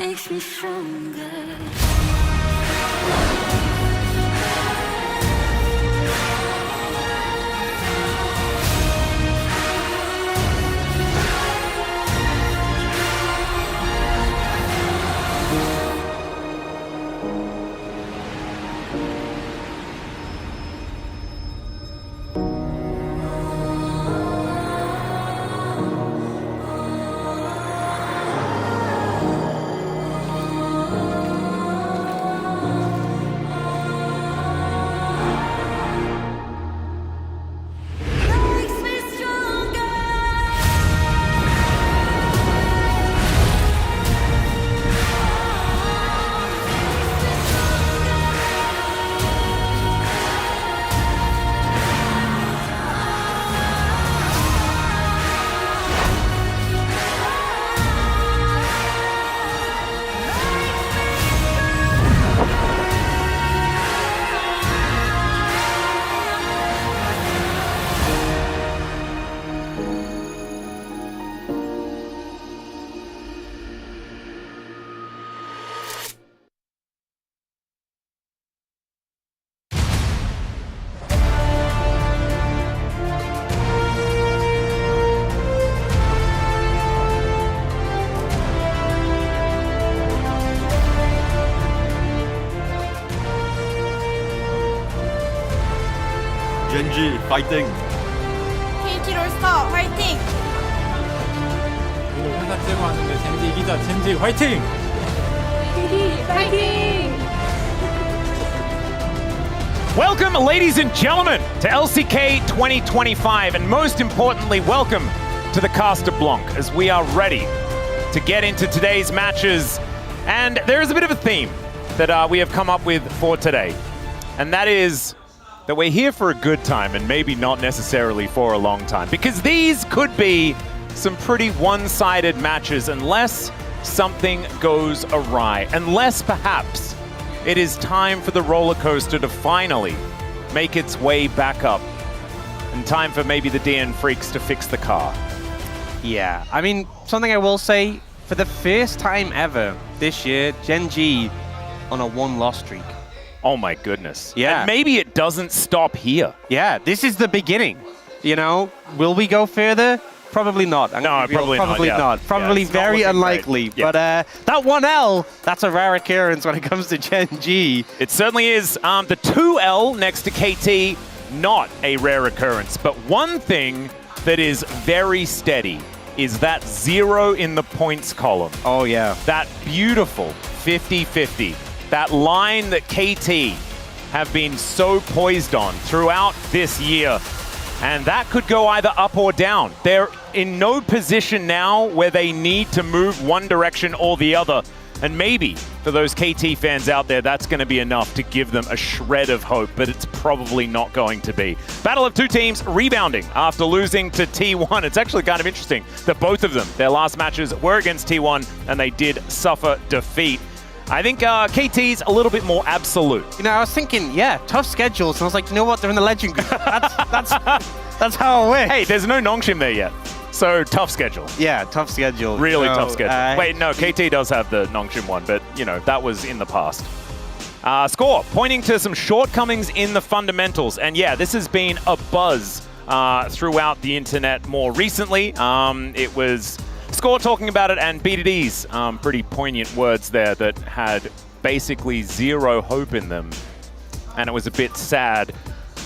makes me stronger. 젠지 파이팅! KT 롤스터 화이팅! 오늘 회사 째고 왔는데 젠지 이기자. 젠지 화이팅! Welcome, ladies and gentlemen, to LCK 2025, and most importantly, welcome to the Caster Blanc, as we are ready to get into today's matches. And there is a bit of a theme that we have come up with for today, and that is that we're here for a good time and maybe not necessarily for a long time, because these could be some pretty one-sided matches unless something goes awry, unless perhaps it is time for the roller coaster to finally make its way back up, and time for maybe the DN freaks to fix the car. Yeah, I mean, something I will say, for the first time ever this year, Gen G on a one-loss streak. Oh my goodness. Yeah. And maybe it doesn't stop here. Yeah, this is the beginning. You know, will we go further? Probably not. I'm gonna be real, probably not. Yeah. Probably it's not very looking unlikely. great. Yeah. But that 1L, that's a rare occurrence when it comes to Gen G. It certainly is. The 2L next to KT, not a rare occurrence. But one thing that is very steady is that 0 in the points column. Oh, yeah. That beautiful 50-50. That line that KT have been so poised on throughout this year. And that could go either up or down. They're in no position now where they need to move one direction or the other. And maybe for those KT fans out there, that's going to be enough to give them a shred of hope, but it's probably not going to be. Battle of two teams rebounding after losing to T1. It's actually kind of interesting that both of them, their last matches were against T1, and they did suffer defeat. I think KT's a little bit more absolute. You know, I was thinking, yeah, tough schedules. And I was like, you know what? They're in the Legend group. That's how it works. Hey, there's no Nongshim there yet. So, tough schedule. Yeah, tough schedule. Really tough schedule. Wait, no, KT does have the Nongshim one, but, you know, that was in the past. Score, pointing to some shortcomings in the fundamentals. And yeah, this has been a buzz throughout the internet more recently. It was Score talking about it, and BDD's pretty poignant words there that had basically zero hope in them. And it was a bit sad.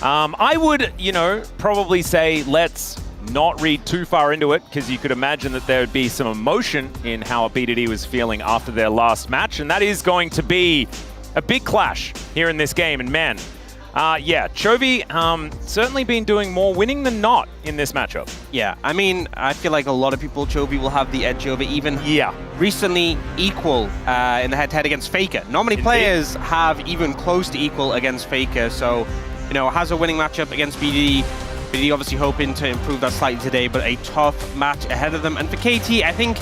I would, you know, probably say let's not read too far into it, because you could imagine that there would be some emotion in how BDD was feeling after their last match, and that is going to be a big clash here in this game. And man, yeah, Chovy certainly been doing more winning than not in this matchup. Yeah, I mean, I feel like a lot of people, Chovy will have the edge over, even recently equal in the head-to-head against Faker. Not many players have even close to equal against Faker, so, you know, has a winning matchup against BDD. BDD obviously hoping to improve that slightly today, but a tough match ahead of them. And for KT, I think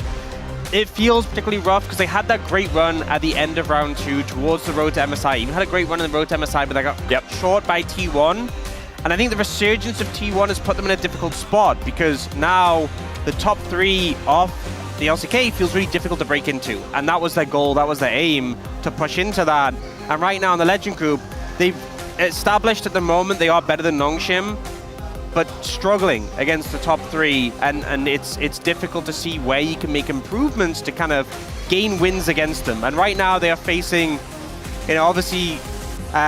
it feels particularly rough because they had that great run at the end of round 2 towards the road to MSI. Even had a great run in the road to MSI, but they got short by T1. And I think the resurgence of T1 has put them in a difficult spot, because now the top 3 off the LCK feels really difficult to break into. And that was their goal, that was their aim, to push into that. And right now in the Legend Group, they've established at the moment they are better than Nongshim, but struggling against the top 3, and it's difficult to see where you can make improvements to kind of gain wins against them. And right now they are facing, obviously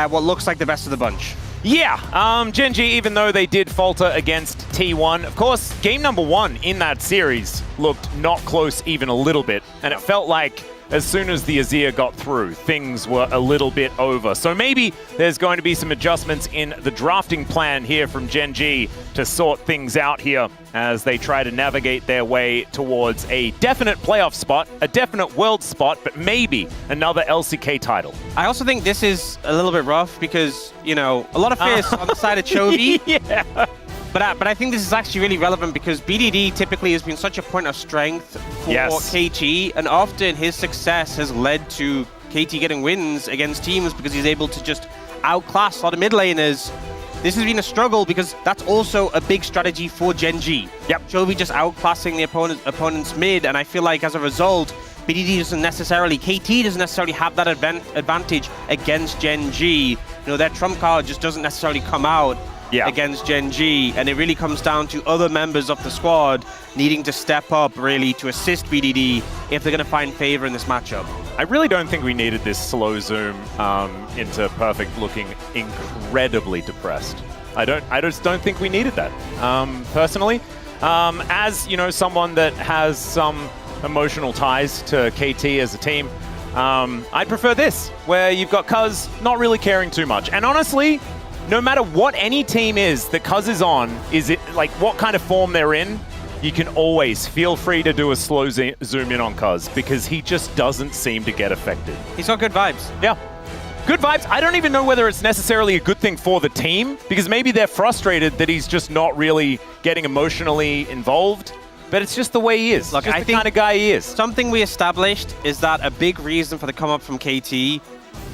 what looks like the best of the bunch. Yeah, Gen G, even though they did falter against T1, of course, game number 1 in that series looked not close even a little bit, and it felt like as soon as the Azir got through, things were a little bit over. So maybe there's going to be some adjustments in the drafting plan here from Gen G to sort things out here as they try to navigate their way towards a definite playoff spot, a definite world spot, but maybe another LCK title. I also think this is a little bit rough because, a lot of fears on the side of Chovy. Yeah. But I think this is actually really relevant because BDD typically has been such a point of strength for KT, and often his success has led to KT getting wins against teams because he's able to just outclass a lot of mid laners. This has been a struggle because that's also a big strategy for Gen G. Yep. Chovy just outclassing the opponent's mid, and I feel like as a result, BDD doesn't necessarily, KT doesn't necessarily have that advantage against Gen G. Their trump card just doesn't necessarily come out against Gen G, and it really comes down to other members of the squad needing to step up really to assist BDD if they're going to find favor in this matchup. I really don't think we needed this slow zoom into Perfect looking incredibly depressed. I just don't think we needed that, personally. As, someone that has some emotional ties to KT as a team, I'd prefer this, where you've got Cuz not really caring too much. And honestly, no matter what any team is that Cuz is on, is it like what kind of form they're in, you can always feel free to do a slow zoom in on Cuz because he just doesn't seem to get affected. He's got good vibes. Yeah. Good vibes. I don't even know whether it's necessarily a good thing for the team because maybe they're frustrated that he's just not really getting emotionally involved. But it's just the way he is. Look, I think the kind of guy he is. Something we established is that a big reason for the come up from KT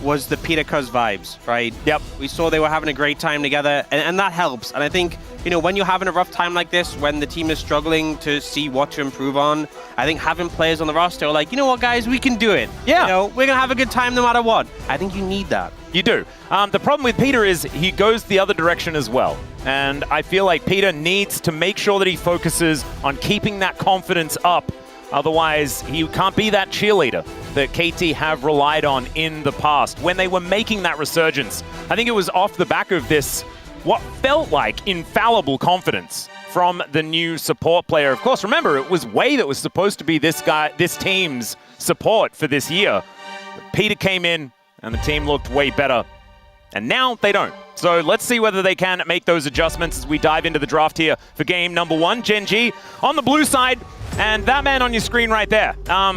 was the Peter Cuz vibes, right? Yep. We saw they were having a great time together, and that helps. And I think, when you're having a rough time like this, when the team is struggling to see what to improve on, I think having players on the roster are like, you know what, guys, we can do it. Yeah. We're going to have a good time no matter what. I think you need that. You do. The problem with Peter is he goes the other direction as well. And I feel like Peter needs to make sure that he focuses on keeping that confidence up. Otherwise, he can't be that cheerleader that KT have relied on in the past when they were making that resurgence. I think it was off the back of this, what felt like infallible confidence from the new support player. Of course, remember, it was Wei that was supposed to be this team's support for this year. Peter came in, and the team looked way better. And now they don't. So let's see whether they can make those adjustments as we dive into the draft here for game number 1. Gen G on the blue side. And that man on your screen right there,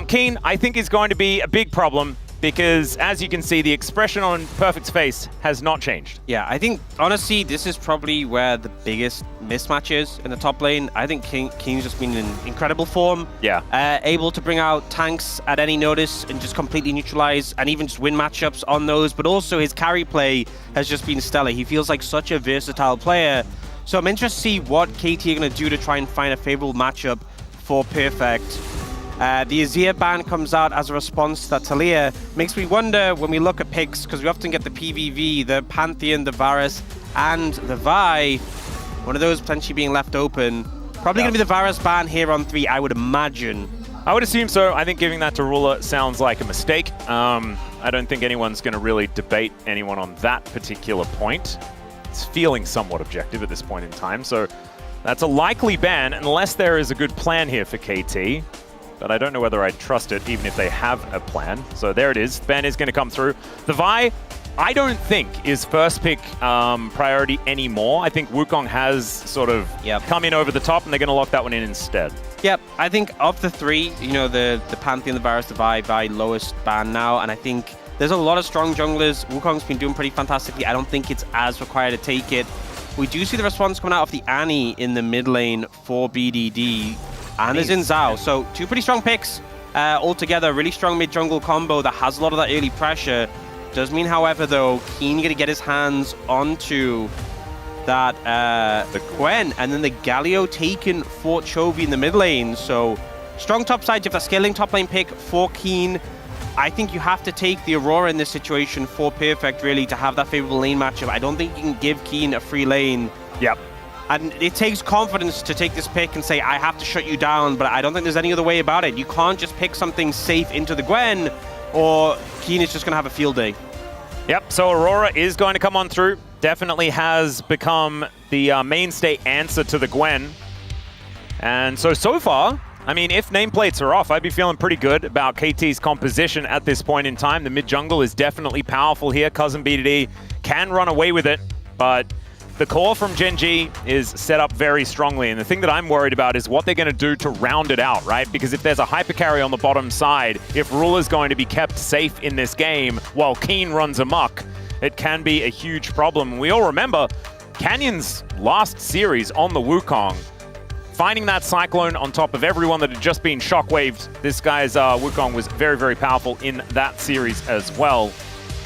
Keen, I think is going to be a big problem because, as you can see, the expression on Perfect's face has not changed. Yeah, I think, honestly, this is probably where the biggest mismatch is in the top lane. I think Keen's just been in incredible form. Yeah. Able to bring out tanks at any notice and just completely neutralize and even just win matchups on those. But also his carry play has just been stellar. He feels like such a versatile player. So I'm interested to see what KT are going to do to try and find a favorable matchup for Perfect. The Azir ban comes out as a response to that Talia. Makes me wonder when we look at picks, because we often get the PVV, the Pantheon, the Varus, and the Vi. One of those potentially being left open. Probably going to be the Varus ban here on 3, I would imagine. I would assume so. I think giving that to Ruler sounds like a mistake. I don't think anyone's going to really debate anyone on that particular point. It's feeling somewhat objective at this point in time, so that's a likely ban unless there is a good plan here for KT. But I don't know whether I'd trust it, even if they have a plan. So there it is. Ban is going to come through. The Vi, I don't think is first pick priority anymore. I think Wukong has sort of come in over the top, and they're going to lock that one in instead. Yep, I think of the 3, the Pantheon, the Varus, the Vi lowest ban now, and I think there's a lot of strong junglers. Wukong's been doing pretty fantastically. I don't think it's as required to take it. We do see the response coming out of the Annie in the mid lane for BDD. And there's in Zhao. So 2 pretty strong picks altogether. Really strong mid-jungle combo that has a lot of that early pressure. Does mean, however, though, Keen going to get his hands onto that the Gwen. And then the Galio taken for Chovy in the mid lane. So strong top side, you have the scaling top lane pick for Keen. I think you have to take the Aurora in this situation for Perfect, really, to have that favorable lane matchup. I don't think you can give Keen a free lane. Yep. And it takes confidence to take this pick and say, I have to shut you down, but I don't think there's any other way about it. You can't just pick something safe into the Gwen, or Keen is just going to have a field day. Yep, so Aurora is going to come on through. Definitely has become the mainstay answer to the Gwen. And so far, I mean, if nameplates are off, I'd be feeling pretty good about KT's composition at this point in time. The mid jungle is definitely powerful here. Cousin BDD can run away with it, but the core from Gen G is set up very strongly. And the thing that I'm worried about is what they're going to do to round it out, right? Because if there's a hyper carry on the bottom side, if Ruler's going to be kept safe in this game while Keen runs amok, it can be a huge problem. We all remember Canyon's last series on the Wukong, finding that Cyclone on top of everyone that had just been shockwaved. This guy's Wukong was very, very powerful in that series as well.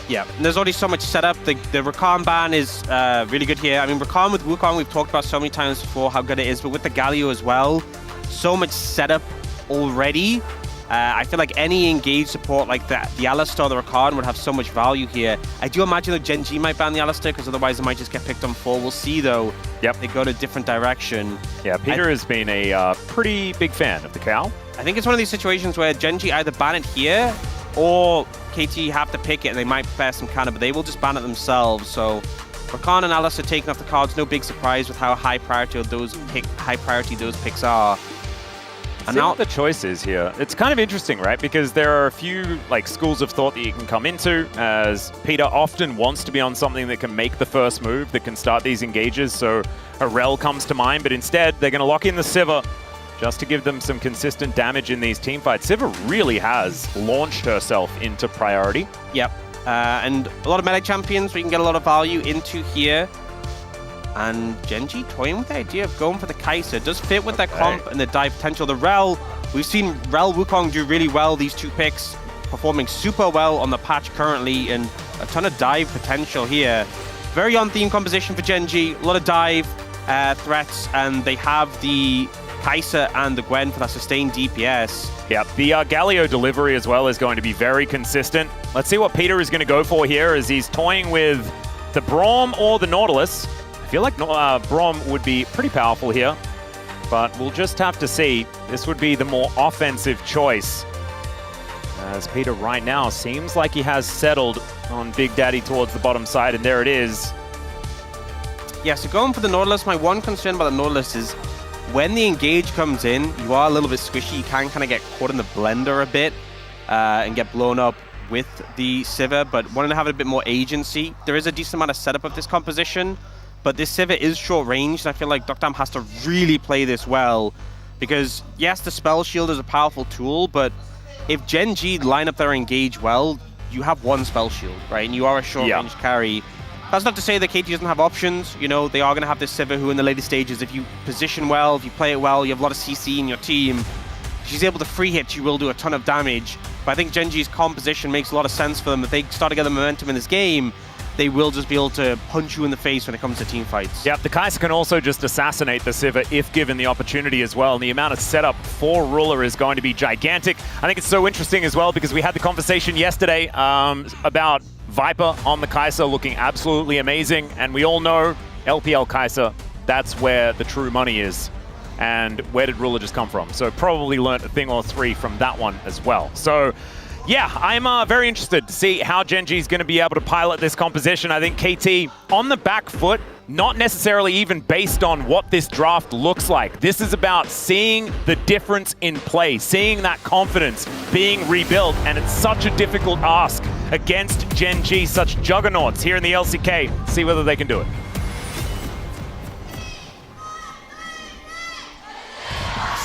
Yeah, and there's already so much setup. The Rakan ban is really good here. I mean, Rakan with Wukong, we've talked about so many times before how good it is, but with the Galio as well, so much setup already. I feel like any engaged support like that, the Alistar or the Rakan would have so much value here. I do imagine that Gen G might ban the Alistar because otherwise it might just get picked on 4. We'll see though. Yep. They go to a different direction. Yeah, Peter has been a pretty big fan of the cow. I think it's one of these situations where Gen G either ban it here or KT have to pick it and they might prepare some counter, but they will just ban it themselves. So Rakan and Alistar taking off the cards, no big surprise with how high priority those picks are. And now the choice is here. It's kind of interesting, right? Because there are a few like schools of thought that you can come into, as Peter often wants to be on something that can make the first move, that can start these engages. So a Rel comes to mind, but instead they're going to lock in the Sivir just to give them some consistent damage in these team fights. Sivir really has launched herself into priority. Yep. And a lot of melee champions we can get a lot of value into here. And Gen G toying with the idea of going for the Kai'Sa. It does fit with their comp and the dive potential. The Rel, we've seen Rel Wukong do really well. These two picks performing super well on the patch currently, and a ton of dive potential here. Very on-theme composition for Gen G. A lot of dive threats, and they have the Kai'Sa and the Gwen for that sustained DPS. Yeah, the Galio delivery as well is going to be very consistent. Let's see what Peter is going to go for here as he's toying with the Braum or the Nautilus. I feel like Braum would be pretty powerful here, but we'll just have to see. This would be the more offensive choice, as Peter right now seems like he has settled on Big Daddy towards the bottom side, and there it is. Yeah, so going for the Nautilus, my one concern about the Nautilus is when the engage comes in, you are a little bit squishy. You can kind of get caught in the blender a bit and get blown up with the Sivir, but wanting to have a bit more agency. There is a decent amount of setup of this composition, but this Sivir is short range, and I feel like Dr. has to really play this well, because yes, the Spell Shield is a powerful tool, but if Gen G line up their engage well, you have one Spell Shield, right? And you are a short range carry. That's not to say that KT doesn't have options. You know, they are going to have this Sivir who in the later stages, if you position well, if you play it well, you have a lot of CC in your team. If she's able to free hit, she will do a ton of damage. But I think Gen G's composition makes a lot of sense for them. If they start to get the momentum in this game, they will just be able to punch you in the face when it comes to team fights. Yeah, the Kai'Sa can also just assassinate the Sivir if given the opportunity as well. And the amount of setup for Ruler is going to be gigantic. I think it's so interesting as well because we had the conversation yesterday about Viper on the Kai'Sa looking absolutely amazing. And we all know LPL Kai'Sa, that's where the true money is. And where did Ruler just come from? So probably learnt a thing or three from that one as well. So yeah, I'm very interested to see how Gen G is going to be able to pilot this composition. I think KT on the back foot, not necessarily even based on what this draft looks like. This is about seeing the difference in play, seeing that confidence being rebuilt, and it's such a difficult ask against Gen G, such juggernauts here in the LCK. See whether they can do it.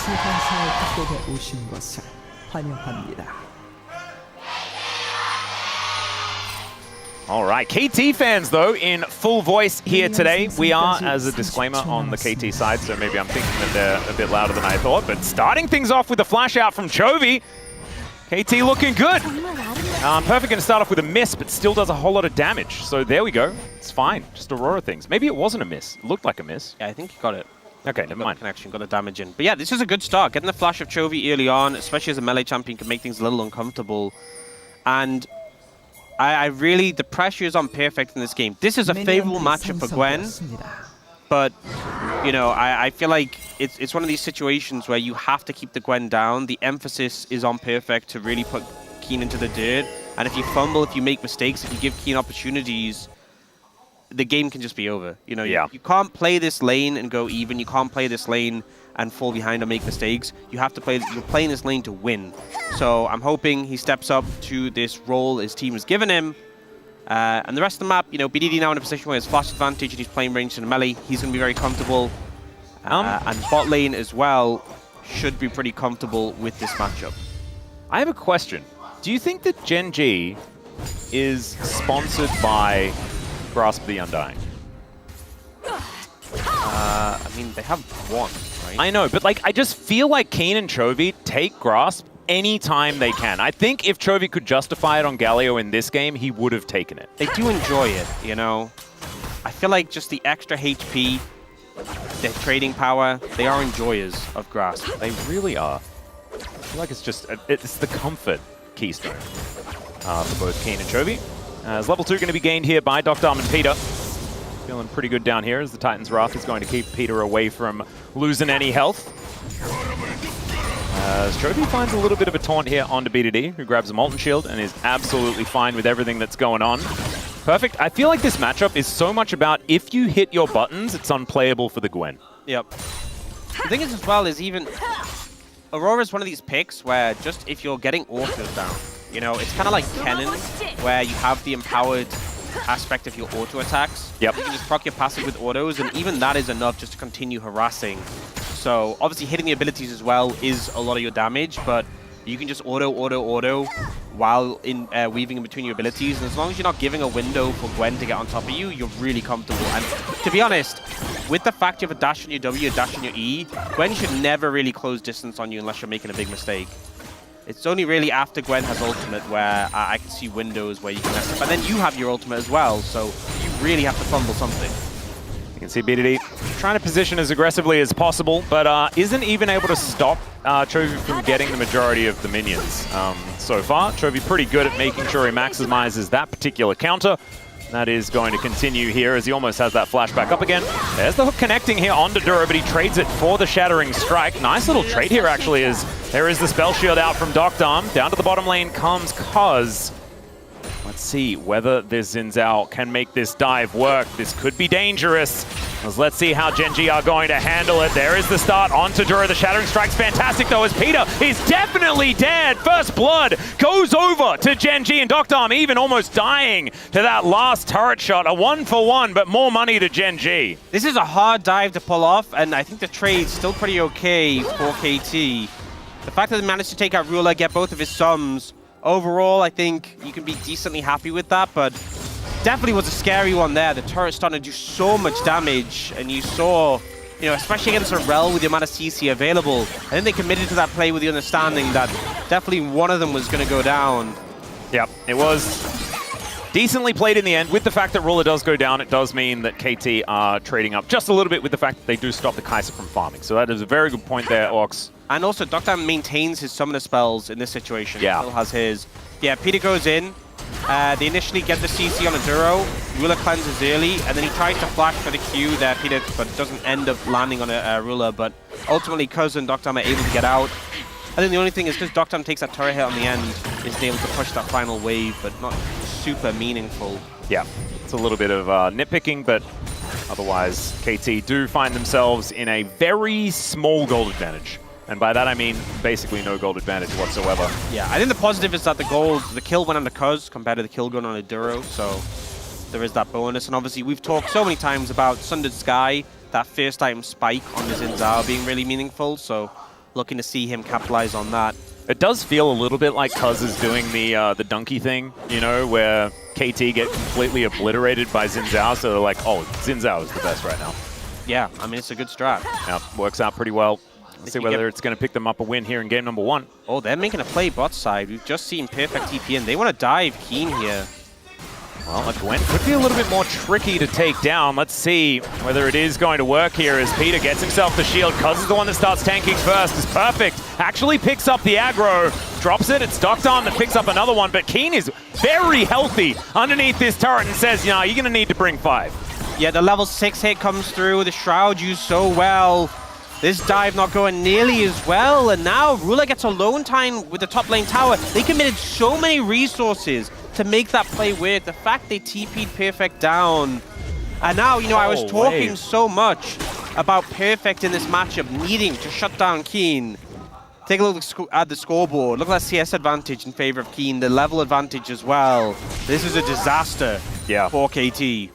시간사의 오신 것을 환영합니다. All right, KT fans, though, in full voice here today. We are, as a disclaimer, on the KT side, so maybe I'm thinking that they're a bit louder than I thought. But starting things off with a flash out from Chovy. KT looking good. Perfect going to start off with a miss, but still does a whole lot of damage. So there we go. It's fine. Just Aurora things. Maybe it wasn't a miss. It looked like a miss. Yeah, I think he got it. Okay, never mind. Connection, got the damage in. But yeah, this is a good start. Getting the flash of Chovy early on, especially as a melee champion, can make things a little uncomfortable. And I really, the pressure is on Perfect in this game. This is a favorable matchup for Gwen, but, you know, I feel like it's one of these situations where you have to keep the Gwen down. The emphasis is on Perfect to really put Keen into the dirt. And if you fumble, if you make mistakes, if you give Keen opportunities, the game can just be over. You know, you can't play this lane and go even. You can't play this lane and fall behind or make mistakes. You have to play, you're playing this lane to win. So I'm hoping he steps up to this role his team has given him. And the rest of the map, you know, BDD now in a position where he has flash advantage and he's playing range in the melee. He's going to be very comfortable. And bot lane as well should be pretty comfortable with this matchup. I have a question. Do you think that Gen G is sponsored by Grasp of the Undying? I mean, they have one, right? I know, but like, I just feel like Keen and Chovy take Grasp anytime they can. I think if Chovy could justify it on Galio in this game, he would have taken it. They do enjoy it, you know? I feel like just the extra HP, their trading power, they are enjoyers of Grasp. They really are. I feel like it's just, it's the comfort keystone for both Keen and Chovy. As level 2 going to be gained here by Dr. and Peter. Feeling pretty good down here as the Titan's Wrath is going to keep Peter away from losing any health. As Chovy finds a little bit of a taunt here onto BDD, who grabs a Molten Shield and is absolutely fine with everything that's going on. Perfect. I feel like this matchup is so much about if you hit your buttons, it's unplayable for the Gwen. Yep. The thing is as well is even Aurora's one of these picks where just if you're getting autos down, you know, it's kind of like Kennen, where you have the empowered aspect of your auto attacks. Yep. You can just proc your passive with autos, and even that is enough just to continue harassing. So obviously hitting the abilities as well is a lot of your damage, but you can just auto while weaving in between your abilities. And as long as you're not giving a window for Gwen to get on top of you, you're really comfortable. And to be honest, with the fact you have a dash on your W, a dash on your E, Gwen should never really close distance on you unless you're making a big mistake. It's only really after Gwen has ultimate where I can see windows where you can mess up. And then you have your ultimate as well, so you really have to fumble something. You can see BDD trying to position as aggressively as possible, but isn't even able to stop Chovy from getting the majority of the minions so far. Chovy pretty good at making sure he maximizes that particular counter. That is going to continue here as he almost has that flashback up again. There's the hook connecting here onto Dura, but he trades it for the Shattering Strike. Nice little trade here, actually, as there is the Spell Shield out from Doctarm. Down to the bottom lane comes Cuz. Let's see whether this Xin Zhao can make this dive work. This could be dangerous. Let's see how Gen G are going to handle it. There is the start onto Dura. The Shattering Strike's fantastic, though, as Peter is definitely dead. First blood goes over to Gen G, and Doctarm even almost dying to that last turret shot. A 1-for-1, but more money to Gen G. This is a hard dive to pull off, and I think the trade's still pretty okay for KT. The fact that they managed to take out Ruler, get both of his sums, overall, I think you can be decently happy with that, but definitely was a scary one there. The turret's starting to do so much damage, and you saw, you know, especially against a Rel with the amount of CC available, I think they committed to that play with the understanding that definitely one of them was going to go down. Yep, it was decently played in the end. With the fact that Ruler does go down, it does mean that KT are trading up just a little bit with the fact that they do stop the Kai'Sa from farming. So that is a very good point there, Orcs. And also, Doctarm maintains his summoner spells in this situation. Yeah. Still has his. Yeah, Peter goes in. They initially get the CC on a Duro. Ruler cleanses early, and then he tries to flash for the Q there, Peter, but doesn't end up landing on a Ruler. But ultimately, Cuz and Doctarm are able to get out. I think the only thing is because Doctarm takes that turret hit on the end, is able to push that final wave, but not super meaningful. Yeah, it's a little bit of nitpicking, but otherwise, KT do find themselves in a very small gold advantage. And by that I mean basically no gold advantage whatsoever. Yeah, I think the positive is that the kill went on the Cuz compared to the kill going on a Duro, so there is that bonus. And obviously we've talked so many times about Sundered Sky, that first item spike on the Xin Zhao being really meaningful, so looking to see him capitalize on that. It does feel a little bit like Cuz is doing the donkey thing, you know, where KT get completely obliterated by Xin Zhao, so they're like, oh, Xin Zhao is the best right now. Yeah, I mean, it's a good strat. Yeah, works out pretty well. Let's see whether it's going to pick them up a win here in game number 1. Oh, they're making a play bot side. We've just seen Perfect TP in. They want to dive Keen here. Well, a Gwen could be a little bit more tricky to take down. Let's see whether it is going to work here as Peter gets himself the shield. Cuz is the one that starts tanking first. Is perfect. Actually picks up the aggro. Drops it. It's Doctarm that picks up another one. But Keen is very healthy underneath this turret and says, you're going to need to bring 5. Yeah, the level 6 hit comes through. The Shroud used so well. This dive not going nearly as well. And now Ruler gets alone time with the top lane tower. They committed so many resources to make that play work. The fact they TP'd Perfect down. And now, you know, I was talking so much about Perfect in this matchup needing to shut down Keen. Take a look at the scoreboard. Look at that CS advantage in favor of Keen. The level advantage as well. This is a disaster for KT.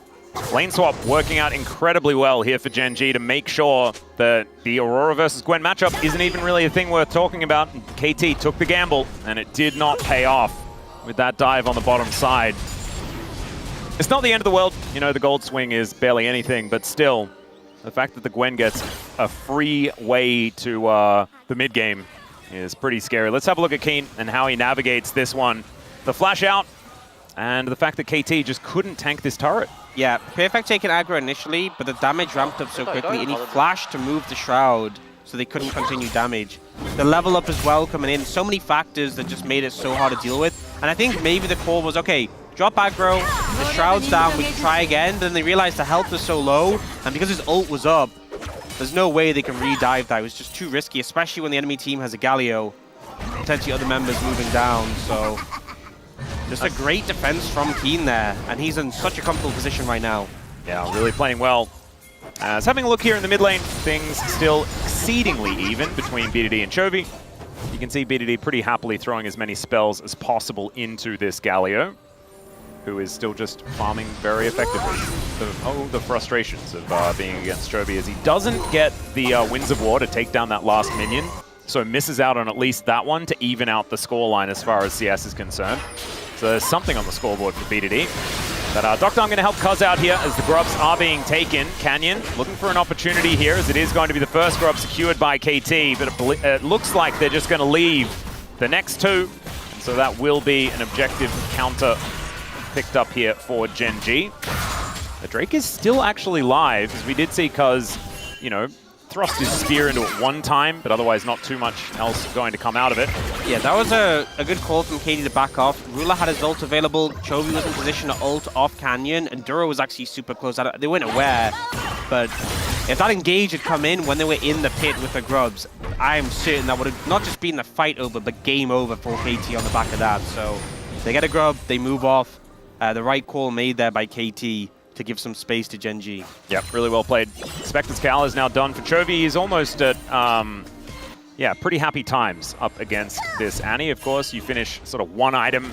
Lane swap working out incredibly well here for Gen G to make sure that the Aurora versus Gwen matchup isn't even really a thing worth talking about. KT took the gamble, and it did not pay off with that dive on the bottom side. It's not the end of the world. You know, the gold swing is barely anything, but still, the fact that the Gwen gets a free way to the mid game is pretty scary. Let's have a look at Keen and how he navigates this one. The flash out, and the fact that KT just couldn't tank this turret. Yeah, Perfect taking aggro initially, but the damage ramped up so quickly, and he flashed to move the Shroud, so they couldn't continue damage. The level up as well coming in, so many factors that just made it so hard to deal with. And I think maybe the call was, okay, drop aggro, the Shroud's down, we can try again. Then they realized the health was so low, and because his ult was up, there's no way they can re-dive that. It was just too risky, especially when the enemy team has a Galio, potentially other members moving down, so... Just a great defense from Keen there, and he's in such a comfortable position right now. Yeah, really playing well. As having a look here in the mid lane, things still exceedingly even between BDD and Chovy. You can see BDD pretty happily throwing as many spells as possible into this Galio, who is still just farming very effectively. The frustrations of being against Chovy as he doesn't get the Winds of War to take down that last minion, so misses out on at least that one to even out the scoreline as far as CS is concerned. So there's something on the scoreboard for BDD. But Doctarm going to help Cuz out here as the grubs are being taken. Canyon looking for an opportunity here as it is going to be the first grub secured by KT, but it looks like they're just going to leave the next two. And so that will be an objective counter picked up here for Gen G. The Drake is still actually live, as we did see Cuz, you know, thrust his spear into it one time, but otherwise not too much else going to come out of it. Yeah, that was a good call from KT to back off. Ruler had his ult available, Chovy was in position to ult off Canyon, and Duro was actually super close. They weren't aware, but if that engage had come in when they were in the pit with the grubs, I am certain that would have not just been the fight over, but game over for KT on the back of that. So they get a grub, they move off. The right call made there by KT to give some space to Gen G. Yep, really well played. Spectre's Cal is now done for Chovy. He's almost at, pretty happy times up against this Annie. Of course, you finish sort of one item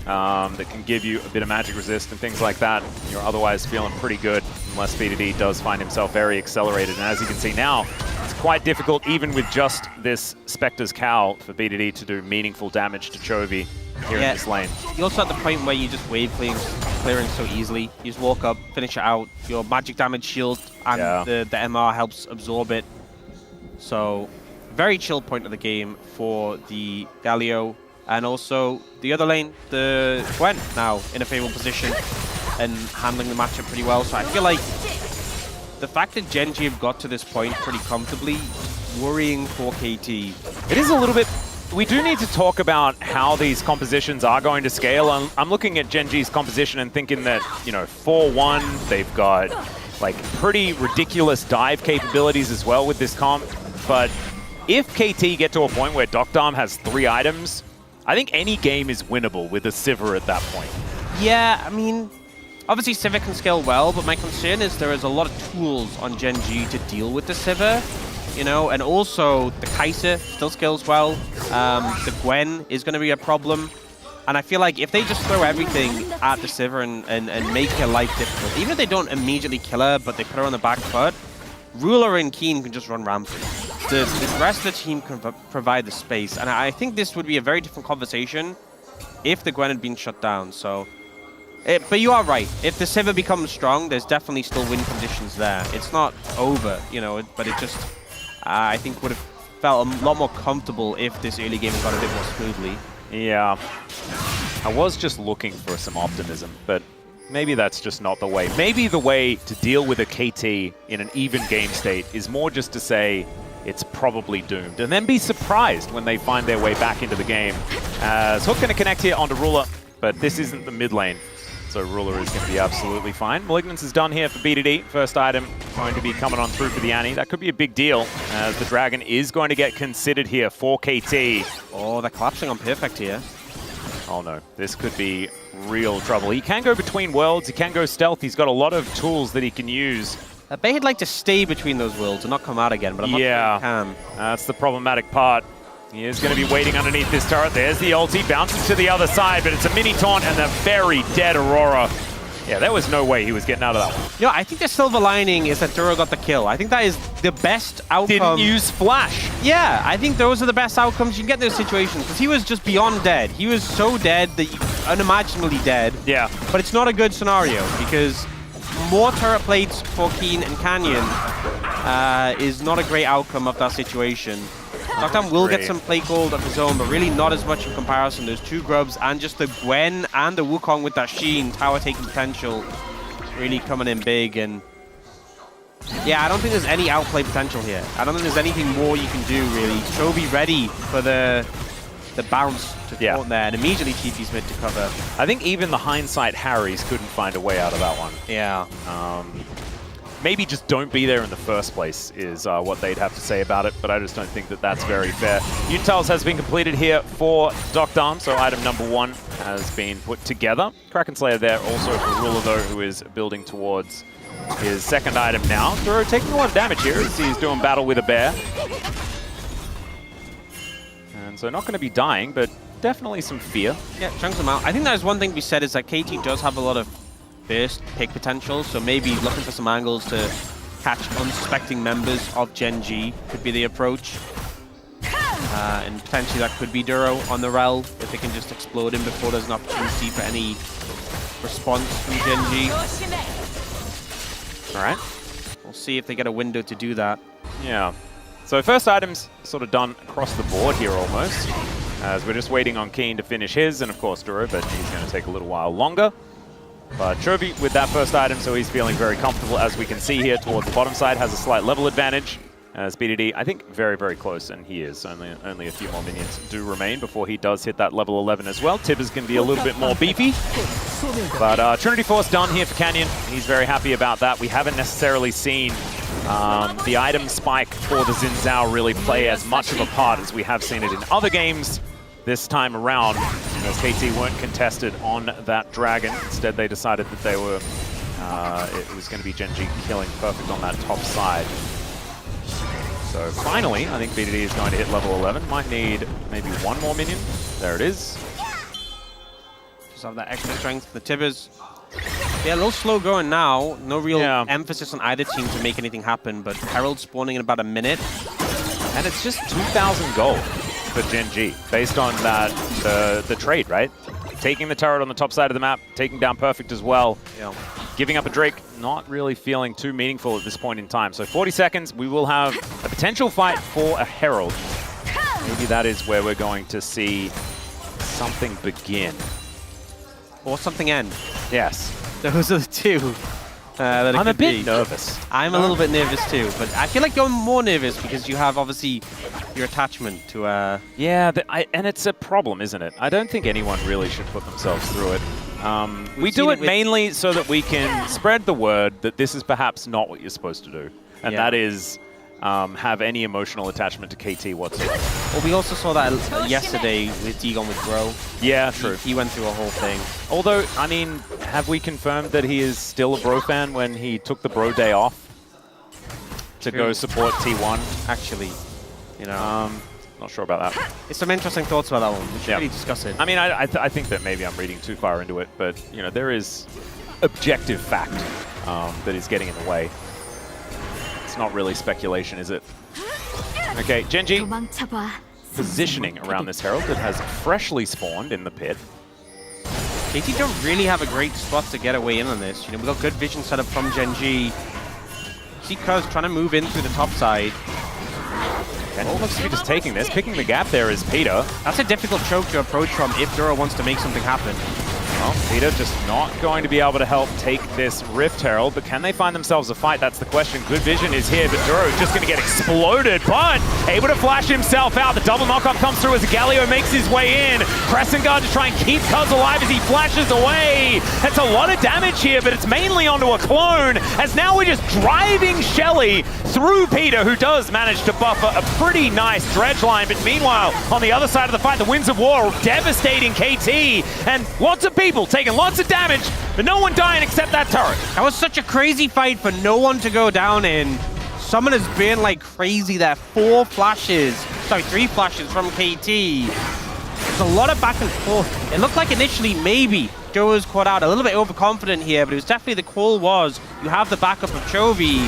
that can give you a bit of magic resist and things like that. You're otherwise feeling pretty good, unless BDD does find himself very accelerated. And as you can see now, it's quite difficult, even with just this Spectre's Cal, for BDD to do meaningful damage to Chovy here in this lane. You're also at the point where you just wave clearing so easily. You just walk up, finish it out. Your magic damage shield and the MR helps absorb it. So, very chill point of the game for the Galio. And also, the other lane, the Gwen, now in a favorable position and handling the matchup pretty well. So I feel like the fact that Gen G have got to this point pretty comfortably, worrying for KT. It is a little bit... We do need to talk about how these compositions are going to scale. I'm looking at Gen G's composition and thinking that, you know, 4-1, they've got like pretty ridiculous dive capabilities as well with this comp. But if KT get to a point where Doctarm has 3 items, I think any game is winnable with a Sivir at that point. Yeah, I mean, obviously Sivir can scale well, but my concern is there is a lot of tools on Gen G to deal with the Sivir. You know, and also the Kai'Sa still scales well. The Gwen is going to be a problem. And I feel like if they just throw everything at the Sivir and make her life difficult, even if they don't immediately kill her, but they put her on the back foot, Ruler and Keen can just run rampant. The rest of the team can provide the space. And I think this would be a very different conversation if the Gwen had been shut down. So, but you are right. If the Sivir becomes strong, there's definitely still win conditions there. It's not over, you know, but it just... I think would have felt a lot more comfortable if this early game had gone a bit more smoothly. Yeah. I was just looking for some optimism, but maybe that's just not the way. Maybe the way to deal with a KT in an even game state is more just to say it's probably doomed, and then be surprised when they find their way back into the game. As Hook going to connect here onto Ruler, but this isn't the mid lane, so Ruler is going to be absolutely fine. Malignance is done here for BDD. First item going to be coming on through for the Annie. That could be a big deal, as the Dragon is going to get considered here for KT. Oh, they're collapsing on Perfect here. Oh no, this could be real trouble. He can go between worlds, he can go stealth, he's got a lot of tools that he can use. I bet he'd like to stay between those worlds and not come out again, but I'm not sure he can. That's the problematic part. He is going to be waiting underneath this turret. There's the ulti, bounces to the other side, but it's a mini taunt and a very dead Aurora. Yeah, there was no way he was getting out of that one. You know, I think the silver lining is that Duro got the kill. I think that is the best outcome. Didn't use flash. Yeah, I think those are the best outcomes you can get in those situations, because he was just beyond dead. He was so dead that unimaginably dead. Yeah. But it's not a good scenario, because more turret plates for Keen and Canyon is not a great outcome of that situation. Knockdown will get some plate gold of his own, but really not as much in comparison. There's two grubs and just the Gwen and the Wukong with that Sheen tower taking potential really coming in big. And yeah, I don't think there's any outplay potential here. I don't think there's anything more you can do really. Chovy ready for the bounce to taunt there, and immediately TP's mid to cover. I think even the hindsight Harrys couldn't find a way out of that one. Yeah. Maybe just don't be there in the first place is what they'd have to say about it, but I just don't think that that's very fair. Unitiles has been completed here for Docdarm, so item number 1 has been put together. Kraken Slayer there also for Ruler though, who is building towards his second item now. Duro taking a lot of damage here as he's doing battle with a bear. And so not going to be dying, but definitely some fear. Yeah, chunks them out. I think there's one thing to be said is that KT does have a lot of burst pick potential, so maybe looking for some angles to catch unsuspecting members of Gen G could be the approach. And potentially that could be Duro on the Rel if they can just explode him before there's an opportunity for any response from Gen G. Alright. We'll see if they get a window to do that. Yeah. So first item's sort of done across the board here almost, as we're just waiting on Keen to finish his, and of course Duro, but he's going to take a little while longer. But Chovy with that first item, so he's feeling very comfortable, as we can see here towards the bottom side, has a slight level advantage. As BDD, I think very, very close, and he is. Only a few more minions do remain before he does hit that level 11 as well. Tibbers can be a little bit more beefy. But Trinity Force done here for Canyon. He's very happy about that. We haven't necessarily seen the item spike for the Xin Zhao really play as much of a part as we have seen it in other games this time around, as KT weren't contested on that Dragon. Instead, they decided that they were, it was going to be Gen G killing perfect on that top side. So finally, I think BDD is going to hit level 11. Might need maybe one more minion. There it is. Just have that extra strength for the Tibbers. Yeah, a little slow going now. No real emphasis on either team to make anything happen, but Herald spawning in about a minute. And it's just 2,000 gold for Gen G, based on that the trade, right? Taking the turret on the top side of the map, taking down Perfect as well. Yeah. Giving up a Drake, not really feeling too meaningful at this point in time. So 40 seconds, we will have a potential fight for a Herald. Maybe that is where we're going to see something begin. Or something end. Yes. Those are the two. That I'm a bit nervous. I'm a little bit nervous too, but I feel like you're more nervous because you have obviously your attachment to Yeah, and it's a problem, isn't it? I don't think anyone really should put themselves through it. We do it mainly so that we can spread the word that this is perhaps not what you're supposed to do. And that is have any emotional attachment to KT whatsoever. Well, we also saw that yesterday with Dagon with Bro. Yeah, true. He went through a whole thing. Although, I mean, have we confirmed that he is still a Bro fan when he took the Bro day off to go support T1? Actually, you know. Not sure about that. It's some interesting thoughts about that one. We should really discuss it. I mean, I think that maybe I'm reading too far into it, but, you know, there is objective fact that is getting in the way. It's not really speculation, is it? Okay, Gen G positioning around this Herald that has freshly spawned in the pit. KT don't really have a great spot to get away in on this. You know, we've got good vision set up from Gen G. See Cuz trying to move in through the top side. Oh, looks to be just taking this. Picking the gap there is Peter. That's a difficult choke to approach from if Duro wants to make something happen. Well, Peter just not going to be able to help take this Rift Herald, but can they find themselves a fight? That's the question. Good vision is here, but Duro is just going to get exploded, but able to flash himself out. The double knockup comes through as Galio makes his way in. Crescent Guard to try and keep Cuz alive as he flashes away. That's a lot of damage here, but it's mainly onto a clone, as now we're just driving Shelly through Peter, who does manage to buffer a pretty nice dredge line, but meanwhile, on the other side of the fight, the Winds of War devastating KT, and lots of people taking lots of damage, but no one dying except that turret. That was such a crazy fight for no one to go down in. Someone has been like crazy there. 3 flashes from KT. It's a lot of back and forth. It looked like initially maybe Joe was caught out a little bit overconfident here, but it was definitely the call was you have the backup of Chovy.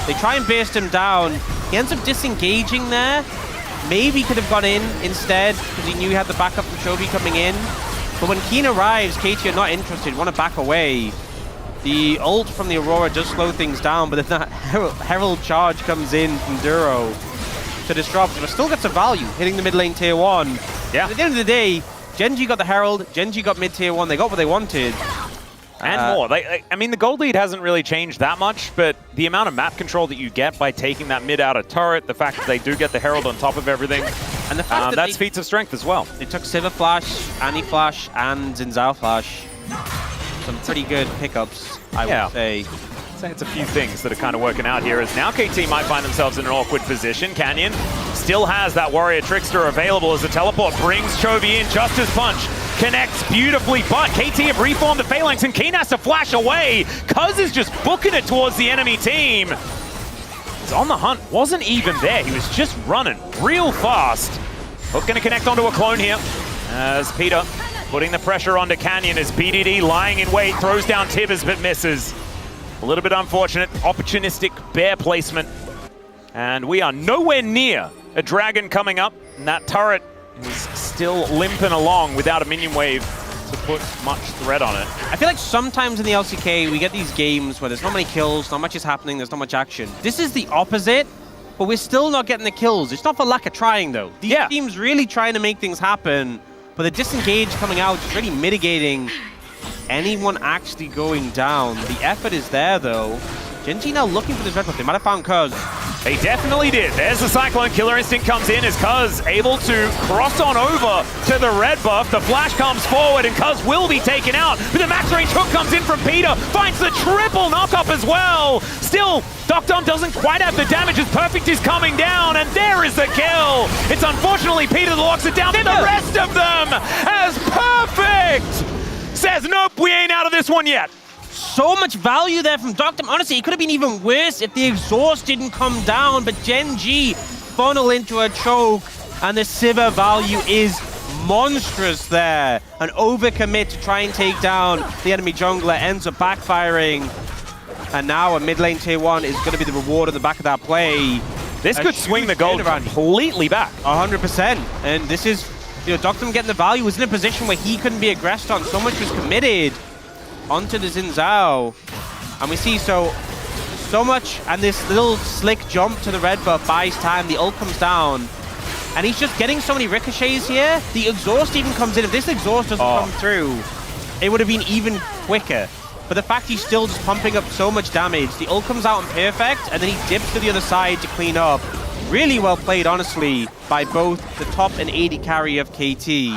They try and burst him down. He ends up disengaging there. Maybe could have gone in instead because he knew he had the backup from Chovy coming in. But when Keen arrives, KT are not interested, want to back away. The ult from the Aurora does slow things down, but then that Herald charge comes in from Duro to disrupt, but still gets a value, hitting the mid lane tier 1. Yeah. At the end of the day, Gen.G got the Herald, Gen.G got mid tier 1, they got what they wanted. And more. I mean, the gold lead hasn't really changed that much, but the amount of map control that you get by taking that mid outer turret, the fact that they do get the Herald on top of everything, and the fact that's feats of strength as well. They took Sivir Flash, Annie Flash, and Zinzao Flash. Some pretty good pickups, I would say. I'd say it's a few things that are kind of working out here, as now KT might find themselves in an awkward position. Canyon still has that Warrior Trickster available as the teleport brings Chovy in. Justice Punch connects beautifully, but KT have reformed the Phalanx and Keen has to flash away. Cuz is just booking it towards the enemy team. He's on the hunt, wasn't even there. He was just running real fast. Hook gonna connect onto a clone here as Peter putting the pressure onto Canyon as BDD lying in wait, throws down Tibbers but misses. A little bit unfortunate, opportunistic bear placement. And we are nowhere near a dragon coming up, and that turret is still limping along without a minion wave to put much threat on it. I feel like sometimes in the LCK we get these games where there's not many kills, not much is happening, there's not much action. This is the opposite, but we're still not getting the kills. It's not for lack of trying though. These teams really trying to make things happen, but the disengage coming out is really mitigating anyone actually going down. The effort is there though. Gen.G now looking for this red buff. They might have found Cuz. They definitely did. There's the Cyclone. Killer Instinct comes in as Cuz able to cross on over to the red buff. The flash comes forward and Cuz will be taken out. But the max range hook comes in from Peter. Finds the triple knockup as well. Still, Doctom doesn't quite have the damage as Perfect is coming down. And there is the kill. It's unfortunately Peter that locks it down. Then the rest of them as Perfect says, nope, we ain't out of this one yet. So much value there from Doctom. Honestly, it could have been even worse if the exhaust didn't come down, but Gen.G funnel into a choke, and the Sivir value is monstrous there. An overcommit to try and take down the enemy jungler ends up backfiring, and now a mid lane tier 1 is going to be the reward on the back of that play. This could swing the gold completely back. 100%, and this is, you know, Doctom getting the value, was in a position where he couldn't be aggressed on, so much was committed onto the Zinzao, and we see so much, and this little slick jump to the red buff buys time. The ult comes down, and he's just getting so many ricochets here. The exhaust even comes in. If this exhaust doesn't come through, it would have been even quicker. But the fact he's still just pumping up so much damage, the ult comes out on perfect, and then he dips to the other side to clean up. Really well played, honestly, by both the top and AD carry of KT.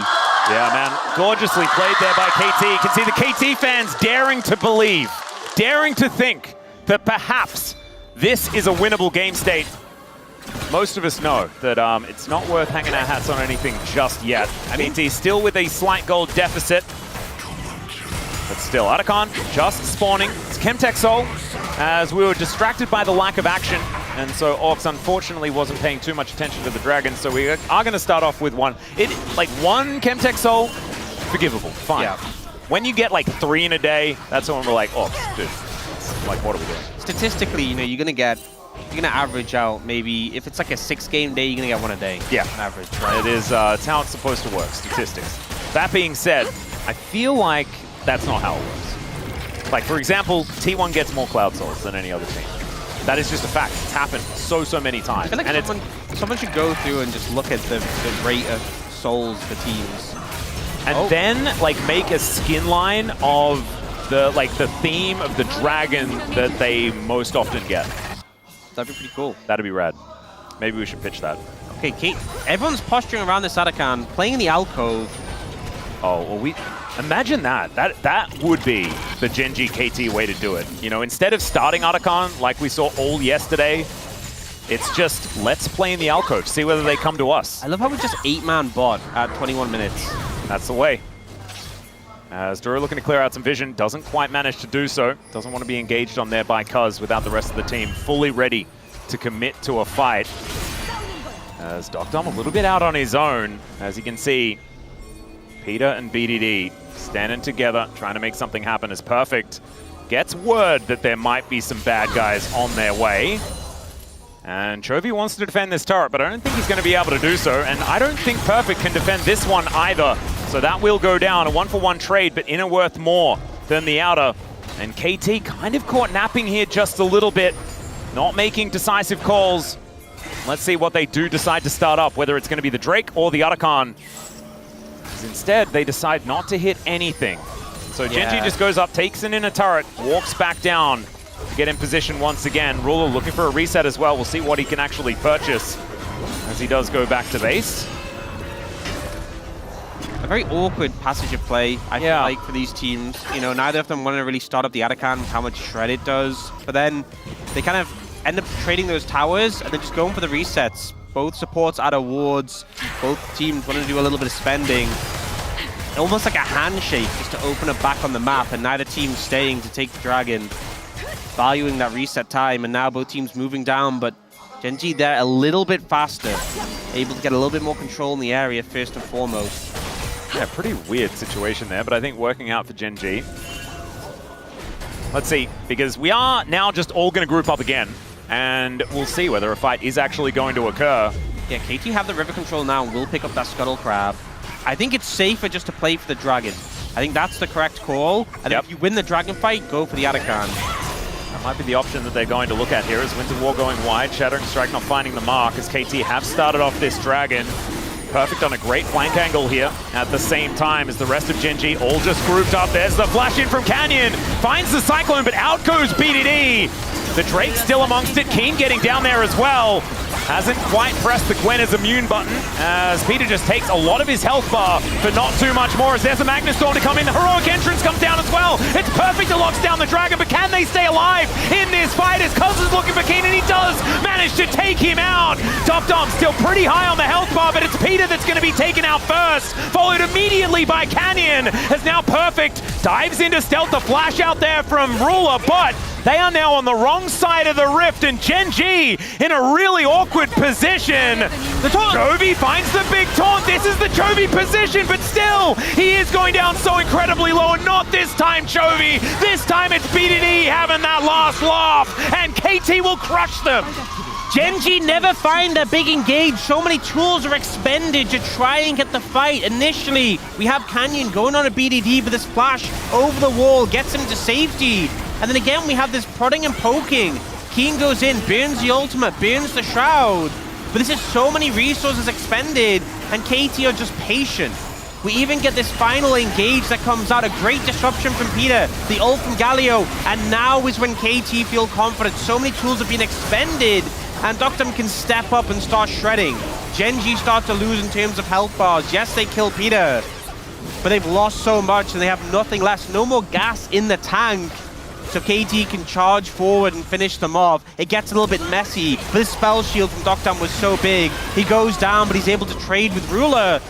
Yeah, man, gorgeously played there by KT. You can see the KT fans daring to believe, daring to think that perhaps this is a winnable game state. Most of us know that it's not worth hanging our hats on anything just yet. KT still with a slight gold deficit, but still, Atacon just spawning. It's Chemtech Soul, as we were distracted by the lack of action, and so Orcs unfortunately wasn't paying too much attention to the dragon, so we are going to start off with one. Like one Chemtech Soul, forgivable, fine. Yeah. When you get like 3 in a day, that's when we're like, Orcs, dude, like what are we doing? Statistically, you know, you're gonna average out maybe, if it's like a 6-game day, you're gonna get 1 a day. Yeah, on average, right? It is, it's how it's supposed to work, statistics. That being said, I feel like that's not how it works. Like, for example, T1 gets more Cloud Souls than any other team. That is just a fact. It's happened so many times. I feel like someone should go through and just look at the rate of souls for teams. and then like make a skin line of the theme of the dragon that they most often get. That'd be pretty cool. That'd be rad. Maybe we should pitch that. Okay, Kate, everyone's posturing around this Arakan, playing in the alcove. Oh, well, imagine that. That would be the Genji KT way to do it. You know, instead of starting Arakan like we saw all yesterday, it's just let's play in the alcove, see whether they come to us. I love how we just 8-man bot at 21 minutes. That's the way. As Duro looking to clear out some vision, doesn't quite manage to do so. Doesn't want to be engaged on there by Cuz without the rest of the team fully ready to commit to a fight. As Docdom a little bit out on his own, as you can see, Peter and BDD standing together, trying to make something happen as Perfect gets word that there might be some bad guys on their way. And Chovy wants to defend this turret, but I don't think he's going to be able to do so. And I don't think Perfect can defend this one either. So that will go down, a 1-for-1 trade, but inner worth more than the outer. And KT kind of caught napping here just a little bit, not making decisive calls. Let's see what they do decide to start up, whether it's going to be the Drake or the Arakan. Instead, they decide not to hit anything. So Genji just goes up, takes an inner turret, walks back down to get in position once again. Ruler looking for a reset as well. We'll see what he can actually purchase as he does go back to base. A very awkward passage of play, I feel like, for these teams. You know, neither of them want to really start up the Arakan with how much shred it does. But then they kind of end up trading those towers and then just going for the resets. Both supports add awards. Both teams want to do a little bit of spending. Almost like a handshake just to open it back on the map, and neither team staying to take the dragon, valuing that reset time, and now both teams moving down, but Genji there a little bit faster, able to get a little bit more control in the area first and foremost. Yeah, pretty weird situation there, but I think working out for Genji. Let's see, because we are now just all going to group up again, and we'll see whether a fight is actually going to occur. Yeah, KT have the river control now and will pick up that Scuttle Crab. I think it's safer just to play for the dragon. I think that's the correct call. And if you win the dragon fight, go for the Arakan. That might be the option that they're going to look at here, is Winter War going wide, Shattering Strike not finding the mark, as KT have started off this dragon. Perfect on a great flank angle here at the same time as the rest of Genji all just grouped up. There's the flash in from Canyon, finds the Cyclone, but out goes BDD. The Drake still amongst it, Keen getting down there as well. Hasn't quite pressed the Gwen's immune button, as Peter just takes a lot of his health bar, but not too much more, as there's a Magnus Storm to come in. The heroic entrance comes down as well. It's Perfect that locks down the dragon, but can they stay alive in this fight as Cuz is looking for Keen, and he does manage to take him out. Docdom still pretty high on the health bar, but it's Peter that's going to be taken out first, followed immediately by Canyon, as now Perfect dives into stealth. The flash out there from Ruler, but they are now on the wrong side of the rift, and Genji in a really awkward position. The Chovy finds the big taunt. This is the Chovy position, but still, he is going down so incredibly low, and not this time Chovy. This time it's BDD having that last laugh, and KT will crush them. Genji never find a big engage. So many tools are expended to try and get the fight. Initially, we have Canyon going on a BDD, but this flash over the wall gets him to safety. And then again, we have this prodding and poking. Keen goes in, burns the ultimate, burns the shroud. But this is so many resources expended, and KT are just patient. We even get this final engage that comes out, a great disruption from Peter, the ult from Galio, and now is when KT feel confident. So many tools have been expended, and Docdom can step up and start shredding. Genji start to lose in terms of health bars. Yes, they kill Peter, but they've lost so much and they have nothing left. No more gas in the tank, so KT can charge forward and finish them off. It gets a little bit messy, but his spell shield from Docdom was so big. He goes down, but he's able to trade with Ruler,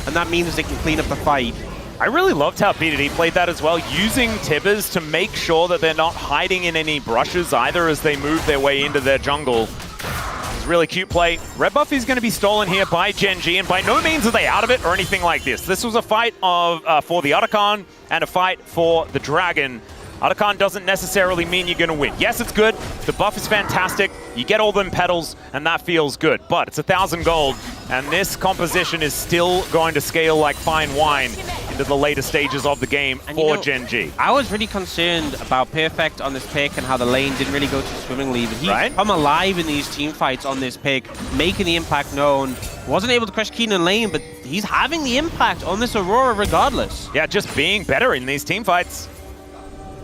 and that means they can clean up the fight. I really loved how BDD played that as well, using Tibbers to make sure that they're not hiding in any brushes either as they move their way into their jungle. It's a really cute play. Red buff is going to be stolen here by Genji, and by no means are they out of it or anything like this. This was a fight for the Arakan and a fight for the Dragon. Arakan doesn't necessarily mean you're going to win. Yes, it's good. The buff is fantastic. You get all them petals, and that feels good. But it's 1,000 gold, and this composition is still going to scale like fine wine in into the later stages of the game And for you know, Gen G. I was really concerned about Perfect on this pick and how the lane didn't really go too swimmingly, but he's Right. come alive in these team fights on this pick, making the impact known. Wasn't able to crush Keenan lane, but he's having the impact on this Aurora regardless. Yeah, just being better in these team fights.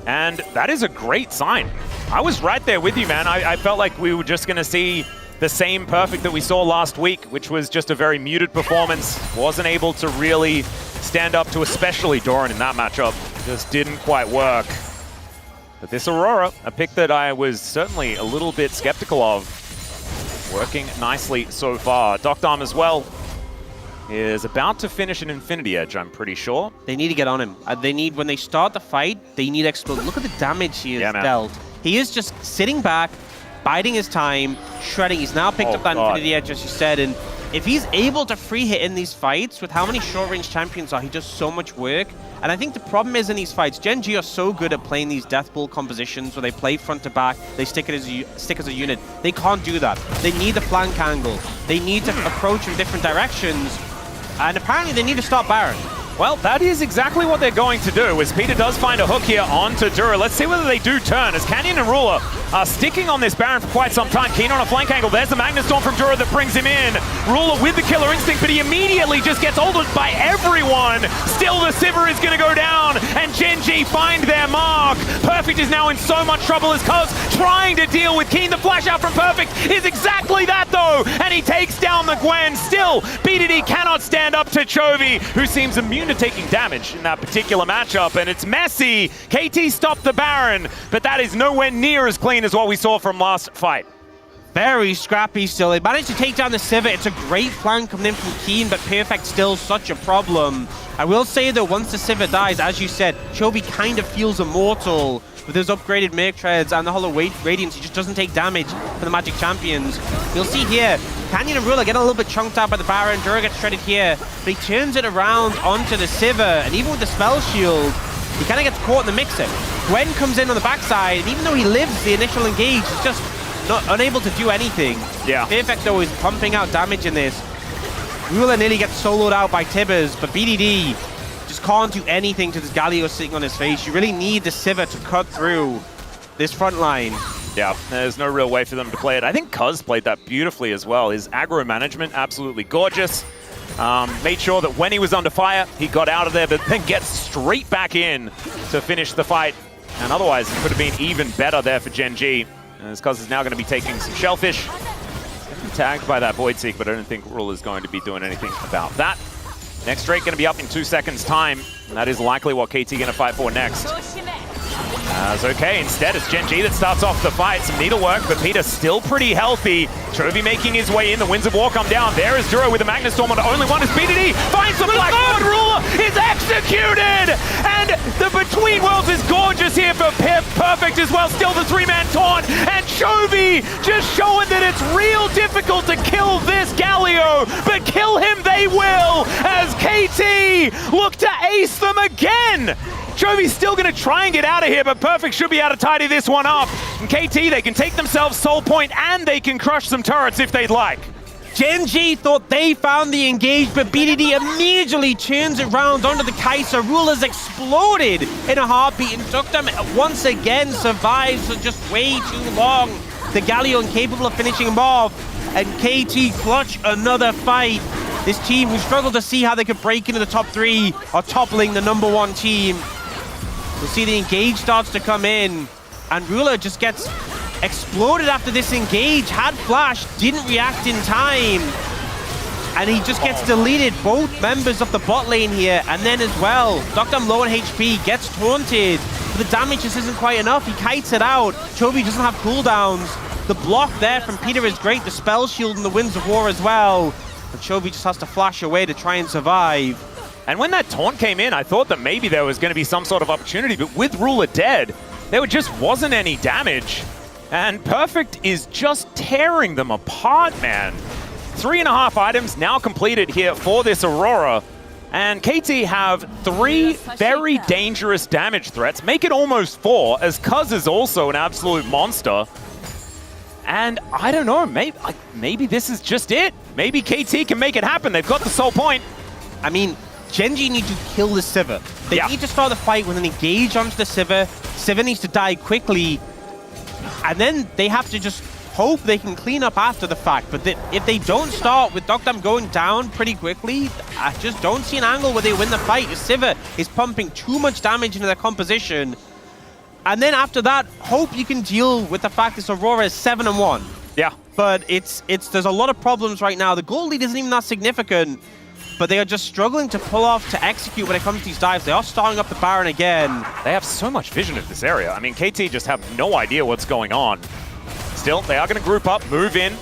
And that is a great sign. I was right there with you, man. I felt like we were just going to see the same Perfect that we saw last week, which was just a very muted performance. Wasn't able to really stand up to especially Doran in that matchup. Just didn't quite work. But this Aurora, a pick that I was certainly a little bit skeptical of, working nicely so far. Doctarm as well is about to finish an Infinity Edge, I'm pretty sure. They need to get on him. They need, when they start the fight, they need to explode. Look at the damage he has dealt. He is just sitting back, biding his time, shredding. He's now picked up that Infinity Edge, as you said, and if he's able to free hit in these fights, with how many short-range champions are, he does so much work. And I think the problem is in these fights, Gen G are so good at playing these death pool compositions where they play front to back, they stick as a unit. They can't do that. They need the flank angle. They need to approach in different directions. And apparently they need to stop Baron. Well, that is exactly what they're going to do, as Peter does find a hook here onto Dura. Let's see whether they do turn, as Canyon and Ruler are sticking on this Baron for quite some time. Keen on a flank angle. There's the Magnet Storm from Dura that brings him in. Ruler with the killer instinct, but he immediately just gets ulted by everyone. Still, the Sivir is going to go down, and Gen G find their mark. Perfect is now in so much trouble as Cuz trying to deal with Keen. The flash out from Perfect is exactly that, though, and he takes down the Gwen. Still, BDD cannot stand up to Chovy, who seems immune to taking damage in that particular matchup, and it's messy. KT stopped the Baron, but that is nowhere near as clean as what we saw from last fight. Very scrappy still. They managed to take down the Sivir. It's a great flank coming in from Keen, but Perfect still such a problem. I will say though, once the Sivir dies, as you said, Chovy kind of feels immortal with his upgraded Merc Treads and the Hollow Radiance. He just doesn't take damage for the Magic Champions. You'll see here, Canyon and Ruler get a little bit chunked out by the Baron. Dura gets shredded here, but he turns it around onto the Sivir, and even with the Spell Shield, he kind of gets caught in the mix-up. Gwen comes in on the backside, and even though he lives the initial engage, he's just not unable to do anything. Yeah. Perfect though is pumping out damage in this. Ruler nearly gets soloed out by Tibbers, but BDD just can't do anything to this Galio sitting on his face. You really need the Sivir to cut through this front line. Yeah, there's no real way for them to play it. I think Cuz played that beautifully as well. His aggro management, absolutely gorgeous. Made sure that when he was under fire, he got out of there, but then gets straight back in to finish the fight. And otherwise, it could have been even better there for Gen G. As Cuz is now going to be taking some Shellfish. Tagged by that Void Seek, but I don't think Ruler's going to be doing anything about that. Next Drake going to be up in 2 seconds time, and that is likely what KT going to fight for next. As okay, instead it's Gen G that starts off the fight. Some needlework, but Peter's still pretty healthy. Chovy making his way in. The Winds of War come down. There is Dura with a Magnet Storm on the only one is BDD. Finds the Black Lord. Ruler is executed! And the Between Worlds is gorgeous here for Perfect as well. Still the three-man taunt. And Chovy just showing that it's real difficult to kill this Galio. But kill him they will, as KT look to ace them again. Chovy's still going to try and get out of here, but Perfect should be able to tidy this one up. And KT, they can take themselves Soul Point, and they can crush some turrets if they'd like. Gen G thought they found the engage, but BDD immediately turns it round onto the Kai'Sa. Ruler's exploded in a heartbeat, and Doctarm once again survives for just way too long. The Galio incapable of finishing him off, and KT clutch another fight. This team who struggled to see how they could break into the top 3 are toppling the #1 team. You'll see the engage starts to come in, and Ruler just gets exploded after this engage. Had flash, didn't react in time, and he just gets deleted. Both members of the bot lane here, and then as well, Doctarm low on HP, gets taunted, but the damage just isn't quite enough. He kites it out. Chovy doesn't have cooldowns. The block there from Peter is great, the Spell Shield and the Winds of War as well. But Chovy just has to flash away to try and survive. And when that taunt came in, I thought that maybe there was going to be some sort of opportunity, but with Ruler dead, there just wasn't any damage. And Perfect is just tearing them apart, man. 3.5 items now completed here for this Aurora. And KT have 3 very dangerous damage threats. Make it almost 4, as Cuz is also an absolute monster. And I don't know, maybe this is just it. Maybe KT can make it happen. They've got the Soul Point. I mean, Gen G need to kill the Sivir. They need to start the fight with an engage onto the Sivir. Sivir needs to die quickly. And then they have to just hope they can clean up after the fact. But if they don't start with Dogdam going down pretty quickly, I just don't see an angle where they win the fight. Sivir is pumping too much damage into their composition. And then after that, hope you can deal with the fact this Aurora is 7-1. Yeah. But there's a lot of problems right now. The gold lead isn't even that significant, but they are just struggling to pull off, to execute when it comes to these dives. They are starting up the Baron again. They have so much vision of this area. I mean, KT just have no idea what's going on. Still, they are going to group up, move in.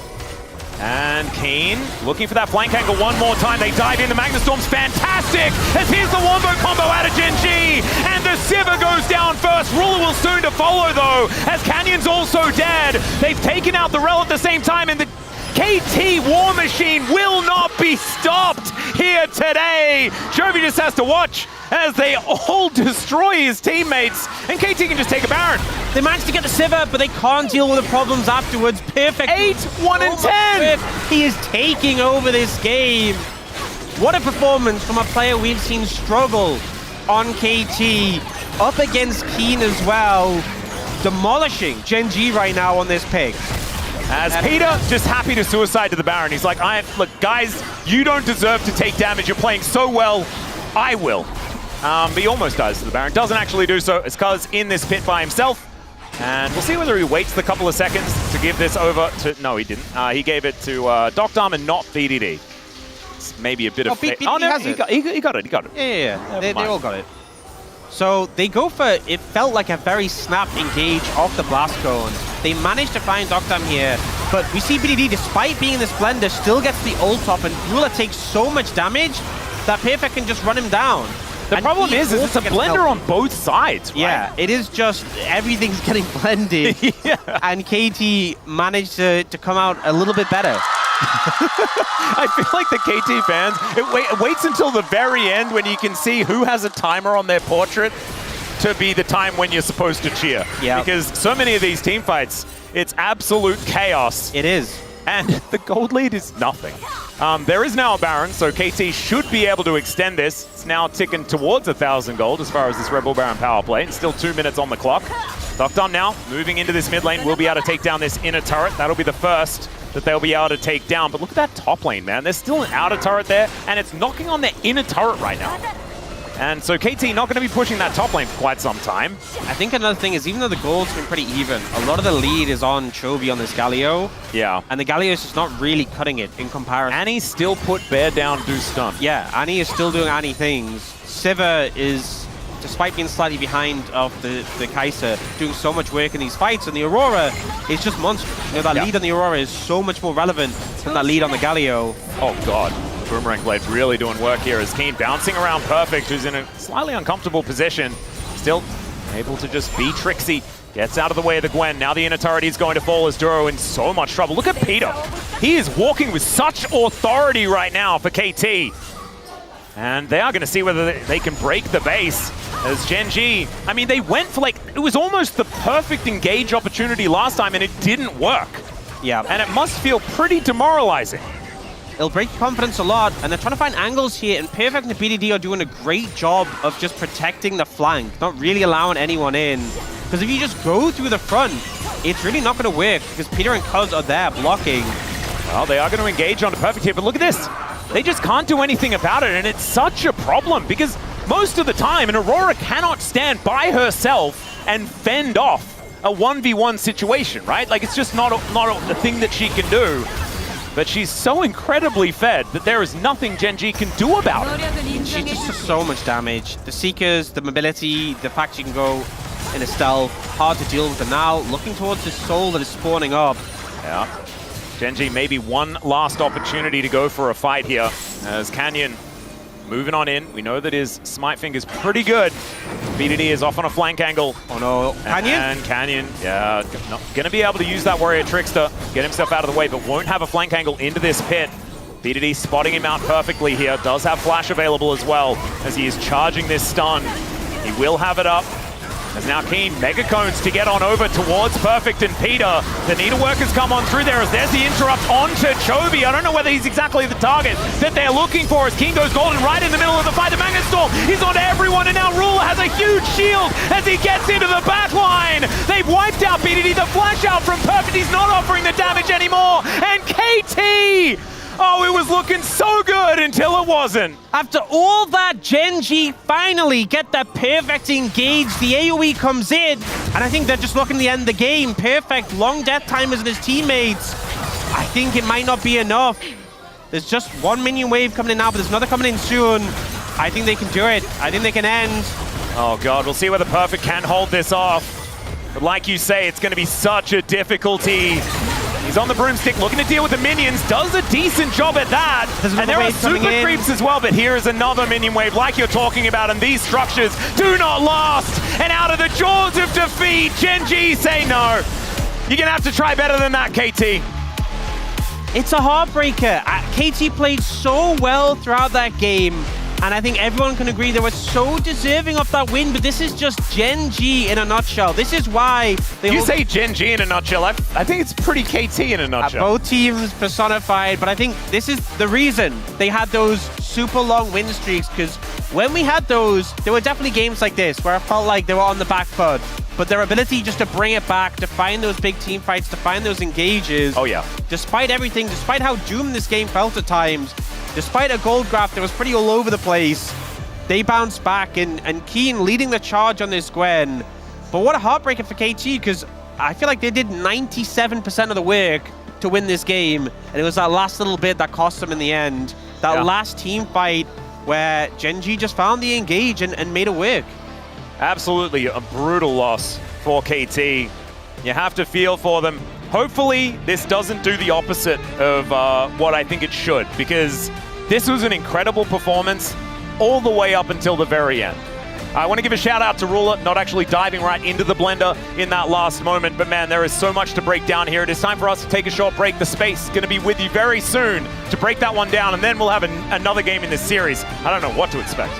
And Keen looking for that flank angle one more time. They dive in. The Magnastorm's fantastic. As here's the Wombo combo out of Gen G. And the Sivir goes down first. Ruler will soon to follow, though, as Canyon's also dead. They've taken out the Rel at the same time, and the KT War Machine will not be stopped here today. Chovy just has to watch as they all destroy his teammates, and KT can just take a Baron. They managed to get the Sivir, but they can't deal with the problems afterwards. Perfect. 8, 1, and 10. He is taking over this game. What a performance from a player we've seen struggle on KT, up against Keen as well. Demolishing Gen G right now on this pick. As Peter just happy to suicide to the Baron. He's like, look, guys, you don't deserve to take damage. You're playing so well. I will. But he almost dies to the Baron. Doesn't actually do so. It's because in this pit by himself. And we'll see whether he waits the couple of seconds to give this over to... No, he didn't. He gave it to Docdam and not BDD. It's maybe a bit of... Oh, no, he got it. Yeah. They all got it. So they go for, it felt like a very snap engage off the blast cone. They managed to find Docdam here, but we see BDD, despite being in this blender, still gets the ult off, and Ruler takes so much damage that Perfect can just run him down. The problem is it's a blender on both sides, right? Yeah, it is just, everything's getting blended. Yeah. And KT managed to come out a little bit better. I feel like the KT fans, it waits until the very end when you can see who has a timer on their portrait to be the time when you're supposed to cheer. Yeah. Because so many of these team fights, it's absolute chaos. It is. And the gold lead is nothing. There is now a Baron, so KT should be able to extend this. It's now ticking towards 1,000 gold as far as this Rebel Baron power play. It's still 2 minutes on the clock. Docdam now, moving into this mid lane, will be able to take down this inner turret. That'll be the first that they'll be able to take down. But look at that top lane, man. There's still an outer turret there, and it's knocking on their inner turret right now. And so KT not going to be pushing that top lane for quite some time. I think another thing is, even though the gold's been pretty even, a lot of the lead is on Chovy on this Galio. Yeah. And the Galio is just not really cutting it in comparison. Annie still put Bear down, do stun. Yeah, Annie is still doing Annie things. Sivir is, despite being slightly behind of the Kai'Sa, doing so much work in these fights, and the Aurora is just monstrous. You know, that lead on the Aurora is so much more relevant than that lead on the Galio. Oh god, Boomerang Blade really doing work here as Keen bouncing around Perfect, who's in a slightly uncomfortable position. Still able to just be tricksy. Gets out of the way of the Gwen. Now the inner turret is going to fall as Duro in so much trouble. Look at Peter. He is walking with such authority right now for KT. And they are going to see whether they can break the base as Gen G. I mean, they went for like, it was almost the perfect engage opportunity last time and it didn't work. Yeah. And it must feel pretty demoralizing. It'll break confidence a lot, and they're trying to find angles here, and Perfect and BDD are doing a great job of just protecting the flank, not really allowing anyone in. Because if you just go through the front, it's really not going to work, because Peter and Cuz are there blocking. Well, they are going to engage onto Perfect here, but look at this. They just can't do anything about it, and it's such a problem, because most of the time, an Aurora cannot stand by herself and fend off a 1v1 situation, right? Like, it's just not a thing that she can do. But she's so incredibly fed that there is nothing Gen G can do about it. She just does so much damage. The Seekers, the mobility, the fact she can go in a stealth, hard to deal with. And now looking towards this soul that is spawning up. Yeah. Gen G maybe one last opportunity to go for a fight here as Canyon moving on in. We know that his smite finger's pretty good. BDD is off on a flank angle. Oh no, Canyon? And Canyon, yeah, not gonna be able to use that Warrior Trickster, get himself out of the way, but won't have a flank angle into this pit. BDD spotting him out perfectly here, does have flash available as well, as he is charging this stun. He will have it up. As now Keen, Mega Cones to get on over towards Perfect and Peter. The needleworkers come on through there as there's the interrupt onto Chovy. I don't know whether he's exactly the target that they're looking for as Keen goes golden right in the middle of the fight. The Magnet Storm, he's onto everyone, and now Ruler has a huge shield as he gets into the back line. They've wiped out BDD, the flash out from Perfect, he's not offering the damage anymore, and KT! Oh, it was looking so good until it wasn't. After all that, Gen G finally get that Perfect engage. The AoE comes in, and I think they're just looking to end the game. Perfect, long death timers and his teammates. I think it might not be enough. There's just one minion wave coming in now, but there's another coming in soon. I think they can do it. I think they can end. Oh God, we'll see whether Perfect can hold this off. But like you say, it's going to be such a difficulty. He's on the broomstick, looking to deal with the minions, does a decent job at that. And there are super creeps as well, but here is another minion wave like you're talking about, and these structures do not last. And out of the jaws of defeat, Gen G say no. You're going to have to try better than that, KT. It's a heartbreaker. KT played so well throughout that game, and I think everyone can agree they were so deserving of that win, but this is just Gen G in a nutshell. This is why they You say Gen G in a nutshell, I think it's pretty KT in a nutshell. Both teams personified, but I think this is the reason they had those super long win streaks, because when we had those, there were definitely games like this where I felt like they were on the back foot, but their ability just to bring it back, to find those big team fights, to find those engages. Oh yeah. Despite everything, despite how doomed this game felt at times, despite a gold graph that was pretty all over the place, they bounced back, and Keen leading the charge on this Gwen. But what a heartbreaker for KT, because I feel like they did 97% of the work to win this game, and it was that last little bit that cost them in the end. That last team fight where Gen G just found the engage and made it work. Absolutely a brutal loss for KT. You have to feel for them. Hopefully, this doesn't do the opposite of what I think it should, because this was an incredible performance all the way up until the very end. I want to give a shout out to Ruler, not actually diving right into the blender in that last moment, but man, there is so much to break down here. It is time for us to take a short break. The Space is going to be with you very soon to break that one down, and then we'll have another game in this series. I don't know what to expect.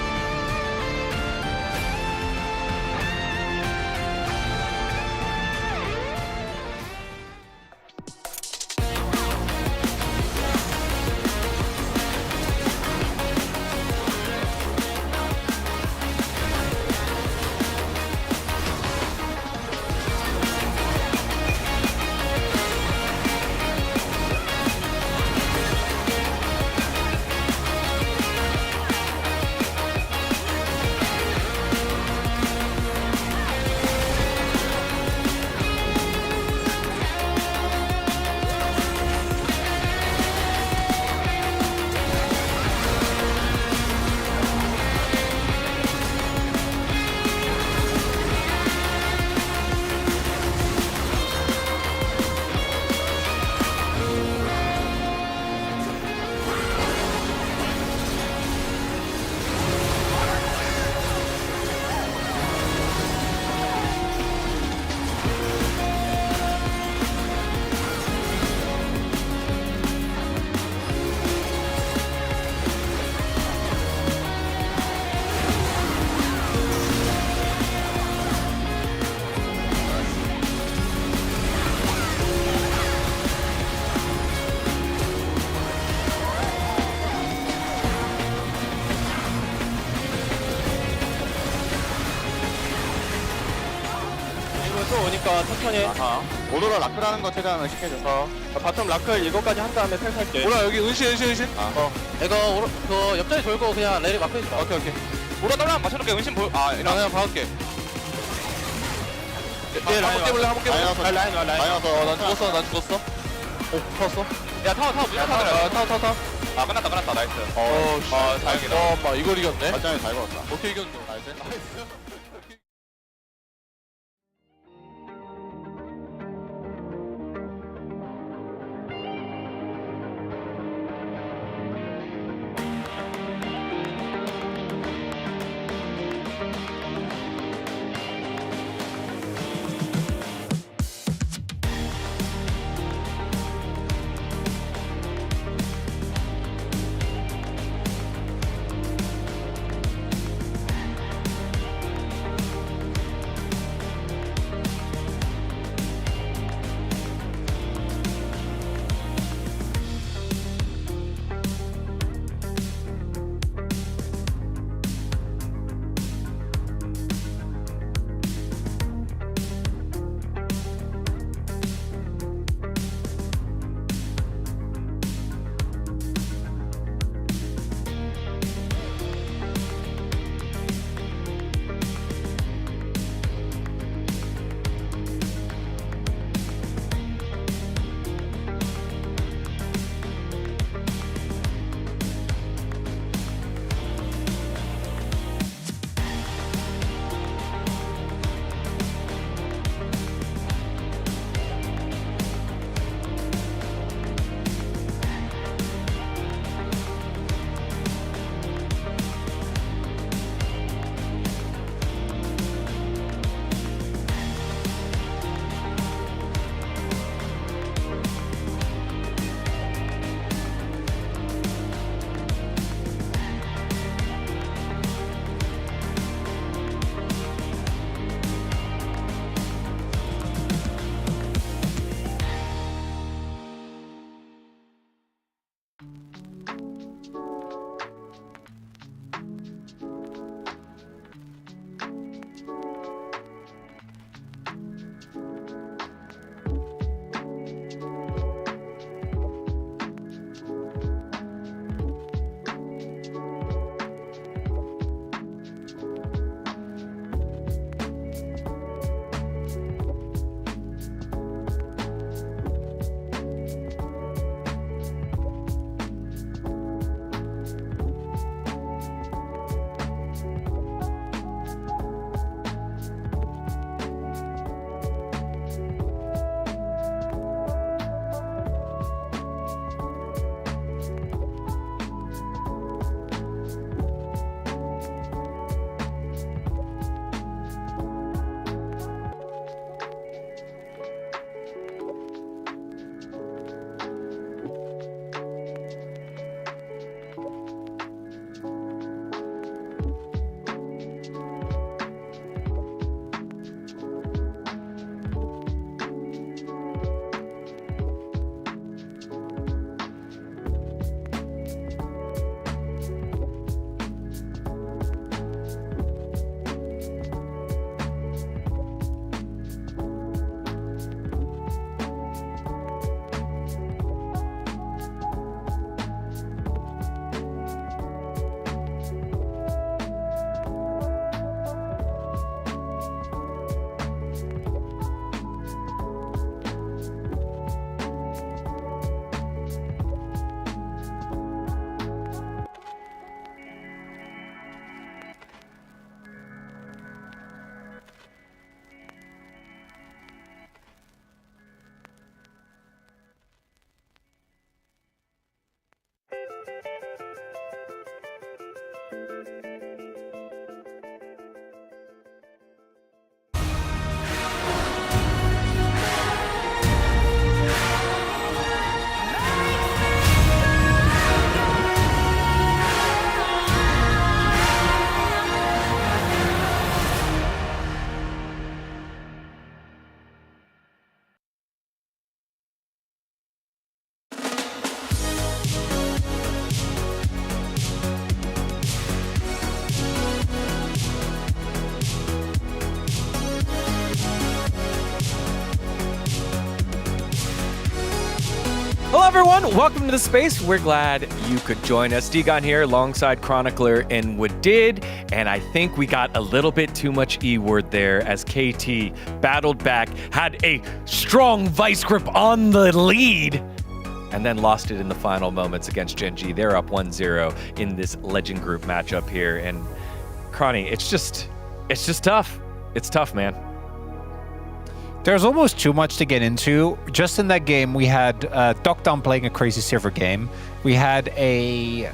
오니까 천천히 오로라 라크라는 거 최대한 의식해줘서 바텀 라클 이거까지 한 다음에 텔 살게. 오라 여기 은신 이거 그 옆자리 돌고 그냥 레리 막고 있어. 오케이 오라 떨라 맞춰놓게 은신 그냥 박을게 라인 와서 난 죽었어 컸어. 야 타워 무조건 타워. 아 끝났다 나이스 다행이다 이걸 이겼네 발전이 잘 걸었다 오케이 이겼네 나이스 everyone, welcome to the space. We're glad you could join us. Degon here alongside Chronicler and Woodid, and I think we got a little bit too much E-word there as KT battled back, had a strong vice grip on the lead, and then lost it in the final moments against Gen G. They're up 1-0 in this Legend Group matchup here, and Cronny, it's just tough. It's tough, man. There's almost too much to get into. Just in that game, we had Dokdam playing a crazy server game. We had a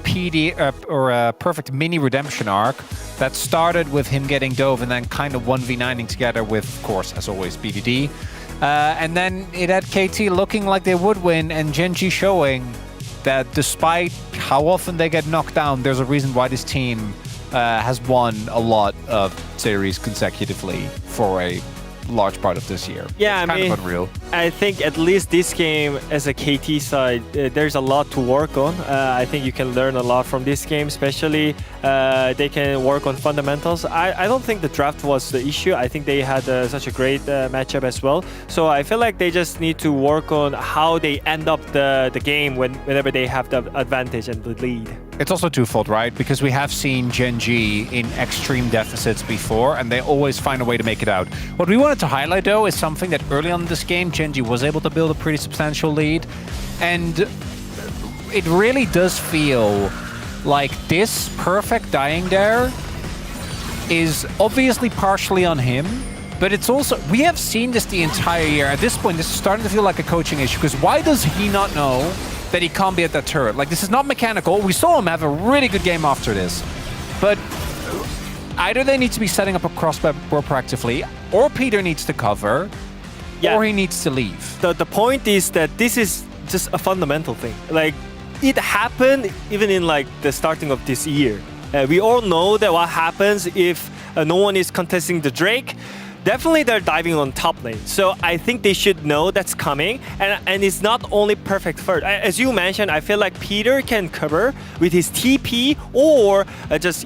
PD or a perfect mini redemption arc that started with him getting dove and then kind of 1v9ing together with, of course, as always, BDD. And then it had KT looking like they would win and Gen G showing that despite how often they get knocked down, there's a reason why this team has won a lot of series consecutively for a large part of this year. Yeah, it's kind of unreal. I think at least this game, as a KT side, there's a lot to work on. I think you can learn a lot from this game, especially they can work on fundamentals. I don't think the draft was the issue. I think they had such a great matchup as well. So I feel like they just need to work on how they end up the game whenever they have the advantage and the lead. It's also twofold, right? Because we have seen Gen G in extreme deficits before, and they always find a way to make it out. What we wanted to highlight, though, is something that early on in this game, Gen G was able to build a pretty substantial lead. And it really does feel like this perfect dying there is obviously partially on him, but it's also, we have seen this the entire year. At this point, this is starting to feel like a coaching issue, because why does he not know that he can't be at that turret? Like, this is not mechanical. We saw him have a really good game after this. But either they need to be setting up a crossbar more proactively, or Peter needs to cover, or he needs to leave. The point is that this is just a fundamental thing. Like, it happened even in like the starting of this year. We all know that what happens if no one is contesting the Drake. Definitely they're diving on top lane. So I think they should know that's coming. And it's not only perfect first. As you mentioned, I feel like Peter can cover with his TP, or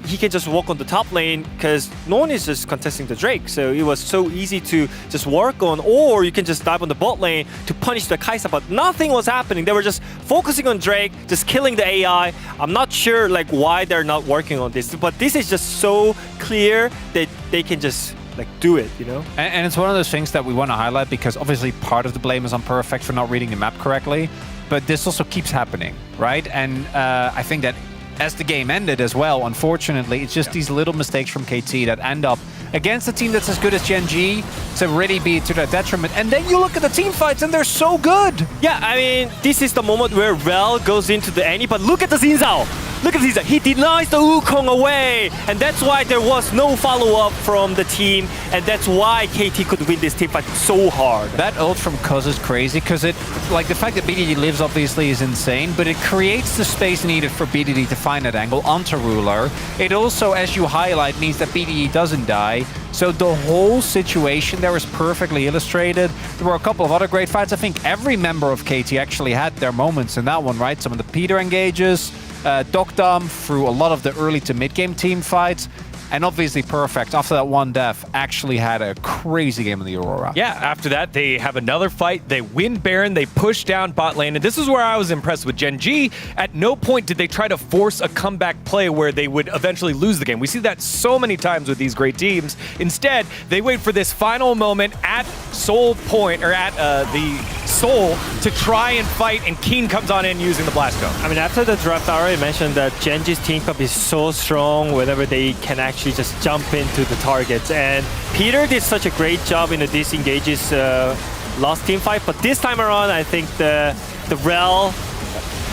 he can just walk on the top lane because no one is just contesting the Drake. So it was so easy to just work on, or you can just dive on the bot lane to punish the Kai'Sa, but nothing was happening. They were just focusing on Drake, just killing the AI. I'm not sure like why they're not working on this, but this is just so clear that they can just like do it, you know? And it's one of those things that we want to highlight because obviously part of the blame is on Perfect for not reading the map correctly, but this also keeps happening, right? And I think that as the game ended as well, unfortunately, it's just these little mistakes from KT that end up against a team that's as good as Gen G to really be to their detriment. And then you look at the team fights and they're so good. Yeah, I mean, this is the moment where Rel goes into the Annie, but look at the Xin Zhao. Look at this, he denies the Wukong away, and that's why there was no follow-up from the team, and that's why KT could win this team fight so hard. That ult from Cuz is crazy, because it, like the fact that BDD lives obviously is insane, but it creates the space needed for BDD to find that angle onto Ruler. It also, as you highlight, means that BDD doesn't die, so the whole situation there is perfectly illustrated. There were a couple of other great fights. I think every member of KT actually had their moments in that one, right? Some of the Peter engages, Dokdam through a lot of the early to mid-game team fights, and obviously Perfect, after that one death, actually had a crazy game in the Aurora. Yeah, after that, they have another fight. They win Baron. They push down bot lane. And this is where I was impressed with Gen G. At no point did they try to force a comeback play where they would eventually lose the game. We see that so many times with these great teams. Instead, they wait for this final moment at Soul Point, or at the Soul, to try and fight, and Keen comes on in using the Blast Cone. I mean, after the draft, I already mentioned that Gen G's team cup is so strong whenever they can actually just jump into the targets. And Peter did such a great job in the disengages last team fight, but this time around, I think the Rel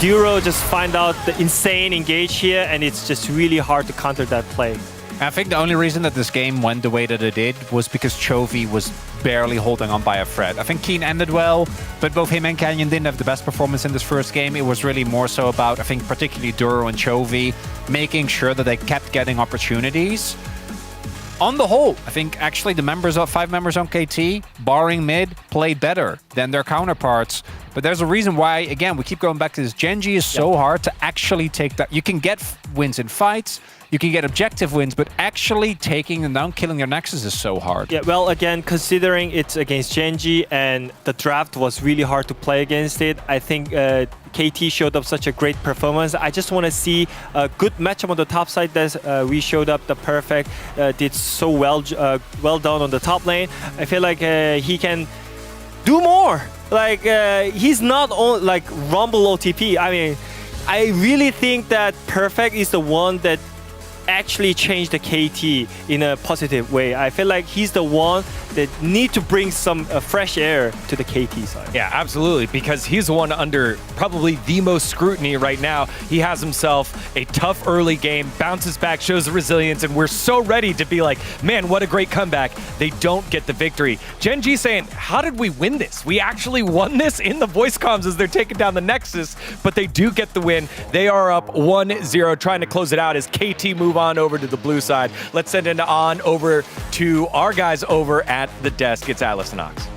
Duro just find out the insane engage here, and it's just really hard to counter that play. I think the only reason that this game went the way that it did was because Chovy was barely holding on by a thread. I think Keen ended well, but both him and Canyon didn't have the best performance in this first game. It was really more so about, I think, particularly Duro and Chovy, making sure that they kept getting opportunities. On the whole, I think actually the members of 5 members on KT, barring mid, played better than their counterparts. But there's a reason why, again, we keep going back to this. Gen G is so hard to actually take that. You can get wins in fights, you can get objective wins, but actually taking them down, killing their Nexus is so hard. Yeah, well, again, considering it's against Genji and the draft was really hard to play against it, I think KT showed up such a great performance. I just want to see a good matchup on the top side. That we showed up the perfect, did so well done on the top lane. I feel like he can do more. Like he's not on like Rumble OTP. I mean, I really think that Perfect is the one that actually changed the KT in a positive way. I feel like he's the one that need to bring some fresh air to the KT side. Yeah, absolutely, because he's the one under probably the most scrutiny right now. He has himself a tough early game, bounces back, shows the resilience, and we're so ready to be like, man, what a great comeback. They don't get the victory. Genji saying, how did we win this? We actually won this in the voice comms as they're taking down the Nexus, but they do get the win. They are up 1-0, trying to close it out as KT move on over to the blue side. Let's send it on over to our guys over at the desk. It's Atlas and Ox.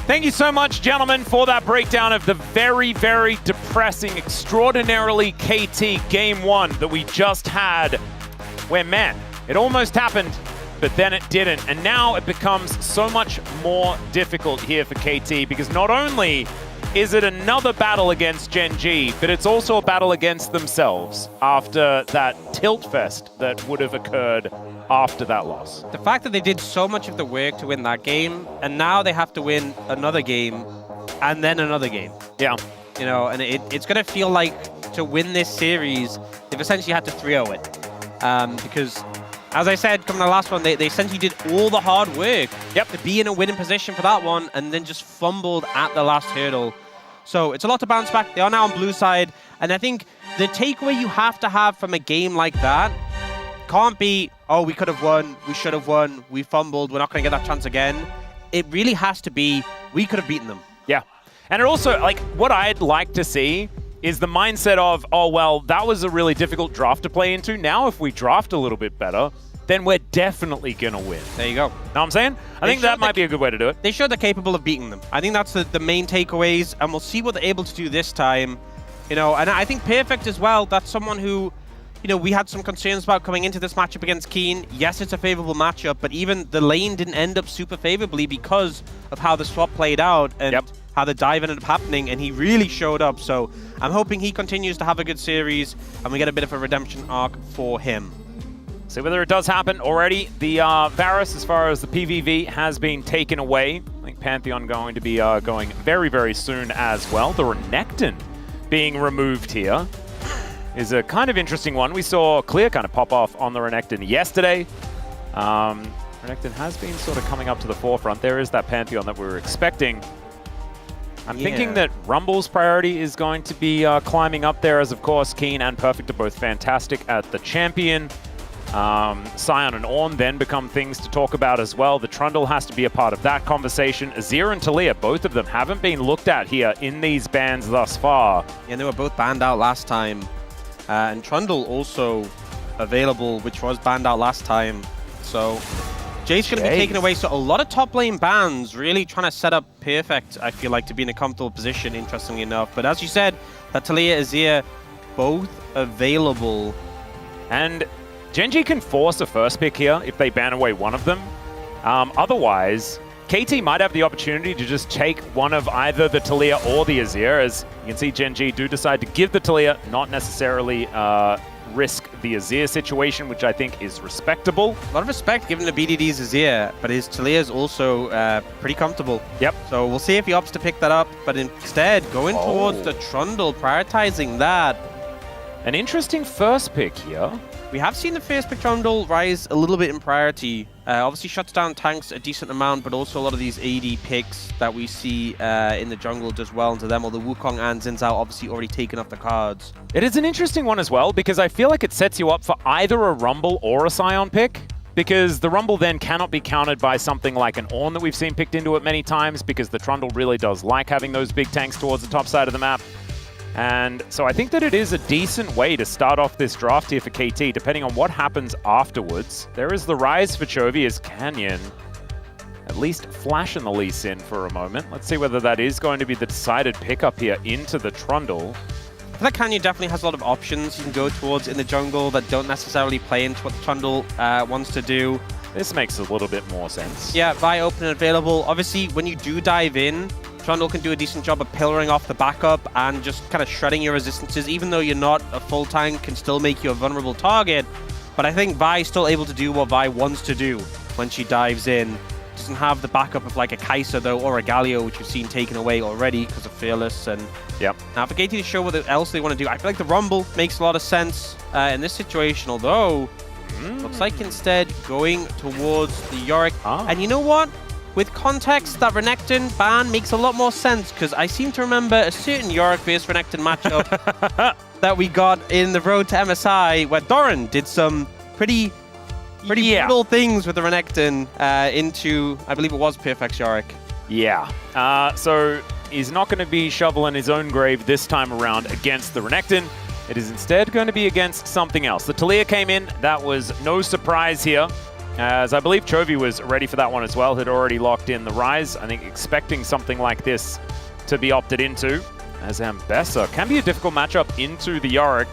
Thank you so much, gentlemen, for that breakdown of the very, very depressing, extraordinarily KT Game 1 that we just had, where, man, it almost happened, but then it didn't. And now it becomes so much more difficult here for KT, because not only is it another battle against Genji, but it's also a battle against themselves after that tilt fest that would have occurred after that loss. The fact that they did so much of the work to win that game, and now they have to win another game, and then another game. Yeah. You know, and it's going to feel like to win this series, they've essentially had to 3-0 it. Because, as I said, coming to the last one, they essentially did all the hard work to be in a winning position for that one, and then just fumbled at the last hurdle. So it's a lot to bounce back. They are now on blue side, and I think the takeaway you have to have from a game like that can't be, oh, we could have won, we should have won, we fumbled, we're not going to get that chance again. It really has to be, we could have beaten them. Yeah. And it also, like, what I'd like to see is the mindset of, oh, well, that was a really difficult draft to play into. Now, if we draft a little bit better, then we're definitely going to win. There you go. Know what I'm saying? I think that might be a good way to do it. They showed they're capable of beating them. I think that's the main takeaways, and we'll see what they're able to do this time. You know, and I think Perfect as well, that's someone who, you know, we had some concerns about coming into this matchup against Keen. Yes, it's a favorable matchup, but even the lane didn't end up super favorably because of how the swap played out and how the dive ended up happening, and he really showed up. So I'm hoping he continues to have a good series, and we get a bit of a redemption arc for him. See whether it does happen already. The Varus, as far as the PVV, has been taken away. I think Pantheon going to be going very, very soon as well. The Renekton being removed here is a kind of interesting one. We saw Clear kind of pop off on the Renekton yesterday. Renekton has been sort of coming up to the forefront. There is that Pantheon that we were expecting. I'm thinking that Rumble's priority is going to be climbing up there, as of course Keen and Perfect are both fantastic at the champion. Sion and Ornn then become things to talk about as well. The Trundle has to be a part of that conversation. Azir and Taliyah, both of them haven't been looked at here in these bans thus far. Yeah, they were both banned out last time. And Trundle also available, which was banned out last time. So Jay's going to be taken away. So a lot of top lane bans, really trying to set up Perfect, I feel like, to be in a comfortable position, interestingly enough. But as you said, that Taliyah, Azir, both available. And Genji can force a first pick here if they ban away one of them. Otherwise, KT might have the opportunity to just take one of either the Taliyah or the Azir. As you can see, Genji do decide to give the Taliyah, not necessarily risk the Azir situation, which I think is respectable. A lot of respect given to BDD's Azir, but his Taliyah is also pretty comfortable. Yep. So we'll see if he opts to pick that up, but instead going towards the Trundle, prioritizing that. An interesting first pick here. We have seen the first pick Trundle rise a little bit in priority. Obviously shuts down tanks a decent amount, but also a lot of these AD picks that we see in the jungle does well into them, although Wukong and Xin Zhao obviously already taken off the cards. It is an interesting one as well, because I feel like it sets you up for either a Rumble or a Sion pick, because the Rumble then cannot be countered by something like an Ornn that we've seen picked into it many times, because the Trundle really does like having those big tanks towards the top side of the map. And so I think that it is a decent way to start off this draft here for KT, depending on what happens afterwards. There is the rise for Chovy as Canyon at least flashing the Lee Sin for a moment. Let's see whether that is going to be the decided pickup here into the Trundle. feel like Canyon definitely has a lot of options you can go towards in the jungle that don't necessarily play into what Trundle wants to do. This makes a little bit more sense. Yeah, Vi open and available. Obviously, when you do dive in, Trundle can do a decent job of pillaring off the backup and just kind of shredding your resistances. Even though you're not a full tank, can still make you a vulnerable target. But I think Vi is still able to do what Vi wants to do when she dives in. Doesn't have the backup of like a Kai'Sa though, or a Galio, which we've seen taken away already because of Fearless. And now for KT to show what else they want to do, I feel like the Rumble makes a lot of sense in this situation, although looks like instead going towards the Yorick. And you know what? With context, that Renekton ban makes a lot more sense because I seem to remember a certain Yorick vs Renekton matchup that we got in the road to MSI where Doran did some pretty brutal things with the Renekton into, I believe it was Perfect's Yorick. Yeah. So he's not going to be shoveling his own grave this time around against the Renekton. It is instead going to be against something else. The Taliyah came in. That was no surprise here, as I believe Chovy was ready for that one as well. Had already locked in the Rise. I think expecting something like this to be opted into, as Ambessa can be a difficult matchup into the Yorick,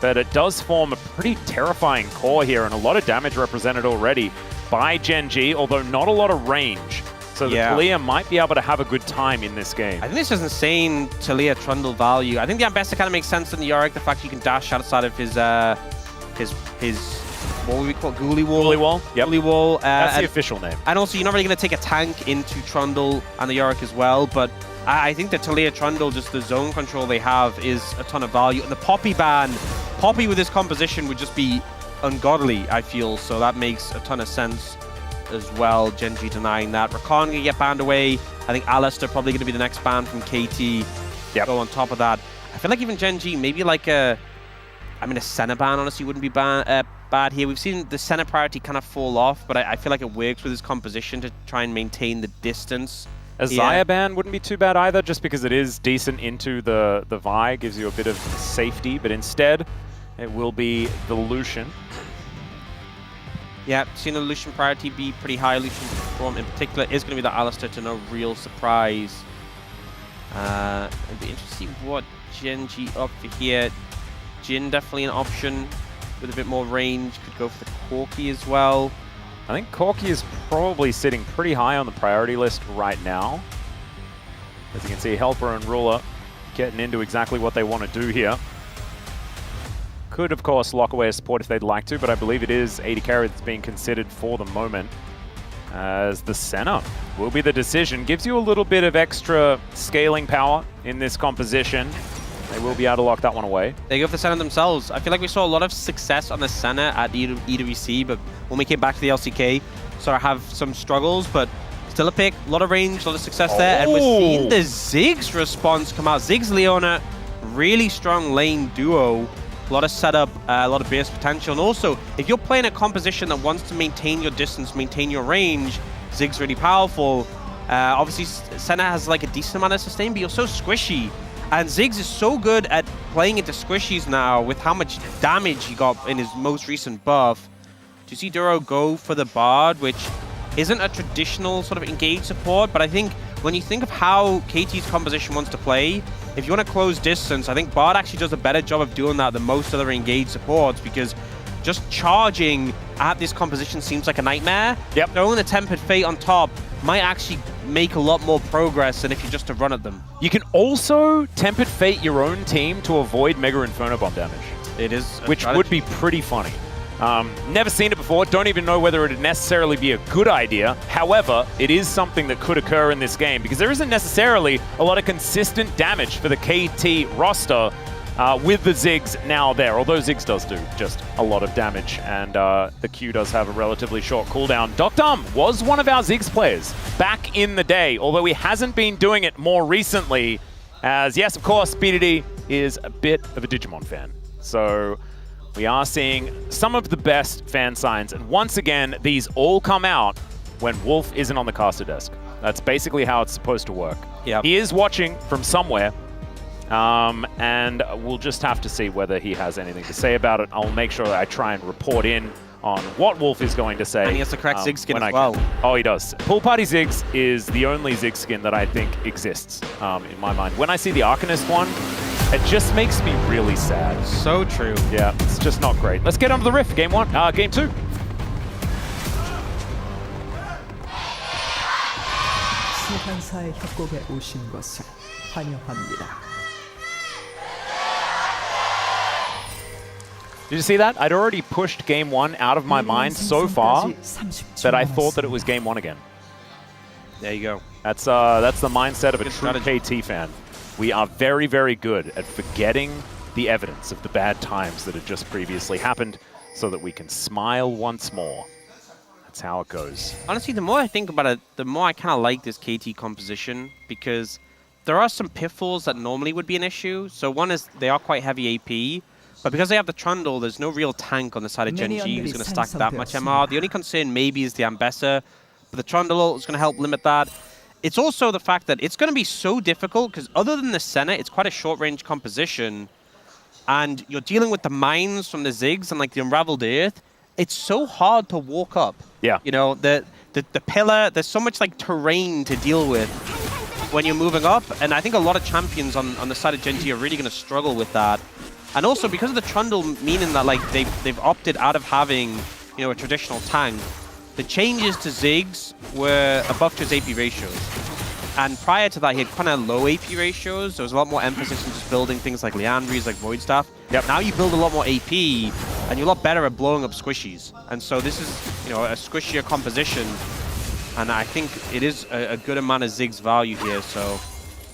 but it does form a pretty terrifying core here and a lot of damage represented already by Gen G, although not a lot of range. So the Taliyah might be able to have a good time in this game. I think this is insane Taliyah Trundle value. I think the Ambessa kind of makes sense in the Yorick. The fact you can dash outside of his what would we call it? Ghoulie Wall? Ghoulie Wall, yep. Ghoulie Wall. That's the official name. And also, you're not really going to take a tank into Trundle and the Yorick as well, but I think the Taliyah Trundle, just the zone control they have, is a ton of value. And the Poppy ban, Poppy with this composition would just be ungodly, I feel, so that makes a ton of sense as well. Gen G denying that. Rakan gonna get banned away. I think Alistair probably gonna be the next ban from KT. Go on top of that. I feel like even Gen G, maybe like a Senna ban honestly wouldn't be bad here. We've seen the Senna priority kind of fall off, but I feel like it works with his composition to try and maintain the distance. A Xayah ban wouldn't be too bad either, just because it is decent into the Vi, gives you a bit of safety, but instead it will be the Lucian. Yeah, seen the Lucian priority be pretty high. Lucian form in particular is going to be the Alistair, to no real surprise. It'll be interesting what Gen G up for here. Jhin definitely an option with a bit more range. Could go for the Corki as well. I think Corki is probably sitting pretty high on the priority list right now. As you can see, Helper and Ruler getting into exactly what they want to do here. Could, of course, lock away a support if they'd like to, but I believe it is 80 carry that's being considered for the moment. As the Senna will be the decision. Gives you a little bit of extra scaling power in this composition. They will be able to lock that one away. They go for the Senna themselves. I feel like we saw a lot of success on the Senna at EWC, but when we came back to the LCK, sort of have some struggles, but still a pick, a lot of range, a lot of success there. And we're seeing the Ziggs response come out. Ziggs, Leona, really strong lane duo. A lot of setup, a lot of base potential. And also, if you're playing a composition that wants to maintain your distance, maintain your range, Ziggs really powerful. Obviously, Senna has like a decent amount of sustain, but you're so squishy. And Ziggs is so good at playing into squishies now with how much damage he got in his most recent buff. To see Duro go for the Bard, which isn't a traditional sort of engage support, but I think when you think of how KT's composition wants to play, if you want to close distance, I think Bard actually does a better job of doing that than most other engage supports, because just charging at this composition seems like a nightmare. Throwing the Tempered Fate on top might actually make a lot more progress than if you just to run at them. You can also Tempered Fate your own team to avoid Mega Inferno Bomb damage. It is which would be pretty funny. Never seen it before, don't even know whether it would necessarily be a good idea. However, it is something that could occur in this game because there isn't necessarily a lot of consistent damage for the KT roster with the Ziggs now there, although Ziggs does do just a lot of damage, and the Q does have a relatively short cooldown. Dr. was one of our Ziggs players back in the day, although he hasn't been doing it more recently, as yes, of course, BDD is a bit of a Digimon fan. So we are seeing some of the best fan signs, and once again, these all come out when Wolf isn't on the caster desk. That's basically how it's supposed to work. He is watching from somewhere, and we'll just have to see whether he has anything to say about it. I'll make sure that I try and report in on what Wolf is going to say. And he has the correct Ziggs skin as well. Oh, he does. Pool Party Ziggs is the only Ziggs skin that I think exists in my mind. When I see the Arcanist one, It just makes me really sad. So true. Yeah, it's just not great. Let's get onto the riff. Game 1. Game 2. 소환사의 협곡에 오신 것을 환영합니다. Did you see that? I'd already pushed Game 1 out of my mind so far that I thought that it was Game 1 again. There you go. That's the mindset of a true KT fan. We are very, very good at forgetting the evidence of the bad times that had just previously happened so that we can smile once more. That's how it goes. Honestly, the more I think about it, the more I kind of like this KT composition because there are some pitfalls that normally would be an issue. So one is they are quite heavy AP, but because they have the Trundle, there's no real tank on the side of Gen G who's going to stack that much MR. The only concern maybe is the Ambessa, but the Trundle is going to help limit that. It's also the fact that it's going to be so difficult because other than the Senna, it's quite a short-range composition, and you're dealing with the mines from the Ziggs and like the Unraveled Earth. It's so hard to walk up. Yeah. You know, the pillar, there's so much like terrain to deal with when you're moving up, and I think a lot of champions on the side of Gen G are really going to struggle with that. And also because of the Trundle, meaning that like they've opted out of having, you know, a traditional tank, the changes to Ziggs were above to his AP ratios. And prior to that, he had kind of low AP ratios. There was a lot more emphasis on just building things like Leandries, like Void Staff. Yep. Now you build a lot more AP, and you're a lot better at blowing up squishies. And so this is, you know, a squishier composition. And I think it is a good amount of Ziggs value here, so...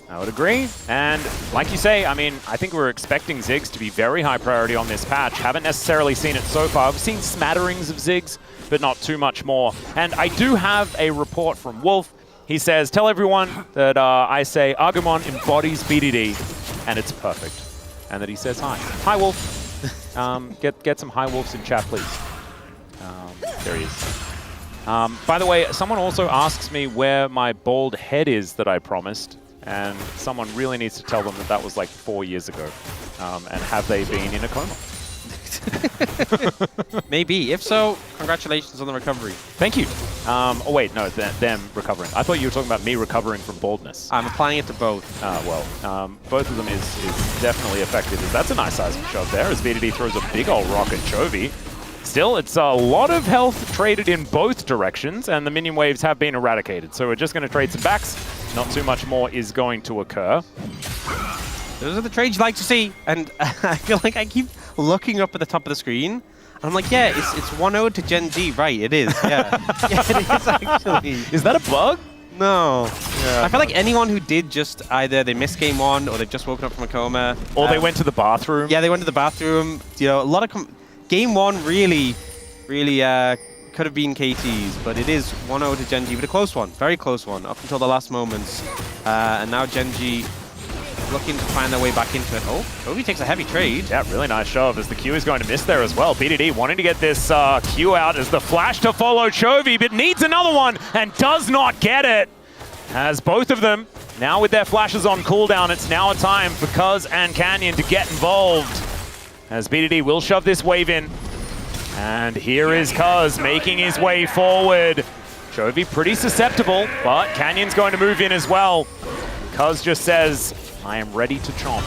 I would agree. And like you say, I mean, I think we're expecting Ziggs to be very high priority on this patch. Haven't necessarily seen it so far. I've seen smatterings of Ziggs, but not too much more. And I do have a report from Wolf. He says, tell everyone that I say Agumon embodies BDD, and it's perfect. And that he says hi. Hi, Wolf. Get some hi Wolves in chat, please. There he is. By the way, someone also asks me where my bald head is that I promised. And someone really needs to tell them that that was like 4 years ago. And have they been in a coma? Maybe. If so, congratulations on the recovery. Thank you. Oh wait, no, them recovering. I thought you were talking about me recovering from baldness. I'm applying it to both. Both of them is definitely effective. That's a nice sizing shove there as BDD throws a big old rock at Chovy. Still, it's a lot of health traded in both directions, and the minion waves have been eradicated. So we're just going to trade some backs. Not too much more is going to occur. Those are the trades you like to see, and I feel like I keep looking up at the top of the screen, and I'm like, yeah, it's 1-0 to Gen G, right? It is, yeah. Yeah, it is actually. Is that a bug? No. Yeah, I feel like anyone who did just either they missed game 1 or they've just woken up from a coma. Or they went to the bathroom. Yeah, they went to the bathroom. You know, a lot of game 1 really could have been KT's, but it is 1-0 to Gen G, but a close one, very close one, up until the last moments. And now Gen G looking to find their way back into it. Oh, Chovy takes a heavy trade. Yeah, really nice shove as the Q is going to miss there as well. BDD wanting to get this Q out as the flash to follow Chovy, but needs another one and does not get it. As both of them, now with their flashes on cooldown, it's now a time for Cuz and Canyon to get involved. As BDD will shove this wave in. And here is Cuz making his way forward. Chovy pretty susceptible, but Canyon's going to move in as well. Cuz just says, I am ready to chomp.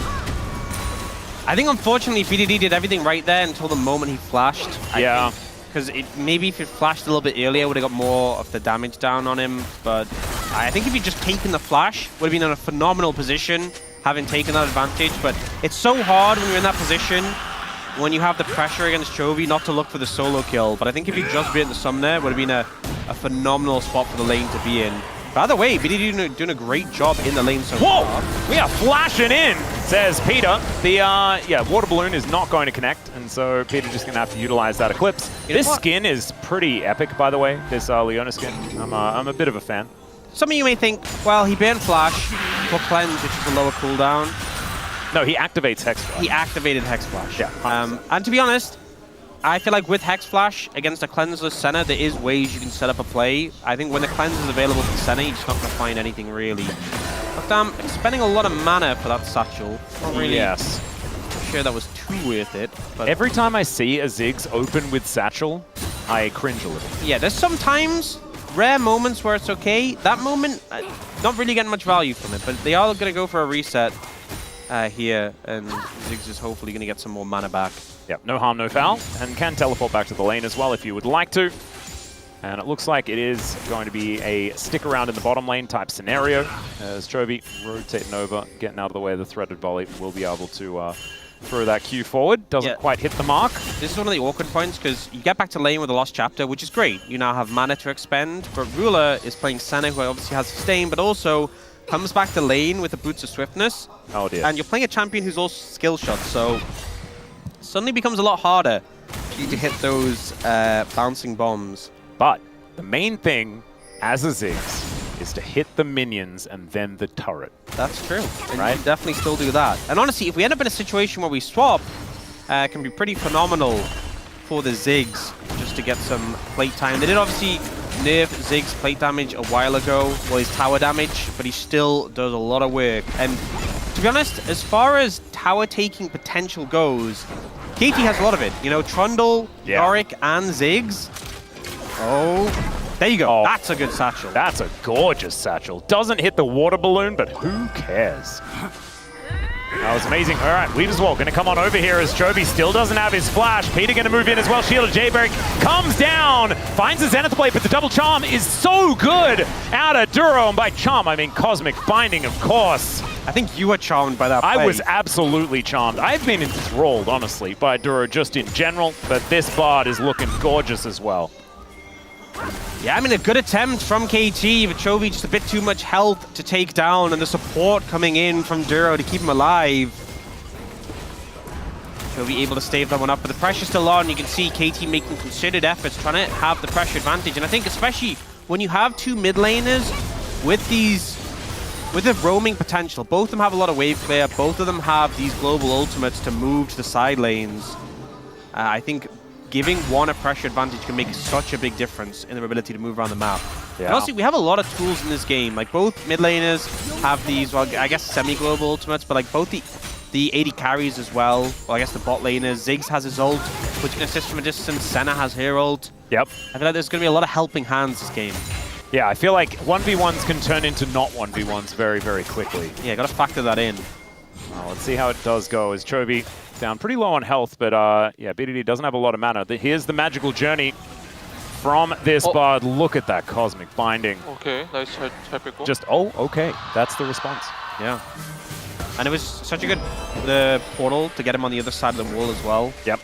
I think unfortunately BDD did everything right there until the moment he flashed. Yeah. Because maybe if it flashed a little bit earlier, would have got more of the damage down on him. But I think if he'd just taken the flash, would have been in a phenomenal position, having taken that advantage. But it's so hard when you're in that position, when you have the pressure against Chovy, not to look for the solo kill. But I think if you just been the summoner, it would have been a phenomenal spot for the lane to be in. By the way, BDD doing a great job in the lane so far. Whoa! We are flashing in, says Peter. The water balloon is not going to connect, and so Peter just going to have to utilize that Eclipse. This skin is pretty epic, by the way, this Leona skin. I'm a bit of a fan. Some of you may think, well, he banned Flash for Cleanse, which is a lower cooldown. No, he activates Hex Flash. He activated Hex Flash. Yeah. And to be honest, I feel like with Hex Flash against a cleanseless Senna, there is ways you can set up a play. I think when the cleanse is available for Senna, you're just not going to find anything really. But spending a lot of mana for that satchel. Not really sure that was too worth it. But every time I see a Ziggs open with satchel, I cringe a little. Yeah, there's sometimes rare moments where it's okay. That moment, not really getting much value from it, but they are going to go for a reset. here, and Ziggs is hopefully going to get some more mana back. Yep, no harm, no foul, and can teleport back to the lane as well if you would like to. And it looks like it is going to be a stick around in the bottom lane type scenario, as Chovy rotating over, getting out of the way of the threaded volley, will be able to throw that Q forward. Doesn't quite hit the mark. This is one of the awkward points, because you get back to lane with a lost chapter, which is great. You now have mana to expend, but Ruler is playing Senna, who obviously has sustain, but also comes back to lane with the Boots of Swiftness. Oh dear. And you're playing a champion who's also skill shot, so suddenly becomes a lot harder for you to hit those bouncing bombs. But the main thing as a Ziggs is to hit the minions and then the turret. That's true. And you can definitely still do that. And honestly, if we end up in a situation where we swap, it can be pretty phenomenal for the Ziggs just to get some plate time. They did obviously nerf Ziggs plate damage a while ago, or his tower damage, but he still does a lot of work. And to be honest, as far as tower taking potential goes, KT has a lot of it. You know, Trundle, Yorick, and Ziggs. Oh, there you go. That's a good satchel. That's a gorgeous satchel. Doesn't hit the water balloon, but who cares? That was amazing. All right, Weave as well going to come on over here as Chovy still doesn't have his flash. Peter going to move in as well. Shield of Jayberg comes down, finds the Zenith blade, but the double charm is so good out of Duro. And by charm, I mean Cosmic Binding, of course. I think you were charmed by that play. I was absolutely charmed. I've been enthralled, honestly, by Duro just in general, but this Bard is looking gorgeous as well. Yeah, I mean, a good attempt from KT, but Chovy just a bit too much health to take down, and the support coming in from Duro to keep him alive. Chovy able to stave that one up, but the pressure's still on. You can see KT making considered efforts, trying to have the pressure advantage. And I think especially when you have two mid laners with the roaming potential, both of them have a lot of wave clear, both of them have these global ultimates to move to the side lanes. I think giving one a pressure advantage can make such a big difference in their ability to move around the map. Yeah. And also, we have a lot of tools in this game. Like, both mid laners have these, well, I guess semi-global ultimates, but like both the 80 carries as well. Well, I guess the bot laners. Ziggs has his ult, which can assist from a distance. Senna has her ult. Yep. I feel like there's going to be a lot of helping hands this game. Yeah, I feel like 1v1s can turn into not 1v1s very, very quickly. Yeah, got to factor that in. Well, let's see how it does go as Chovy down pretty low on health, but yeah, BDD doesn't have a lot of mana. Here's the magical journey from this Bard. Look at that Cosmic Binding. Okay, nice. 잘 뺐고. Just, okay. That's the response. Yeah. And it was such a good portal to get him on the other side of the wall as well. Yep.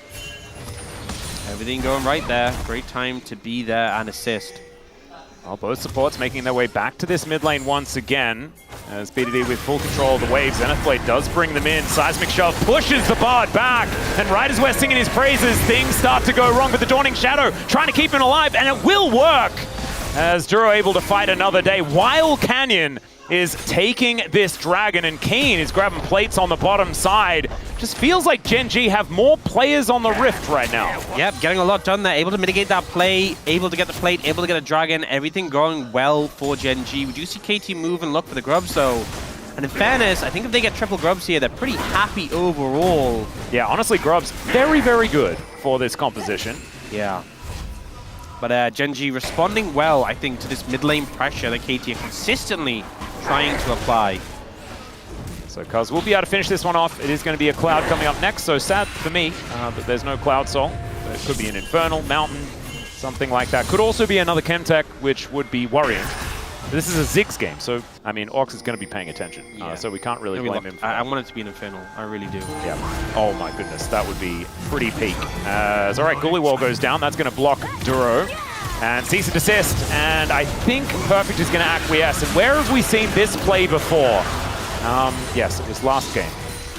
Everything going right there. Great time to be there and assist. Well, both supports making their way back to this mid lane once again. As BDD with full control of the waves. Zenith Blade does bring them in. Seismic Shove pushes the Bard back. And right as we're singing his praises, things start to go wrong with the Dawning Shadow, trying to keep him alive, and it will work. As Duro able to fight another day, while Canyon is taking this dragon, and Keen is grabbing plates on the bottom side. Just feels like Gen G have more players on the Rift right now. Yep, getting a lot done there. Able to mitigate that play, able to get the plate, able to get a dragon. Everything going well for Gen G. We do see KT move and look for the grubs, though. And in fairness, I think if they get triple grubs here, they're pretty happy overall. Yeah, honestly, grubs, very, very good for this composition. Yeah. But Gen G responding well, I think, to this mid lane pressure that KT are consistently trying to apply. So Cuz will be able to finish this one off. It is going to be a Cloud coming up next, so sad for me that there's no Cloud Soul. It could be an Infernal, Mountain, something like that. Could also be another Chemtech, which would be worrying. This is a Ziggs game, so, I mean, Orcs is going to be paying attention, so we can't really blame him for I want it to be an Infernal, I really do. Yeah. Oh my goodness, that would be pretty peak. All right, Gullywall goes down. That's going to block Duro. And cease and desist, and I think Perfect is going to acquiesce. And where have we seen this play before? Yes, it was last game.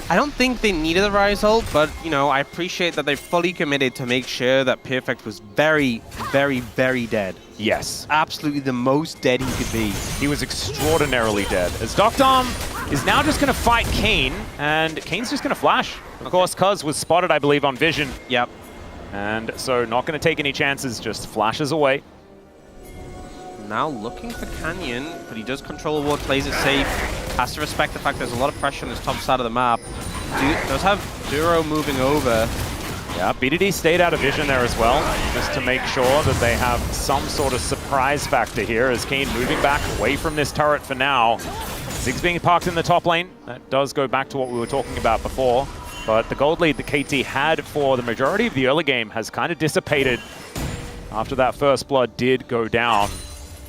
I don't think they needed the Rise ult, but, you know, I appreciate that they fully committed to make sure that Perfect was very, very, very dead. Yes. Absolutely the most dead he could be. He was extraordinarily dead. As Doctom is now just going to fight Kane, and Kane's just going to flash. Of course, Cuz was spotted, I believe, on Vision. Yep. And so not going to take any chances, just flashes away. Now looking for Canyon, but he does control the ward, plays it safe. Has to respect the fact there's a lot of pressure on this top side of the map. Does have Duro moving over. Yeah, BDD stayed out of vision there as well, just to make sure that they have some sort of surprise factor here as Kane moving back away from this turret for now. Ziggs being parked in the top lane. That does go back to what we were talking about before. But the gold lead that KT had for the majority of the early game has kind of dissipated after that first blood did go down.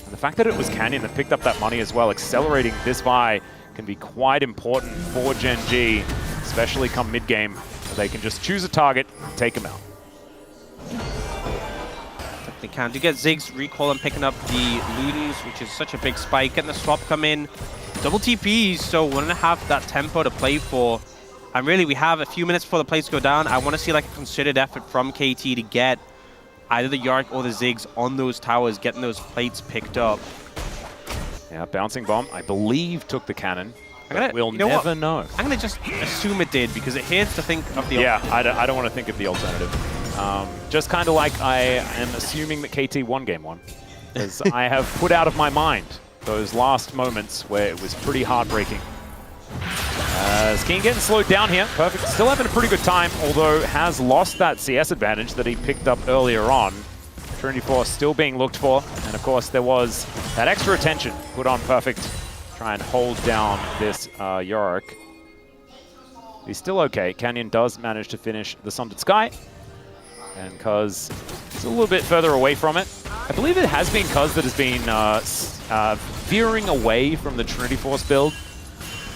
And the fact that it was Canyon that picked up that money as well, accelerating this Vi can be quite important for Gen G, especially come mid-game, where they can just choose a target and take him out. They can. Do get Ziggs recall and picking up the Ludens, which is such a big spike. Getting the swap come in. Double TPs, so we're going to have that tempo to play for. And really, we have a few minutes before the plates go down. I want to see like a considered effort from KT to get either the Yorick or the Ziggs on those towers, getting those plates picked up. Yeah, bouncing bomb, I believe, took the cannon. We'll you know never know. I'm going to just assume it did, because it hurts to think of the alternative. I don't want to think of the alternative. Just kind of like I am assuming that KT won game 1. Because I have put out of my mind those last moments where it was pretty heartbreaking. Skeen getting slowed down here. Perfect. Still having a pretty good time, although has lost that CS advantage that he picked up earlier on. Trinity Force still being looked for. And of course, there was that extra attention put on Perfect. Try and hold down this Yorick. He's still okay. Canyon does manage to finish the Sundered Sky. And Cuz is a little bit further away from it. I believe it has been Cuz that has been veering away from the Trinity Force build.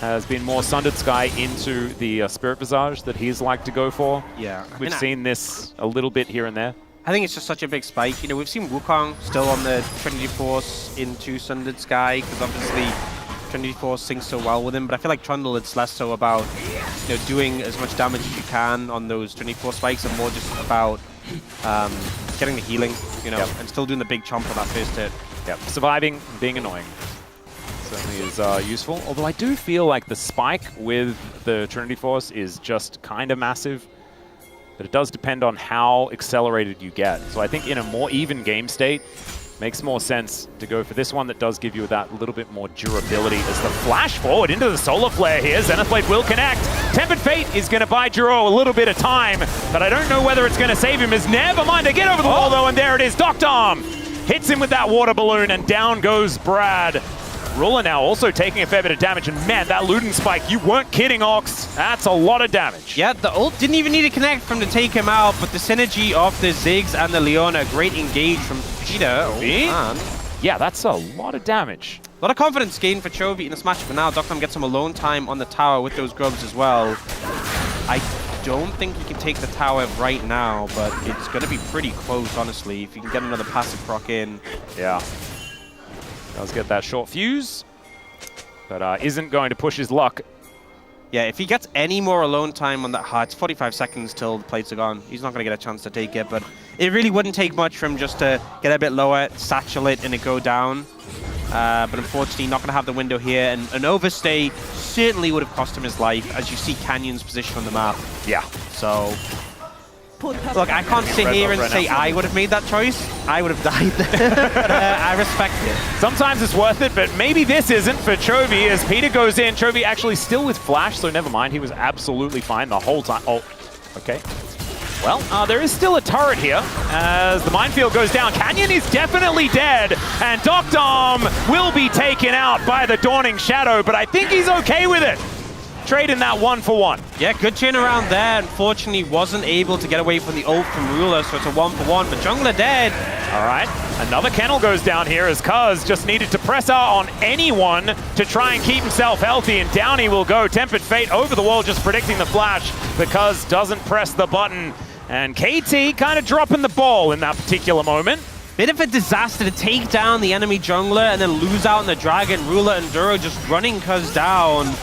Has been more Sundered Sky into the Spirit Visage that he's like to go for. Yeah. We've seen this a little bit here and there. I think it's just such a big spike. You know, we've seen Wukong still on the Trinity Force into Sundered Sky, because obviously Trinity Force syncs so well with him, but I feel like Trundle, it's less so about, you know, doing as much damage as you can on those Trinity Force spikes, and more just about getting the healing, you know, and still doing the big chomp on that first hit. Yep, surviving, being annoying. Certainly is useful, although I do feel like the spike with the Trinity Force is just kind of massive, but it does depend on how accelerated you get. So I think in a more even game state, makes more sense to go for this one that does give you that little bit more durability as the flash forward into the Solar Flare here. Zenith Blade will connect. Tempered Fate is going to buy Jiro a little bit of time, but I don't know whether it's going to save him. As never mind, they get over the wall though, and there it is. Dr. Arm hits him with that water balloon, and down goes Brad. Ruler now also taking a fair bit of damage, and man, that Luden spike, you weren't kidding, Ox. That's a lot of damage. Yeah, the ult didn't even need to connect from to take him out, but the synergy of the Ziggs and the Leona, great engage from Peter. Yeah, that's a lot of damage. A lot of confidence gained for Chovy in this match, but now Dokkan gets some alone time on the tower with those grubs as well. I don't think he can take the tower right now, but it's going to be pretty close, honestly, if you can get another passive proc in. Yeah. Does get that short fuse, but isn't going to push his luck. Yeah, if he gets any more alone time on that heart, it's 45 seconds till the plates are gone. He's not going to get a chance to take it, but it really wouldn't take much for him just to get a bit lower, satchel it, and it go down. But unfortunately, not going to have the window here, and an overstay certainly would have cost him his life, as you see Canyon's position on the map. Yeah. So, look, I can't sit here and say I would have made that choice. I would have died there. But I respect it. Sometimes it's worth it, but maybe this isn't for Chovy as Peter goes in. Chovy actually still with flash, so never mind. He was absolutely fine the whole time. Oh, okay. Well, there is still a turret here as the minefield goes down. Canyon is definitely dead, and Dr. Arm will be taken out by the Dawning Shadow, but I think he's okay with it. Trading that 1-for-1. Yeah, good turnaround there. Unfortunately, wasn't able to get away from the ult from Ruler, so it's a 1-for-1, but Jungler dead. All right, another kennel goes down here as Cuz just needed to press out on anyone to try and keep himself healthy, and down he will go. Tempered Fate over the wall, just predicting the flash, because doesn't press the button. And KT kind of dropping the ball in that particular moment. Bit of a disaster to take down the enemy jungler and then lose out on the Dragon. Ruler and Duro just running Cuz down.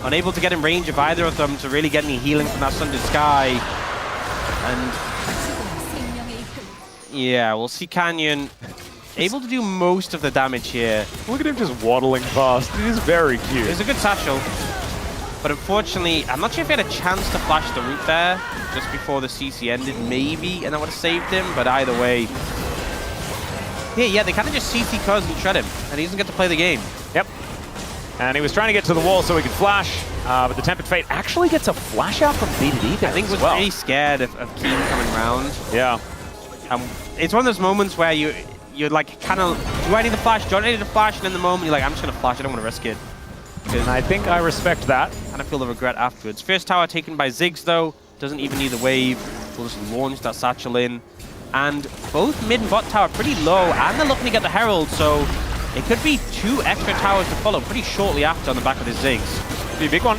Unable to get in range of either of them to really get any healing from that Sundered Sky. And yeah, we'll see Canyon able to do most of the damage here. Look at him just waddling past. It is very cute. It's a good satchel. But unfortunately, I'm not sure if he had a chance to flash the root there just before the CC ended, maybe, and that would have saved him. But either way, yeah, they kind of just CC Cuz and shred him, and he doesn't get to play the game. Yep. And he was trying to get to the wall so he could flash, but the Tempered Fate actually gets a flash out from BDD there. I think was pretty scared of Keen coming around. Yeah. It's one of those moments where you're like, kind of, do I need to flash? Do I need to flash? And in the moment, you're like, I'm just going to flash. I don't want to risk it. And I think I respect that. And I feel the regret afterwards. First tower taken by Ziggs, though. Doesn't even need the wave. We'll just launch that satchel in. And both mid and bot tower pretty low, and they're looking to get the Herald, so it could be 2 extra towers to follow pretty shortly after on the back of the Ziggs. Be a big one.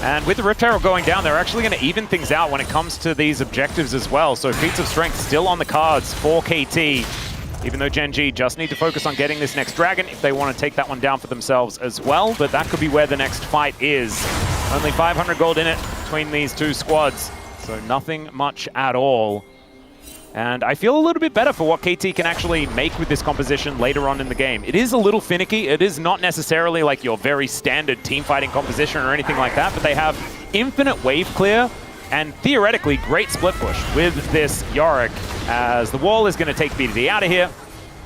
And with the Rift Herald going down, they're actually going to even things out when it comes to these objectives as well. So feats of strength still on the cards for KT, even though Gen G just need to focus on getting this next dragon if they want to take that one down for themselves as well. But that could be where the next fight is. Only 500 gold in it between these two squads, so nothing much at all. And I feel a little bit better for what KT can actually make with this composition later on in the game. It is a little finicky. It is not necessarily like your very standard team fighting composition or anything like that, but they have infinite wave clear and theoretically great split push with this Yorick, as the wall is going to take BDD out of here.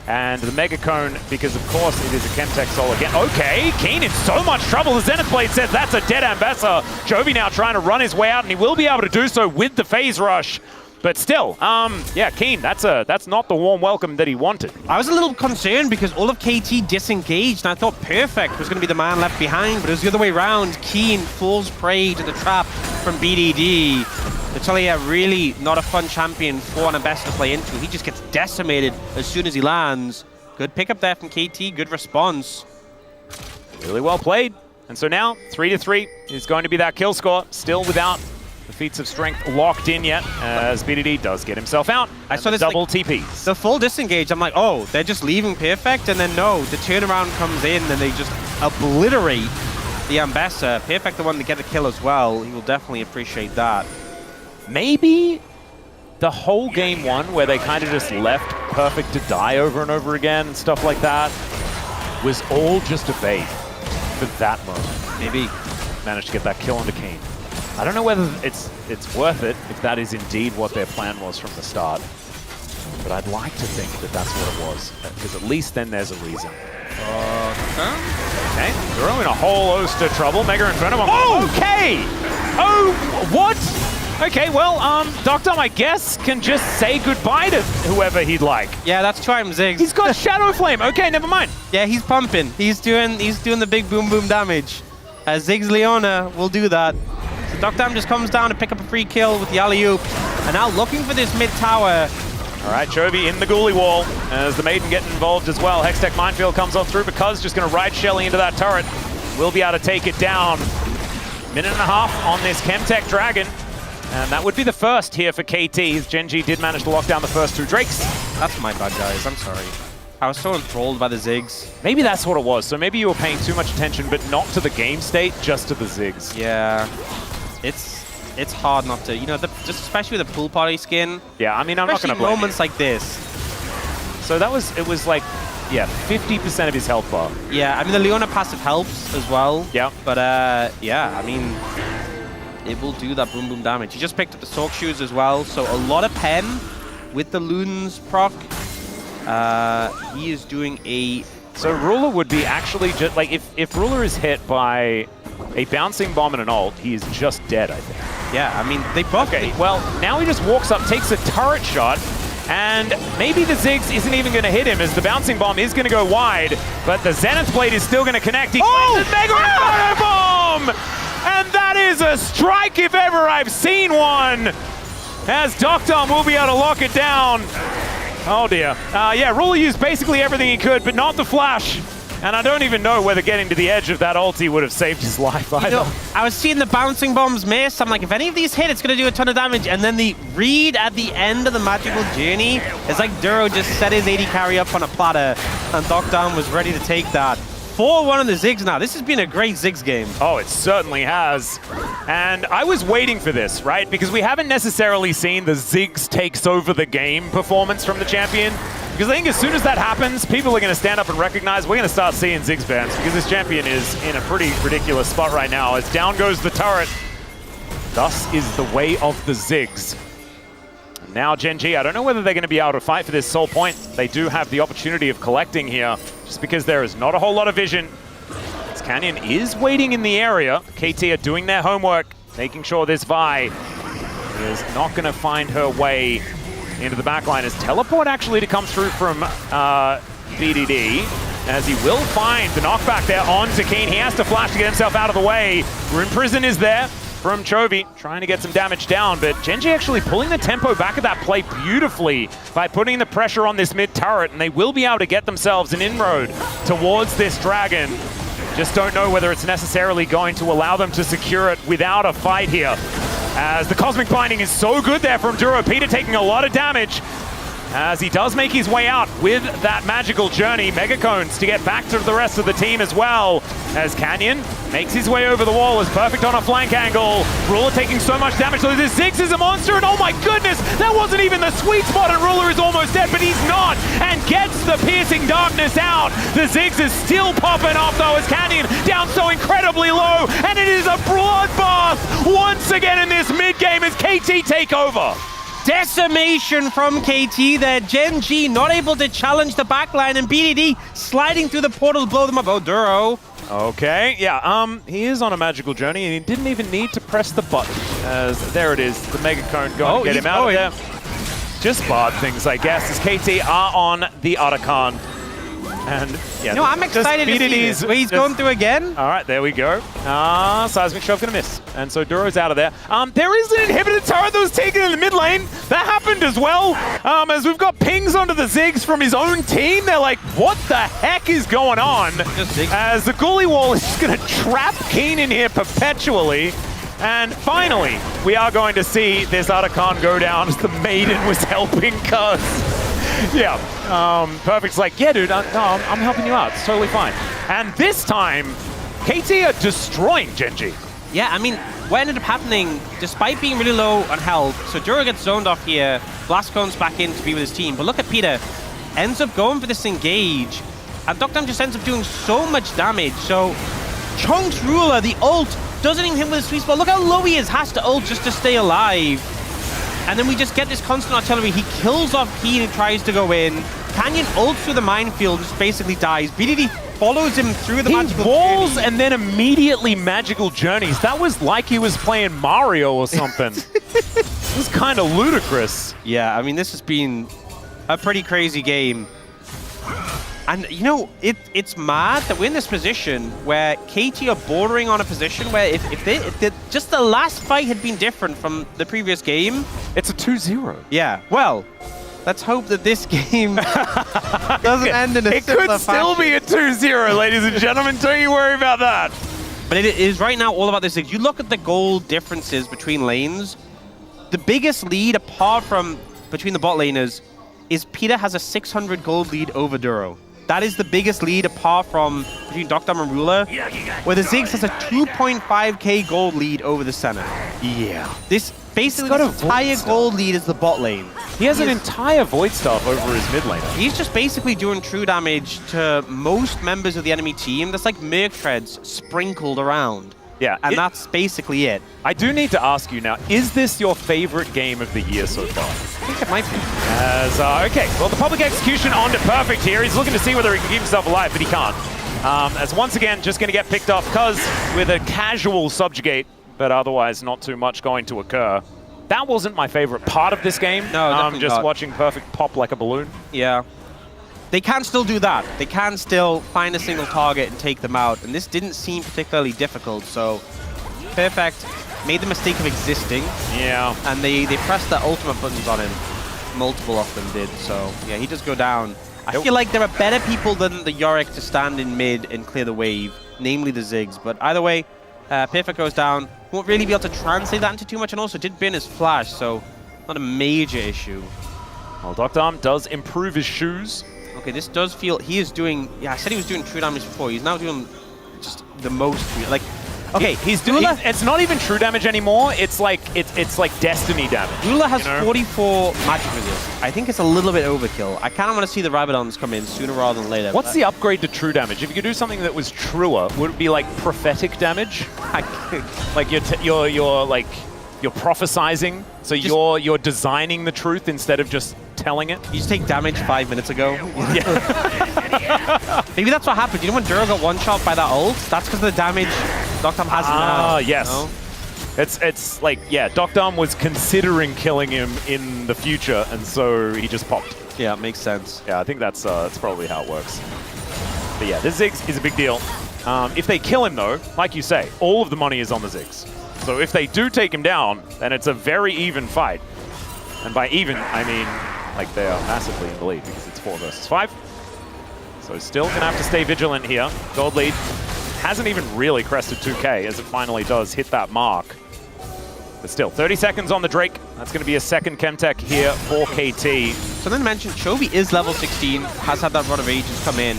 And the Mega Cone, because of course it is a Chemtech Soul again. Okay, Keen in so much trouble. The Zenith Blade says that's a dead Ambassador. Jovi now trying to run his way out, and he will be able to do so with the Phase Rush. But still, yeah, Keen, that's not the warm welcome that he wanted. I was a little concerned because all of KT disengaged, and I thought Perfect was going to be the man left behind, but it was the other way around. Keen falls prey to the trap from BDD. Natalia really not a fun champion for an Ambassador to play into. He just gets decimated as soon as he lands. Good pickup there from KT, good response. Really well played. And so now, 3-3 is going to be that kill score, still without the feats of strength locked in yet, as BDD does get himself out. I saw this double like, TPs. The full disengage, I'm like, oh, they're just leaving Perfect, and then no, the turnaround comes in and they just obliterate the Ambassador. Perfect the one to get the kill as well. He will definitely appreciate that. Maybe the whole game one, where they kind of just left Perfect to die over and over again and stuff like that, was all just a bait for that moment. Maybe. Managed to get that kill onto Kane. I don't know whether it's worth it if that is indeed what their plan was from the start. But I'd like to think that that's what it was, because at least then there's a reason. Okay, they're in a whole host of trouble. Mega Inferno. Oh, okay! Oh, what? Okay, well, Doctor, I guess, can just say goodbye to whoever he'd like. Yeah, that's Trim Ziggs. He's got Shadow Flame. Okay, never mind. Yeah, he's pumping. He's doing the big boom boom damage. Ziggs Leona will do that. So Doctor just comes down to pick up a free kill with the alley-oop. And now looking for this mid tower. All right, Chovy in the Ghoulie wall as the Maiden getting involved as well. Hextech Minefield comes on through because just going to ride Shelly into that turret. Will be able to take it down. Minute and a half on this Chemtech Dragon. And that would be the first here for KT. Gen G did manage to lock down the first 2 Drakes. That's my bad, guys. I'm sorry. I was so enthralled by the Ziggs. Maybe that's what it was. So maybe you were paying too much attention, but not to the game state, just to the Ziggs. Yeah. It's hard not to, you know, just especially with the pool party skin. Yeah, I mean, I'm not going to blame moments like this. So it was like, yeah, 50% of his health bar. Yeah, I mean, the Leona passive helps as well. Yeah. But, yeah, I mean, it will do that boom boom damage. He just picked up the Sork Shoes as well, so a lot of pen with the Loons proc. He is doing a... So Ruler would be actually just, like, if Ruler is hit by a bouncing bomb and an ult, he is just dead, I think. Yeah, I mean, they buffed Okay, well, now he just walks up, takes a turret shot, and maybe the Ziggs isn't even going to hit him as the bouncing bomb is going to go wide, but the Zenith Blade is still going to connect. He places Mega Inferno Bomb! And that is a strike if ever I've seen one! As Doctom will be able to lock it down. Oh dear. Yeah, Ruler used basically everything he could, but not the flash. And I don't even know whether getting to the edge of that ulti would have saved his life either. You know, I was seeing the bouncing bombs miss. I'm like, if any of these hit, it's going to do a ton of damage. And then the read at the end of the magical journey is like Duro just set his AD carry up on a platter, and Doctom was ready to take that. 4-1 on the Ziggs now. This has been a great Ziggs game. Oh, it certainly has. And I was waiting for this, right? Because we haven't necessarily seen the Ziggs takes over the game performance from the champion. Because I think as soon as that happens, people are going to stand up and recognize we're going to start seeing Ziggs bans, because this champion is in a pretty ridiculous spot right now. As down goes the turret. Thus is the way of the Ziggs. Now Gen G, I don't know whether they're going to be able to fight for this soul point. They do have the opportunity of collecting here, just because there is not a whole lot of vision. This Canyon is waiting in the area. KT are doing their homework, making sure this Vi is not going to find her way into the backline. As teleport actually to come through from BDD. as he will find the knockback there on Keen. He has to flash to get himself out of the way. Rune Prison is there from Chovy, trying to get some damage down, but Gen.G actually pulling the tempo back of that play beautifully by putting the pressure on this mid turret, and they will be able to get themselves an inroad towards this dragon. Just don't know whether it's necessarily going to allow them to secure it without a fight here, as the Cosmic Binding is so good there from Duro. Peter taking a lot of damage as he does make his way out with that magical journey. Mega Cones to get back to the rest of the team as well, as Canyon makes his way over the wall, is perfect on a flank angle. Ruler taking so much damage, so this Ziggs is a monster, and oh my goodness, that wasn't even the sweet spot, and Ruler is almost dead, but he's not, and gets the piercing darkness out. The Ziggs is still popping off though, as Canyon down so incredibly low, and it is a bloodbath once again in this mid game as KT take over. Decimation from KT there. Gen.G not able to challenge the backline, and BDD sliding through the portal to blow them up. Oh, Duro. Okay, yeah, he is on a magical journey, and he didn't even need to press the button, as there it is, the Mega Cone going to get him out of there. Just bard things, I guess, as KT are on the Otacon. And yeah, no, I'm excited to see this. Where he's going through again. All right, there we go. Seismic Shove gonna miss, and so Duro's out of there. There is an inhibited turret that was taken in the mid lane. That happened as well. As we've got pings onto the Ziggs from his own team. They're like, what the heck is going on? As the Ghoulie Wall is just gonna trap Keen in here perpetually. And finally, we are going to see this Otacon go down as the Maiden was helping Cuz. Yeah, Perfect's like, yeah, dude, I'm helping you out. It's totally fine. And this time, KT are destroying Gen.G. Yeah, I mean, what ended up happening, despite being really low on health, so Duro gets zoned off here, Blastcone's back in to be with his team, but look at Peter, ends up going for this engage, and Doctam just ends up doing so much damage, so Chunks Ruler, the ult, doesn't even hit with a sweet spot. Look how low he is, has to ult just to stay alive. And then we just get this constant artillery. He kills off Keen and tries to go in. Canyon ults through the minefield, just basically dies. BDD follows him through the magical walls journey. And then immediately magical journeys. That was like he was playing Mario or something. This is kind of ludicrous. Yeah, I mean, this has been a pretty crazy game. And, you know, it's mad that we're in this position where KT are bordering on a position where if just the last fight had been different from the previous game. It's a 2-0. Yeah, well, let's hope that this game doesn't end in a similar It could still be a 2-0, ladies and gentlemen. Don't you worry about that. But it is right now all about this. If you look at the goal differences between lanes, the biggest lead apart from between the bot laners is Peter has a 600 gold lead over Duro. That is the biggest lead apart from between Doctam and Ruler, where the Ziggs has a 2.5k gold lead over the center. Yeah. This basically the entire gold lead is the bot lane. He has an entire Void Staff over his mid laner. He's just basically doing true damage to most members of the enemy team. That's like Merc Treads sprinkled around. Yeah. And that's basically it. I do need to ask you now, is this your favorite game of the year so far? I think it might be. As, okay, well, the public execution onto Perfect here. He's looking to see whether he can keep himself alive, but he can't. As once again, just going to get picked off Cuz with a casual subjugate, but otherwise not too much going to occur. That wasn't my favorite part of this game. No, definitely just not. watching Perfect pop like a balloon. Yeah. They can still do that. They can still find a single target and take them out, and this didn't seem particularly difficult, so Perfect made the mistake of existing. Yeah. And they pressed the ultimate buttons on him. Multiple of them did, so yeah, he does go down. I feel like there are better people than the Yorick to stand in mid and clear the wave, namely the Ziggs, but either way, Perfect goes down. Won't really be able to translate that into too much, and also did burn his flash, so not a major issue. Well, Doctam does improve his shoes. Okay, this does feel he is doing. Yeah, I said he was doing true damage before. He's now doing just the most. Like, okay, he's doing. It's not even true damage anymore. It's like Destiny damage. Ruler has 44 magic resist. I think it's a little bit overkill. I kind of want to see the Rabadons come in sooner rather than later. What's the upgrade to true damage? If you could do something that was truer, would it be like prophetic damage? Like you're prophesizing, so you're designing the truth instead of just telling it. You just take damage 5 minutes ago. Yeah. Maybe that's what happened. You know when Duro got one-shot by that ult? That's because of the damage Doctam has now. Ah, yes. You know? It's like, yeah, Doctam was considering killing him in the future, and so he just popped. Yeah, it makes sense. Yeah, I think that's probably how it works. But yeah, this Ziggs is a big deal. If they kill him though, like you say, all of the money is on the Ziggs. So if they do take him down, then it's a very even fight. And by even, I mean, like they are massively in the lead because it's 4 versus 5. So still gonna have to stay vigilant here. Gold lead hasn't even really crested 2K as it finally does hit that mark. But still, 30 seconds on the Drake. That's gonna be a second Chemtech here for KT. Something to mention, Chovy is level 16, has had that run of ages come in.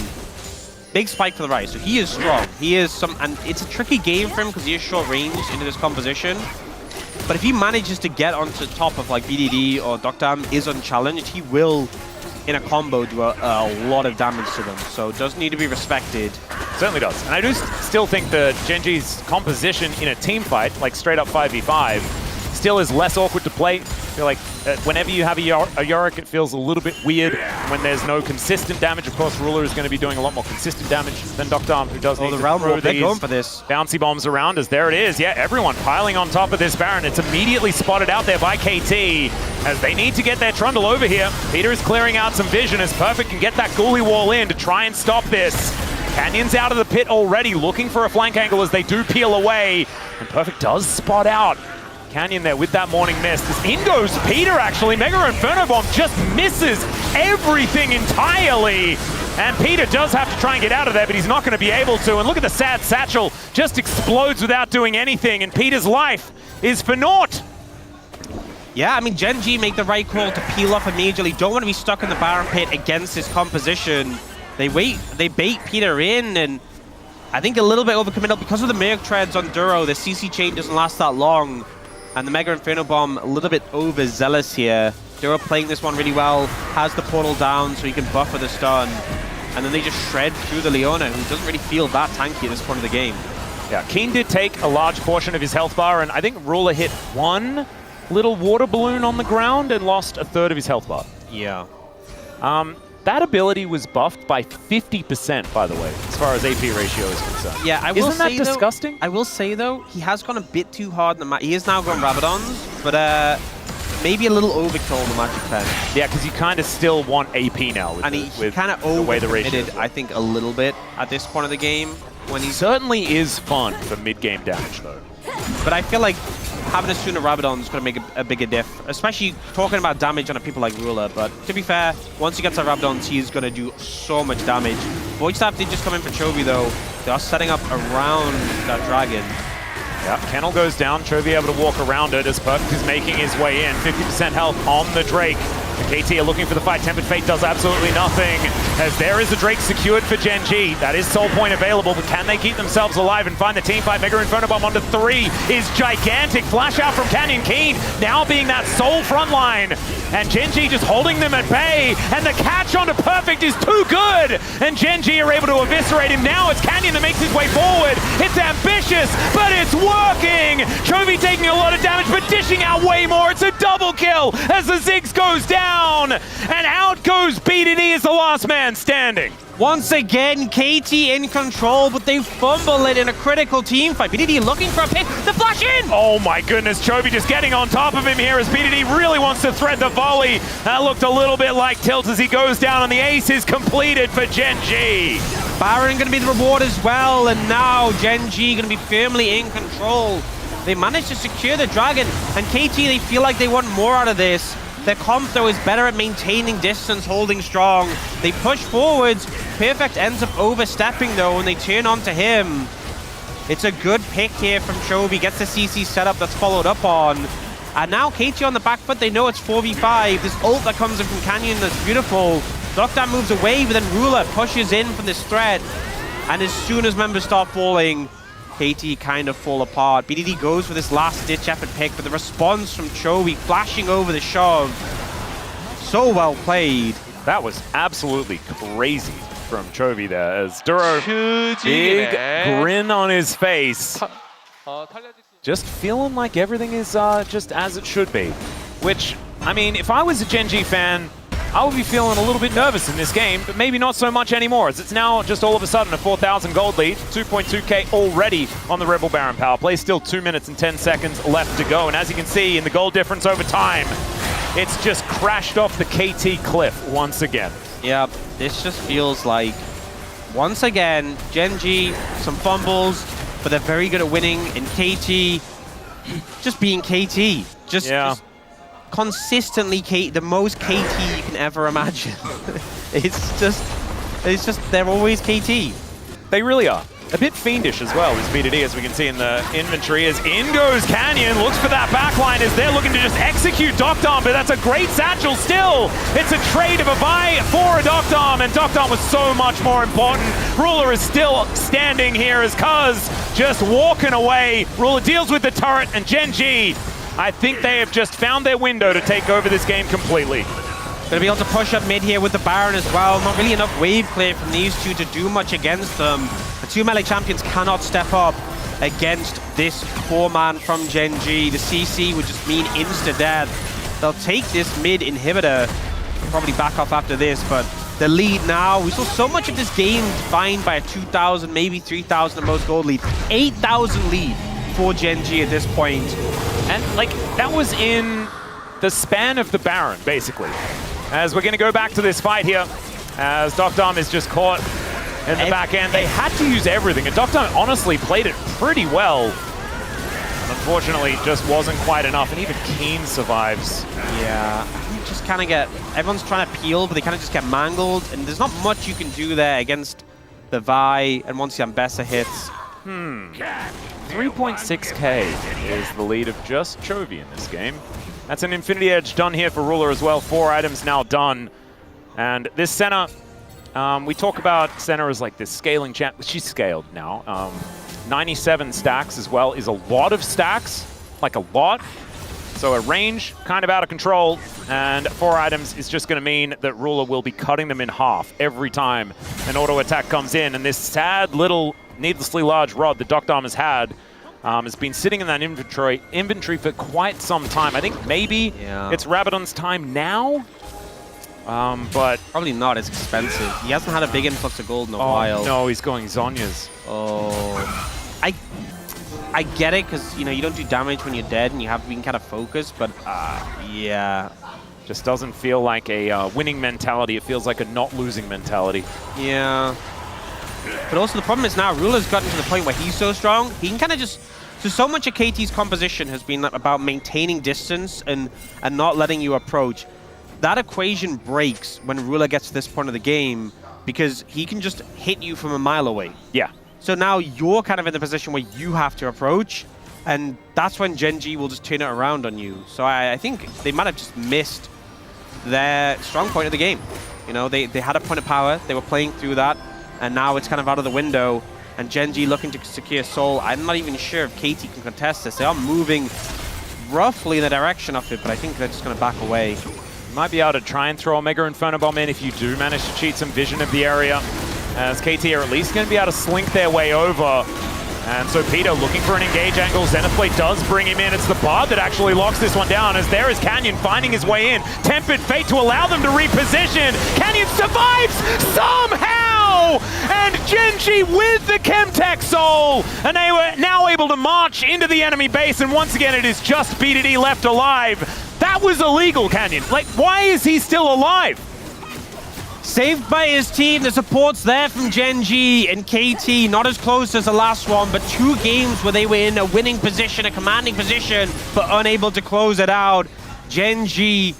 Big spike for the right, so he is strong. He is and it's a tricky game for him because he is short range into this composition. But if he manages to get onto top of like BDD or Dokdam is unchallenged, he will, in a combo, do a lot of damage to them. So it does need to be respected. Certainly does. And I do still think that Genji's composition in a team fight, like straight up 5v5, still is less awkward to play. I feel like whenever you have a Yorick, it feels a little bit weird when there's no consistent damage. Of course, Ruler is going to be doing a lot more consistent damage than Dokdam, who does need to throw these going for this. bouncy bombs around us. There it is. Yeah, everyone piling on top of this Baron. It's immediately spotted out there by KT as they need to get their Trundle over here. Peter is clearing out some vision as Perfect can get that Ghoulie wall in to try and stop this. Canyon's out of the pit already, looking for a flank angle as they do peel away. And Perfect does spot out Canyon there with that Morning Mist. As in goes Peter, actually. Mega Inferno Bomb just misses everything entirely. And Peter does have to try and get out of there, but he's not going to be able to. And look at the sad Satchel. Just explodes without doing anything. And Peter's life is for naught. Yeah, I mean, Gen G make the right call to peel off immediately. Don't want to be stuck in the Baron pit against his composition. They bait Peter in, and I think a little bit overcommittal because of the Merc Treads on Duro. The CC chain doesn't last that long. And the Mega Inferno Bomb a little bit overzealous here. Duro playing this one really well, has the portal down so he can buffer the stun. And then they just shred through the Leona, who doesn't really feel that tanky at this point of the game. Yeah, Keen did take a large portion of his health bar, and I think Ruler hit one little water balloon on the ground and lost a third of his health bar. Yeah. That ability was buffed by 50%, by the way, as far as AP ratio is concerned. Yeah, I will Isn't that say, disgusting? I will say, though, he has gone a bit too hard in the match. He is now going Rabadons, but maybe a little overkill on the Magic Pen. Yeah, because you kind of still want AP now with, he kind of the way the ratio overcommitted, I think, a little bit at this point of the game. When he certainly is fun for mid-game damage, though. But I feel like having a sooner Rabadon is going to make a bigger diff, especially talking about damage on people like Ruler. But to be fair, once he gets to Rabadons, he's going to do so much damage. Void Staff did just come in for Chovy, though. They are setting up around that dragon. Yeah, Kennel goes down, Chovy able to walk around it as Perfect is making his way in. 50% health on the Drake. The KT are looking for the fight. Tempered Fate does absolutely nothing, as there is a Drake secured for Gen G. That is Soul Point available, but can they keep themselves alive and find the team fight? Mega Inferno Bomb onto 3 is gigantic. Flash out from Canyon Keen, now being that Soul frontline. And Gen G just holding them at bay, and the catch onto Perfect is too good! And Gen G are able to eviscerate him. Now it's Canyon that makes his way forward. It's ambitious, but it's working! Chovy taking a lot of damage, but dishing out way more. It's a double kill as the Ziggs goes down! And out goes BDD as the last man standing. Once again, KT in control, but they fumble it in a critical team fight. BDD looking for a pick, the flash in! Oh my goodness, Chovy just getting on top of him here as BDD really wants to thread the volley. That looked a little bit like tilt as he goes down, and the ace is completed for Gen G. Baron going to be the reward as well, and now Gen G going to be firmly in control. They managed to secure the dragon, and KT, they feel like they want more out of this. Their comp, though, is better at maintaining distance, holding strong. They push forwards. Perfect ends up overstepping, though, and they turn onto him. It's a good pick here from Chovy. Gets the CC setup that's followed up on. And now KT on the back foot. They know it's 4v5. This ult that comes in from Canyon, that's beautiful. Dokdam moves away, but then Ruler pushes in from this threat. And as soon as members start falling, KT kind of fall apart. BDD goes for this last-ditch effort pick, but the response from Chovy flashing over the shove. So well played. That was absolutely crazy from Chovy there, as Duro, big grin on his face. Just feeling like everything is just as it should be. Which, I mean, if I was a Gen G fan, I would be feeling a little bit nervous in this game, but maybe not so much anymore, as it's now just all of a sudden a 4,000 gold lead, 2.2k already on the Rebel Baron power play, still 2 minutes and 10 seconds left to go, and as you can see in the gold difference over time, it's just crashed off the KT cliff once again. Yeah, this just feels like once again, Gen G, some fumbles, but they're very good at winning. And KT, just being KT. Just consistently the most KT you can ever imagine. It's just, they're always KT. They really are. A bit fiendish as well as BDD, as we can see in the inventory, as in goes Canyon, looks for that backline as they're looking to just execute Doctom, but that's a great satchel still. It's a trade of a buy for a Doctom, and Doctom was so much more important. Ruler is still standing here as Cuz just walking away. Ruler deals with the turret, and Gen G, I think they have just found their window to take over this game completely. Gonna be able to push up mid here with the Baron as well. Not really enough wave clear from these two to do much against them. The two melee champions cannot step up against this 4-man from Gen G. The CC would just mean insta-death. They'll take this mid inhibitor, probably back off after this, but the lead now, we saw so much of this game defined by a 2,000, maybe 3,000 at most gold lead. 8,000 lead for Gen G at this point. And like, that was in the span of the Baron, basically. As we're going to go back to this fight here, as Doctom is just caught in the back end. They had to use everything, and Doctom honestly played it pretty well. And unfortunately, just wasn't quite enough, and even Keen survives. Yeah, you just kind of get, everyone's trying to peel, but they kind of just get mangled, and there's not much you can do there against the Vi, and once the Ambessa hits. 3.6k is the lead of just Chovy in this game. That's an Infinity Edge done here for Ruler as well. 4 items now done. And this Senna, we talk about Senna as like this scaling champ. She's scaled now. 97 stacks as well is a lot of stacks, like a lot. So a range kind of out of control. And 4 items is just going to mean that Ruler will be cutting them in half every time an auto attack comes in. And this sad little needlessly large rod that Doctom has had has been sitting in that inventory for quite some time. I think maybe it's Rabadon's time now, but probably not. It's expensive. He hasn't had a big influx of gold in a while. No, he's going Zonya's. Oh, I get it, because you know you don't do damage when you're dead, and you have to be kind of focused. But yeah, just doesn't feel like a winning mentality. It feels like a not losing mentality. Yeah. But also the problem is now Ruler's gotten to the point where he's so strong, he can kind of just... So much of KT's composition has been about maintaining distance and not letting you approach. That equation breaks when Ruler gets to this point of the game, because he can just hit you from a mile away. Yeah. So now you're kind of in the position where you have to approach, and that's when Gen G will just turn it around on you. So I think they might have just missed their strong point of the game. You know, they had a point of power, they were playing through that, and now it's kind of out of the window, and Gen G looking to secure Soul. I'm not even sure if KT can contest this. They are moving roughly in the direction of it, but I think they're just going to back away. You might be able to try and throw a Mega Inferno Bomb in if you do manage to cheat some vision of the area, as KT are at least going to be able to slink their way over. And so Peter looking for an engage angle. Xenoblade does bring him in. It's the Bard that actually locks this one down, as there is Canyon finding his way in. Tempered Fate to allow them to reposition. Canyon survives somehow! And Gen G with the Chemtech Soul! And they were now able to march into the enemy base, and once again it is just BDD left alive. That was illegal, Canyon. Like, why is he still alive? Saved by his team, the support's there from Gen G, and KT not as close as the last one, but 2 games where they were in a winning position, a commanding position, but unable to close it out. Gen G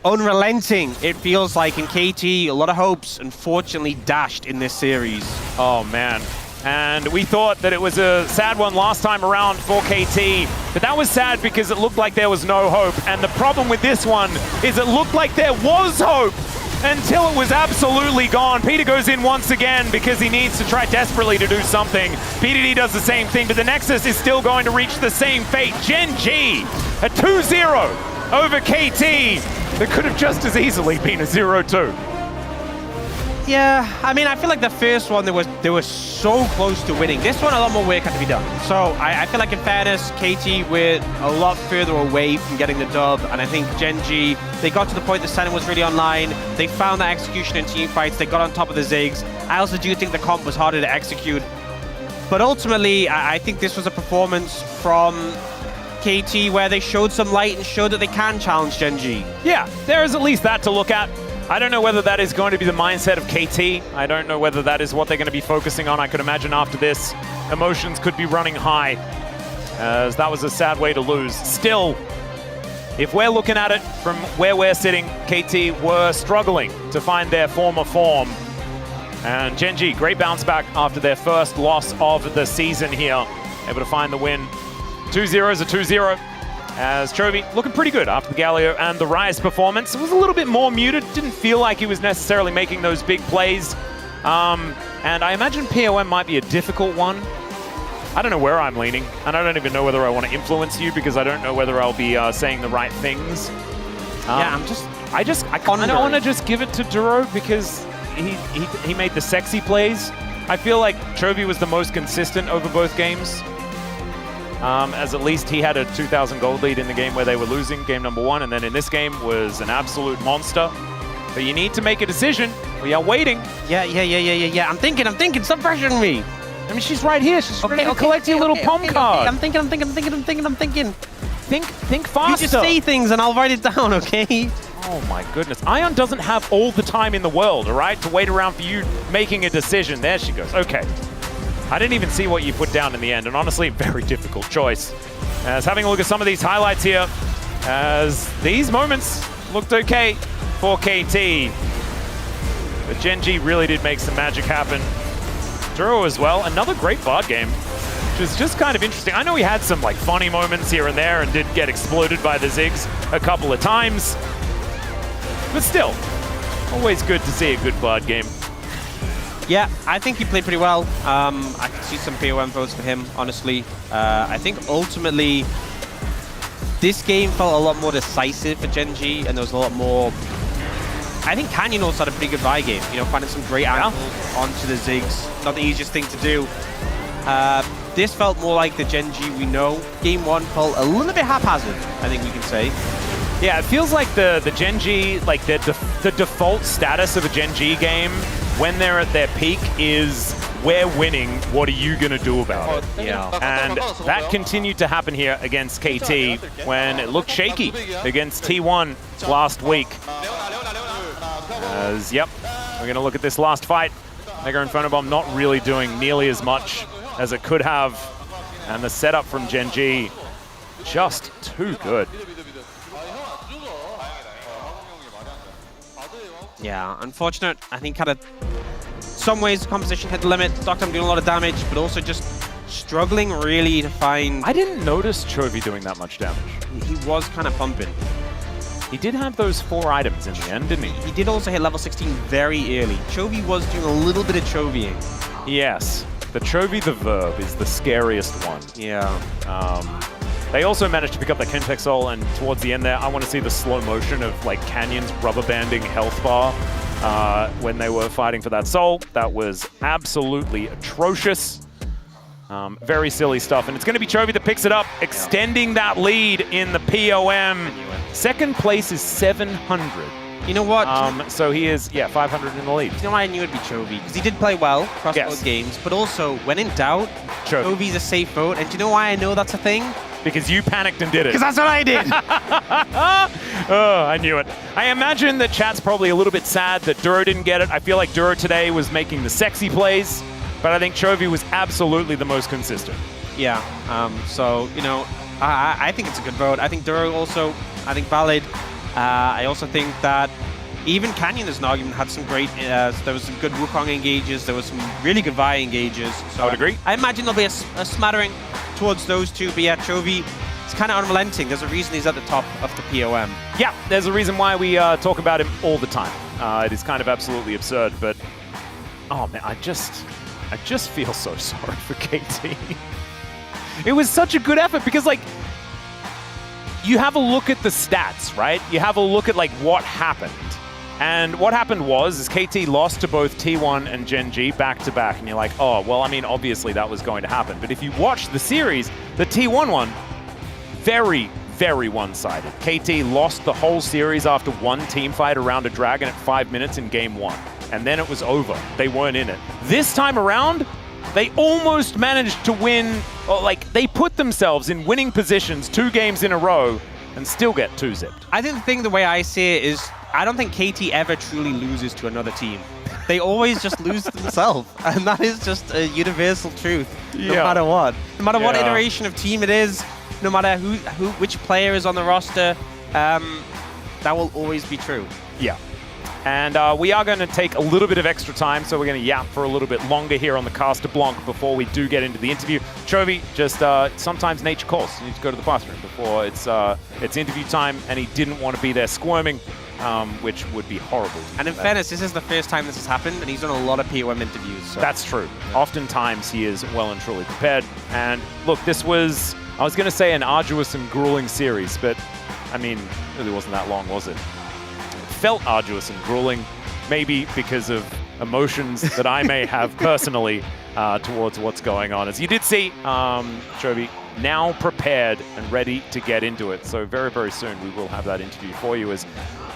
unrelenting, it feels like, in KT, a lot of hopes, unfortunately dashed in this series. Oh man. And we thought that it was a sad one last time around for KT, but that was sad because it looked like there was no hope. And the problem with this one is it looked like there was hope until it was absolutely gone. Peter goes in once again because he needs to try desperately to do something. PDD does the same thing, but the Nexus is still going to reach the same fate. Gen G, a 2-0 over KT. That could have just as easily been a 0-2. Yeah, I mean, I feel like the first one, they were so close to winning. This one, a lot more work had to be done. So I feel like, in fairness, KT were a lot further away from getting the dub, and I think Gen G, they got to the point the Senna was really online. They found that execution in team fights. They got on top of the Ziggs. I also do think the comp was harder to execute. But ultimately, I think this was a performance from KT where they showed some light and showed that they can challenge Gen G. Yeah, there is at least that to look at. I don't know whether that is going to be the mindset of KT. I don't know whether that is what they're going to be focusing on. I could imagine after this, emotions could be running high, as that was a sad way to lose. Still, if we're looking at it from where we're sitting, KT were struggling to find their former form. And Gen.G, great bounce back after their first loss of the season here. Able to find the win. 2-0 is a 2-0. As Chovy looking pretty good after the Galio and the Rise performance. It was a little bit more muted. Didn't feel like he was necessarily making those big plays. And I imagine POM might be a difficult one. I don't know where I'm leaning, and I don't even know whether I want to influence you because I don't know whether I'll be saying the right things. Yeah, I kind of want to just give it to Duro because he made the sexy plays. I feel like Chovy was the most consistent over both games. As at least he had a 2,000 gold lead in the game where they were losing, game number 1, and then in this game was an absolute monster. But you need to make a decision. We are waiting. Yeah. I'm thinking. Stop pressuring me. I mean, she's right here. She's ready to collect your little pom card. I'm thinking. Think faster. You just say things and I'll write it down, okay? Oh my goodness. Ion doesn't have all the time in the world, all right, to wait around for you making a decision. There she goes. Okay. I didn't even see what you put down in the end, and honestly, very difficult choice. As having a look at some of these highlights here, as these moments looked okay for KT. But Gen.G really did make some magic happen. Duro as well, another great VOD game, which is just kind of interesting. I know he had some like funny moments here and there and did get exploded by the Ziggs a couple of times. But still, always good to see a good VOD game. Yeah, I think he played pretty well. I can see some POM votes for him, honestly. I think ultimately, this game felt a lot more decisive for Gen.G, and there was a lot more... I think Canyon also had a pretty good buy game, you know, finding some great angles onto the Ziggs. Not the easiest thing to do. This felt more like the Gen.G we know. Game 1 felt a little bit haphazard, I think we can say. Yeah, it feels like the Gen.G, like the default status of a Gen.G game when they're at their peak is, we're winning, what are you going to do about it? Yeah. And that continued to happen here against KT when it looked shaky against T1 last week. As, yep, we're going to look at this last fight. Mega Infernobomb not really doing nearly as much as it could have. And the setup from Gen.G, just too good. Yeah, unfortunate. I think kind of some ways the composition hit the limit. Doctor doing a lot of damage, but also just struggling really to find... I didn't notice Chovy doing that much damage. He was kind of pumping. He did have those 4 items in the end, didn't he? He did also hit level 16 very early. Chovy was doing a little bit of Chovying. Yes. The Chovy the verb is the scariest one. Yeah. They also managed to pick up the Kentex Soul, and towards the end there, I want to see the slow motion of like Canyon's rubber banding health bar when they were fighting for that soul. That was absolutely atrocious. Very silly stuff, and it's going to be Chovy that picks it up, extending that lead in the POM. Second place is 700. You know what? So he is, 500 in the lead. You know why I knew it'd be Chovy? Because he did play well across both games, but also, when in doubt, Chovy's a safe vote. And do you know why I know that's a thing? Because you panicked and did it. Because that's what I did! Oh, I knew it. I imagine that chat's probably a little bit sad that Duro didn't get it. I feel like Duro today was making the sexy plays, but I think Chovy was absolutely the most consistent. Yeah, so, you know, I think it's a good vote. I think Duro also, I think valid. I also think that even Canyon as an argument had some great, there was some good Wukong engages, there was some really good Vi engages. So I would agree. I imagine there'll be a smattering towards those two, but yeah, Chovy, it's kind of unrelenting. There's a reason he's at the top of the POM. Yeah, there's a reason why we talk about him all the time. It is kind of absolutely absurd, but oh man, I just feel so sorry for KT. It was such a good effort because like, you have a look at the stats, right? You have a look at like what happened. And what happened was KT lost to both T1 and Gen.G back to back. And you're like, oh, well, I mean, obviously that was going to happen. But if you watch the series, the T1 one, very, very one-sided. KT lost the whole series after one team fight around a dragon at 5 minutes in game 1. And then it was over. They weren't in it. This time around, they almost managed to win, or like they put themselves in winning positions 2 games in a row and still get 2-zipped. I think the way I see it is I don't think KT ever truly loses to another team. They always just lose to themselves, and that is just a universal truth, no matter what. No matter what iteration of team it is, no matter which player is on the roster, that will always be true. Yeah. And we are going to take a little bit of extra time, so we're going to yap for a little bit longer here on the Caster Blanc before we do get into the interview. Chovy, just sometimes nature calls. You need to go to the bathroom before it's interview time, and he didn't want to be there squirming, which would be horrible. And in fairness, this is the first time this has happened, and he's done a lot of POM interviews. So. That's true. Oftentimes he is well and truly prepared. And look, this was, I was going to say an arduous and grueling series, but I mean, it really wasn't that long, was it? Felt arduous and grueling, maybe because of emotions that I may have personally towards what's going on. As you did see, Chovy now prepared and ready to get into it. So very, very soon we will have that interview for you, as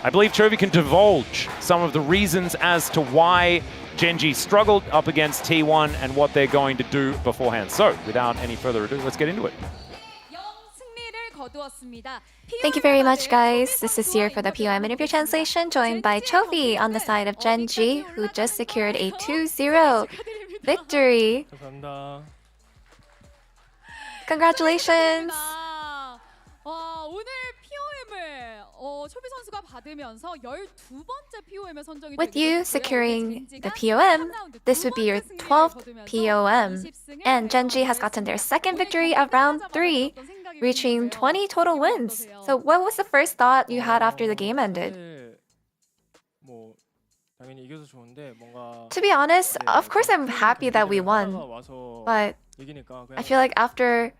I believe Chovy can divulge some of the reasons as to why Gen.G struggled up against T1 and what they're going to do beforehand. So without any further ado, let's get into it. Thank you very much, guys. This is Sierra for the POM interview translation, joined by Chovy on the side of Gen.G, who just secured a 2-0 victory. Congratulations! With you securing the POM, this would be your 12th POM, and Gen.G has gotten their second victory of round 3, reaching 20 total wins. So what was the first thought you had after the game ended? To be honest, of course I'm happy that we won, but I feel like after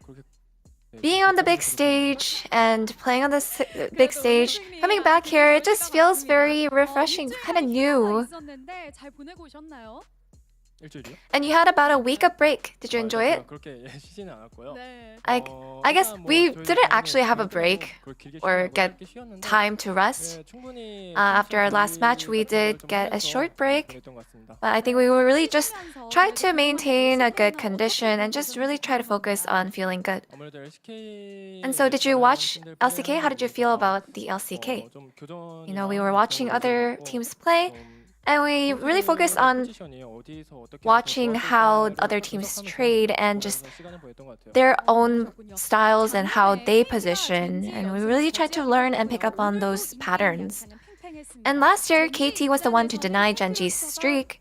being on the big stage and playing on this big stage, coming back here, it just feels very refreshing, kind of new. And you had about a week of break. Did you enjoy it? I guess we didn't actually have a break or get time to rest. After our last match, we did get a short break. But I think we will really just try to maintain a good condition and just really try to focus on feeling good. And so did you watch LCK? How did you feel about the LCK? You know, we were watching other teams play, and we really focused on watching how other teams trade and just their own styles and how they position. And we really tried to learn and pick up on those patterns. And last year, KT was the one to deny Gen.G's streak.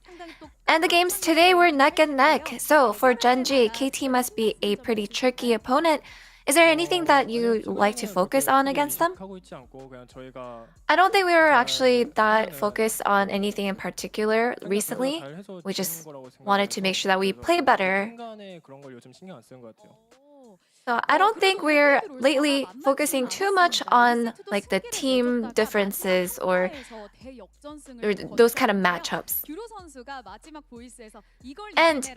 And the games today were neck and neck. So for Gen.G, KT must be a pretty tricky opponent. Is there anything that you like to focus on against them? I don't think we were actually that focused on anything in particular recently. We just wanted to make sure that we play better. So I don't think we're lately focusing too much on like the team differences or those kind of matchups. And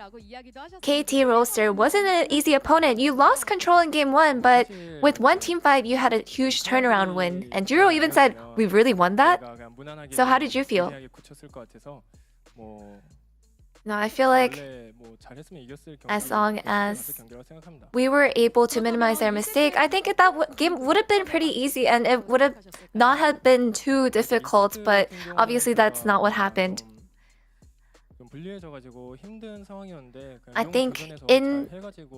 KT Roaster wasn't an easy opponent. You lost control in game 1, but with one team fight, you had a huge turnaround win. And Juro even said, "We really won that?" So how did you feel? No, I feel like as long as we were able to minimize their mistake, I think that game would have been pretty easy and it would have not have been too difficult, but obviously that's not what happened. I think in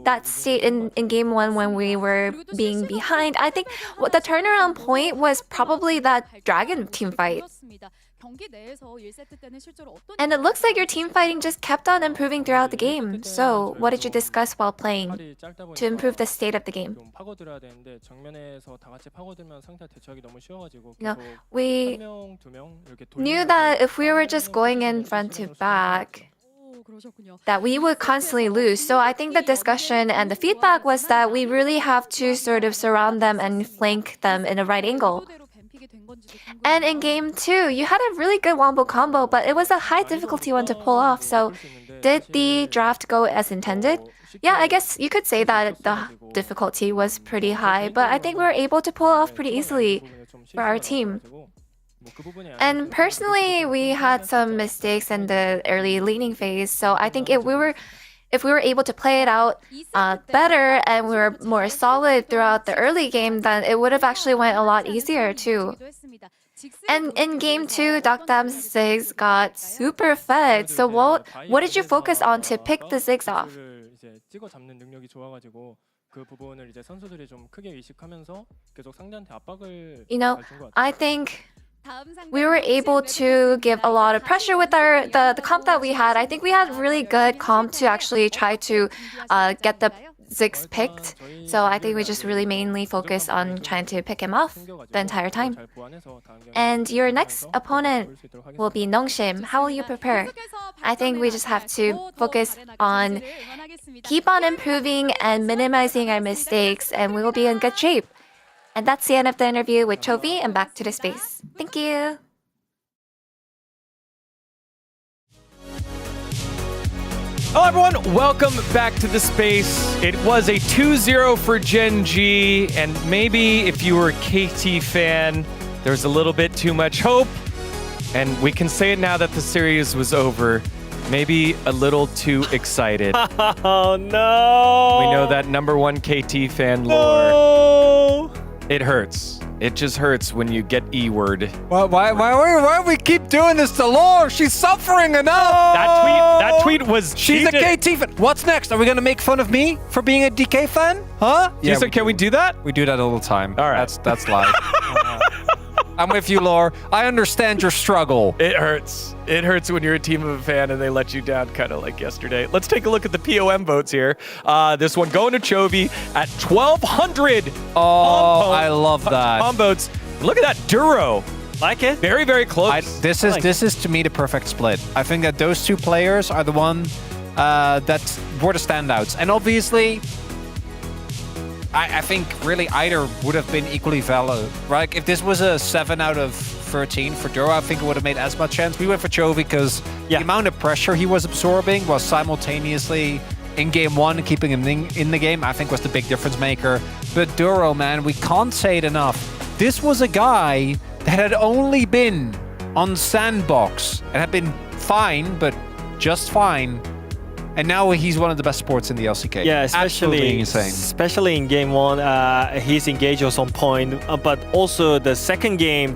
that state in game 1 when we were being behind, I think what the turnaround point was probably that Dragon team fight. And it looks like your team fighting just kept on improving throughout the game. So, what did you discuss while playing to improve the state of the game? You know, we knew that if we were just going in front to back, that we would constantly lose. So I think the discussion and the feedback was that we really have to sort of surround them and flank them in a right angle. And in game 2, you had a really good wombo combo, but it was a high difficulty one to pull off. So did the draft go as intended? Yeah, I guess you could say that the difficulty was pretty high, but I think we were able to pull off pretty easily for our team. And personally, we had some mistakes in the early leaning phase, so I think if we were able to play it out better and we were more solid throughout the early game, then it would have actually went a lot easier too. And in game 2, Dakdam's Ziggs got super fed. So what did you focus on to pick the Ziggs off? 이제 찍어 잡는 능력이 좋아가지고 그 부분을 이제 선수들이 좀 크게 의식하면서 계속 상대한테 압박을 You know, 준 것 같아요. I think we were able to give a lot of pressure with the comp that we had. I think we had really good comp to actually try to get the Ziggs picked. So I think we just really mainly focused on trying to pick him off the entire time. And your next opponent will be Nongshim. How will you prepare? I think we just have to focus on keep on improving and minimizing our mistakes, and we will be in good shape. And that's the end of the interview with Chovy, and back to the space. Thank you. Hello everyone, welcome back to the space. It was a 2-0 for Gen G, and maybe if you were a KT fan, there's a little bit too much hope. And we can say it now that the series was over. Maybe a little too excited. Oh no! We know that #1 KT fan lore. No! It hurts. It just hurts when you get E-word. Why we keep doing this to Lore? She's suffering enough. That tweet was She's cheated. a KT fan. What's next? Are we gonna make fun of me for being a DK fan? Huh? Jason, can we do that? We do that all the time. All right. That's live. I'm with you, Lore. I understand your struggle. It hurts. It hurts when you're a team of a fan and they let you down, kind of like yesterday. Let's take a look at the POM votes here. This one going to Chovy at 1,200. Oh, I love that. POM votes. Look at that Duro. Like it? Very, very close. This is to me the perfect split. I think that those two players are the one that were the standouts, and obviously. I think really either would have been equally valid, right? If this was a 7 out of 13 for Duro, I think it would have made as much sense. We went for Chovy because the amount of pressure he was absorbing was simultaneously in game 1 keeping him in the game, I think was the big difference maker. But Duro, man, we can't say it enough. This was a guy that had only been on Sandbox and had been fine, but just fine. And now he's one of the best supports in the LCK. Yeah, Absolutely insane. Especially in game 1, his engage was on point. But also the second game,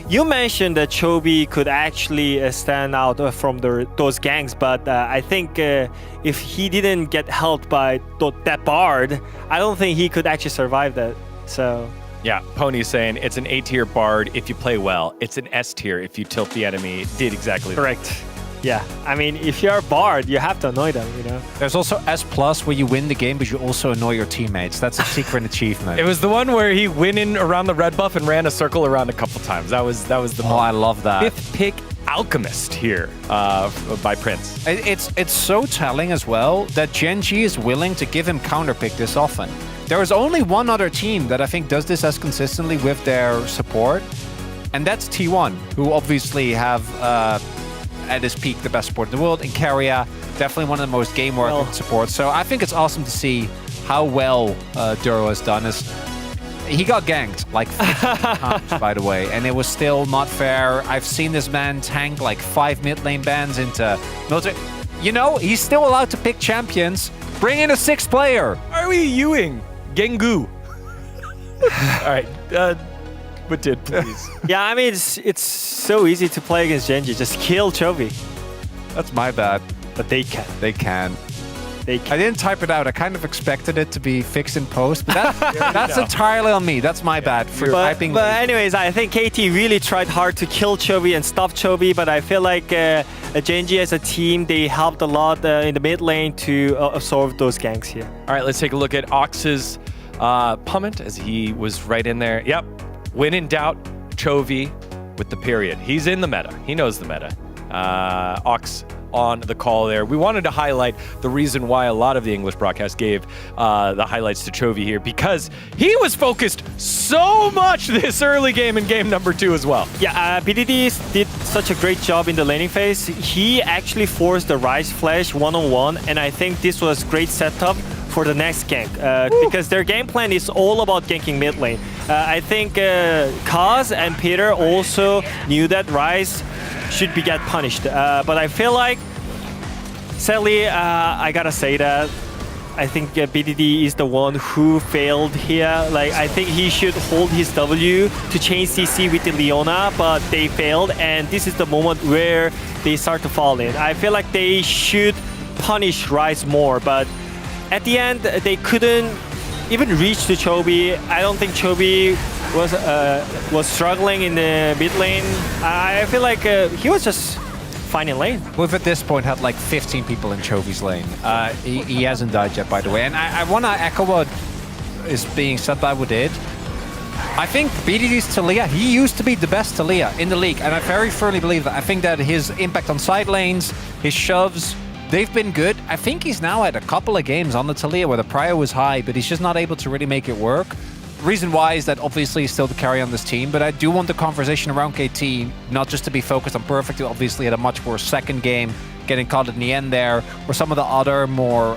you mentioned that Chovy could actually stand out from those ganks. But I think if he didn't get helped by that Bard, I don't think he could actually survive that. So. Yeah, Pony's saying it's an A-tier Bard if you play well. It's an S-tier if you tilt the enemy. Did exactly correct. That. Yeah, I mean, if you're a Bard, you have to annoy them, you know? There's also S+ where you win the game, but you also annoy your teammates. That's a secret achievement. It was the one where he went in around the red buff and ran a circle around a couple times. That was the Oh, I love that. 5th pick Alchemist here by Prince. It's so telling as well that Gen G is willing to give him counterpick this often. There is only one other team that I think does this as consistently with their support, and that's T1, who obviously have at his peak the best support in the world. In Carrier, definitely one of the most game-working supports. So I think it's awesome to see how well Duro has done. He got ganked like 50 times, by the way, and it was still not fair. I've seen this man tank like 5 mid lane bans into military. You know, he's still allowed to pick champions. Bring in a 6th player. Are we Ewing? Gengu. All right. But did please. Yeah, I mean, it's so easy to play against Gen G. Just kill Chovy. That's my bad. But they can. They can. They can. I didn't type it out. I kind of expected it to be fixed in post, but that's entirely on me. That's my bad for typing. But anyways, I think KT really tried hard to kill Chovy and stop Chovy, but I feel like Gen G as a team, they helped a lot in the mid lane to absorb those ganks here. All right, let's take a look at Ox's pummit as he was right in there. Yep. When in doubt, Chovy with the period. He's in the meta. He knows the meta. Ox on the call there. We wanted to highlight the reason why a lot of the English broadcast gave the highlights to Chovy here, because he was focused so much this early game in game number 2 as well. Yeah, BDD did such a great job in the laning phase. He actually forced the Rise Flash one-on-one, and I think this was great setup for the next gank, because their game plan is all about ganking mid lane. I think Kaz and Peter also knew that Rise should get punished, but I feel like, sadly, I gotta say that I think BDD is the one who failed here. Like, I think he should hold his W to change CC with the Leona, but they failed, and this is the moment where they start to fall in. I feel like they should punish Rise more, but at the end, they couldn't even reach to Chobi. I don't think Chobi was struggling in the mid lane. I feel like he was just fine in lane. We've at this point had like 15 people in Chobi's lane. He hasn't died yet, by the way. And I want to echo what is being said by Woodid. I think BDD's Taliyah, he used to be the best Taliyah in the league, and I very firmly believe that. I think that his impact on side lanes, his shoves, they've been good. I think he's now had a couple of games on the Taliyah where the prio was high, but he's just not able to really make it work. Reason why is that obviously he's still the carry on this team, but I do want the conversation around KT not just to be focused on Perfect, who obviously had a much worse second game, getting caught in the end there, or some of the other more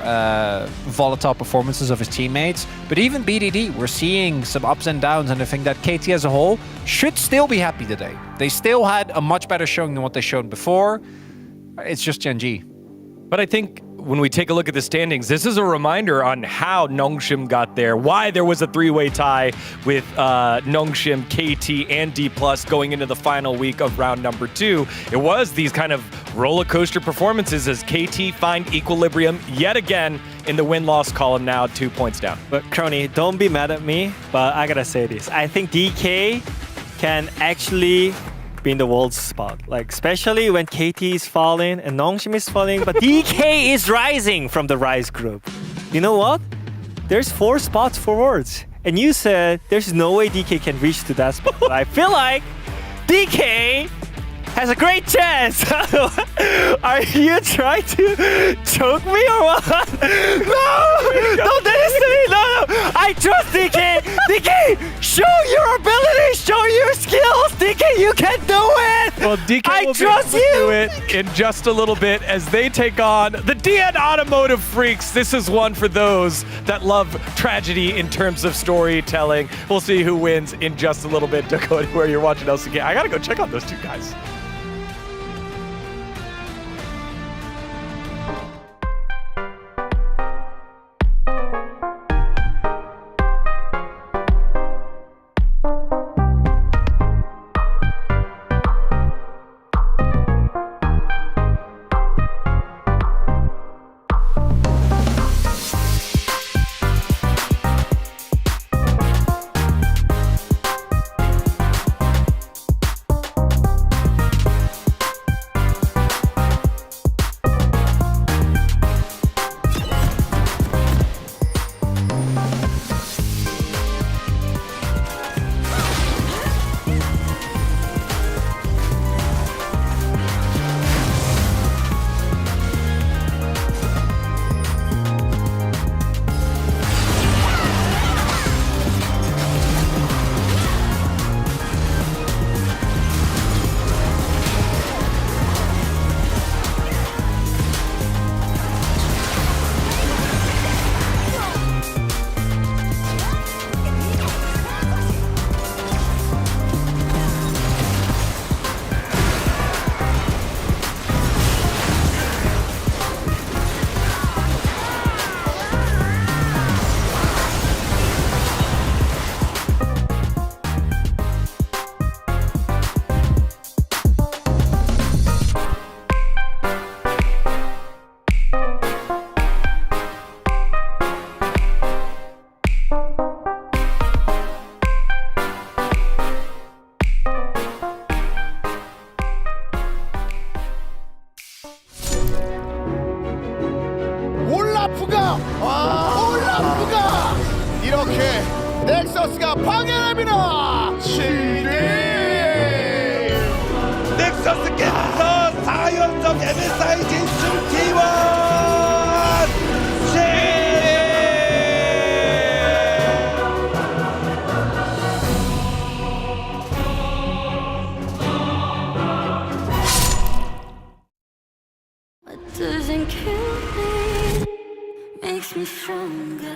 volatile performances of his teammates. But even BDD, we're seeing some ups and downs, and I think that KT as a whole should still be happy today. They still had a much better showing than what they showed before. It's just Gen G. But I think when we take a look at the standings, this is a reminder on how Nongshim got there, why there was a three-way tie with Nongshim, KT, and D+ going into the final week of round number 2. It was these kind of roller coaster performances as KT find equilibrium yet again in the win-loss column, now 2 points down. But Crony, don't be mad at me, but I gotta say this. I think DK can actually be in the world spot, like especially when KT is falling and Nongshim is falling, but DK is rising from the Rise group. You know what? There's 4 spots for worlds, and you said there's no way DK can reach to that spot. But I feel like DK has a great chance. Are you trying to choke me or what? No! Don't do this to me! No! I trust DK! DK! Show your ability! Show your skills! DK, you can do it! Well, DK will trust be able to do it in just a little bit as they take on the DN Automotive Freaks. This is one for those that love tragedy in terms of storytelling. We'll see who wins in just a little bit. Don't go anywhere. You're watching LCK. I gotta go check out those two guys. 이렇게 넥서스가 파괴됩니다. 진리 넥서스께서 4연속 MSI 진출 T1 What doesn't kill me makes me stronger.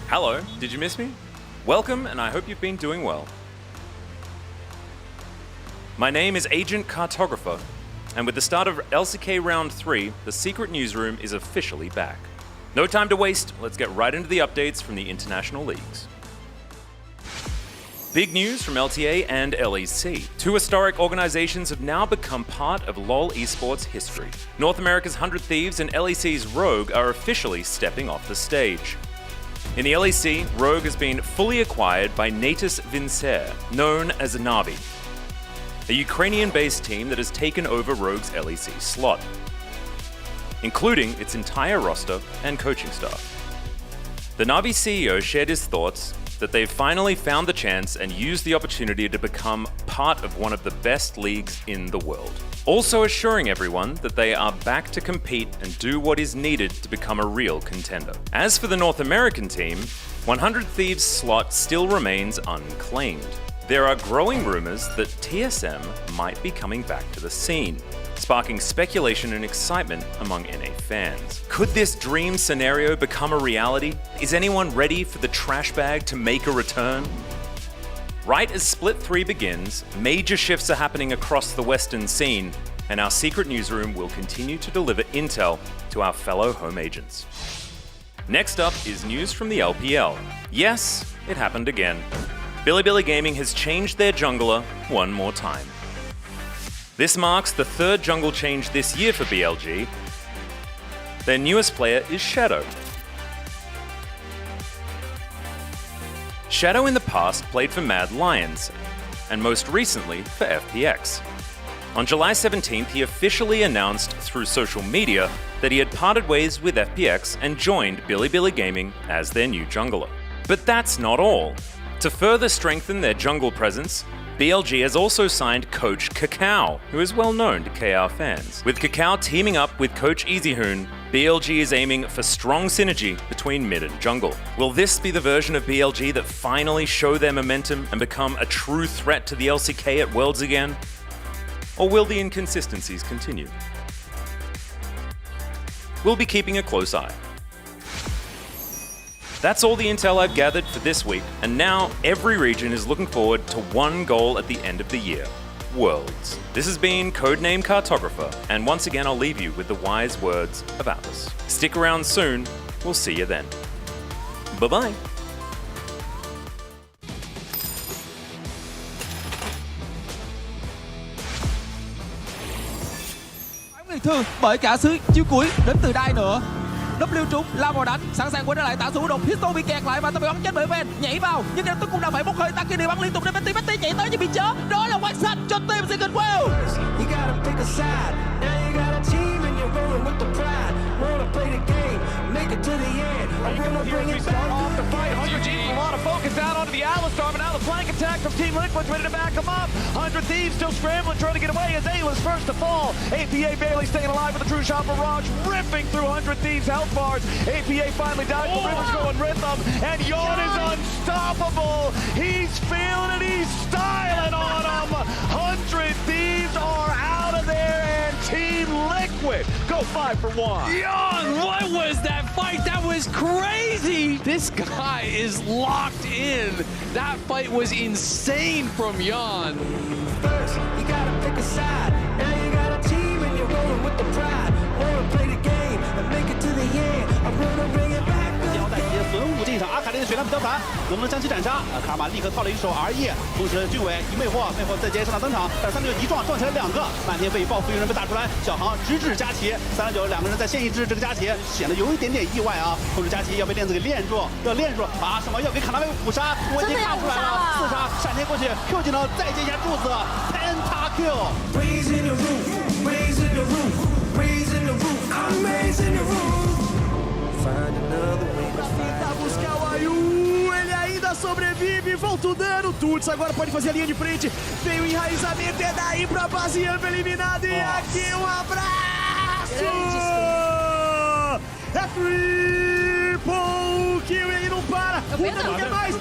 Hello, did you miss me? Welcome, and I hope you've been doing well. My name is Agent Cartographer, and with the start of LCK Round 3, the Secret Newsroom is officially back. No time to waste, let's get right into the updates from the international leagues. Big news from LTA and LEC. Two historic organizations have now become part of LoL esports history. North America's 100 Thieves and LEC's Rogue are officially stepping off the stage. In the LEC, Rogue has been fully acquired by Natus Vincer, known as Navi, a Ukrainian-based team that has taken over Rogue's LEC slot, including its entire roster and coaching staff. The Navi CEO shared his thoughts that they've finally found the chance and used the opportunity to become part of one of the best leagues in the world. Also assuring everyone that they are back to compete and do what is needed to become a real contender. As for the North American team, 100 Thieves' slot still remains unclaimed. There are growing rumors that TSM might be coming back to the scene, sparking speculation and excitement among NA fans. Could this dream scenario become a reality? Is anyone ready for the trash bag to make a return? Right as Split 3 begins, major shifts are happening across the Western scene, and our secret newsroom will continue to deliver intel to our fellow home agents. Next up is news from the LPL. Yes, it happened again. Bilibili Gaming has changed their jungler one more time. This marks the third jungle change this year for BLG. Their newest player is Shadow. Shadow in the past played for Mad Lions, and most recently for FPX. On July 17th, he officially announced through social media that he had parted ways with FPX and joined Bilibili Gaming as their new jungler. But that's not all. To further strengthen their jungle presence, BLG has also signed Coach Kakao, who is well known to KR fans. With Kakao teaming up with Coach EasyHoon, BLG is aiming for strong synergy between mid and jungle. Will this be the version of BLG that finally show their momentum and become a true threat to the LCK at Worlds again? Or will the inconsistencies continue? We'll be keeping a close eye. That's all the intel I've gathered for this week, and now every region is looking forward to one goal at the end of the year: Worlds. This has been Codename Cartographer, and once again I'll leave you with the wise words of Atlas. Stick around soon, we'll see you then. Bye-bye. Thương bởi cả xứ chiêu cuối đến từ đai nữa. W trúng lao vào đánh, sẵn sàng quay trở lại tả thủ đột. Pistol bị kẹt lại và ta bị bắn chết bởi bên nhảy vào, nhưng ngay lập tức cũng đã phải bốc hơi. Taki đi bắn liên tục đến Betty. Betty nhảy tới nhưng bị chớ. Đó là quạt xanh cho team Secret Well. Off the fight, 100 Thieves, a lot of focus out onto the Alistar, but now the flank attack from Team Liquid's ready to back him up. 100 Thieves still scrambling, trying to get away as Ayla's first to fall. APA barely staying alive with the True Shot Barrage, ripping through 100 Thieves' health bars. APA finally dies, the River's going rhythm, and Yawn is unstoppable. He's feeling it, he's styling on him. 100 Thieves are out of there, and Team Liquid go 5 for 1. Yawn, what was that fight? That was crazy. This guy is locked in. That fight was insane from Yawn. First, you gotta pick a side. Now you got a team and you're rolling with the pride. Wanna play the game and make it to the end. I'm gonna bring it back. 腰带接孙武进场，阿卡琳的血量比较残，能不能将其斩杀？卡尔玛立刻套了一手 RE， 同时俊伟一魅惑，魅惑再接上场登场，但是369一撞起来2个，漫天飞暴风云人被打出来，小航直指佳琪，369两个人在线一致，这个佳琪显得有一点点意外啊，同时佳琪要被链子给链住，要链住啊，什么要给卡纳维补杀，我已经看出来了，4杀闪电过去 ，Q 技能再接一下柱子 ，Pentakill。Raising the roof, raising the roof, raising the roof, I'm raising the roof. Find another way to tentar buscar o Ayu, ele ainda sobrevive, volta o dano, Tuts agora pode fazer a linha de frente, vem o enraizamento, é daí pra base ampla eliminada, e aqui um abraço! É triple kill, ele não para, o dano quer mais, no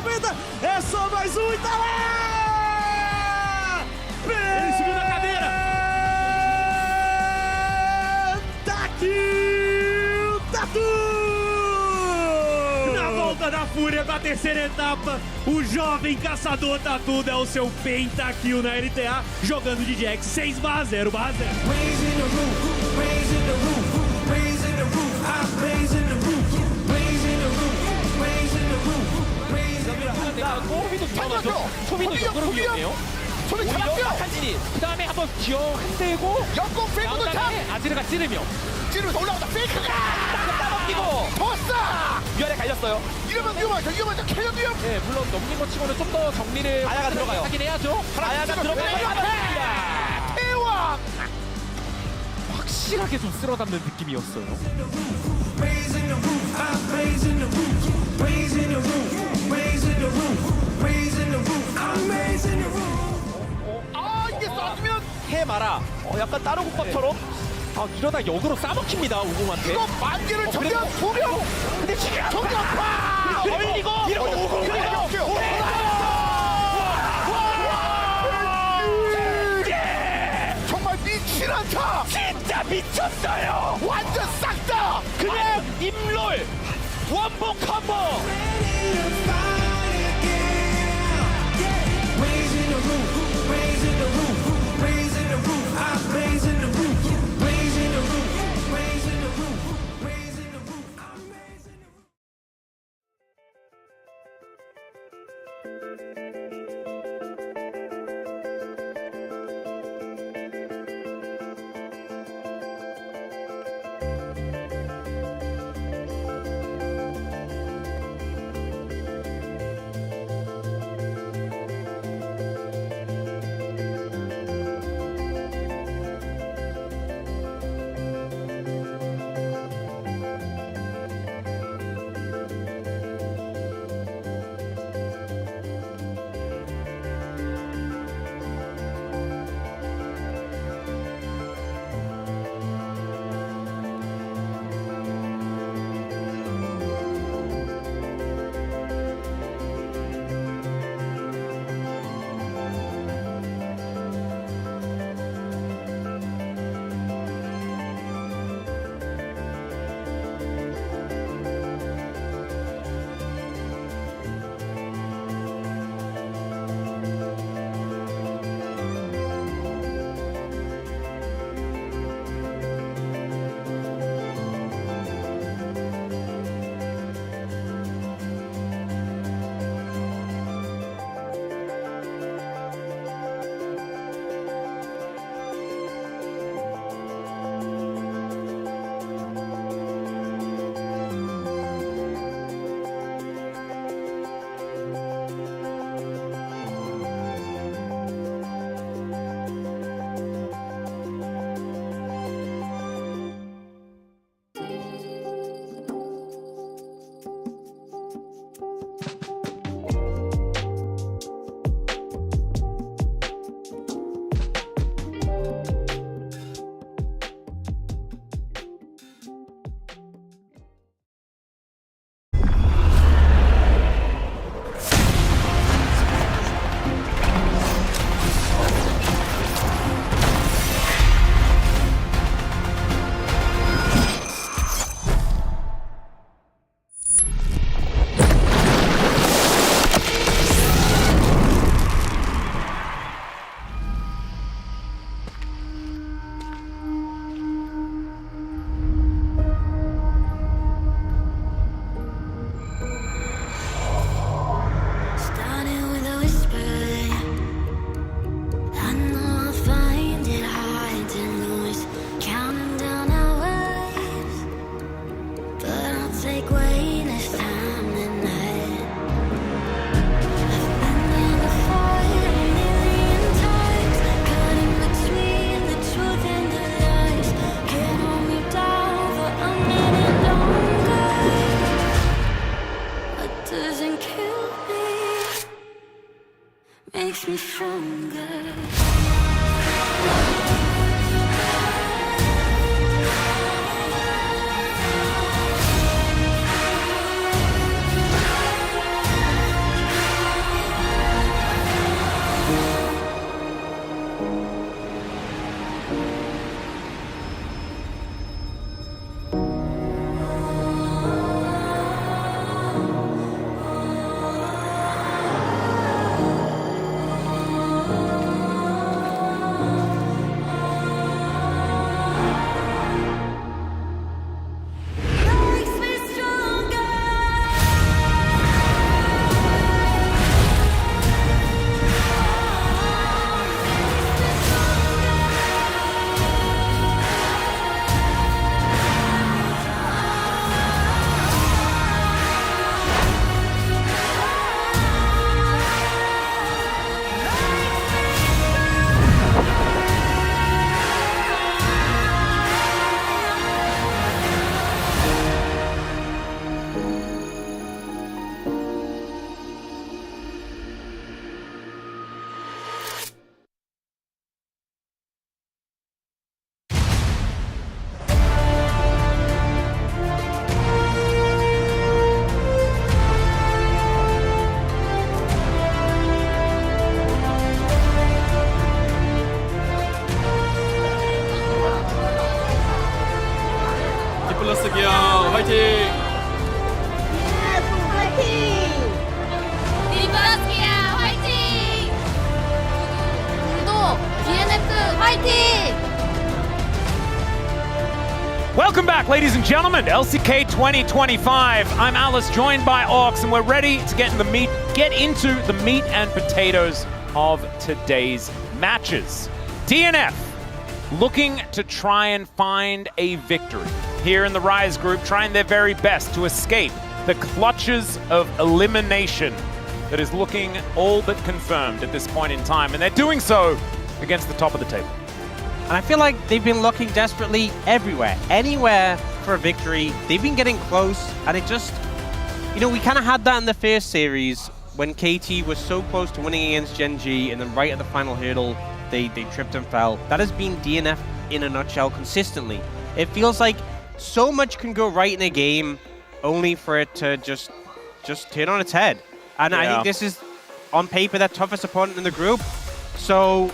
peita, é só mais um e tá lá! Ele subiu na cadeira! Tá aqui! Tatu! Fúria com a terceira etapa. O jovem caçador tatudo é o seu pentakill na LTA, jogando de Jax 6/0/0. 소비도 역으로 위험해요. 오히려 박한진이 그 다음에 한번 기어 흔들고 역공 페이크도 참! 아지르가 찌르며 찌르면서 올라온다. 페이크가! 따먹히고 더싸! 위아래 갈렸어요. 이러면 위험하죠. 캐년 위험! 네, 물론 넘긴 것 치고는 좀 더 정리를 아야가 들어가요. 하긴 해야죠. 아야가 들어가요. 태왕! 확실하게 좀 쓸어담는 느낌이었어요. 아, 이게 쏴주면 해마라. 약간 다른 국밥처럼. 아, 이러다 역으로 싸먹힙니다, 우공한테. 이거 만개를 정리한 소명! 근데 지금 정리한파! 걸리고 정말 미친 않다! 진짜 미쳤어요. 완전 싹 다! 그냥 임롤 원본 컴보. makes me stronger. back, ladies and gentlemen. LCK 2025. I'm Alice, joined by Orcs, and we're ready to get into the meat and potatoes of today's matches. DNF looking to try and find a victory here in the Rise group, trying their very best to escape the clutches of elimination that is looking all but confirmed at this point in time, and they're doing so against the top of the table. And I feel like they've been looking desperately everywhere, anywhere for a victory. They've been getting close, and it just, you know, we kind of had that in the first series when KT was so close to winning against Gen G, and then right at the final hurdle, they tripped and fell. That has been DNF in a nutshell consistently. It feels like so much can go right in a game, only for it to just turn on its head. And I think this is, on paper, their toughest opponent in the group. So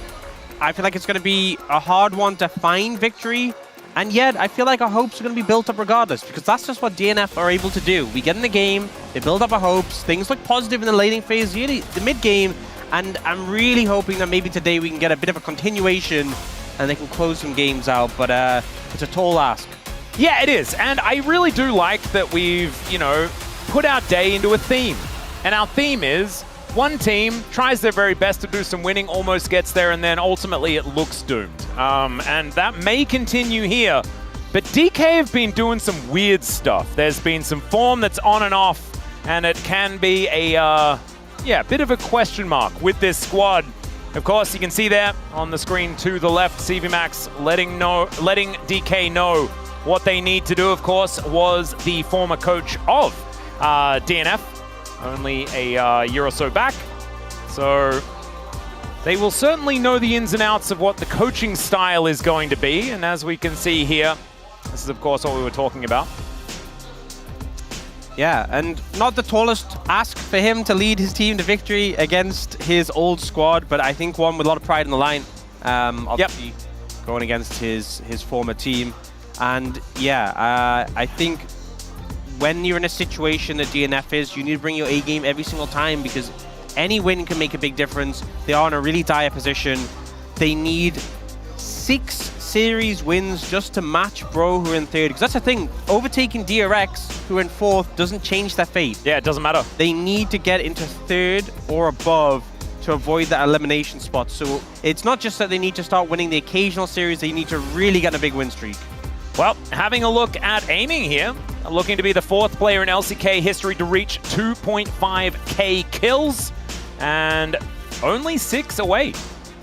I feel like it's going to be a hard one to find victory, and yet I feel like our hopes are going to be built up regardless, because that's just what DNF are able to do. We get in the game, they build up our hopes, things look positive in the laning phase, the mid-game, and I'm really hoping that maybe today we can get a bit of a continuation and they can close some games out, but it's a tall ask. Yeah, it is, and I really do like that we've, you know, put our day into a theme. And our theme is one team tries their very best to do some winning, almost gets there, and then ultimately it looks doomed. And that may continue here, but DK have been doing some weird stuff. There's been some form that's on and off, and it can be a bit of a question mark with this squad. Of course, you can see there on the screen to the left, CVMax letting DK know what they need to do, of course, was the former coach of DNF, only a year or so back. So they will certainly know the ins and outs of what the coaching style is going to be. And as we can see here, this is, of course, what we were talking about. Yeah, and not the tallest ask for him to lead his team to victory against his old squad, but I think one with a lot of pride in the line. Obviously, going against his former team. And yeah, I think when you're in a situation that DNF is, you need to bring your A game every single time, because any win can make a big difference. They are in a really dire position. They need 6 series wins just to match Bro, who are in 3rd. Because that's the thing, overtaking DRX, who are in 4th, doesn't change their fate. Yeah, it doesn't matter. They need to get into 3rd or above to avoid that elimination spot. So it's not just that they need to start winning the occasional series, they need to really get a big win streak. Well, having a look at aiming here, looking to be the 4th player in LCK history to reach 2.5k kills, and only 6 away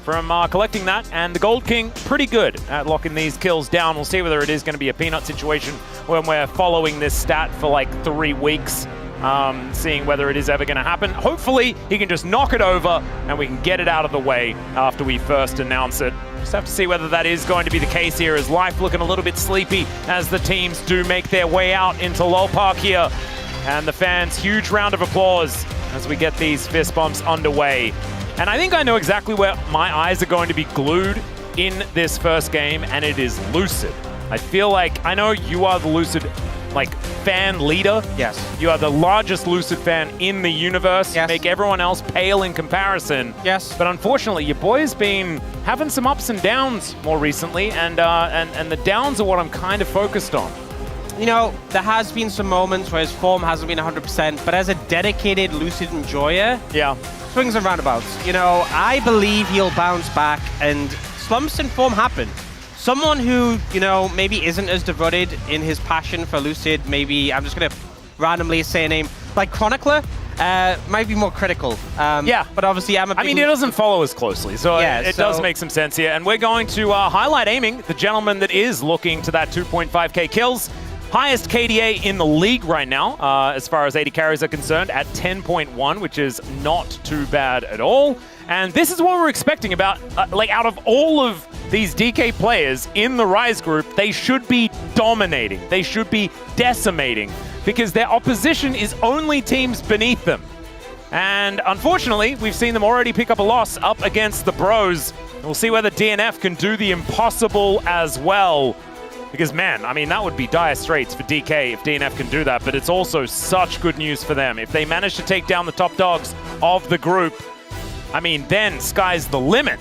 from collecting that. And the Gold King, pretty good at locking these kills down. We'll see whether it is going to be a peanut situation when we're following this stat for like 3 weeks, seeing whether it is ever going to happen. Hopefully, he can just knock it over and we can get it out of the way after we first announce it. Just have to see whether that is going to be the case here, as life looking a little bit sleepy as the teams do make their way out into LoL Park here. And the fans, huge round of applause as we get these fist bumps underway. And I think I know exactly where my eyes are going to be glued in this first game, and it is Lucid. I feel like, I know you are the Lucid fan leader. Yes. You are the largest Lucid fan in the universe. Yes. Make everyone else pale in comparison. Yes. But unfortunately, your boy's been having some ups and downs more recently, and the downs are what I'm kind of focused on. You know, there has been some moments where his form hasn't been 100%, but as a dedicated Lucid enjoyer, swings and roundabouts. You know, I believe he'll bounce back, and slumps in form happen. Someone who, you know, maybe isn't as devoted in his passion for Lucid, maybe, I'm just going to randomly say a name, like Chronicler, might be more critical. But obviously I'm a big... I mean, he doesn't follow us closely, so it does make some sense here. And we're going to highlight aiming, the gentleman that is looking to that 2.5k kills. Highest KDA in the league right now, as far as 80 carries are concerned, at 10.1, which is not too bad at all. And this is what we're expecting about, out of all of these DK players in the Rise group, they should be dominating. They should be decimating, because their opposition is only teams beneath them. And unfortunately, we've seen them already pick up a loss up against the Bros. We'll see whether DNF can do the impossible as well. Because, man, I mean, that would be dire straits for DK if DNF can do that, but it's also such good news for them. If they manage to take down the top dogs of the group, I mean, then sky's the limit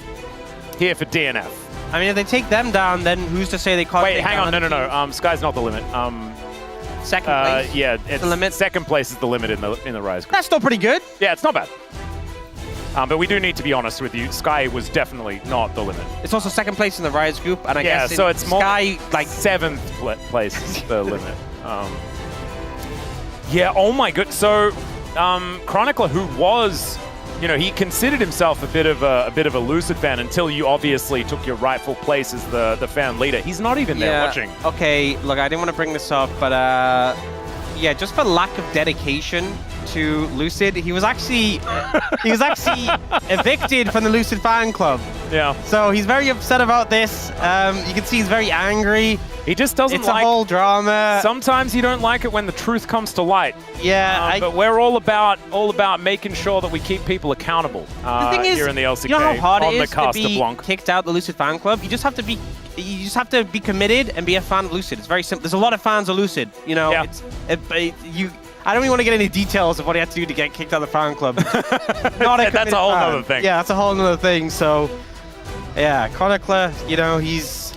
here for DNF. I mean, if they take them down, then who's to say they can't? Wait, take hang down on, no. other teams? Sky's not the limit. Second place. Yeah, it's the limit. Second place is the limit in the Rise group. That's still pretty good. Yeah, it's not bad. But we do need to be honest with you. Sky was definitely not the limit. It's also second place in the Rise group, and I guess so it's more Sky like 7th place is the limit. Yeah. Oh my good. So Chronicler, who was, he considered himself a bit of a Lucid fan until you obviously took your rightful place as the fan leader. He's not even there watching. Okay, look, I didn't want to bring this up, but yeah, just for lack of dedication to Lucid, he was actually evicted from the Lucid fan club. Yeah. So he's very upset about this. You can see he's very angry. He just doesn't it's like a whole drama. Sometimes you don't like it when the truth comes to light. Yeah, but we're all about making sure that we keep people accountable the thing is, here in the LCK. You know how hard on it the is to be Blanc. kicked out the Lucid fan club? You just have to be committed and be a fan of Lucid. It's very simple. There's a lot of fans of Lucid. Yeah. I don't even want to get into details of what he had to do to get kicked out of the fan club. Not a that's a whole other thing. Yeah, that's a whole other thing. So, yeah, Chronicler, he's...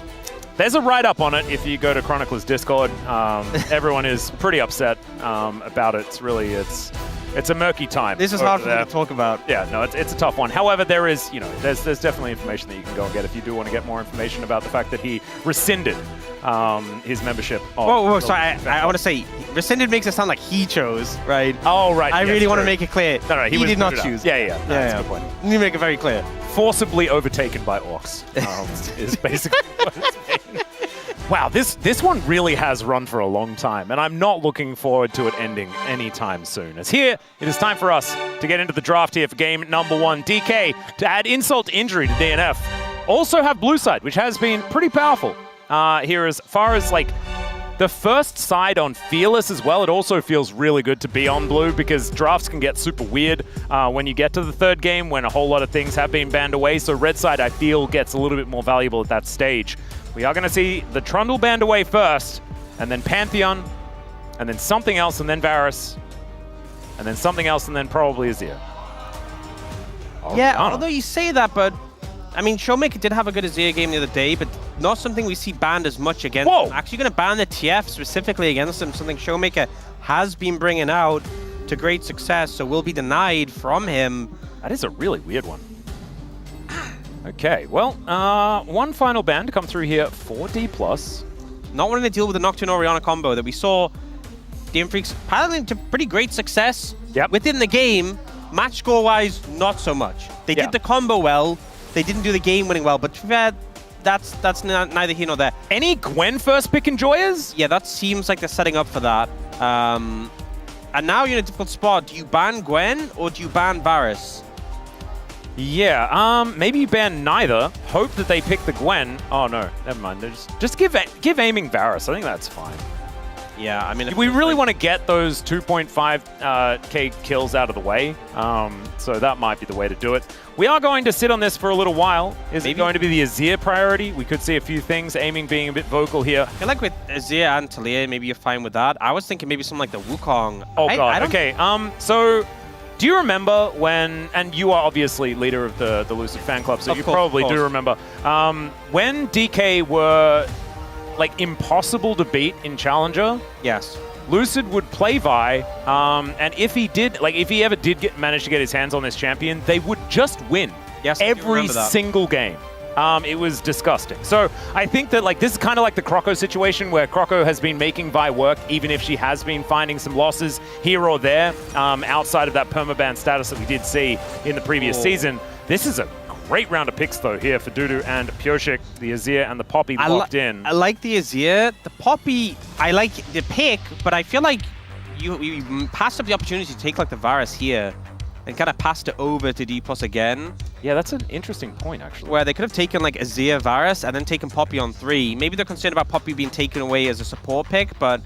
There's a write-up on it if you go to Chronicler's Discord. Everyone is pretty upset about it. It's a murky time. This is hard for me to talk about. Yeah, no, it's a tough one. However, there is, there's definitely information that you can go and get if you do want to get more information about the fact that he rescinded his membership. Whoa, sorry. I want to say, rescinded makes it sound like he chose, right? Oh, right. I really want to make it clear. No, he did not choose. Yeah. That's a good point. You need to make it very clear. Forcibly overtaken by orcs is basically what it's been. Wow, this one really has run for a long time, and I'm not looking forward to it ending anytime soon. As here, it is time for us to get into the draft here for game number 1. DK, to add insult to injury to DNF, also have blue side, which has been pretty powerful here as far as like the first side on Fearless as well. It also feels really good to be on blue because drafts can get super weird when you get to the third game when a whole lot of things have been banned away. So red side, I feel, gets a little bit more valuable at that stage. We are going to see the Trundle banned away first, and then Pantheon, and then something else, and then Varus, and then something else, and then probably Azir. Yeah, although you say that, but I mean, Showmaker did have a good Azir game the other day, but not something we see banned as much against him. Actually going to ban the TF specifically against him, something Showmaker has been bringing out to great success, so will be denied from him. That is a really weird one. Okay, well, one final ban to come through here for D+. Not wanting to deal with the Nocturne Orianna combo that we saw Game Freaks piloting to pretty great success within the game. Match score-wise, not so much. They did the combo well. They didn't do the game winning well, but to be fair, that's neither here nor there. Any Gwen first pick enjoyers? Yeah, that seems like they're setting up for that. And now you're in a difficult spot. Do you ban Gwen or do you ban Varus? Yeah, maybe you ban neither. Hope that they pick the Gwen. Oh no, never mind. Just give aiming Varus. I think that's fine. Yeah, I mean, we really want to get those 2.5k kills out of the way, so that might be the way to do it. We are going to sit on this for a little while. Is it going to be the Azir priority? We could see a few things, aiming being a bit vocal here. I feel like with Azir and Talia, maybe you're fine with that. I was thinking maybe something like the Wukong. Oh god, okay. So, do you remember when, and you are obviously leader of the Lucid fan club, so you probably do remember, when DK were like impossible to beat in Challenger? Yes. Lucid would play Vi, and if he ever did manage to get his hands on this champion, they would just win every single game. It was disgusting. So I think that this is kind of like the Croco situation where Croco has been making Vi work even if she has been finding some losses here or there outside of that permaban status that we did see in the previous season. This is a great round of picks though here for Dudu and Pyoshik, the Azir and the Poppy locked in. I like the Azir. The Poppy, I like the pick, but I feel like you passed up the opportunity to take the Varus here and kind of passed it over to D+ again. Yeah, that's an interesting point, actually. Where they could have taken Azir, Varus, and then taken Poppy on 3. Maybe they're concerned about Poppy being taken away as a support pick, but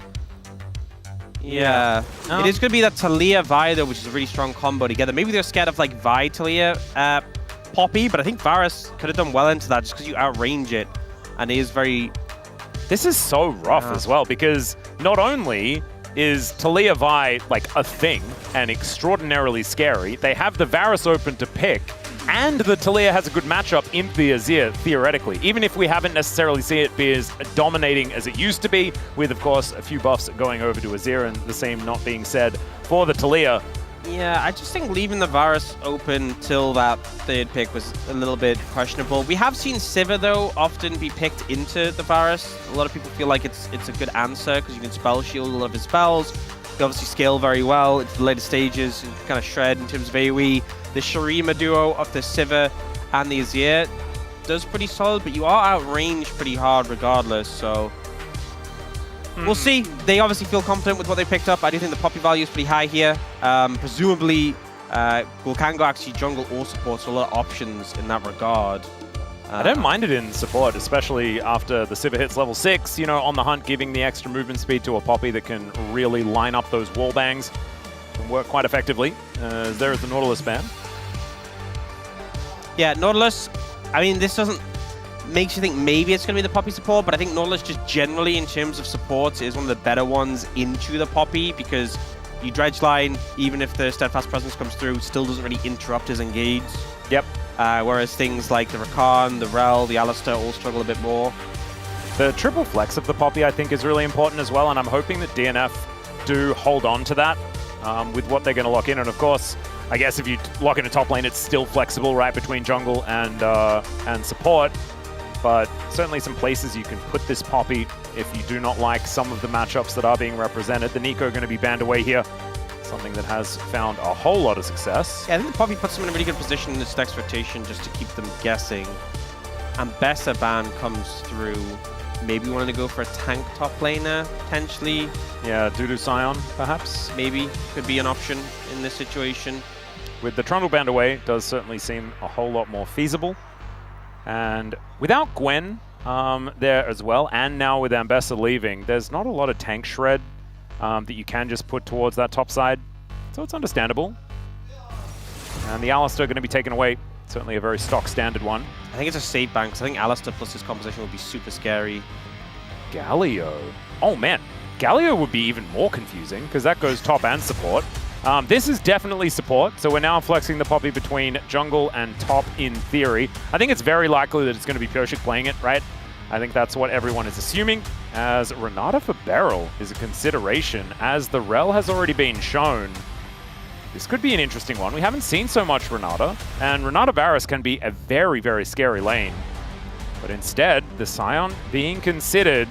yeah. It is going to be that Talia Vi, though, which is a really strong combo together. Maybe they're scared of Vi Talia Poppy, but I think Varus could have done well into that just because you outrange it, and it is very... This is so rough as well, because not only is Talia Vi a thing and extraordinarily scary, they have the Varus open to pick, and the Taliyah has a good matchup in the Azir, theoretically. Even if we haven't necessarily seen it be as dominating as it used to be, with, of course, a few buffs going over to Azir and the same not being said for the Taliyah. Yeah, I just think leaving the Varus open till that third pick was a little bit questionable. We have seen Sivir, though, often be picked into the Varus. A lot of people feel like it's a good answer because you can spell shield a lot of his spells. They obviously scale very well into the later stages, and kind of shred in terms of AoE. The Shurima duo of the Sivir and the Azir does pretty solid, but you are outranged pretty hard regardless, so we'll see. They obviously feel confident with what they picked up. I do think the Poppy value is pretty high here. Presumably, Gulkango actually jungle or support, so a lot of options in that regard. I don't mind it in support, especially after the Sivir hits level 6, you know, on the hunt, giving the extra movement speed to a Poppy that can really line up those wall bangs. Can work quite effectively. There is the Nautilus ban. Yeah, Nautilus, I mean, this doesn't makes you think maybe it's going to be the Poppy support, but I think Nautilus just generally in terms of supports is one of the better ones into the Poppy because you dredge line, even if the Steadfast Presence comes through, still doesn't really interrupt his engage. Yep. Whereas things like the Rakan, the Rel, the Alistar all struggle a bit more. The triple flex of the Poppy, I think, is really important as well, and I'm hoping that DNF do hold on to that with what they're going to lock in. And of course, I guess if you lock in a top lane, it's still flexible, right, between jungle and support. But certainly some places you can put this Poppy if you do not like some of the matchups that are being represented. The Nico going to be banned away here. Something that has found a whole lot of success. Yeah, I think the Poppy puts them in a really good position in this next rotation just to keep them guessing. And Bessa ban comes through. Maybe wanting to go for a tank top laner, potentially. Yeah, Dudu Scion, perhaps. Maybe could be an option in this situation. With the Trundle banned away, does certainly seem a whole lot more feasible. And without Gwen there as well, and now with Ambessa leaving, there's not a lot of tank shred that you can just put towards that top side. So it's understandable. And the Alistar going to be taken away. Certainly a very stock standard one. I think it's a safe bank, because I think Alistar plus his composition would be super scary. Galio. Oh man, Galio would be even more confusing, because that goes top and support. This is definitely support, so we're now flexing the Poppy between jungle and top in theory. I think it's very likely that it's going to be Pyoshik playing it, right? I think that's what everyone is assuming, as Renata for Beryl is a consideration, as the Rel has already been shown. This could be an interesting one. We haven't seen so much Renata, and Renata Varus can be a very, very scary lane. But instead, the Scion being considered,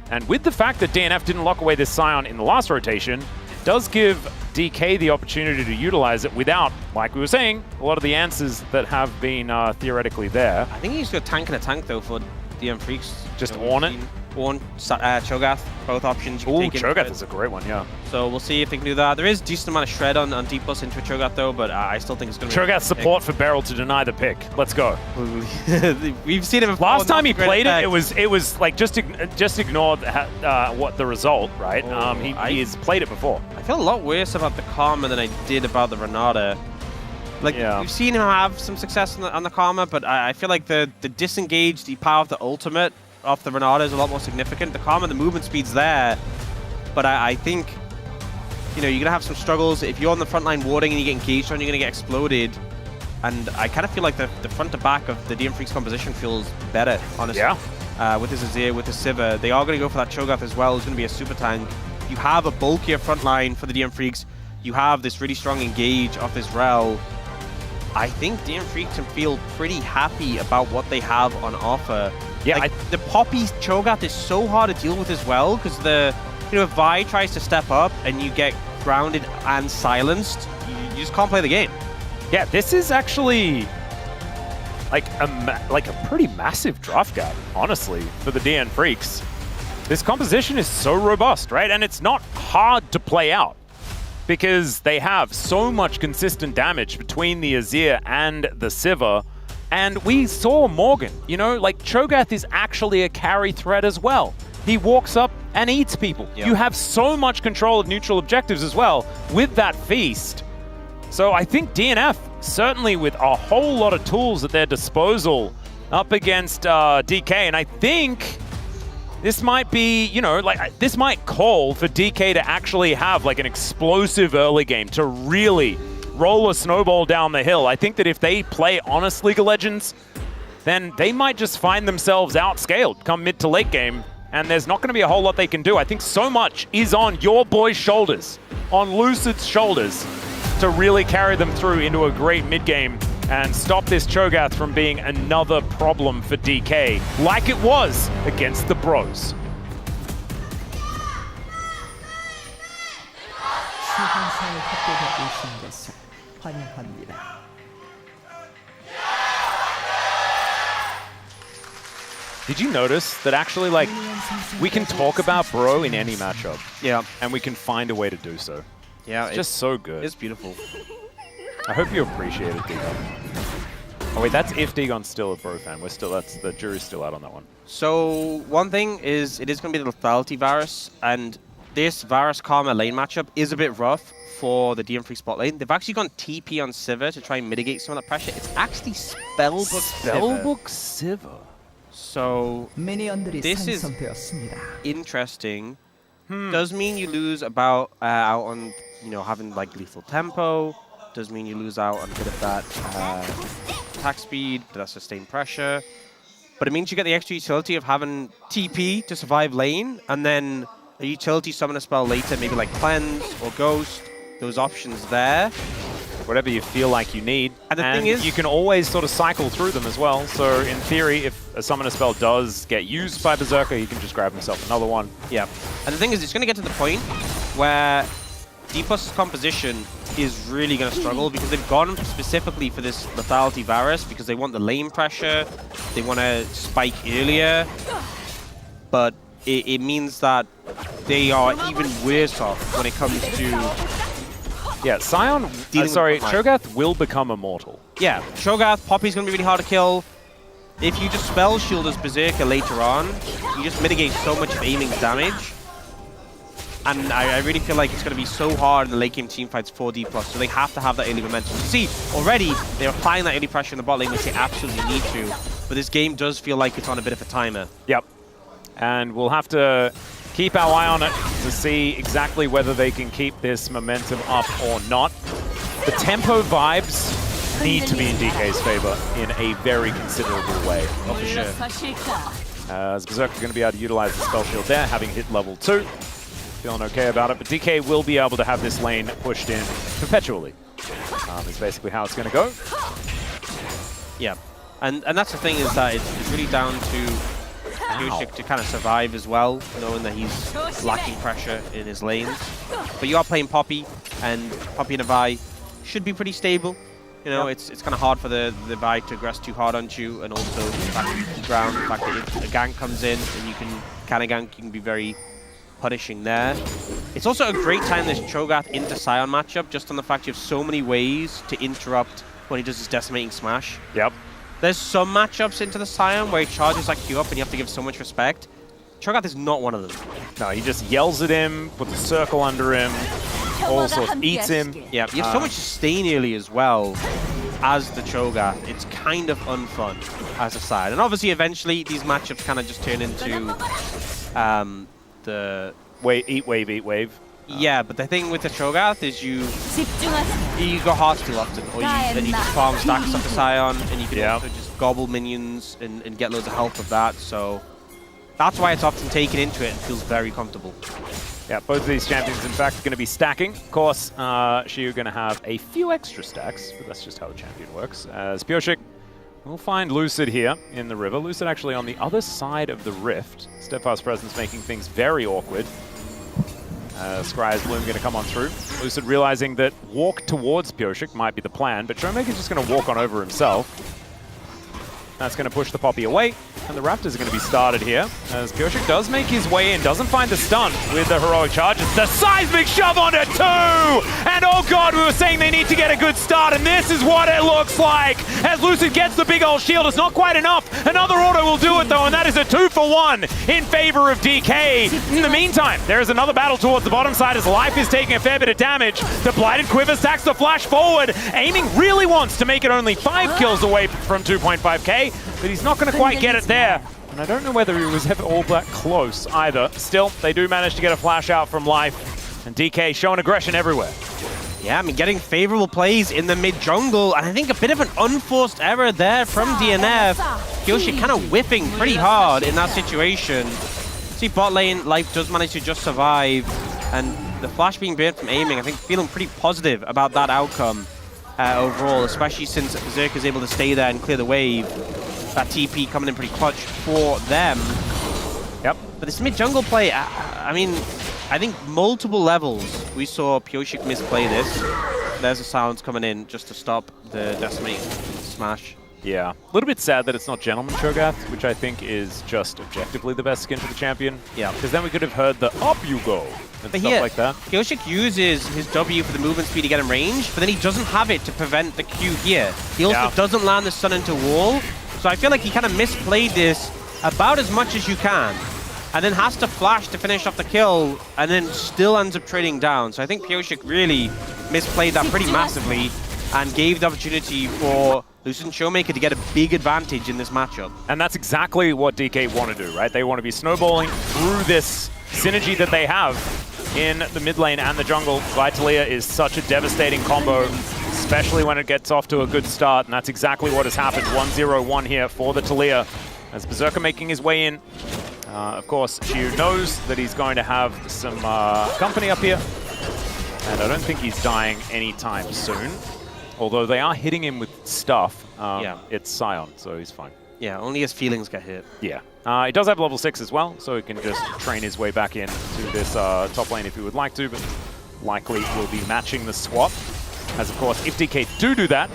and with the fact that DNF didn't lock away this Scion in the last rotation, does give DK the opportunity to utilize it without, like we were saying, a lot of the answers that have been theoretically there. I think he's got tank and a tank, though, for DM Freaks. Just Ornn it? Ornn, Cho'Gath, both options. Ooh, Cho'Gath is a great one, yeah. So we'll see if they can do that. There is a decent amount of shred on D+ into Cho'Gath, though, but I still think it's going to be... Cho'Gath support for Beryl to deny the pick. Let's go. We've seen him before. Last time he played it was like just ignored what the result, right? He has played it before. I feel a lot worse about the Karma than I did about the Renata. Like, we've seen him have some success on the Karma, but I feel like the disengage, the power of the ultimate off the Renata is a lot more significant. The Karma, the movement speed's there, but I think, you know, you're going to have some struggles. If you're on the front line warding and you get engaged on, you're going to get exploded. And I kind of feel like the front to back of the DM Freaks composition feels better, honestly. Yeah. With his Azir, with his Sivir. They are going to go for that Cho'Gath as well. It's going to be a super tank. You have a bulkier front line for the DM Freaks. You have this really strong engage off this Rel. I think DM Freaks can feel pretty happy about what they have on offer. Yeah, like, the Poppy Cho'Gath is so hard to deal with as well, because if Vi tries to step up and you get grounded and silenced, you just can't play the game. Yeah, this is actually like a pretty massive draft gap, honestly, for the DN Freaks. This composition is so robust, right? And it's not hard to play out, because they have so much consistent damage between the Azir and the Sivir. And we saw Morgan, you know, like Cho'Gath is actually a carry threat as well. He walks up and eats people. Yep. You have so much control of neutral objectives as well with that feast. So I think DNF, certainly with a whole lot of tools at their disposal up against DK, and I think this might be, you know, like this might call for DK to actually have like an explosive early game to really roll a snowball down the hill. I think that if they play honest League of Legends, then they might just find themselves outscaled come mid to late game, and there's not going to be a whole lot they can do. I think so much is on your boys' shoulders, on Lucid's shoulders, to really carry them through into a great mid game and stop this Cho'Gath from being another problem for DK, like it was against the Bros. 소환사의 협곡에 오신 것을 환영합니다. Did you notice that actually, like, we can talk about Bro in any matchup? Yeah. And we can find a way to do so. Yeah, it's just so good. It's beautiful. I hope you appreciate it, Digon. Oh wait, that's if Digon's still a Bro fan. We're still, the jury's still out on that one. So one thing is, it is going to be the Lethality Varus, and this Varus Karma lane matchup is a bit rough for the DM3 spot lane. They've actually gone TP on Sivir to try and mitigate some of that pressure. It's actually Spellbook Sivir. So this is interesting. Does mean you lose about out on having like lethal tempo. Does mean you lose out on a bit of that attack speed, that sustained pressure. But it means you get the extra utility of having TP to survive lane, and then a utility summon a spell later, maybe like Cleanse or Ghost. Those options there. Whatever you feel like you need. And the thing is, you can always sort of cycle through them as well. So in theory, if a summoner spell does get used by Berserker, he can just grab himself another one. Yeah. And the thing is, it's going to get to the point where D+'s composition is really going to struggle, because they've gone specifically for this Lethality Varus because they want the lane pressure, they want to spike earlier, but it means that they are even worse off when it comes to... Yeah, Sion, Cho'Gath will become immortal. Yeah, Cho'Gath, Poppy's going to be really hard to kill. If you just spell shield as Berserker later on, you just mitigate so much of aiming damage. And I really feel like it's going to be so hard in the late game teamfights for D+, so they have to have that early momentum. You see, already they're applying that early pressure in the bot lane, which they absolutely need to. But this game does feel like it's on a bit of a timer. Yep. And we'll have to keep our eye on it to see exactly whether they can keep this momentum up or not. The tempo vibes need to be in DK's favor in a very considerable way. Oh, for sure. As Berserker's going to be able to utilize the spell shield there, having hit level 2. Feeling okay about it, but DK will be able to have this lane pushed in perpetually. Is basically how it's going to go. Yeah, and that's the thing, is that it's really down to Pyushik to kind of survive as well, knowing that he's lacking pressure in his lanes. But you are playing Poppy, and Poppy and a Vi should be pretty stable. You know, it's kind of hard for the Vi to aggress too hard onto you, and also the fact that you can ground, the fact that if a gank comes in and you can gank, you can be very punishing there. It's also a great time, this Cho'Gath into Sion matchup, just on the fact you have so many ways to interrupt when he does his decimating smash. Yep. There's some matchups into the Sion where he charges like Q up and you have to give so much respect. Cho'Gath is not one of them. No, he just yells at him, puts a circle under him, also eats him. Yeah, you have so much sustain early as well as the Cho'Gath. It's kind of unfun as a side. And obviously eventually these matchups kind of just turn into the eat wave. Yeah, but the thing with the Cho'Gath is you go hearts too often, or then you just farm stacks off the Sion, and you can also just gobble minions and get loads of health of that. So that's why it's often taken into it and feels very comfortable. Yeah, both of these champions, in fact, are going to be stacking. Of course, Shiyu going to have a few extra stacks, but that's just how the champion works. As Pyushik will find Lucid here in the river. Lucid actually on the other side of the rift. Steadfast presence making things very awkward. Scry's Bloom going to come on through. Lucid realizing that walk towards Pyushik might be the plan, but Showmaker's just going to walk on over himself. That's going to push the Poppy away, and the Raptors are going to be started here, as Pyushik does make his way in, doesn't find the stun with the heroic charge. It's the seismic shove onto 2! And oh god, we were saying they need to get a good start, and this is what it looks like! As Lucid gets the big old shield, it's not quite enough. Another auto will do it though, and that is a 2-for-1 in favor of DK. In the meantime, there is another battle towards the bottom side as Life is taking a fair bit of damage. The Blighted Quiver stacks the flash forward. Aiming really wants to make it only 5 kills away from 2.5k. But he's not going to quite get it there. And I don't know whether he was ever all that close either. Still, they do manage to get a flash out from Life. And DK showing aggression everywhere. Yeah, I mean, getting favorable plays in the mid-jungle, and I think a bit of an unforced error there from DNF. Kyoshi kind of whipping pretty hard in that situation. See, bot lane, Life does manage to just survive, and the flash being banned from aiming, I think feeling pretty positive about that outcome overall, especially since Berserk is able to stay there and clear the wave. That TP coming in pretty clutch for them. Yep. But this mid-jungle play, I mean, I think multiple levels we saw Pyoshik misplay this. There's a silence coming in just to stop the Decimating Smash. Yeah. A little bit sad that it's not Gentleman Cho'Gath, which I think is just objectively the best skin for the champion. Yeah. Because then we could have heard the up you go and but stuff like that. Pyoshik uses his W for the movement speed to get him range, but then he doesn't have it to prevent the Q here. He also doesn't land the stun into wall. So I feel like he kind of misplayed this about as much as you can. And then has to flash to finish off the kill, and then still ends up trading down. So I think Pyoshik really misplayed that pretty massively and gave the opportunity for Lucent Showmaker to get a big advantage in this matchup. And that's exactly what DK want to do, right? They want to be snowballing through this synergy that they have in the mid lane and the jungle. Vitalia is such a devastating combo, especially when it gets off to a good start, and that's exactly what has happened. 1-0-1 here for the Talia, as Berserker making his way in. Of course, Shiu knows that he's going to have some company up here, and I don't think he's dying anytime soon. Although they are hitting him with stuff. It's Scion, so he's fine. Yeah, only his feelings get hit. Yeah. He does have level 6 as well, so he can just train his way back in to this top lane if he would like to, but likely will be matching the swap. As of course, if DK do that,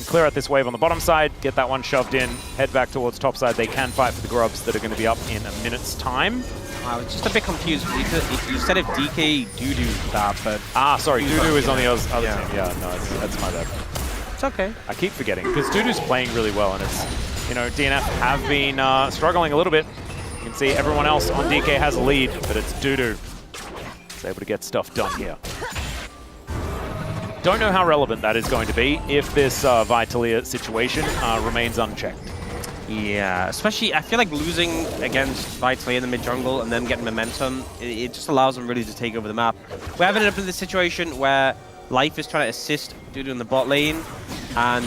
clear out this wave on the bottom side, get that one shoved in, head back towards top side. They can fight for the grubs that are going to be up in a minute's time. I was just a bit confused. You said if DK do that, but... sorry, Dudu is on the other team. Yeah, no, that's my bad. It's okay. I keep forgetting, because Dudu's playing really well, and it's, you know, DNF have been struggling a little bit. You can see everyone else on DK has a lead, but it's Dudu. He's able to get stuff done here. Don't know how relevant that is going to be if this Vitalia situation remains unchecked. Yeah, especially I feel like losing against Vitalia in the mid-jungle and then getting momentum, it just allows them really to take over the map. We have ended up in this situation where Life is trying to assist Dudu in the bot lane, and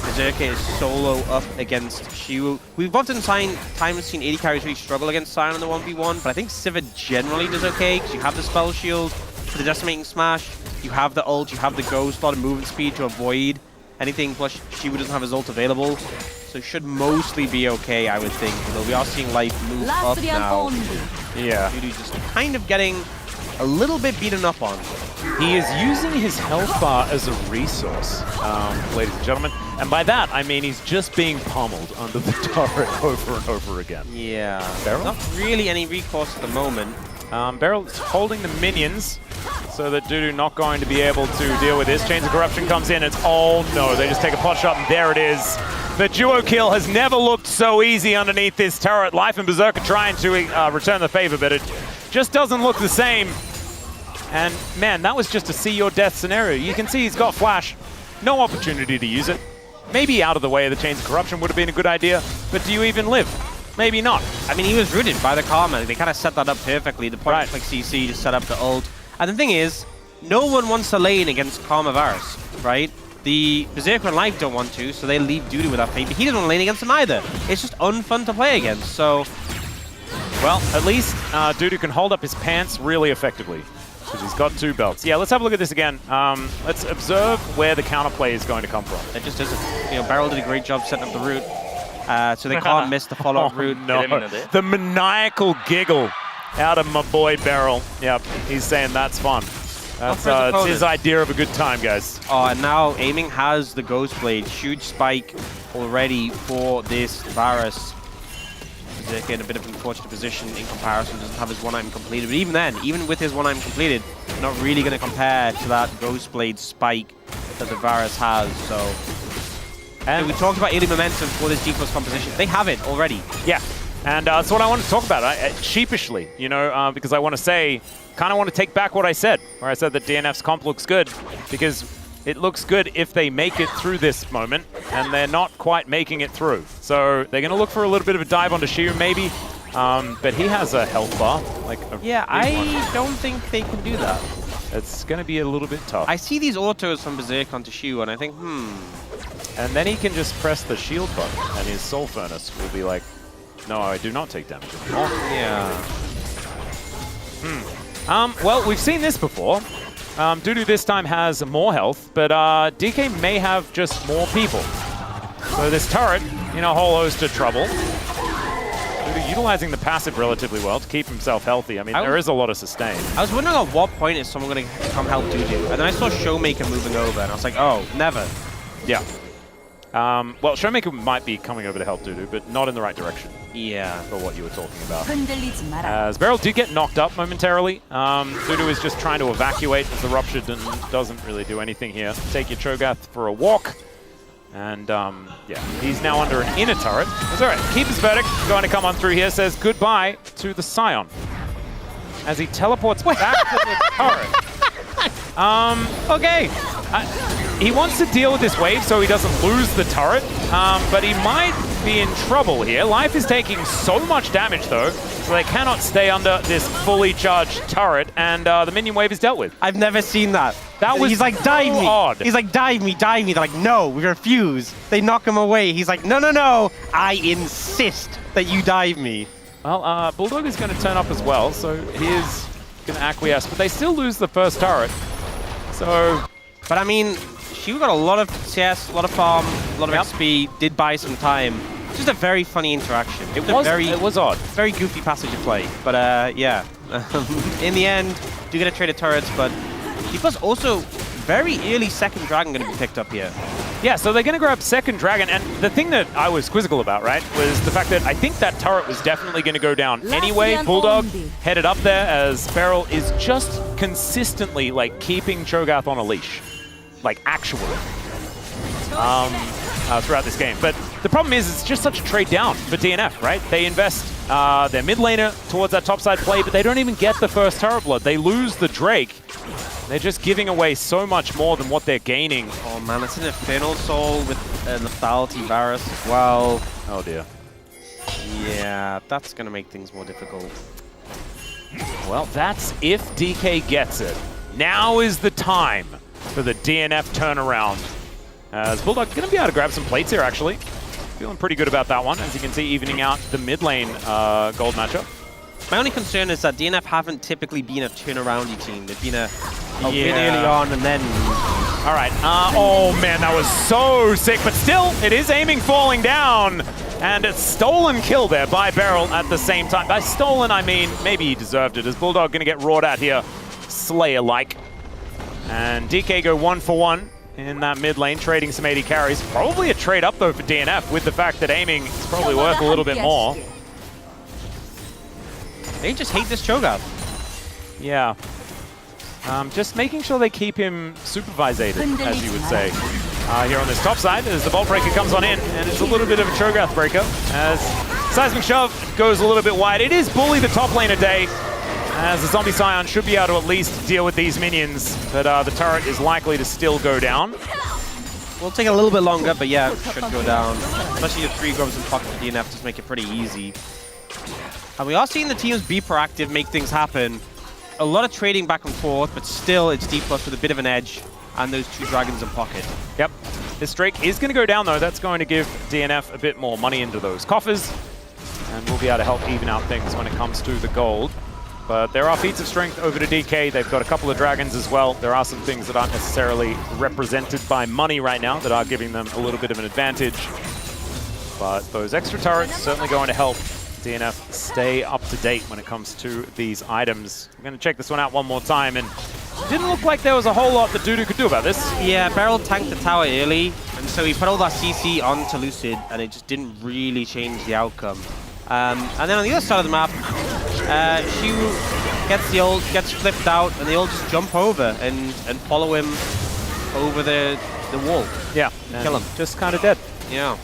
Berserker is solo up against Shiu. We've often seen AD carries really struggle against Sion in the 1v1, but I think Sivir generally does okay, because you have the spell shield for the Decimating Smash, you have the ult, you have the Ghost, a lot of movement speed to avoid anything, plus Shiu doesn't have his ult available. So it should mostly be okay, I would think, although we are seeing Life move up now. Yeah. Dudu just kind of getting a little bit beaten up on. He is using his health bar as a resource, ladies and gentlemen. And by that, I mean he's just being pummeled under the turret over and over again. Yeah. Beryl? Not really any recourse at the moment. Beryl is holding the minions so that Dudu not going to be able to deal with this. Chains of Corruption comes in. It's no. They just take a pot shot, and there it is. The duo kill has never looked so easy underneath this turret. Life and Berserker trying to return the favor, but it just doesn't look the same. And man, that was just a see your death scenario. You can see he's got flash. No opportunity to use it. Maybe out of the way of the Chains of Corruption would have been a good idea, but do you even live? Maybe not. I mean, he was rooted by the Karma. They kind of set that up perfectly. The point like CC just set up the ult. And the thing is, no one wants to lane against Karma Varus, right? The Berserker and Life don't want to, so they leave Dudu with that fate, but he doesn't want to lane against them either. It's just unfun to play against, so... Well, at least Dudu can hold up his pants really effectively, because he's got 2 belts. Yeah, let's have a look at this again. Let's observe where the counterplay is going to come from. It just isn't. You know, Beryl did a great job setting up the route, so they can't miss the follow-up route. No, the maniacal giggle out of my boy Beryl. Yep, he's saying that's fun. That's it's his idea of a good time, guys. Oh, and now aiming has the Ghost Blade. Huge spike already for this Varus. Berserker in a bit of an unfortunate position in comparison. Doesn't have his one item completed. But even then, even with his one item completed, not really going to compare to that Ghost Blade spike that the Varus has. So, and we talked about early momentum for this G+ composition. They have it already. Yeah. And that's what I want to talk about, sheepishly, you know, because I want to say, kind of want to take back what I said, where I said that DNF's comp looks good, because it looks good if they make it through this moment, and they're not quite making it through. So they're going to look for a little bit of a dive onto Shiu, maybe, but he has a health bar. I don't think they can do that. It's going to be a little bit tough. I see these autos from Berserk onto Shu, and I think, And then he can just press the shield button, and his Soul Furnace will be like, no, I do not take damage anymore. Yeah. Well, we've seen this before. Dudu this time has more health, but DK may have just more people. So this turret in a whole host of trouble. Dudu utilizing the passive relatively well to keep himself healthy. I mean, there is a lot of sustain. I was wondering at what point is someone going to come help Dudu, and then I saw Showmaker moving over, and I was like, oh, never. Yeah. Well, Showmaker might be coming over to help Dudu, but not in the right direction. Yeah. For what you were talking about. As Beryl did get knocked up momentarily. Dudu is just trying to evacuate as the Rupture doesn't really do anything here. Take your Cho'Gath for a walk. And, yeah, he's now under an inner turret. That's all right. Keeper's Verdict going to come on through here. Says goodbye to the Scion. As he teleports back to the turret. Okay. He wants to deal with this wave so he doesn't lose the turret, but he might be in trouble here. Life is taking so much damage, though, so they cannot stay under this fully charged turret, and the minion wave is dealt with. I've never seen that. That was He's like, dive me. odd. He's like, dive me, dive me. They're like, no, we refuse. They knock him away. He's like, no, no, no. I insist that you dive me. Well, Bulldog is going to turn up as well, so he is going to acquiesce, but they still lose the first turret. So... But I mean, she got a lot of CS, a lot of farm, a lot of XP, did buy some time. Just a very funny interaction. It was odd. Very goofy passage of play. But yeah, in the end, do get a trade of turrets, but Keeper's also very early second dragon going to be picked up here. Yeah, so they're going to grab second dragon, and the thing that I was quizzical about, right, was the fact that I think that turret was definitely going to go down anyway. Bulldog headed up there as Beryl is just consistently, like, keeping Cho'Gath on a leash. Like, actually. Throughout this game. But the problem is it's just such a trade down for DNF, right? They invest their mid laner towards that topside play, but they don't even get the first turret blood. They lose the Drake. They're just giving away so much more than what they're gaining. Oh man, it's an Infernal Soul with Lethality Varus as well. Oh dear. Yeah, that's going to make things more difficult. Well, that's if DK gets it. Now is the time for the DNF turnaround. As Bulldog going to be able to grab some plates here, actually. Feeling pretty good about that one, as you can see, evening out the mid lane gold matchup. My only concern is that DNF haven't typically been a turnaroundy team. They've been a win early on and then... All right. Oh, man, that was so sick. But still, it is aiming falling down. And it's stolen kill there by Beryl at the same time. By stolen, I mean, maybe he deserved it. As Bulldog going to get roared at here, Slayer-like. And DK go 1-for-1 in that mid lane, trading some 80 carries. Probably a trade up, though, for DNF, with the fact that aiming is probably worth a little bit more. They just hate this Cho'Gath. Yeah. Just making sure they keep him supervisated, as you would say. Here on this top side, as the Bolt Breaker comes on in, and it's a little bit of a Cho'Gath breaker, as Seismic Shove goes a little bit wide. It is Bully the top lane a day, as the Zombie Scion should be able to at least deal with these minions, but the turret is likely to still go down. Will take a little bit longer, but yeah, should go down. Especially the 3 grubs in pocket for DNF just make it pretty easy. And we are seeing the teams be proactive, make things happen. A lot of trading back and forth, but still it's D+ with a bit of an edge, and those 2 dragons in pocket. Yep. This Drake is going to go down, though. That's going to give DNF a bit more money into those coffers, and we'll be able to help even out things when it comes to the gold. But there are feats of strength over to DK. They've got a couple of dragons as well. There are some things that aren't necessarily represented by money right now that are giving them a little bit of an advantage. But those extra turrets certainly going to help DNF stay up to date when it comes to these items. I'm going to check this one out one more time, and it didn't look like there was a whole lot that Dudu could do about this. Yeah, Beryl tanked the tower early, and so he put all that CC onto Lucid, and it just didn't really change the outcome. And then on the other side of the map, Shu gets the ult, gets flipped out, and they all just jump over and follow him over the wall. Yeah, kill him. Just kind of dead. Yeah.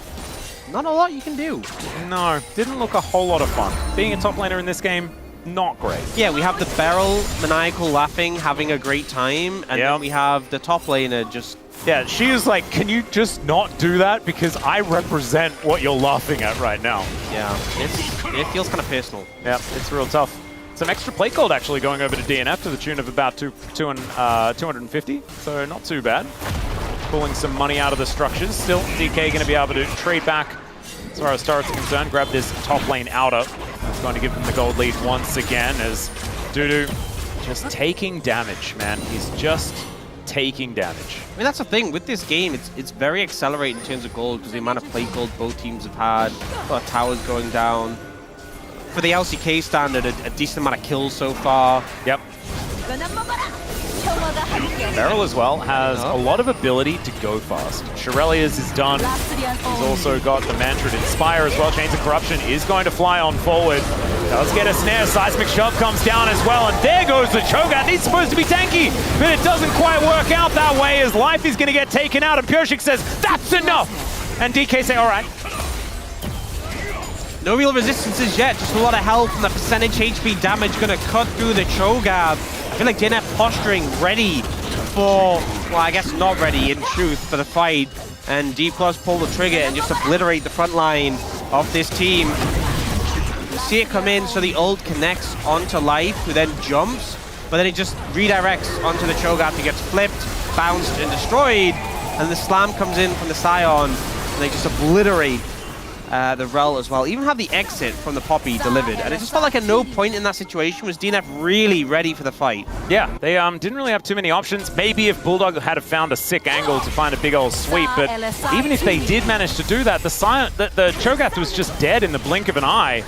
Not a lot you can do. No, didn't look a whole lot of fun. Being a top laner in this game, not great. Yeah, we have the Beryl maniacal laughing, having a great time, and then we have the top laner just... Yeah, she was like, can you just not do that? Because I represent what you're laughing at right now. Yeah, it feels kind of personal. Yeah, it's real tough. some extra plate gold actually going over to DNF to the tune of about 250, so not too bad. Pulling some money out of the structures. Still, DK going to be able to trade back as far as turrets are concerned. Grab this top lane outer. That's going to give them the gold lead once again as Dudu just taking damage, man. He's just taking damage. I mean, that's the thing with this game. It's very accelerated in terms of gold because the amount of plate gold both teams have had. A lot of towers going down. For the LCK standard, a decent amount of kills so far. Yep. Beryl as well has a lot of ability to go fast. Shirelia's is done. He's also got the Mantra Inspire as well. Chains of Corruption is going to fly on forward. Does get a snare. Seismic Shove comes down as well. And there goes the Cho'Gath. He's supposed to be tanky, but it doesn't quite work out that way as life is going to get taken out. And Purshik says, that's enough. And DK say, all right. No real resistances yet, just a lot of health and the percentage HP damage going to cut through the Cho'Gath. I feel like DNF posturing ready for, well, I guess not ready in truth for the fight. And D+ pull the trigger and just obliterate the front line of this team. You see it come in, so the ult connects onto Life, who then jumps, but then it just redirects onto the Cho'Gath, who gets flipped, bounced, and destroyed. And the slam comes in from the Scion, and they just obliterate the Rel as well. Even have the exit from the Poppy delivered. And it just felt like at no point in that situation was DNF really ready for the fight. Yeah, they didn't really have too many options. Maybe if Bulldog had found a sick angle to find a big old sweep, but even if they did manage to do that, the Cho'Gath was just dead in the blink of an eye.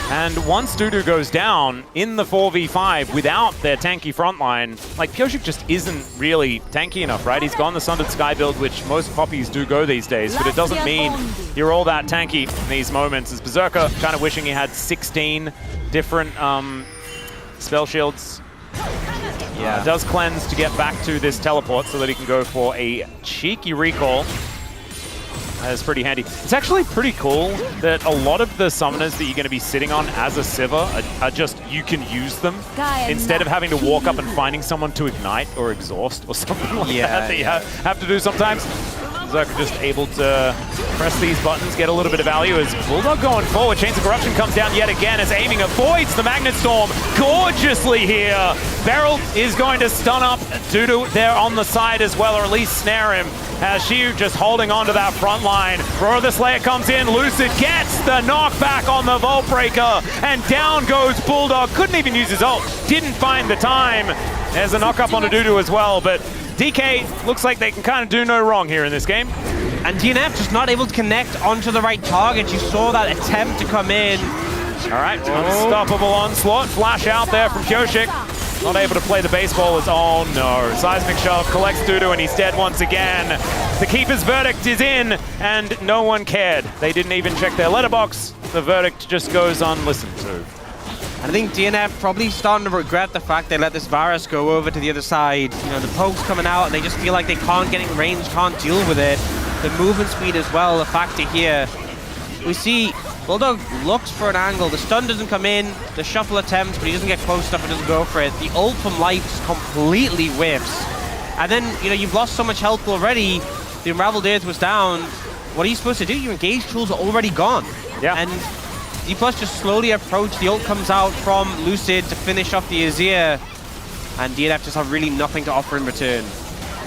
And once Dudu goes down in the 4v5 without their tanky frontline, like Purshik just isn't really tanky enough, right? He's gone the Sundered Sky build, which most Poppies do go these days, but it doesn't mean you're all that tanky in these moments. As Berserker kind of wishing he had 16 different spell shields. Yeah, does cleanse to get back to this teleport so that he can go for a cheeky recall. That's pretty handy. It's actually pretty cool that a lot of the summoners that you're going to be sitting on as a Sivir are just, you can use them instead of having to walk up and finding someone to ignite or exhaust or something like that you have to do sometimes. Berserker just able to press these buttons, get a little bit of value as Bulldog going forward. Chains of Corruption comes down yet again as aiming avoids the Magnet Storm gorgeously here. Beryl is going to stun up Dudu there on the side as well, or at least snare him. As Shiu just holding on to that front line. Roar the Slayer comes in, Lucid gets the knockback on the Vault Breaker, and down goes Bulldog. Couldn't even use his ult, didn't find the time. There's a knock up on Dudu as well, but DK looks like they can kind of do no wrong here in this game. And DNF just not able to connect onto the right target. You saw that attempt to come in. All right, unstoppable onslaught. Flash out there from Purshik. Not able to play the baseball as, oh no. Seismic Shove collects Dudu and he's dead once again. The Keeper's verdict is in and no one cared. They didn't even check their letterbox. The verdict just goes unlistened to. I think DNF probably starting to regret the fact they let this Varus go over to the other side. You know, the poke's coming out and they just feel like they can't get in range, can't deal with it. The movement speed as well, a factor here. We see Bulldog looks for an angle. The stun doesn't come in. The shuffle attempts, but he doesn't get close enough and doesn't go for it. The ult from Life just completely whiffs. And then, you know, you've lost so much health already. The Unraveled Earth was down. What are you supposed to do? Your engage tools are already gone. Yeah. And D+ just slowly approach. The ult comes out from Lucid to finish off the Azir. And DNF just have really nothing to offer in return.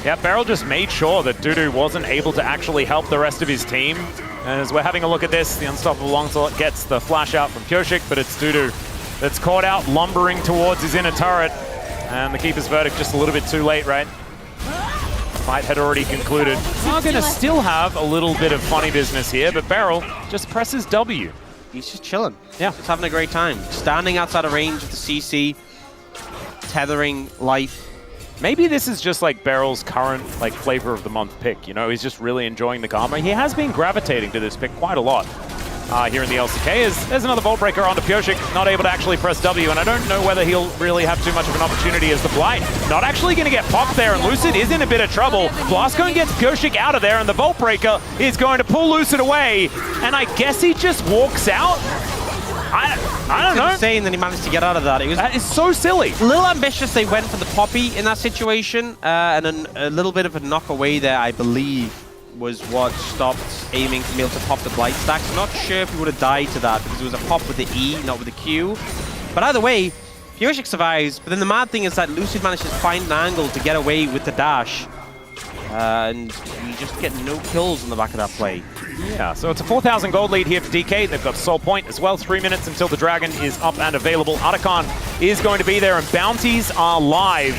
Yeah, Beryl just made sure that Dudu wasn't able to actually help the rest of his team. And as we're having a look at this, the Unstoppable Onslaught gets the flash out from Purshik, but it's Dudu that's caught out, lumbering towards his inner turret. And the Keeper's verdict just a little bit too late, right? Fight had already concluded. We're going to still have a little bit of funny business here, but Beryl just presses W. He's just chilling. Yeah. Just having a great time. Standing outside of range of the CC, tethering Life. Maybe this is just like Beryl's current like flavor of the month pick. You know, he's just really enjoying the karma. He has been gravitating to this pick quite a lot here in the LCK. There's another Vault Breaker onto Purshik, not able to actually press W, and I don't know whether he'll really have too much of an opportunity as the Blight. Not actually going to get popped there, and Lucid is in a bit of trouble. Blastcone gets Purshik out of there, and the Vault Breaker is going to pull Lucid away, and I guess he just walks out. I don't know. Insane that he managed to get out of that. That is so silly. A little ambitious. They went for the Poppy in that situation, and a little bit of a knock away there, I believe, was what stopped aiming to be able to pop the Blight stacks. I'm not sure if he would have died to that because it was a pop with the E, not with the Q. But either way, Pioshik survives, but then the mad thing is that Lucid manages to find an angle to get away with the dash. And you just get no kills on the back of that play. Yeah, so it's a 4,000 gold lead here for DK. They've got Soul Point as well. 3 minutes until the Dragon is up and available. Artican is going to be there, and bounties are live.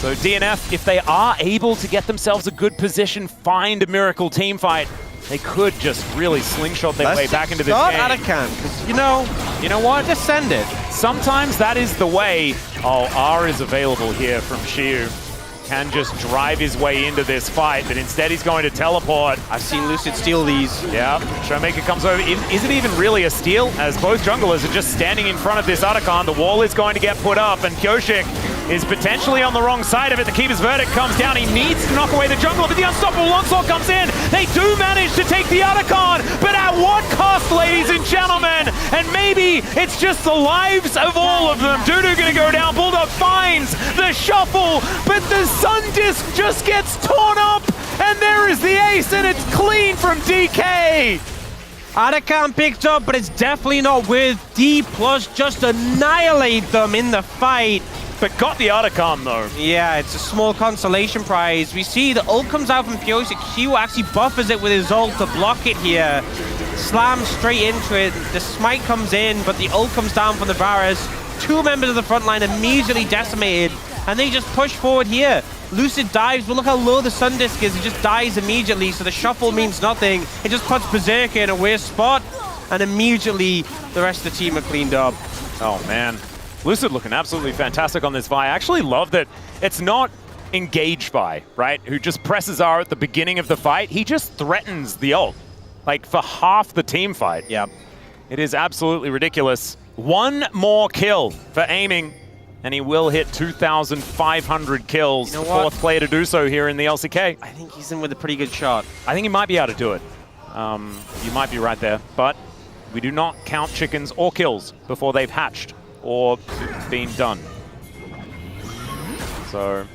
So DNF, if they are able to get themselves a good position, find a miracle team fight, they could just really slingshot their way back into this game. Artican, because you know what? Just send it. Sometimes that is the way. Oh, R is available here from Shiu. Can just drive his way into this fight, but instead he's going to teleport. I've seen Lucid steal these. Yeah, Showmaker comes over. Is it even really a steal? As both junglers are just standing in front of this Artican. The wall is going to get put up, and Pioshik is potentially on the wrong side of it. The Keeper's Verdict comes down. He needs to knock away the jungler, but the Unstoppable Onslaught comes in. They do manage to take the Artican, but at what cost, ladies and gentlemen? And maybe it's just the lives of all of them. Dudu gonna go down. Bulldog finds the shuffle, but the Sun Disc just gets torn up, and there is the ace, and it's clean from DK. Artican picked up, but it's definitely not with D+ just annihilate them in the fight. But got the Artican though. Yeah, it's a small consolation prize. We see the ult comes out from Pioshik. Shiu actually buffers it with his ult to block it here. Slams straight into it. The smite comes in, but the ult comes down from the Varus. 2 members of the front line immediately decimated, and they just push forward here. Lucid dives, but look how low the Sun Disc is. It just dies immediately, so the shuffle means nothing. It just puts Berserker in a weird spot, and immediately the rest of the team are cleaned up. Oh man. Lucid looking absolutely fantastic on this Vi. I actually love that it's not engaged Vi, right? Who just presses R at the beginning of the fight. He just threatens the ult, like for half the team fight. Yep. It is absolutely ridiculous. 1 more kill for aiming, and he will hit 2,500 kills. You know the 4th player to do so here in the LCK. I think he's in with a pretty good shot. I think he might be able to do it. You might be right there, but we do not count chickens or kills before they've hatched or been done. So,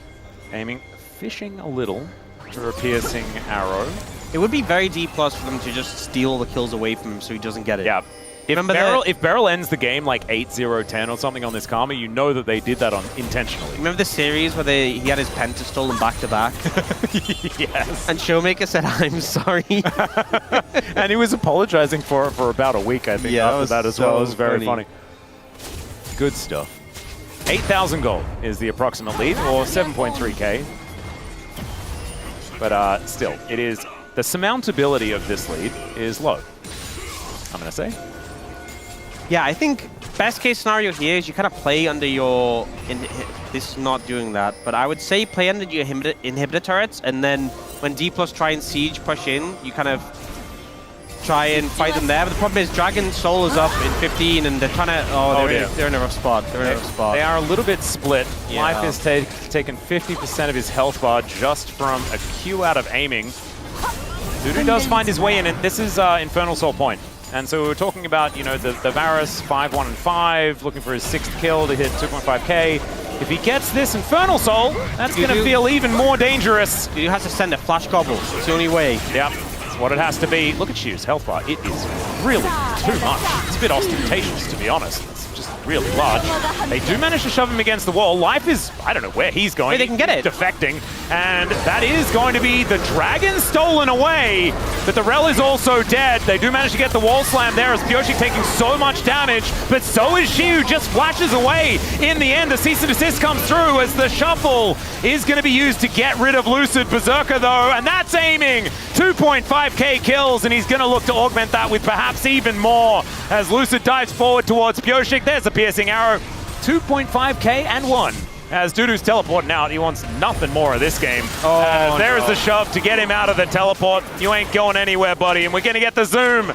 aiming, fishing a little for a piercing arrow. It would be very D+ for them to just steal the kills away from him so he doesn't get it. Yeah. If Beryl ends the game like 8-0-10 or something on this Karma, you know that they did that intentionally. Remember the series where he had his penta stolen back-to-back? Yes. And Showmaker said, I'm sorry. And he was apologizing for it for about a week, I think, after that as well. It was very funny. Good stuff. 8,000 gold is the approximate lead, or 7.3k. But still, it is the surmountability of this lead is low, I'm going to say. Yeah, I think best case scenario here is you kind of play under your... This is not doing that, but I would say play under your inhibitor turrets, and then when D+ try and siege push in, you kind of try and fight them there. But the problem is Dragon Soul is up in 15, and they're trying to... they're in a rough spot. They're in a rough spot. They are a little bit split. Yeah. Life has taken 50% of his health bar just from a Q out of aiming. Dudu does find his way in, and this is Infernal Soul Point. And so we were talking about, you know, the Varus 5-1-5, looking for his 6th kill to hit 2.5k. If he gets this Infernal Soul, that's going to feel even more dangerous. Dudu has to send a Flash Gobble. It's the only way. Yep, that's what it has to be. Look at Shiu's health bar. It is really too much. It's a bit ostentatious, to be honest. It's just really large. They do manage to shove him against the wall. Life is, I don't know where he's going. They can get it. Defecting. And that is going to be the Dragon stolen away. But the Rel is also dead. They do manage to get the wall slam there as Pioshik taking so much damage. But so is Shiu, just flashes away. In the end, the cease and desist comes through as the shuffle is going to be used to get rid of Lucid. Berserker though, and that's aiming. 2.5k kills, and he's going to look to augment that with perhaps even more as Lucid dives forward towards Pioshik. There's a piercing arrow. 2.5k and 1. As Dudu's teleporting out, he wants nothing more of this game. There's the shove to get him out of the teleport. You ain't going anywhere, buddy. And we're going to get the zoom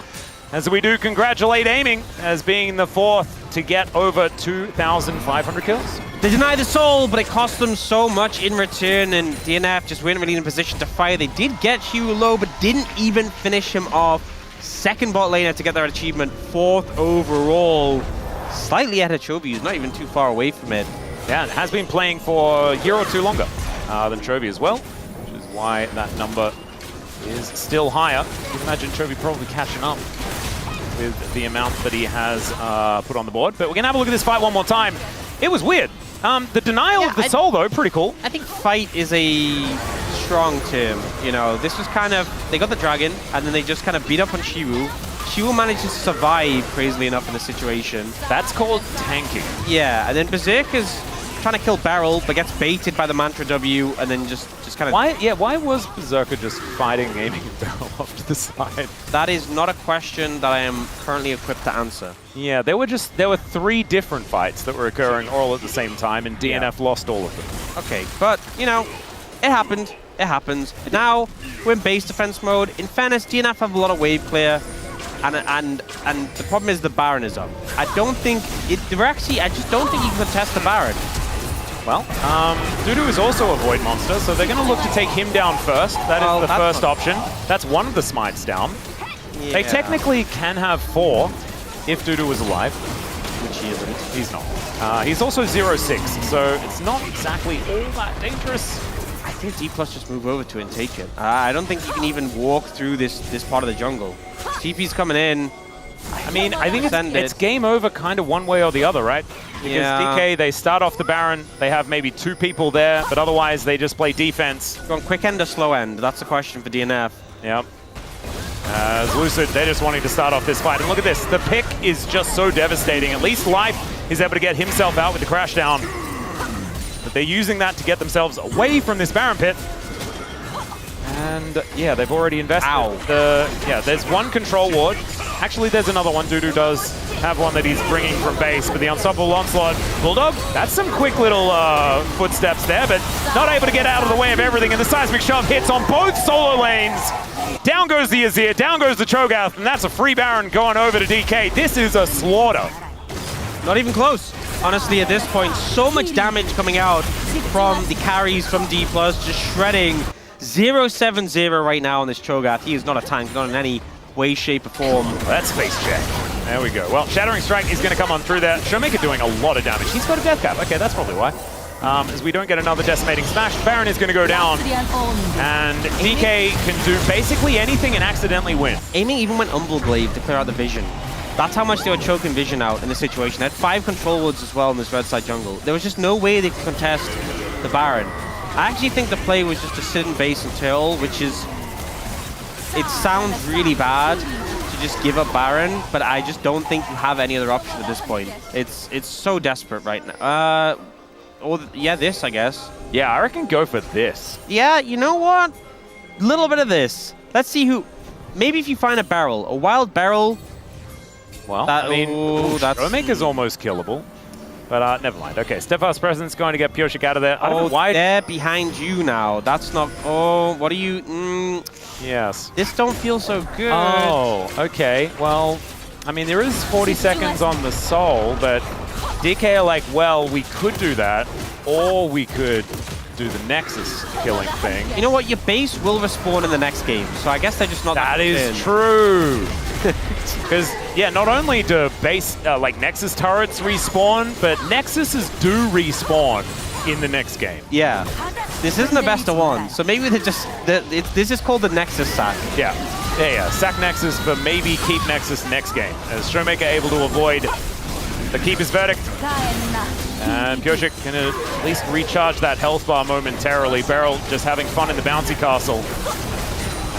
as we do congratulate aiming as being the 4th to get over 2,500 kills. They deny the soul, but it cost them so much in return, and DNF just weren't really in a position to fire. They did get Shiu low, but didn't even finish him off. 2nd bot laner to get their achievement, 4th overall. Slightly ahead of Chovy, he's not even too far away from it. Yeah, and has been playing for a year or two longer than Chovy as well, which is why that number is still higher. You can imagine Chovy probably catching up. with the amount that he has put on the board. But we're going to have a look at this fight one more time. It was weird. The denial of the soul, though, pretty cool. I think fight is a strong term. You know, this was kind of, they got the dragon, and then they just kind of beat up on Shiwu. Shiwu managed to survive, crazily enough, in the situation. That's called tanking. Yeah, and then Berserker's trying to kill Beryl, but gets baited by the Mantra W, and then just kind of... Why was Berserker just fighting, aiming at Beryl off to the side? That is not a question that I am currently equipped to answer. Yeah, there were 3 different fights that were occurring all at the same time, and DNF lost all of them. Okay, but, you know, it happened. It happens. Now, we're in base defense mode. In fairness, DNF have a lot of wave clear. And the problem is the Baron is up. I just don't think you can contest the Baron. Well, Dudu is also a Void Monster, so they're going to look to take him down first. That is the first option. That's one of the smites down. Yeah. They technically can have 4 if Dudu was alive. Which he isn't. He's not. He's also 0-6, so it's not exactly all that dangerous. I think D+ just move over to it and take it. I don't think you can even walk through this part of the jungle. TP's coming in. I mean, I think it's game over kind of one way or the other, right? Because DK, they start off the Baron, they have maybe 2 people there, but otherwise they just play defense. Going quick end or slow end? That's the question for DNF. Yep. As Lucid, they're just wanting to start off this fight. And look at this, the pick is just so devastating. At least Life is able to get himself out with the crash down. But they're using that to get themselves away from this Baron pit. And yeah, they've already invested. Yeah, there's one control ward. Actually, there's another one. Dudu does have one that he's bringing from base, but the Unstoppable Onslaught. Bulldog, that's some quick little footsteps there, but not able to get out of the way of everything, and the Seismic Shove hits on both solo lanes. Down goes the Azir, down goes the Cho'Gath, and that's a free Baron going over to DK. This is a slaughter. Not even close. Honestly, at this point, so much damage coming out from the carries from D+, just shredding. 0-7-0 right now on this Cho'Gath. He is not a tank, not in any way, shape, or form. That's face check. There we go. Well, Shattering Strike is going to come on through there. Showmaker doing a lot of damage. He's got a death cap. Okay, that's probably why. As we don't get another Decimating Smash, Baron is going to go down. And DK can do basically anything and accidentally win. Aiming even went Umbral Glaive to clear out the vision. That's how much they were choking vision out in this situation. They had 5 control woods as well in this red side jungle. There was just no way they could contest the Baron. I actually think the play was just to sit in base and turtle, which is... It sounds really bad to just give up Baron, but I just don't think you have any other option at this point. It's so desperate right now. Yeah, this, I guess. Yeah, I reckon go for this. Yeah, you know what? A little bit of this. Let's see who... Maybe if you find a wild barrel... Well, I mean, Showmaker's almost killable. But never mind. Okay, Steadfast Presence going to get Pioshik out of there. I don't know why. They're behind you now. That's not... Oh, what are you... Yes. This don't feel so good. Oh, okay. Well, I mean, there is 40 seconds on the soul, but DK are like, well, we could do that, or we could do the Nexus killing thing. You know what? Your base will respawn in the next game, so I guess they're just not that is true. Because, yeah, not only do base, like, Nexus turrets respawn, but Nexuses do respawn in the next game. Yeah. This isn't the best of one, so maybe they just... this is called the Nexus sack. Yeah. Yeah. Sack Nexus, but maybe keep Nexus next game. As Showmaker able to avoid the Keeper's Verdict. And Pioshik can at least recharge that health bar momentarily. Beryl just having fun in the bouncy castle.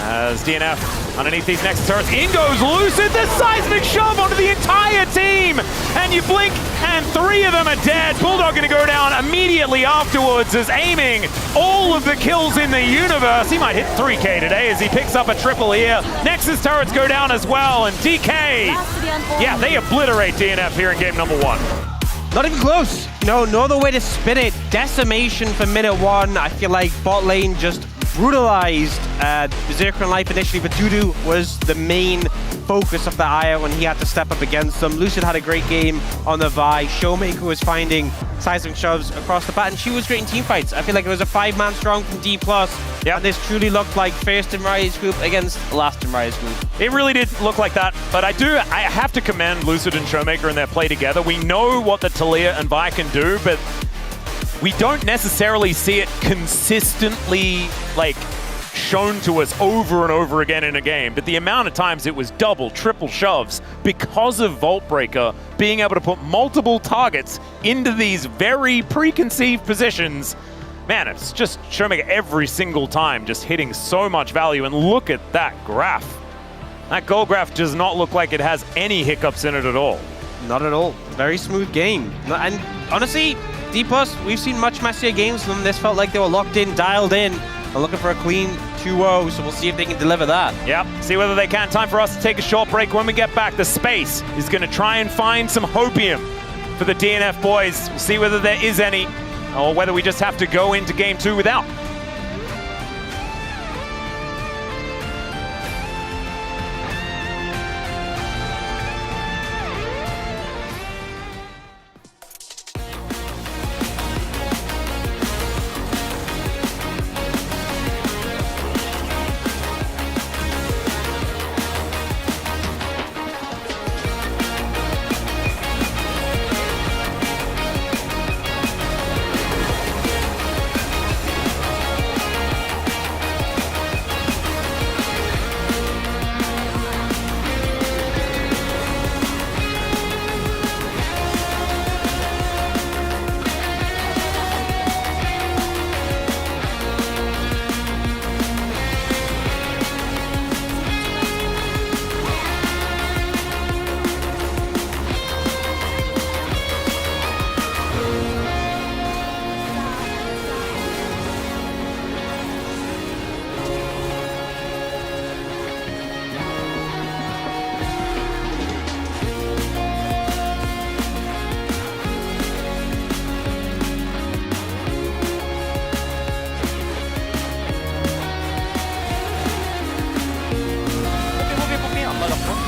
As DNF underneath these next turrets. In goes Lucid, the Seismic Shove onto the entire team! And you blink, and 3 of them are dead. Bulldog gonna go down immediately afterwards as aiming all of the kills in the universe. He might hit 3K today as he picks up a triple here. Nexus turrets go down as well, and DK, yeah, they obliterate DNF here in game number 1. Not even close. No other way to spin it. Decimation for minute 1. I feel like bot lane just brutalized Berserker and Life initially, but Dudu was the main focus of the Aya when he had to step up against them. Lucid had a great game on the Vi. Showmaker was finding seismic shoves across the bat, and she was great in team fights. I feel like it was a 5-man strong from D+. Yeah. And this truly looked like first in Raya's group against last in Raya's group. It really did look like that, but I have to commend Lucid and Showmaker in their play together. We know what the Talia and Vi can do, but we don't necessarily see it consistently, like, shown to us over and over again in a game, but the amount of times it was double, triple shoves because of Vault Breaker being able to put multiple targets into these very preconceived positions. Man, it's just showing every single time, just hitting so much value. And look at that graph. That goal graph does not look like it has any hiccups in it at all. Not at all. Very smooth game. And honestly, D+, we've seen much messier games from them. This felt like they were locked in, dialed in, and looking for a clean 2-0, so we'll see if they can deliver that. Yep, see whether they can. Time for us to take a short break. When we get back, the Space is going to try and find some hopium for the DNF boys. We'll see whether there is any, or whether we just have to go into game 2 without.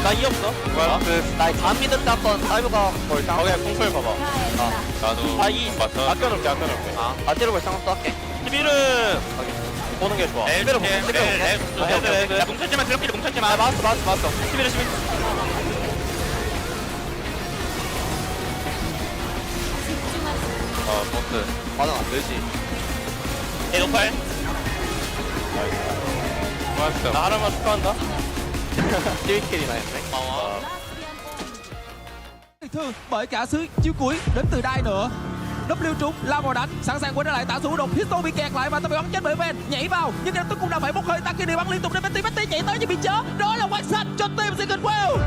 나 이 없어. 뭐야? 나 밤미드 땄던 사이버가 거의 다. 거기에 풍소에 봐봐. 나도 맞춰. 아껴놓을게. 아 때리고 상관도 할게. 11은 보는 게 좋아. 때려 볼게. 야 뭉쳤지만 드럽게 뭉쳤지만. 맞어. 11은 11. 보스. 반응 안 되지. 얘 노팔. 고맙어. 나 하나만 축하한다. 1킬이나 했네. Thư bởi cả xứ chiếu cuối đến từ đai nữa. W trúng lao vào đánh, sẵn sàng quay trở lại tả thủ đồng. Pistol bị kẹt lại và tao bị bắn chết bởi ven, nhảy vào nhưng ngay lập tức cũng đã phải bốc hơi. Ta kia đi bắn liên tục đến Betty nhảy tới nhưng bị chớ. Đó là quái xanh cho team Second Wave.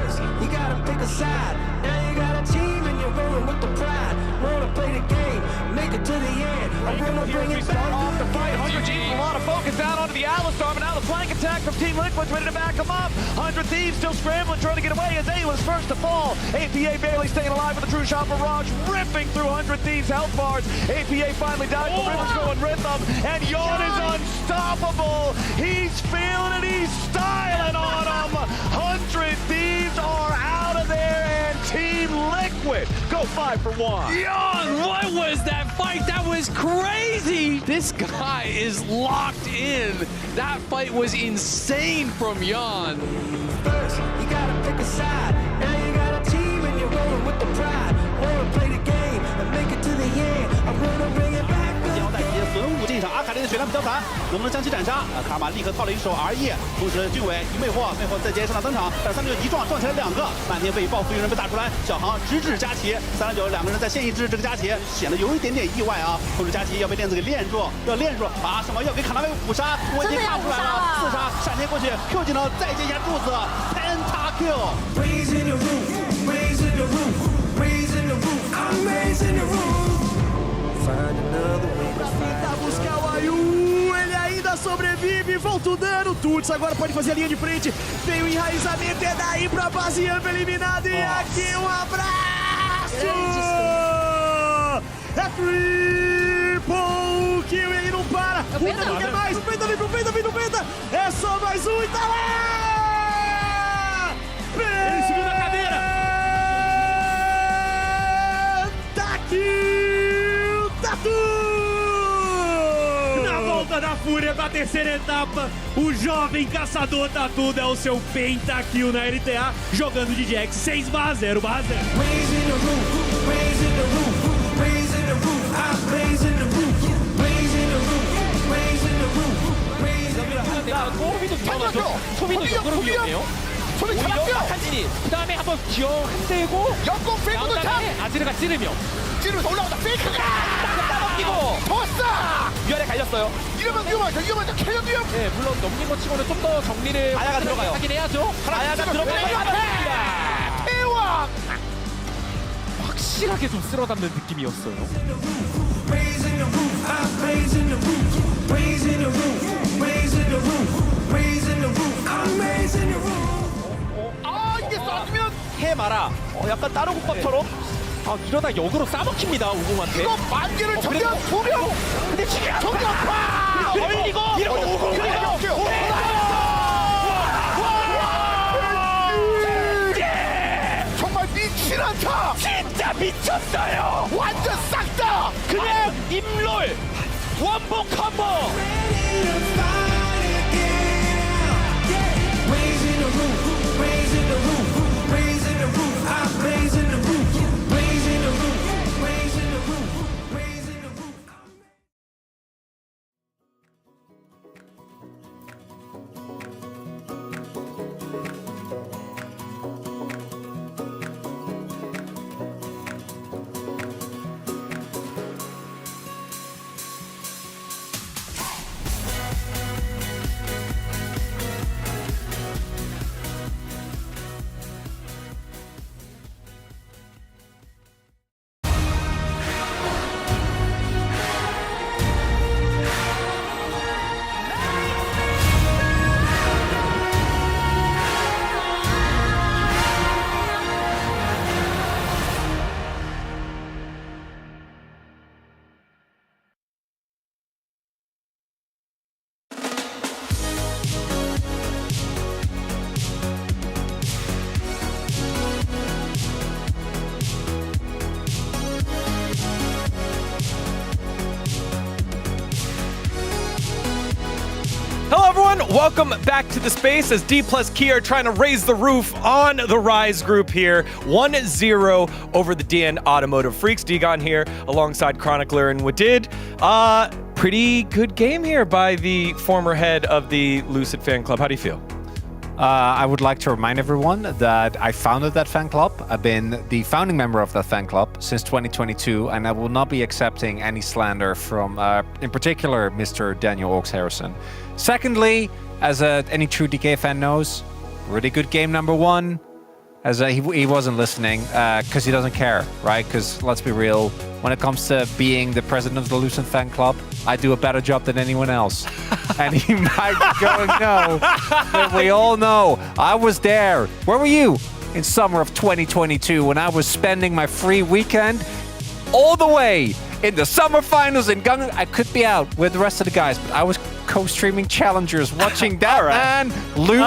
Off the fight, 100 G's a lot of focus out onto the Alistar, but now the flank attack from Team Liquid's ready to back him up. 100 Thieves still scrambling, trying to get away as Ayla's first to fall. APA barely staying alive with the True Shot Barrage, ripping through 100 Thieves' health bars. APA finally died, but Riven's going rhythm, and Yawn is unstoppable. He's feeling it, he's styling on him. 100 Thieves are out of there, and Team Liquid go 5 for 1. Yawn, what was that fight? That was crazy! This guy is locked in. That fight was insane from Yawn. First, you gotta pick a side. Now you got a team and you're rolling with the pride. Wanna play the game and make it to the end. I'm gonna bring it back. 带起孙武进场，阿卡琳的血量比较残，能不能将其斩杀？卡玛立刻套了一手 RE， 同时俊伟一魅惑在街上的登场，但是369一撞起来2个，漫天被报复一人被打出来，小航直至佳琪，369两个人在线一支，这个佳琪显得有一点点意外啊，同时佳琪要被链子给链住，啊，什么要给卡纳维补杀，我已经看出来了，4杀闪电过去 ，Q 技能再接一下柱子 ，Pentakill。Raising the roof, raising the roof, raising the roof, I'm raising the roof. Find another way. Tentar buscar o Ayu, ele ainda sobrevive, volta o dano, Tuts agora pode fazer a linha de frente, tem o enraizamento, é daí pra base ampla eliminada e aqui um abraço! É triple kill, ele não para, ainda não quer mais, penta, é só mais um e tá lá! Ele subiu na cadeira! Pentakill, Tatu! Na volta da fúria da terceira etapa, o jovem caçador Tatu é o seu pentakill na LTA, jogando de Jax 6/0/0. Raising the roof, raising the roof, raising the roof, I'm raising the roof, raising the roof, raising the roof, raising the roof. 소비도 위험하죠. 소비도 역으로 위험해요. 소비 오히려 잡았고요. 한진이 그 다음에 한번 기어 흔들고 역공 페이크 도착. 아지르가 찌르며 찌르면서 올라온다. 페이크가 따먹기고 더웠어. 위아래 갈렸어요. 이러면 위험하죠. 캐년 위험. 네, 물론 넘긴 것 치고는 좀 더 정리를 아야가 들어가요. 하긴 해야죠. 아야가 들어가요. 태왕. 확실하게 좀 쓸어 담는 느낌이었어요. Raising the roof, I'm raising the roof, raising the roof, raising the roof, raising the roof, I'm raising the roof. 아 이게 쏴주면 해 마라. 약간 다른 국밥처럼. 아 이러다 역으로 싸먹힙니다 우공한테. 이거 만개를 정면 2명. 근데 지금 정면파. 얼리고 이러고 우공. 정말 미친 않다. 진짜 미쳤어요. 완전 싹 다. 그냥 임롤 원본 컴보. Raising the roof, raising the roof, raising the roof, I'm raising the roof, raising the roof, raising the roof, raising the roof. Hello everyone, welcome back to the space as D plus Key are trying to raise the roof on the Rise group here. 1-0 over the DN Automotive Freaks. Digon here alongside Chronicler and Wadid. Pretty good game here by the former head of the Lucid fan club. How do you feel? I would like to remind everyone that I founded that fan club. I've been the founding member of that fan club since 2022, and I will not be accepting any slander from, in particular, Mr. Daniel Oaks Harrison. Secondly, as any true DK fan knows, really good game number one. As he wasn't listening because he doesn't care, right? Because let's be real, when it comes to being the president of the Lucent fan club, I do a better job than anyone else. And he might be going no, but we all know I was there. Where were you in summer of 2022 when I was spending my free weekend all the way in the summer finals in Gangnam? I could be out with the rest of the guys, but I was co-streaming challengers, watching that man lose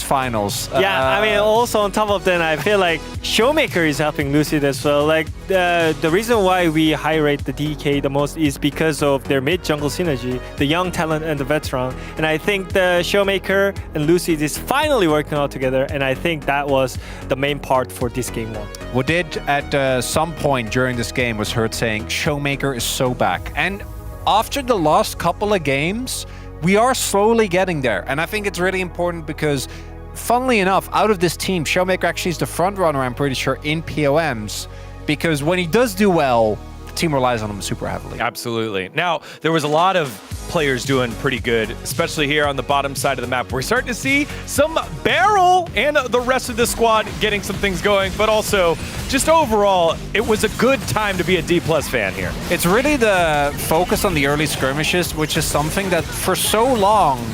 finals. Yeah, I mean, also on top of that, I feel like Showmaker is helping Lucid as well. Like the reason why we high rate the DK the most is because of their mid-jungle synergy, the young talent and the veteran. And I think the Showmaker and Lucid is finally working out together. And I think that was the main part for this game one. Wadid at some point during this game was heard saying, Showmaker is so back. And after the last couple of games, we are slowly getting there. And I think it's really important because, funnily enough, out of this team, Showmaker actually is the front runner, I'm pretty sure, in POMs. Because when he does do well, the team relies on him super heavily. Absolutely. Now, there was a lot of players doing pretty good, especially here on the bottom side of the map. We're starting to see some Barrel and the rest of the squad getting some things going, but also just overall, it was a good time to be a D+ fan here. It's really the focus on the early skirmishes, which is something that for so long,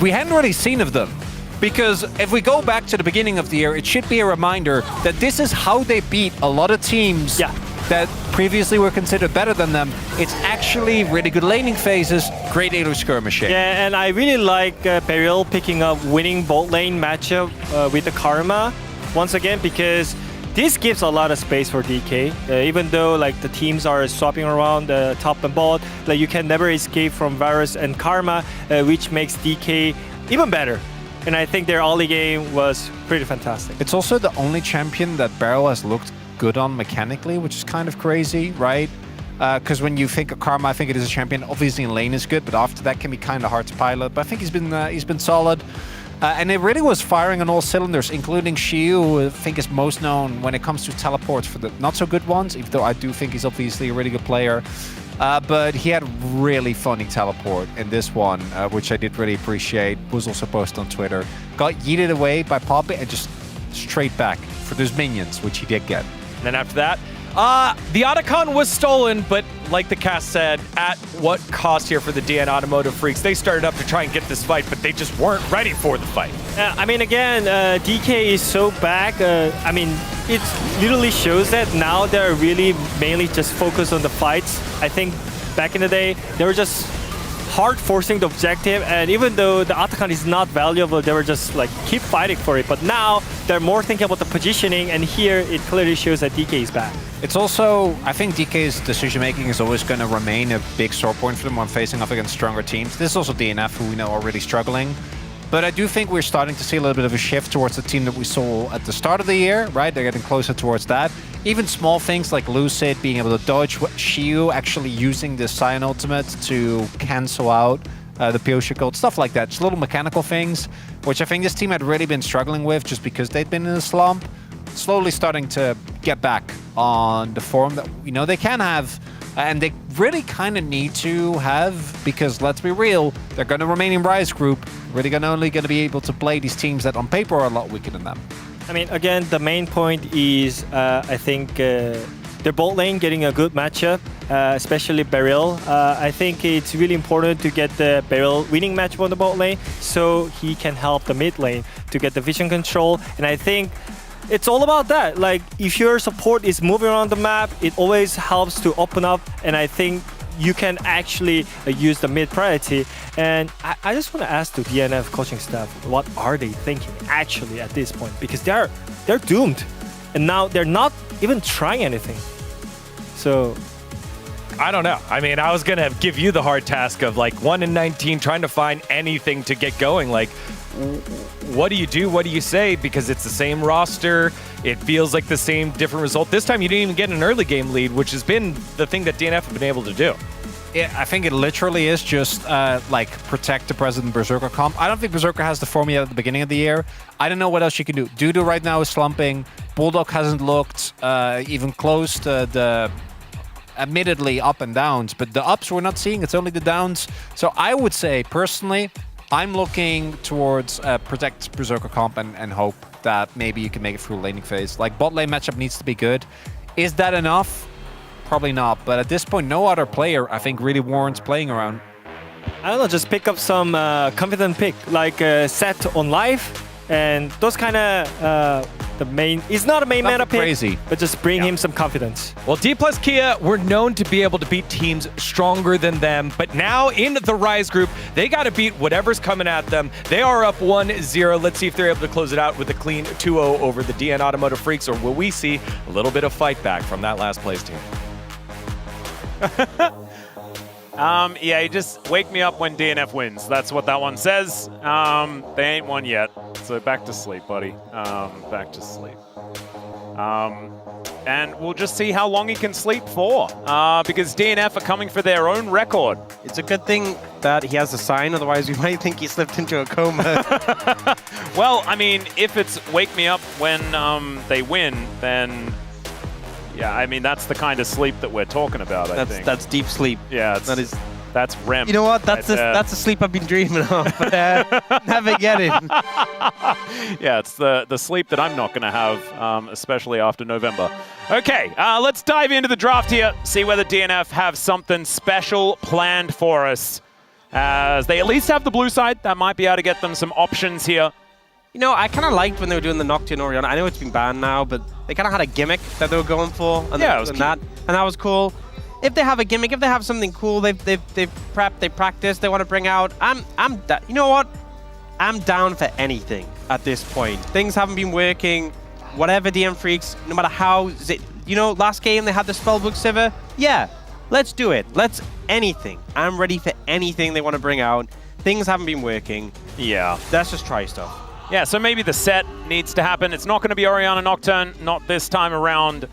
we hadn't really seen of them. Because if we go back to the beginning of the year, it should be a reminder that this is how they beat a lot of teams that previously were considered better than them. It's actually really good laning phases, great early skirmishing. Yeah, and I really like Beryl picking up winning bot lane matchup with the Karma once again, because this gives a lot of space for DK. Even though like the teams are swapping around the top and bot, like you can never escape from Varus and Karma, which makes DK even better. And I think their early game was pretty fantastic. It's also the only champion that Beryl has looked good on mechanically, which is kind of crazy, right? Because when you think of Karma, I think it is a champion. Obviously, in lane is good, but after that can be kind of hard to pilot. But I think he's been solid. And it really was firing on all cylinders, including Shiu, who I think is most known when it comes to teleports for the not-so-good ones, even though I do think he's obviously a really good player. But he had really funny teleport in this one, which I did really appreciate. Was also posted on Twitter. Got yeeted away by Poppy and just straight back for those minions, which he did get. And then after that, the Otacon was stolen, but like the cast said, at what cost here for the DN Automotive Freaks? They started up to try and get this fight, but they just weren't ready for the fight. I mean, again, DK is so back. I mean, it literally shows that now they're really mainly just focused on the fights. I think back in the day, they were just hard forcing the objective, and even though the Otacon is not valuable, they were just like keep fighting for it. But now they're more thinking about the positioning, and here it clearly shows that DK is back. It's also, I think DK's decision making is always going to remain a big sore point for them when facing off against stronger teams. This is also DNF, who we know are really struggling. But I do think we're starting to see a little bit of a shift towards the team that we saw at the start of the year, right? They're getting closer towards that. Even small things like Lucid being able to dodge, Shiu actually using the Cyan ultimate to cancel out the Pyosha gold, stuff like that. Just little mechanical things, which I think this team had really been struggling with just because they'd been in a slump. Slowly starting to get back on the form that we know they can have. And they really kind of need to have, because let's be real, they're going to remain in Rise Group. Really only going to be able to play these teams that on paper are a lot weaker than them. I mean, again, the main point is, I think, their bot lane getting a good matchup, especially Beryl. I think it's really important to get the Beryl winning matchup on the bot lane so he can help the mid lane to get the vision control. And I think it's all about that. Like, if your support is moving around the map, it always helps to open up, and I think you can actually use the mid priority. And I just want to ask the DNF coaching staff, what are they thinking actually at this point? Because they're doomed, and now they're not even trying anything. So I don't know. I mean, I was going to give you the hard task of like 1 in 19 trying to find anything to get going. Like, what do you do? What do you say? Because it's the same roster. It feels like the same different result. This time you didn't even get an early game lead, which has been the thing that DNF have been able to do. Yeah, I think it literally is just like protect the President Berserker comp. I don't think Berserker has the form yet at the beginning of the year. I don't know what else you can do. Dudu right now is slumping. Bulldog hasn't looked even close to the admittedly up and downs, but the ups we're not seeing. It's only the downs. So I would say personally, I'm looking towards protect Berserker comp and hope that maybe you can make it through laning phase. Like, bot lane matchup needs to be good. Is that enough? Probably not. But at this point, no other player, I think, really warrants playing around. I don't know, just pick up some confident pick, like Set on life, and those kind of the main. It's not a main meta pick, crazy, but just bring him some confidence. Well, D plus Kia were known to be able to beat teams stronger than them, but now in the Rise Group, they got to beat whatever's coming at them. They are up 1-0. Let's see if they're able to close it out with a clean 2-0 over the DN Automotive Freaks, or will we see a little bit of fight back from that last place team? Yeah, you just wake me up when DNF wins. That's what that one says. They ain't won yet. So back to sleep, buddy. Back to sleep. And we'll just see how long he can sleep for. Because DNF are coming for their own record. It's a good thing that he has a sign, otherwise we might think he slipped into a coma. Well, I mean, if it's wake me up when they win, then yeah, I mean, that's the kind of sleep that we're talking about, I think. That's deep sleep. Yeah, that's REM. You know what? That's a sleep I've been dreaming of, but never get it. Yeah, it's the sleep that I'm not going to have, especially after November. Okay, let's dive into the draft here, see whether DNF have something special planned for us. As they at least have the blue side, that might be able to get them some options here. You know, I kind of liked when they were doing the Nocturne Orion. I know it's been banned now, but they kind of had a gimmick that they were going for. And yeah, it was that was cool. If they have a gimmick, if they have something cool, they've prepped, they practiced, they want to bring out. You know what? I'm down for anything at this point. Things haven't been working. Whatever DM Freaks, no matter how, you know, last game they had the Spellbook Sivir. Yeah, let's do it. Let's anything. I'm ready for anything they want to bring out. Things haven't been working. Yeah. Let's just try stuff. Yeah, so maybe the set needs to happen. It's not going to be Oriana Nocturne, not this time around.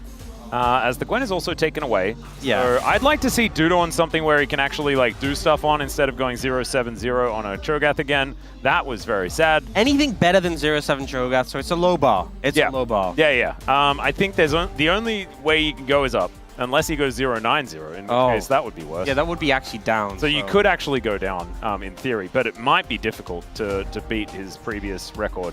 as the Gwen is also taken away. Yeah. So I'd like to see Dudo on something where he can actually like do stuff on instead of going 0-7-0 on a Cho'Gath again. That was very sad. Anything better than 0-7 Cho'Gath, so it's a low bar. It's a low bar. Yeah. I think there's the only way you can go is up. Unless he goes 0-9-0, in which case that would be worse. Yeah, that would be actually down. So you could actually go down in theory, but it might be difficult to beat his previous record,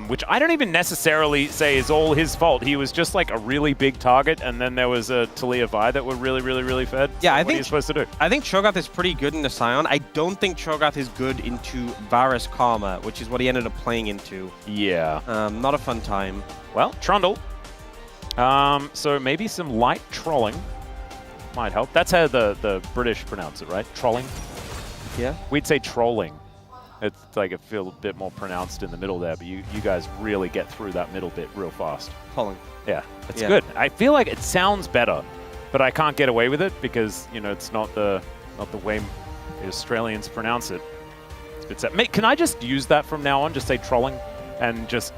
which I don't even necessarily say is all his fault. He was just like a really big target, and then there was a Talia Vi that were really fed. Yeah, so I what are you supposed to do? I think Cho'Gath is pretty good into Sion. I don't think Cho'Gath is good into Varus Karma, which is what he ended up playing into. Yeah. Not a fun time. Well, Trundle. So maybe some light trolling might help. That's how the British pronounce it, right? Trolling? Yeah. We'd say trolling. It's like it feels a bit more pronounced in the middle there, but you guys really get through that middle bit real fast. Trolling. Yeah, it's good. I feel like it sounds better, but I can't get away with it because, you know, it's not the way the Australians pronounce it. It's a bit sad. Mate, can I just use that from now on? Just say trolling and just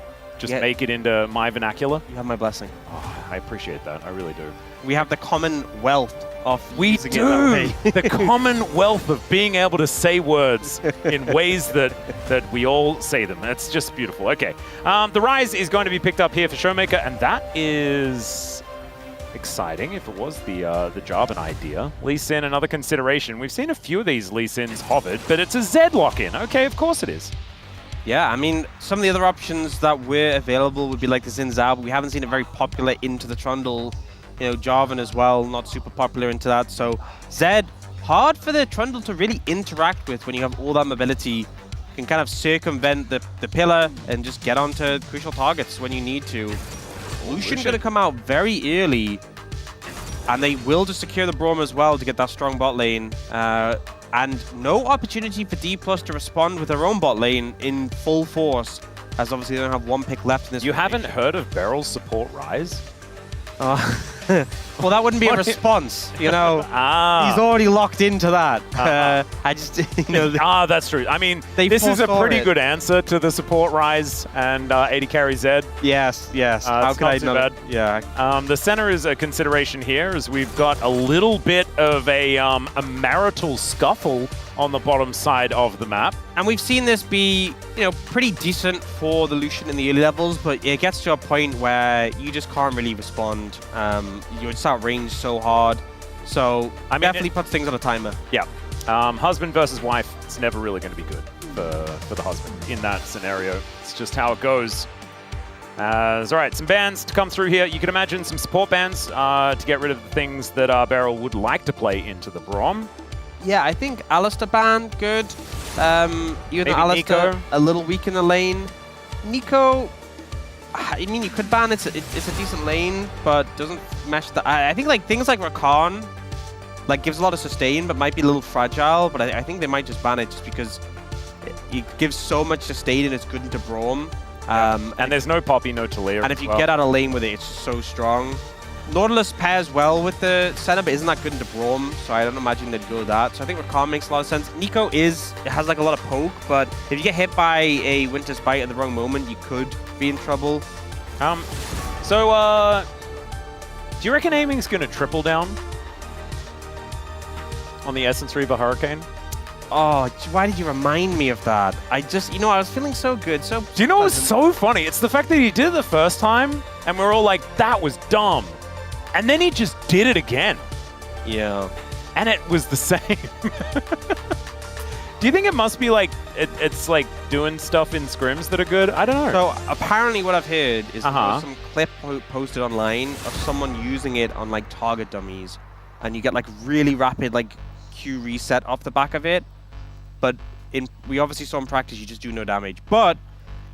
make it into my vernacular? You have my blessing. Oh, I appreciate that. I really do. We have the commonwealth of We using it that way. the commonwealth of being able to say words in ways that we all say them. That's just beautiful. Okay. The Rise is going to be picked up here for Showmaker, and that is exciting if it was the Jarvan idea. Lee Sin, another consideration. We've seen a few of these Lee Sins hovered, but it's a Z lock-in. Okay, of course it is. Yeah, I mean, some of the other options that were available would be like the Xin Zhao, but we haven't seen it very popular into the Trundle. You know, Jarvan as well, not super popular into that. So Zed, hard for the Trundle to really interact with when you have all that mobility. You can kind of circumvent the pillar and just get onto crucial targets when you need to. Lucian going to come out very early, and they will just secure the Braum as well to get that strong bot lane. And no opportunity for D+ to respond with their own bot lane in full force, as obviously they don't have one pick left in this. You haven't heard of Beryl's support Rise? Well, that wouldn't be a response, you know. He's already locked into that. I just, you know. That's true. I mean, this is a pretty good answer to the support Rise and 80 carry Zed. Yes. How could I not? Bad. Yeah. The center is a consideration here, as we've got a little bit of a marital scuffle on the bottom side of the map. And we've seen this be, you know, pretty decent for the Lucian in the early levels, but it gets to a point where you just can't really respond. You're just outranged so hard. So I mean, definitely puts things on a timer. Yeah. Husband versus wife, it's never really going to be good for the husband in that scenario. It's just how it goes. All right, some bans to come through here. You can imagine some support bans to get rid of the things that Beryl would like to play into the Braum. Yeah, I think Alistar ban, good. Even though Alistar a little weak in the lane. Nico, I mean, you could ban it's a decent lane, but doesn't mesh the. I think like things like Rakan, like gives a lot of sustain, but might be a little fragile. But I think they might just ban it just because it gives so much sustain and it's good into Braum. And there's no Poppy, no Talia. And if you get out of lane with it, it's so strong. Nautilus pairs well with the center, but isn't that good into Braum, so I don't imagine they'd go that. So I think Rakan makes a lot of sense. Nico has like a lot of poke, but if you get hit by a Winter's Bite at the wrong moment, you could be in trouble. So do you reckon aiming's going to triple down on the Essence Reaver Hurricane? Oh, why did you remind me of that? I just, you know, I was feeling so good, so... Do you know what's so funny? It's the fact that he did it the first time, and we're all like, that was dumb. And then he just did it again. Yeah. And it was the same. Do you think it must be like, it's like doing stuff in scrims that are good? I don't know. So apparently what I've heard is there's some clip posted online of someone using it on like target dummies. And you get like really rapid like Q reset off the back of it. But we obviously saw in practice you just do no damage. But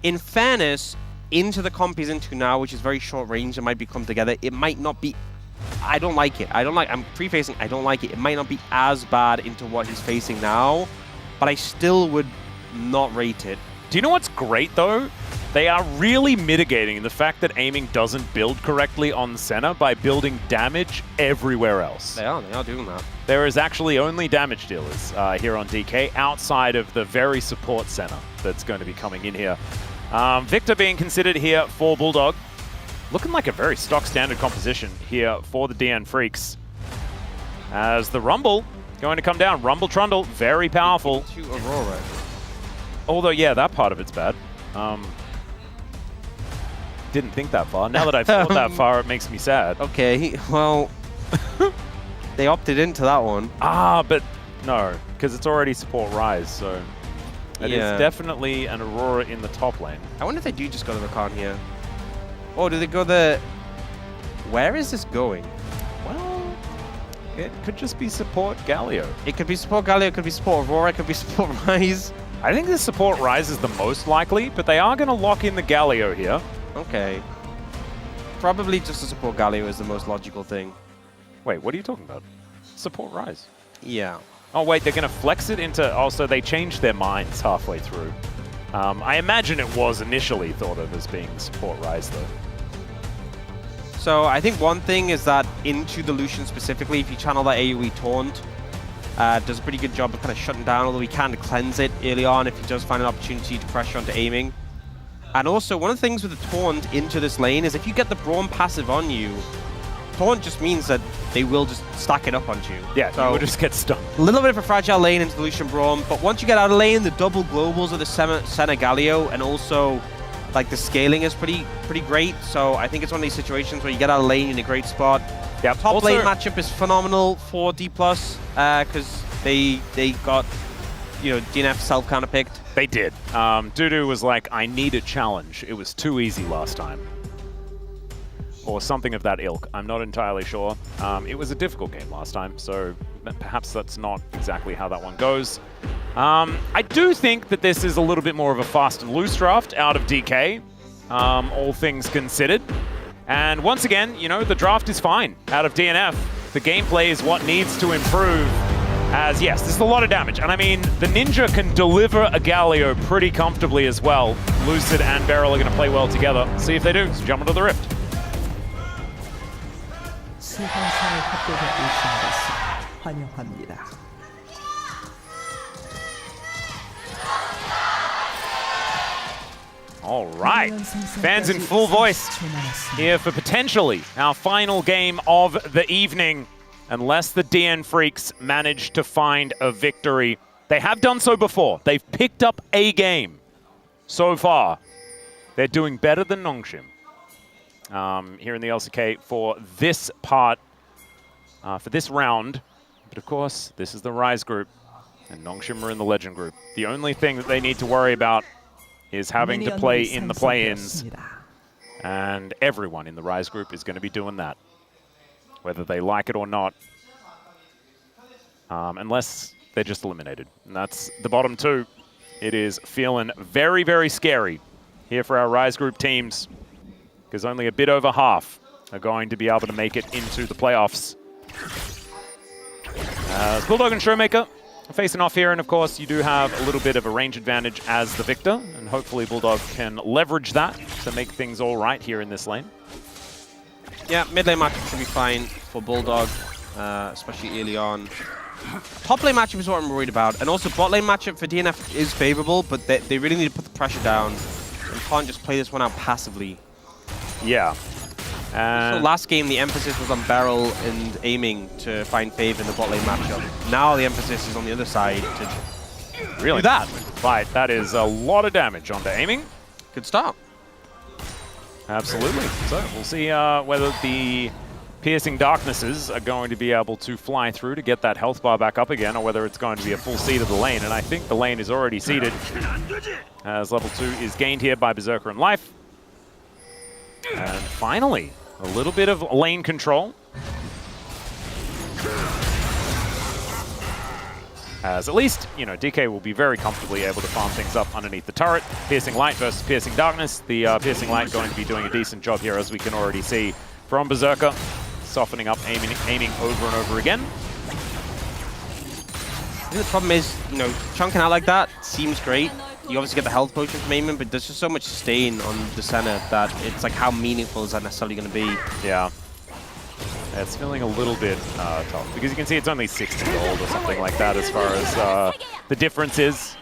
in fairness, into the comp he's into now, which is very short range and might be come together, it might not be... I don't like it. I'm pre-facing, I don't like it. It might not be as bad into what he's facing now, but I still would not rate it. Do you know what's great, though? They are really mitigating the fact that aiming doesn't build correctly on center by building damage everywhere else. They are doing that. There is actually only damage dealers here on DK outside of the very support center that's going to be coming in here. Victor being considered here for Bulldog. looking like a very stock standard composition here for the DN Freaks. As the Rumble going to come down. Rumble Trundle, very powerful. To Aurora. Although, yeah, that part of it's bad. Didn't think that far. Now that I've thought that far, it makes me sad. Okay, well, they opted into that one. Ah, but no, because it's already support Rise, so it is definitely an Aurora in the top lane. I wonder if they do just go to the Rakan here. Or do they go the... Where is this going? Well, it could just be support Galio. It could be support Galio, it could be support Aurora, it could be support Rise. I think the support Rise is the most likely, but they are going to lock in the Galio here. Okay. Probably just the support Galio is the most logical thing. Wait, what are you talking about? Support Rise? Yeah. Oh, wait, they're going to flex it into... Oh, so they changed their minds halfway through. I imagine it was initially thought of as being support Rise, though. So I think one thing is that into the Lucian specifically, if you channel that AoE taunt, does a pretty good job of kind of shutting down, although he can cleanse it early on if he does find an opportunity to pressure onto aiming. And also, one of the things with the taunt into this lane is if you get the Braum passive on you, taunt just means that they will just stack it up onto you. Yeah, so you will just get stuck. A little bit of a fragile lane into the Lucian Braum, but once you get out of lane, the double globals of the Senna Galio, and also like the scaling is pretty great. So I think it's one of these situations where you get out of lane in a great spot. Yeah, top lane matchup is phenomenal for D+, because they got, you know, DNF self-counter picked. They did. Dudu was like, I need a challenge. It was too easy last time. Or something of that ilk. I'm not entirely sure. It was a difficult game last time, so perhaps that's not exactly how that one goes. I do think that this is a little bit more of a fast and loose draft out of DK, all things considered. And once again, you know, the draft is fine out of DNF. The gameplay is what needs to improve. As yes, this is a lot of damage. And I mean, the Ninja can deliver a Galio pretty comfortably as well. Lucid and Beryl are going to play well together. See if they do. So jump into the Rift. 수강사에 합격해 오신 것을 환영합니다. All right, fans in full voice here for potentially our final game of the evening, unless the DN Freaks manage to find a victory. They have done so before. They've picked up a game so far. They're doing better than Nongshim here in the LCK for this part, for this round. But of course, this is the Rise group, and Nongshim are in the Legend group. The only thing that they need to worry about is having to play in the play-ins, and everyone in the Rise group is going to be doing that, whether they like it or not, unless they're just eliminated. And that's the bottom two. It is feeling very, very scary here for our Rise group teams, because only a bit over half are going to be able to make it into the playoffs. Bulldog and Showmaker facing off here, and of course you do have a little bit of a range advantage as the victor, and hopefully Bulldog can leverage that to make things all right here in this lane. Yeah, mid lane matchup should be fine for Bulldog, especially early on. Top lane matchup is what I'm worried about, and also bot lane matchup for DNF is favorable, but they really need to put the pressure down and can't just play this one out passively. Yeah. So last game, the emphasis was on Beryl and aiming to find Fave in the bot lane matchup. Now the emphasis is on the other side to really do that. Right, that is a lot of damage onto aiming. Good start. Absolutely. So we'll see whether the Piercing Darknesses are going to be able to fly through to get that health bar back up again, or whether it's going to be a full seed of the lane. And I think the lane is already seeded, as level 2 is gained here by Berserker and Life. And finally, a little bit of lane control. As at least, you know, DK will be very comfortably able to farm things up underneath the turret. Piercing Light versus Piercing Darkness. The Piercing Light going to be doing a decent job here, as we can already see from Berserker. Softening up, aiming over and over again. I think the problem is, you know, chunking out like that seems great. You obviously get the health potion from aiming, but there's just so much stain on the center that it's like, how meaningful is that necessarily going to be? Yeah. It's feeling a little bit tough, because you can see it's only 60 gold or something like that as far as the difference is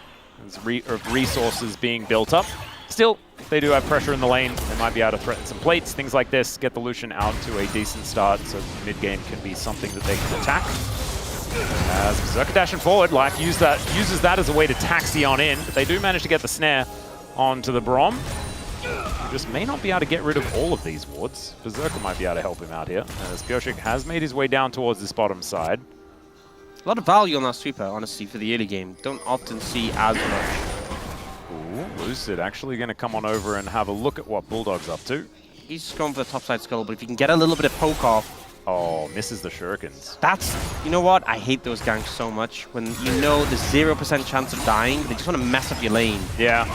of resources being built up. Still, if they do have pressure in the lane, they might be able to threaten some plates, things like this, get the Lucian out to a decent start, so mid-game can be something that they can attack. As Berserker dashing forward, Life uses that as a way to taxi on in, but they do manage to get the snare onto the Braum. He just may not be able to get rid of all of these wards. Berserker might be able to help him out here, as Pioshik has made his way down towards this bottom side. A lot of value on that sweeper, honestly, for the early game. Don't often see as much. Ooh, Lucid actually going to come on over and have a look at what Bulldog's up to. He's going for the topside skull, but if you can get a little bit of poke off. Oh, misses the shurikens. That's, you know what? I hate those ganks so much. When you know the 0% chance of dying, they just want to mess up your lane. Yeah.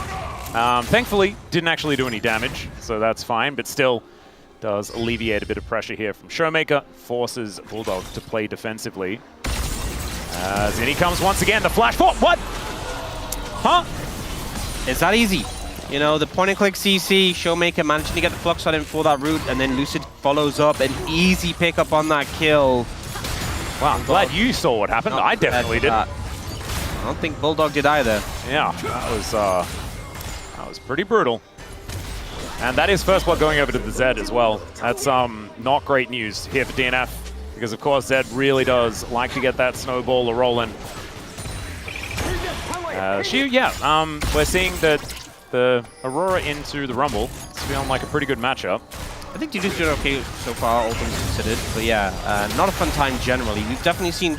Thankfully, didn't actually do any damage, so that's fine, but still does alleviate a bit of pressure here from Showmaker. Forces Bulldog to play defensively. As in he comes once again, the flash for what? Huh? It's that easy. You know, the point and click CC, Showmaker managing to get the flux on him for that route, and then Lucid follows up, an easy pickup on that kill. Wow, I'm glad you saw what happened. I definitely didn't. I don't think Bulldog did either. Yeah, that was pretty brutal. And that is first blood going over to the Zed as well. That's not great news here for DNF, because of course Zed really does like to get that snowball rolling. We're seeing that the Aurora into the Rumble. It's feeling like a pretty good matchup. I think Dudu's doing okay so far, all things considered. But yeah, not a fun time generally. We've definitely seen,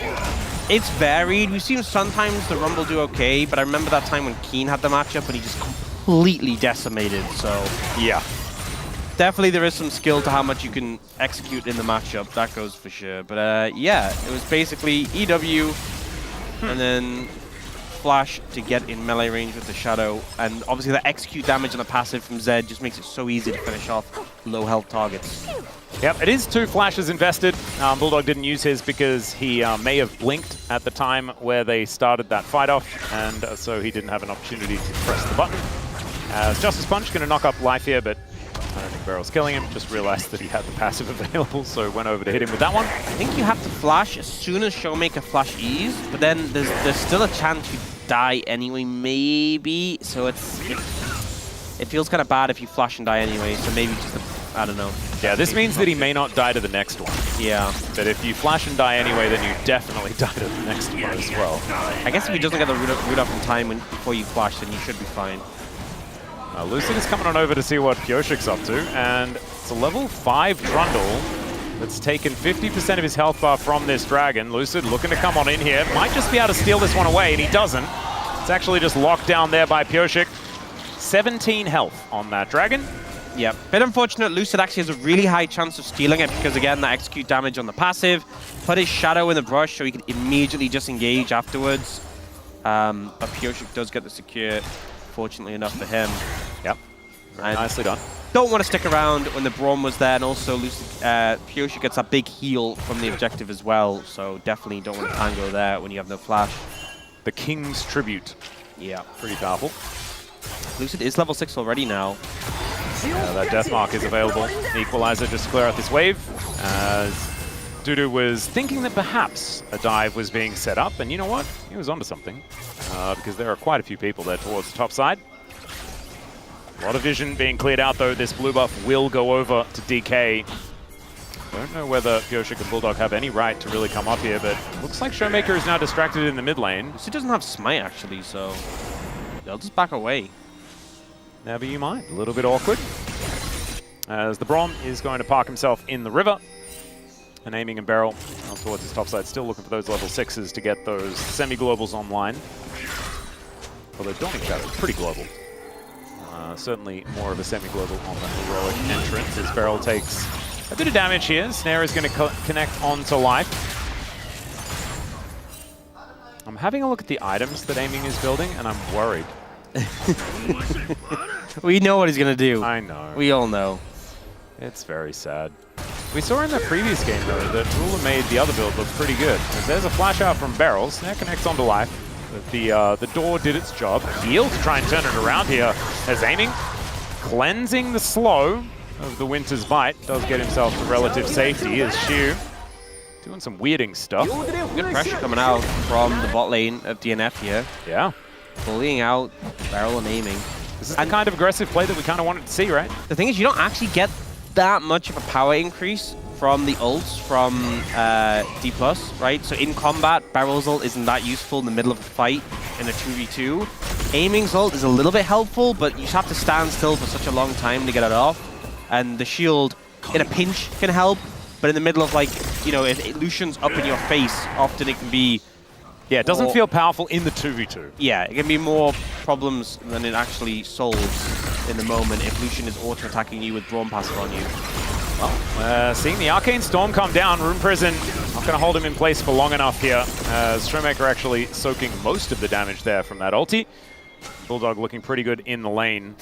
it's varied. We've seen sometimes the Rumble do okay, but I remember that time when Keen had the matchup and he just completely decimated, so yeah. Definitely there is some skill to how much you can execute in the matchup, that goes for sure. But yeah, it was basically EW and then flash to get in melee range with the Shadow, and obviously the execute damage on the passive from Zed just makes it so easy to finish off low health targets. Yep, it is 2 flashes invested. Bulldog didn't use his because he may have blinked at the time where they started that fight off, and so he didn't have an opportunity to press the button. As Justice Punch going to knock up life here, but I don't think Barrel's killing him. Just realized that he had the passive available, so went over to hit him with that one. I think you have to flash as soon as Showmaker flash E's, but then there's still a chance you die anyway, maybe. So it feels kind of bad if you flash and die anyway, so maybe just, I don't know. Yeah, this means that he may not die to the next one. Yeah. But if you flash and die anyway, then you definitely die to the next one as well. I guess if he doesn't get the root up in time before you flash, then you should be fine. Lucid is coming on over to see what Pioshik's up to, and it's a level 5 Trundle that's taken 50% of his health bar from this dragon. Lucid looking to come on in here. Might just be able to steal this one away, and he doesn't. It's actually just locked down there by Pioshik. 17 health on that dragon. Yep. Bit unfortunate, Lucid actually has a really high chance of stealing it because, again, that execute damage on the passive. Put his Shadow in the brush so he can immediately disengage afterwards. But Pioshik does get the secure, fortunately enough for him. Yep. Very nicely done. Don't want to stick around when the Braum was there, and also Pioshik gets that big heal from the objective as well, so definitely don't want to tango there when you have no flash. The King's Tribute. Yeah. Pretty powerful. Lucid is level 6 already now. That Death Mark is available. Equalizer just to clear out this wave, as Dudu was thinking that perhaps a dive was being set up, and you know what? He was onto something, because there are quite a few people there towards the top side. A lot of vision being cleared out, though. This blue buff will go over to DK. Don't know whether Pioshik and Bulldog have any right to really come up here, but looks like Showmaker is now distracted in the mid lane. He doesn't have Smite, actually, so they'll just back away. Never you mind. A little bit awkward. As the Braum is going to park himself in the river. And aiming and barrel towards his top side. Still looking for those level 6s to get those semi-globals online. Although Dawning Shadow is pretty global. Certainly more of a semi-global on the heroic entrance as Barrel takes a bit of damage here. Snare is going to connect onto life. I'm having a look at the items that Aiming is building, and I'm worried. We know what he's going to do. I know. We all know. It's very sad. We saw in the previous game, though, that Ruler made the other build look pretty good. There's a flash out from Barrel. Snare connects onto life. The door did its job. Heal to try and turn it around here as Aiming. Cleansing the slow of the Winter's Bite. Does get himself to relative safety as Shu doing some weirding stuff. Good pressure coming out from the bot lane of DNF here. Yeah. Bullying out Barrel and Aiming. This is the kind of aggressive play that we kind of wanted to see, right? The thing is, you don't actually get that much of a power increase from the ults from D+, right? So in combat, Barrel's ult isn't that useful in the middle of a fight in a 2v2. Aiming's ult is a little bit helpful, but you just have to stand still for such a long time to get it off. And the shield, in a pinch, can help, but in the middle of, like, you know, if Lucian's up in your face, often it can be... Yeah, it doesn't feel powerful in the 2v2. Yeah, it can be more problems than it actually solves in the moment if Lucian is auto-attacking you with Brawn passive on you. Well, seeing the Arcane Storm come down, Rune Prison not going to hold him in place for long enough here. Showmaker actually soaking most of the damage there from that ulti. Bulldog looking pretty good in the lane.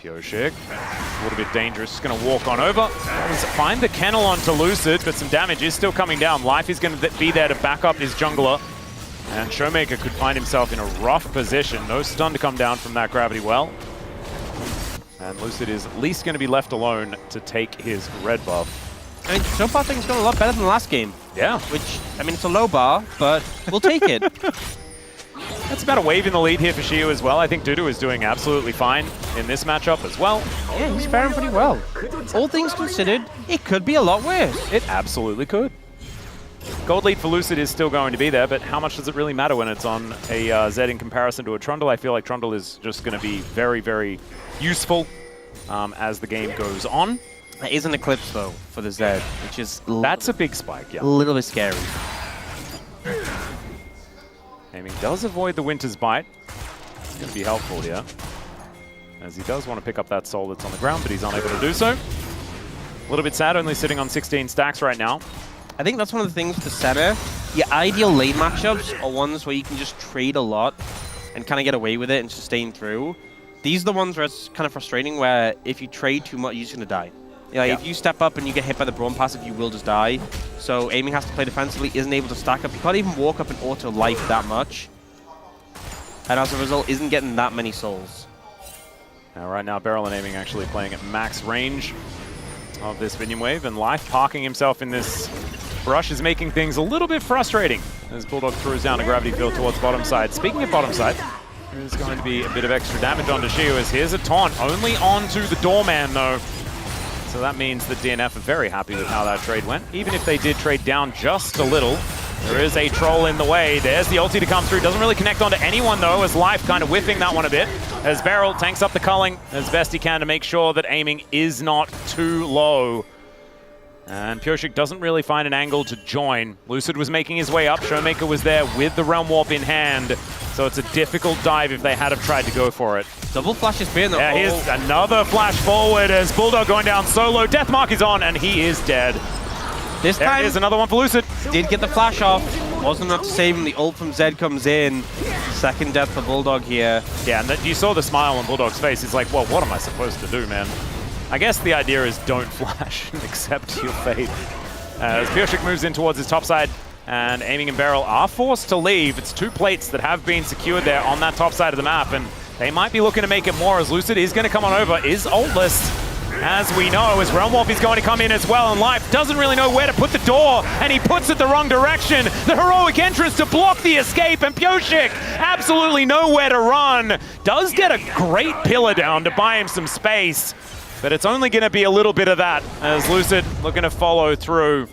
Pyoshik, a little bit dangerous, going to walk on over. Find the kennel onto Lucid, but some damage is still coming down. Life is going to be there to back up his jungler. And Showmaker could find himself in a rough position. No stun to come down from that gravity well. And Lucid is at least going to be left alone to take his red buff. I mean, so far things gone a lot better than the last game. Yeah. Which, I mean, it's a low bar, but we'll take it. That's about a wave in the lead here for Xiu as well. I think Dudu is doing absolutely fine in this matchup as well. Yeah, he's faring pretty well. All things considered, it could be a lot worse. It absolutely could. Gold lead for Lucid is still going to be there, but how much does it really matter when it's on a Zed in comparison to a Trundle? I feel like Trundle is just going to be very, very useful as the game goes on. There is an Eclipse, though, for the Zed, which is... That's a big spike, yeah. A little bit scary. Aiming does avoid the Winter's Bite. It's going to be helpful here, as he does want to pick up that soul that's on the ground, but he's unable to do so. A little bit sad, only sitting on 16 stacks right now. I think that's one of the things with the center. Your ideal lane matchups are ones where you can just trade a lot and kind of get away with it and sustain through. These are the ones where it's kind of frustrating, where if you trade too much, you're just going to die. If you step up and you get hit by the Brawn passive, you will just die. So Aiming has to play defensively, isn't able to stack up. You can't even walk up and auto life that much. And as a result, isn't getting that many souls. Now, right now, Beryl and Aiming actually playing at max range of this Minion Wave, and Life parking himself in this brush is making things a little bit frustrating as Bulldog throws down a gravity field towards bottom side. Speaking of bottom side, there's going to be a bit of extra damage onto Xiu, as here's a taunt, only onto the Doorman though. So that means that DNF are very happy with how that trade went. Even if they did trade down just a little, there is a troll in the way. There's the ulti to come through. Doesn't really connect onto anyone though, as Life kind of whiffing that one a bit. As Beryl tanks up the culling as best he can to make sure that Aiming is not too low. And Pyoshik doesn't really find an angle to join. Lucid was making his way up. Showmaker was there with the Realm Warp in hand. So it's a difficult dive if they had have tried to go for it. Double flash is being the here's another flash forward as Bulldog going down solo. Deathmark is on and he is dead. This time is another one for Lucid. Did get the flash off. Wasn't enough to save him. The ult from Zed comes in. Second death for Bulldog here. Yeah, and you saw the smile on Bulldog's face. He's like, well, what am I supposed to do, man? I guess the idea is don't flash and accept your fate. As Pyoshik moves in towards his top side, and Aiming and Beryl are forced to leave. It's two plates that have been secured there on that top side of the map, and they might be looking to make it more, as Lucid is going to come on over, is ultless. As we know, as Realm Warp is going to come in as well, and Life doesn't really know where to put the door, and he puts it the wrong direction. The heroic entrance to block the escape, and Pyoshik absolutely nowhere to run. Does get a great pillar down to buy him some space, but it's only going to be a little bit of that, as Lucid looking to follow through.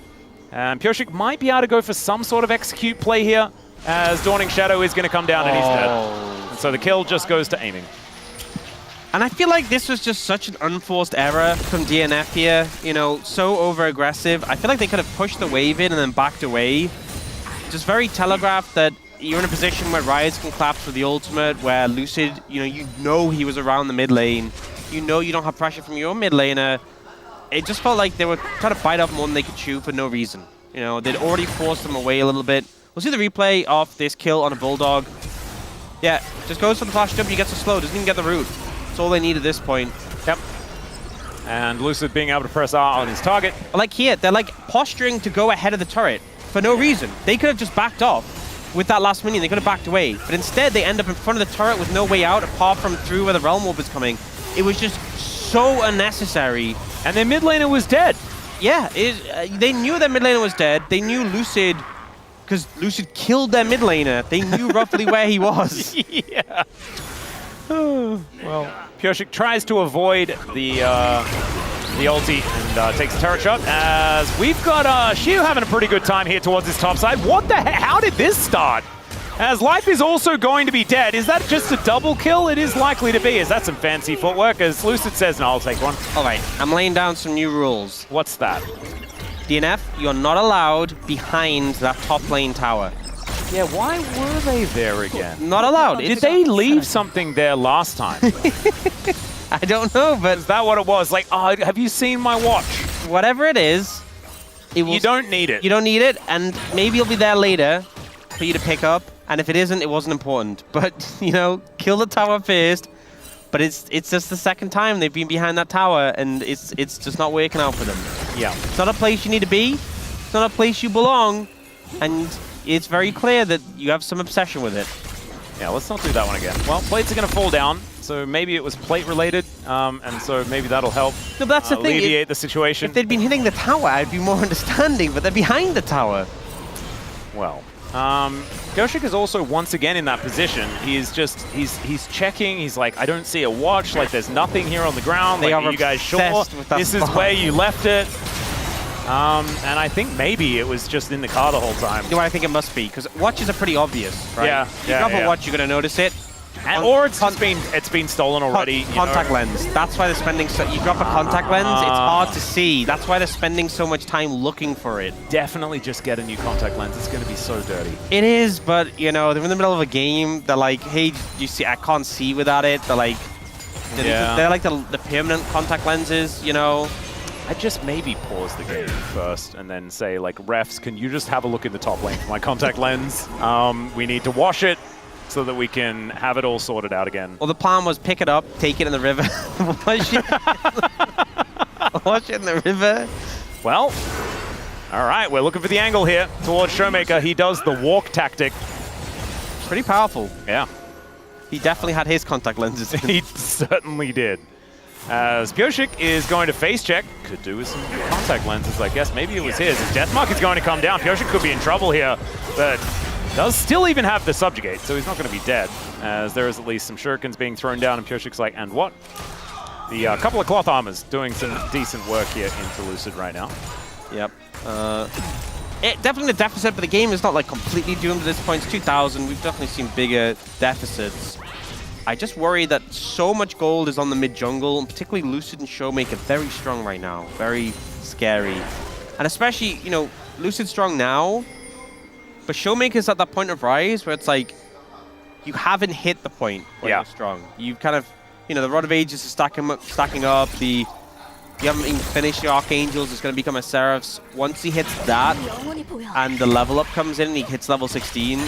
And Pyoshik might be able to go for some sort of execute play here, as Dawning Shadow is going to come down and he's dead. And so the kill just goes to Aiming. And I feel like this was just such an unforced error from DNF here. You know, so over-aggressive. I feel like they could have pushed the wave in and then backed away. Just very telegraphed that you're in a position where Ryze can collapse with the ultimate, where Lucid, you know he was around the mid lane. You know you don't have pressure from your mid laner. It just felt like they were trying to bite off more than they could chew for no reason. You know, they'd already forced them away a little bit. We'll see the replay of this kill on a Bulldog. Yeah, just goes for the flash jump, he gets a slow, doesn't even get the root. That's all they need at this point. Yep. And Lucid being able to press R on his target. Like here, they're like posturing to go ahead of the turret for no reason. They could have just backed off with that last minion, they could have backed away. But instead, they end up in front of the turret with no way out apart from through where the Realm Warp is coming. It was just so unnecessary. And their mid laner was dead. Yeah, they knew their mid laner was dead. They knew Lucid, because Lucid killed their mid laner. They knew roughly where he was. Yeah. Well, Pioshik tries to avoid the ulti and takes a turret shot, as we've got Shiu having a pretty good time here towards his top side. What the heck? How did this start? As Life is also going to be dead. Is that just a double kill? It is likely to be. Is that some fancy footwork? As Lucid says, no, I'll take one. All right, I'm laying down some new rules. What's that? DNF, you're not allowed behind that top lane tower. Yeah, why were they there again? Not allowed. Did they leave something there last time? I don't know, but... Is that what it was? Like, oh, have you seen my watch? Whatever it is, you don't need it. You don't need it, and maybe it'll be there later for you to pick up. And if it isn't, it wasn't important. But, you know, kill the tower first. But it's just the second time they've been behind that tower, and it's just not working out for them. Yeah. It's not a place you need to be. It's not a place you belong. And it's very clear that you have some obsession with it. Yeah, let's not do that one again. Well, plates are going to fall down, so maybe it was plate-related, and so maybe that'll help no, but that's the thing. Alleviate the situation. If they'd been hitting the tower, I'd be more understanding, but they're behind the tower. Well, Pioshik is also once again in that position. He's checking. He's like, I don't see a watch. Like, there's nothing here on the ground. Like, are you guys sure this is where you left it? And I think maybe it was just in the car the whole time. You know what I think it must be? Because watches are pretty obvious, right? Yeah. You drop a watch, you're going to notice it. Or it's been stolen already. Contact lens. That's why they're spending so... You drop a contact lens, it's hard to see. That's why they're spending so much time looking for it. Definitely just get a new contact lens. It's going to be so dirty. It is, but, you know, they're in the middle of a game. They're like, hey, you see, I can't see without it. They're like... They're like the permanent contact lenses, you know? I'd just maybe pause the game first and then say, like, refs, can you just have a look in the top lane for my contact lens? We need to wash it so that we can have it all sorted out again. Well, the plan was pick it up, take it in the river, wash it in the river. Well, all right, we're looking for the angle here towards Showmaker. He does the walk tactic. Pretty powerful. Yeah. He definitely had his contact lenses. He certainly did. As Pioshik is going to face check. Could do with some contact lenses, I guess. Maybe it was his. His Deathmark is going to come down. Pioshik could be in trouble here, but does still even have the subjugate, so he's not going to be dead, as there is at least some shurikens being thrown down, and Pioshik's like, and what? The couple of cloth armors doing some decent work here into Lucid right now. Yep. Definitely the deficit, but the game is not like completely doomed at this point. It's 2000. We've definitely seen bigger deficits. I just worry that so much gold is on the mid-jungle, and particularly Lucid and Showmaker very strong right now. Very scary. And especially, you know, Lucid's strong now, but Showmaker's at that point of rise where it's like, you haven't hit the point where you're strong. You've kind of, you know, the Rod of Ages is stacking up, you haven't even finished the Archangels, it's going to become a Seraphs. Once he hits that, and the level up comes in and he hits level 16,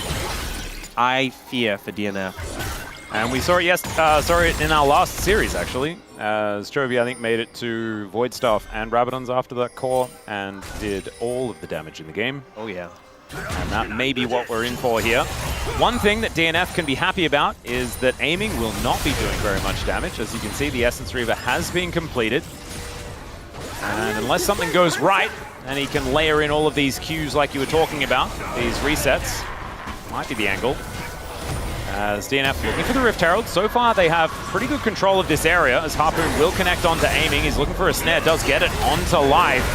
I fear for DNF. And we saw it in our last series, actually, as Chovy, I think, made it to Void Staff and Rabadons after that core and did all of the damage in the game. Oh, yeah. And that may be what we're in for here. One thing that DNF can be happy about is that aiming will not be doing very much damage. As you can see, the Essence Reaver has been completed. And unless something goes right, and he can layer in all of these Qs like you were talking about, these resets, might be the angle. As DNF looking for the Rift Herald. So far, they have pretty good control of this area, as Harpoon will connect onto aiming. He's looking for a snare, does get it onto life.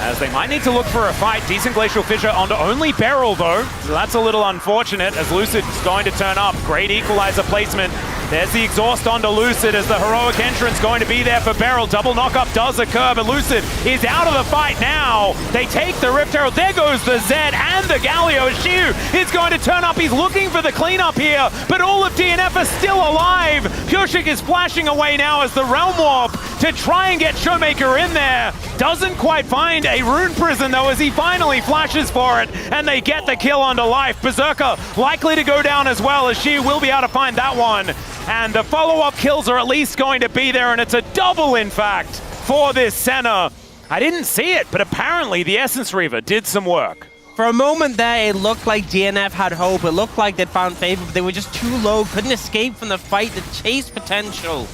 As they might need to look for a fight. Decent Glacial Fissure onto only Beryl, though. So that's a little unfortunate, as Lucid is going to turn up. Great equalizer placement. There's the exhaust onto Lucid, as the heroic entrance going to be there for Beryl. Double knockup does occur, but Lucid is out of the fight now. They take the Rift Herald. There goes the Zed and the Galio. Shiu is going to turn up. He's looking for the cleanup here, but all of DNF are still alive. Pioshik is flashing away now as the Realm Warp to try and get Showmaker in there. Doesn't quite find a Rune Prison, though, as he finally flashes for it, and they get the kill onto life. Berserker likely to go down as well, as Shiu will be able to find that one. And the follow-up kills are at least going to be there, and it's a double, in fact, for this Senna. I didn't see it, but apparently the Essence Reaver did some work. For a moment there, it looked like DNF had hope. It looked like they'd found favor, but they were just too low. Couldn't escape from the fight. The chase potential,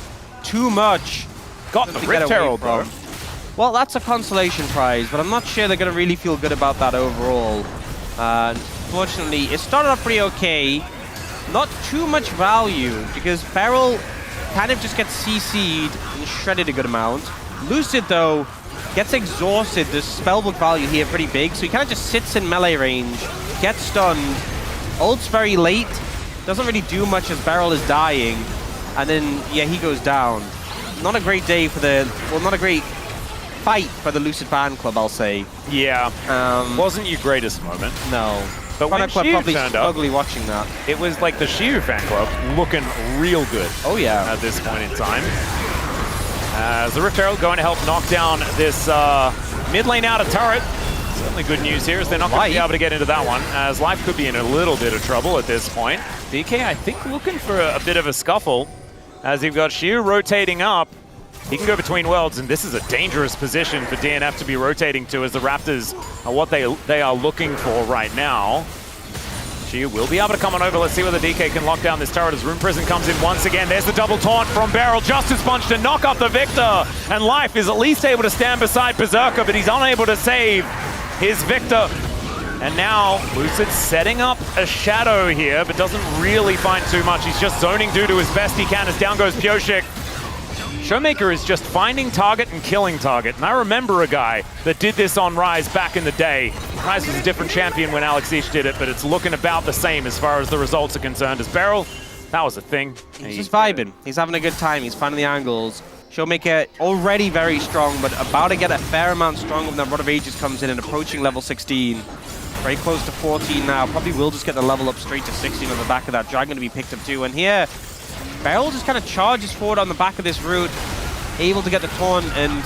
too much. Got the Rift Herald, though. Well, that's a consolation prize, but I'm not sure they're going to really feel good about that overall. Unfortunately, it started off pretty okay. not too much value because Beryl kind of just gets CC'd and shredded a good amount. Lucid, though, gets exhausted. The spellbook value here pretty big, so he kind of just sits in melee range, gets stunned, ults very late, doesn't really do much as Beryl is dying, and then, yeah, he goes down. Not a great day for the, well, not a great fight for the Lucid fan club, I'll say. Yeah, wasn't your greatest moment. No. But when Shiu probably turned up, ugly watching that. It was like the Shiu fan club looking real good. Oh yeah. At this point in time. As the Rift Herald going to help knock down this mid lane out of turret. Certainly good news here is they're not going to be able to get into that one, as Life could be in a little bit of trouble at this point. DK, I think, looking for a bit of a scuffle, as you've got Shiu rotating up. He can go between worlds, and this is a dangerous position for DNF to be rotating to, as the Raptors are what they are looking for right now. Shiu will be able to come on over. Let's see whether DK can lock down this turret as Rune Prison comes in once again. There's the double taunt from Beryl. Justice Punch to knock up the Victor. And Life is at least able to stand beside Berserker, but he's unable to save his Victor. And now Lucid setting up a shadow here, but doesn't really find too much. He's just zoning Dudu as best he can as down goes Pyoshik. Showmaker is just finding target and killing target. And I remember a guy that did this on Rise back in the day. Rise was a different champion when Alex Ish did it, but it's looking about the same as far as the results are concerned. As Beryl, that was a thing. He's just vibing. He's having a good time. He's finding the angles. Showmaker already very strong, but about to get a fair amount stronger when that Rod of Ages comes in and approaching level 16. Very close to 14 now. Probably will just get the level up straight to 16 on the back of that. Dragon to be picked up too. And here, Beryl just kind of charges forward on the back of this route, able to get the taunt, and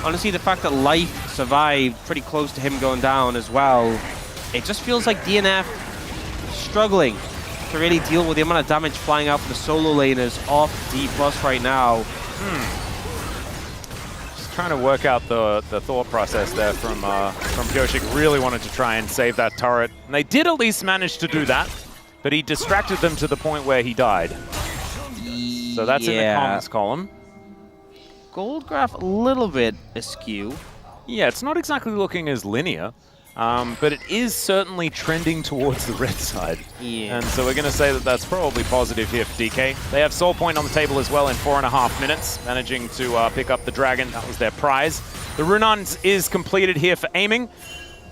honestly the fact that Life survived pretty close to him going down as well, it just feels like DNF struggling to really deal with the amount of damage flying out for the solo laners off D+ right now. Just trying to work out the thought process there from Pyoshik. Really wanted to try and save that turret. And they did at least manage to do that, but he distracted them to the point where he died. So that's in the comms column. Gold graph a little bit askew. Yeah, it's not exactly looking as linear, but it is certainly trending towards the red side. Yeah. And so we're going to say that that's probably positive here for DK. They have Soul Point on the table as well in 4.5 minutes, managing to pick up the Dragon. That was their prize. The Runons is completed here for aiming.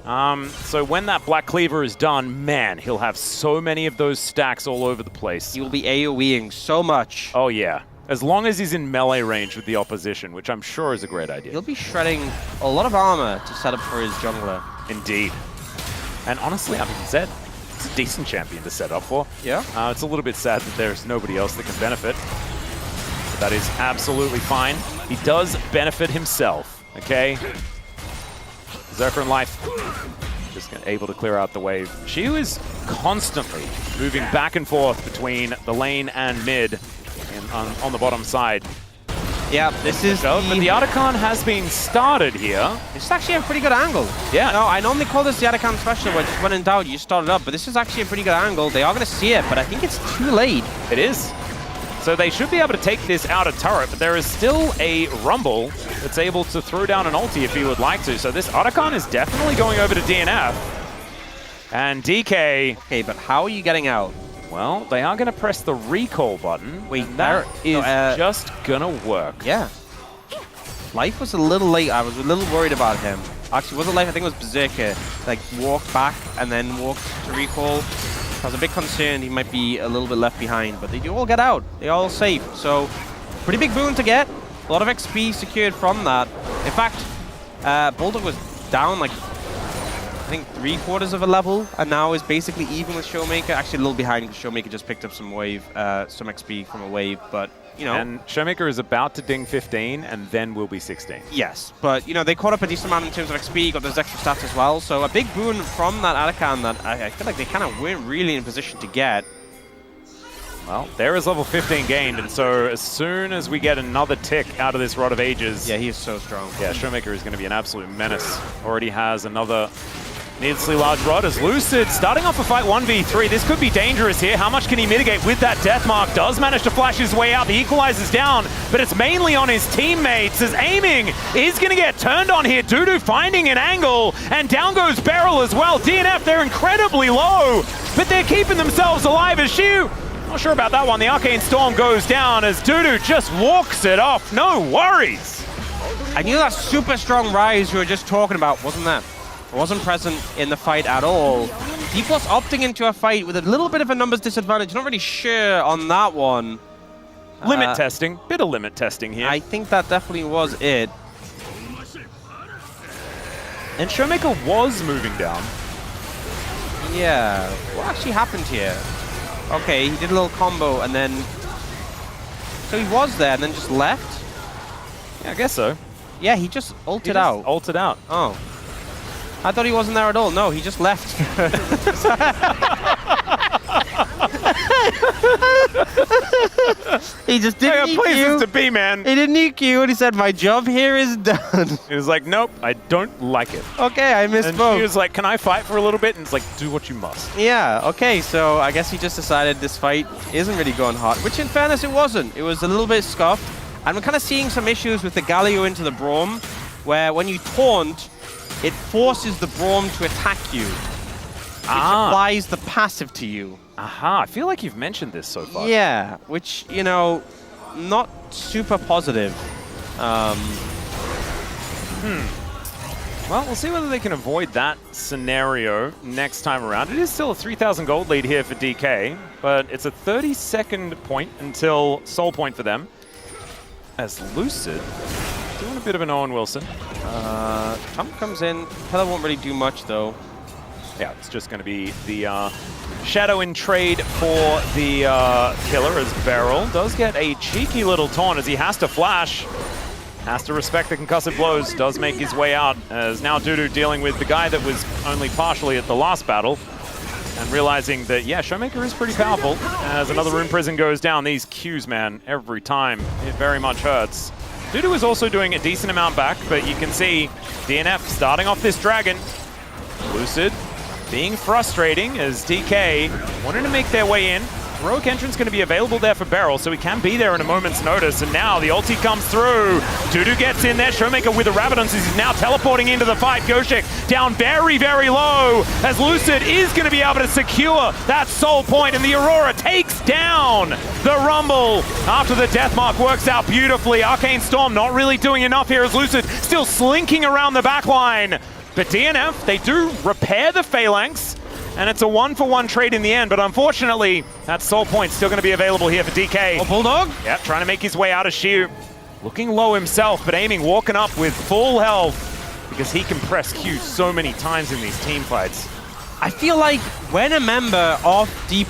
So when that Black Cleaver is done, man, he'll have so many of those stacks all over the place. He will be AoEing so much. Oh, yeah. As long as he's in melee range with the opposition, which I'm sure is a great idea. He'll be shredding a lot of armor to set up for his jungler. Indeed. And honestly, I mean, Zed, it's a decent champion to set up for. Yeah. It's a little bit sad that there's nobody else that can benefit. But that is absolutely fine. He does benefit himself, okay? Berserker and Life just able to clear out the wave. Shiu is constantly moving back and forth between the lane and mid on the bottom side. Yeah, this is But the Otacon has been started here. This is actually a pretty good angle. Yeah. No, I normally call this the Otacon special, where just when in doubt, you start it up, but this is actually a pretty good angle. They are going to see it, but I think it's too late. It is. So they should be able to take this out of turret, but there is still a Rumble that's able to throw down an ulti if he would like to. So this Otacon is definitely going over to DNF. And DK... Okay, but how are you getting out? Well, they are going to press the recall button. Wait, that is just going to work. Yeah. Life was a little late. I was a little worried about him. Actually, wasn't Life, I think it was Berserker. Like, walked back and then walked to recall. I was a bit concerned he might be a little bit left behind, but they do all get out. They're all safe. So, pretty big boon to get. A lot of XP secured from that. In fact, Bulldog was down like, I think 3/4 of a level, and now is basically even with Showmaker. Actually, a little behind because Showmaker just picked up some XP from a wave, but you know. And Showmaker is about to ding 15, and then will be 16. Yes, but you know they caught up a decent amount in terms of XP, got those extra stats as well. So a big boon from that Otacon that I feel like they kind of weren't really in a position to get. Well, there is level 15 gained, and so as soon as we get another tick out of this Rod of Ages... Yeah, he is so strong. Yeah, Showmaker is going to be an absolute menace. Already has another needlessly large rod as Lucid starting off a fight 1v3. This could be dangerous here. How much can he mitigate with that death mark? Does manage to flash his way out. The equalizer's down, but it's mainly on his teammates as aiming is going to get turned on here. Dudu finding an angle, and down goes Beryl as well. DNF, they're incredibly low, but they're keeping themselves alive as Shiu Not sure about that one. The Arcane Storm goes down as Dudu just walks it off. No worries. I knew that super strong Rise you were just talking about wasn't that. It wasn't present in the fight at all. D+ opting into a fight with a little bit of a numbers disadvantage. Not really sure on that one. Limit testing. Bit of limit testing here. I think that definitely was it. And Showmaker was moving down. Yeah. What actually happened here? Okay, he did a little combo and then... So he was there and then just left? Yeah, I guess so. Yeah, he just ulted out. Ulted out. Oh. I thought he wasn't there at all. No, he just left. He just didn't I got places to be, man. He didn't nuke you and he said, my job here is done. He was like, nope, I don't like it. Okay, I misspoke. And he was like, can I fight for a little bit? And it's like, do what you must. Yeah, okay, so I guess he just decided this fight isn't really going hot, which in fairness, it wasn't. It was a little bit scuffed. And we're kind of seeing some issues with the Galio into the Braum, where when you taunt, it forces the Braum to attack you. Which applies the passive to you. Aha, I feel like you've mentioned this so far. Yeah, which, you know, not super positive. Well, we'll see whether they can avoid that scenario next time around. It is still a 3,000 gold lead here for DK, but it's a 30-second point until Soul Point for them. As Lucid doing a bit of an Owen Wilson. Tom comes in. Pella won't really do much, though. Yeah, it's just going to be the Shadow in trade for the killer, as Beryl does get a cheeky little taunt as he has to flash. Has to respect the concussive blows, does make his way out, as now Dudu dealing with the guy that was only partially at the last battle. And realizing that, yeah, Showmaker is pretty powerful. As another Rune Prison goes down, these Qs, man, every time, it very much hurts. Dudu is also doing a decent amount back, but you can see DNF starting off this dragon. Lucid being frustrating as DK wanted to make their way in. Heroic Entrance going to be available there for Beryl, so he can be there in a moment's notice. And now the ulti comes through. Dudu gets in there. Showmaker with the Rabadons as he's now teleporting into the fight. Goshek down very, very low as Lucid is going to be able to secure that Soul Point. And the Aurora takes down the Rumble after the death mark works out beautifully. Arcane Storm not really doing enough here as Lucid still slinking around the back line. But DNF, they do repair the Phalanx. And it's a 1-for-1 trade in the end, but unfortunately, that Soul Point's still going to be available here for DK. Oh, Bulldog? Yep, trying to make his way out of Shiu. Looking low himself, but aiming, walking up with full health because he can press Q so many times in these team fights. I feel like when a member of D+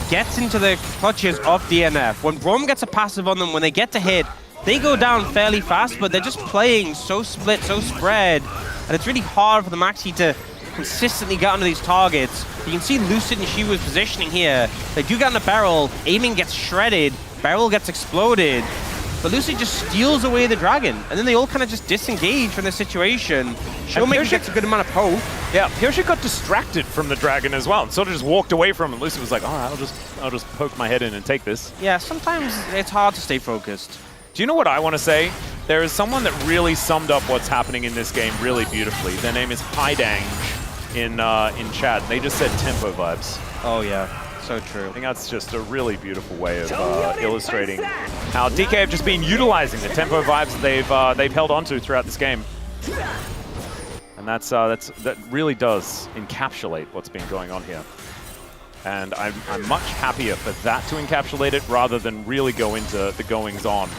gets into the clutches of DNF, when Braum gets a passive on them, when they get to hit, they go down fairly fast, but they're just playing so split, so spread, and it's really hard for them actually to consistently get onto these targets. You can see Lucid and Shiu's positioning here. They do get on the Beryl, aiming gets shredded, Beryl gets exploded, but Lucid just steals away the dragon, and then they all kind of just disengage from the situation. Showmaker gets a good amount of poke. Yeah, Hiroshi got distracted from the dragon as well, and sort of just walked away from him. Lucid was like, all right, I'll just poke my head in and take this. Yeah, sometimes it's hard to stay focused. Do you know what I want to say? There is someone that really summed up what's happening in this game really beautifully. Their name is Haidang in chat. They just said tempo vibes. Oh yeah, so true. I think that's just a really beautiful way of illustrating how DK have just been utilizing the tempo vibes that they've held onto throughout this game. And that really does encapsulate what's been going on here. And I'm much happier for that to encapsulate it rather than really go into the goings-on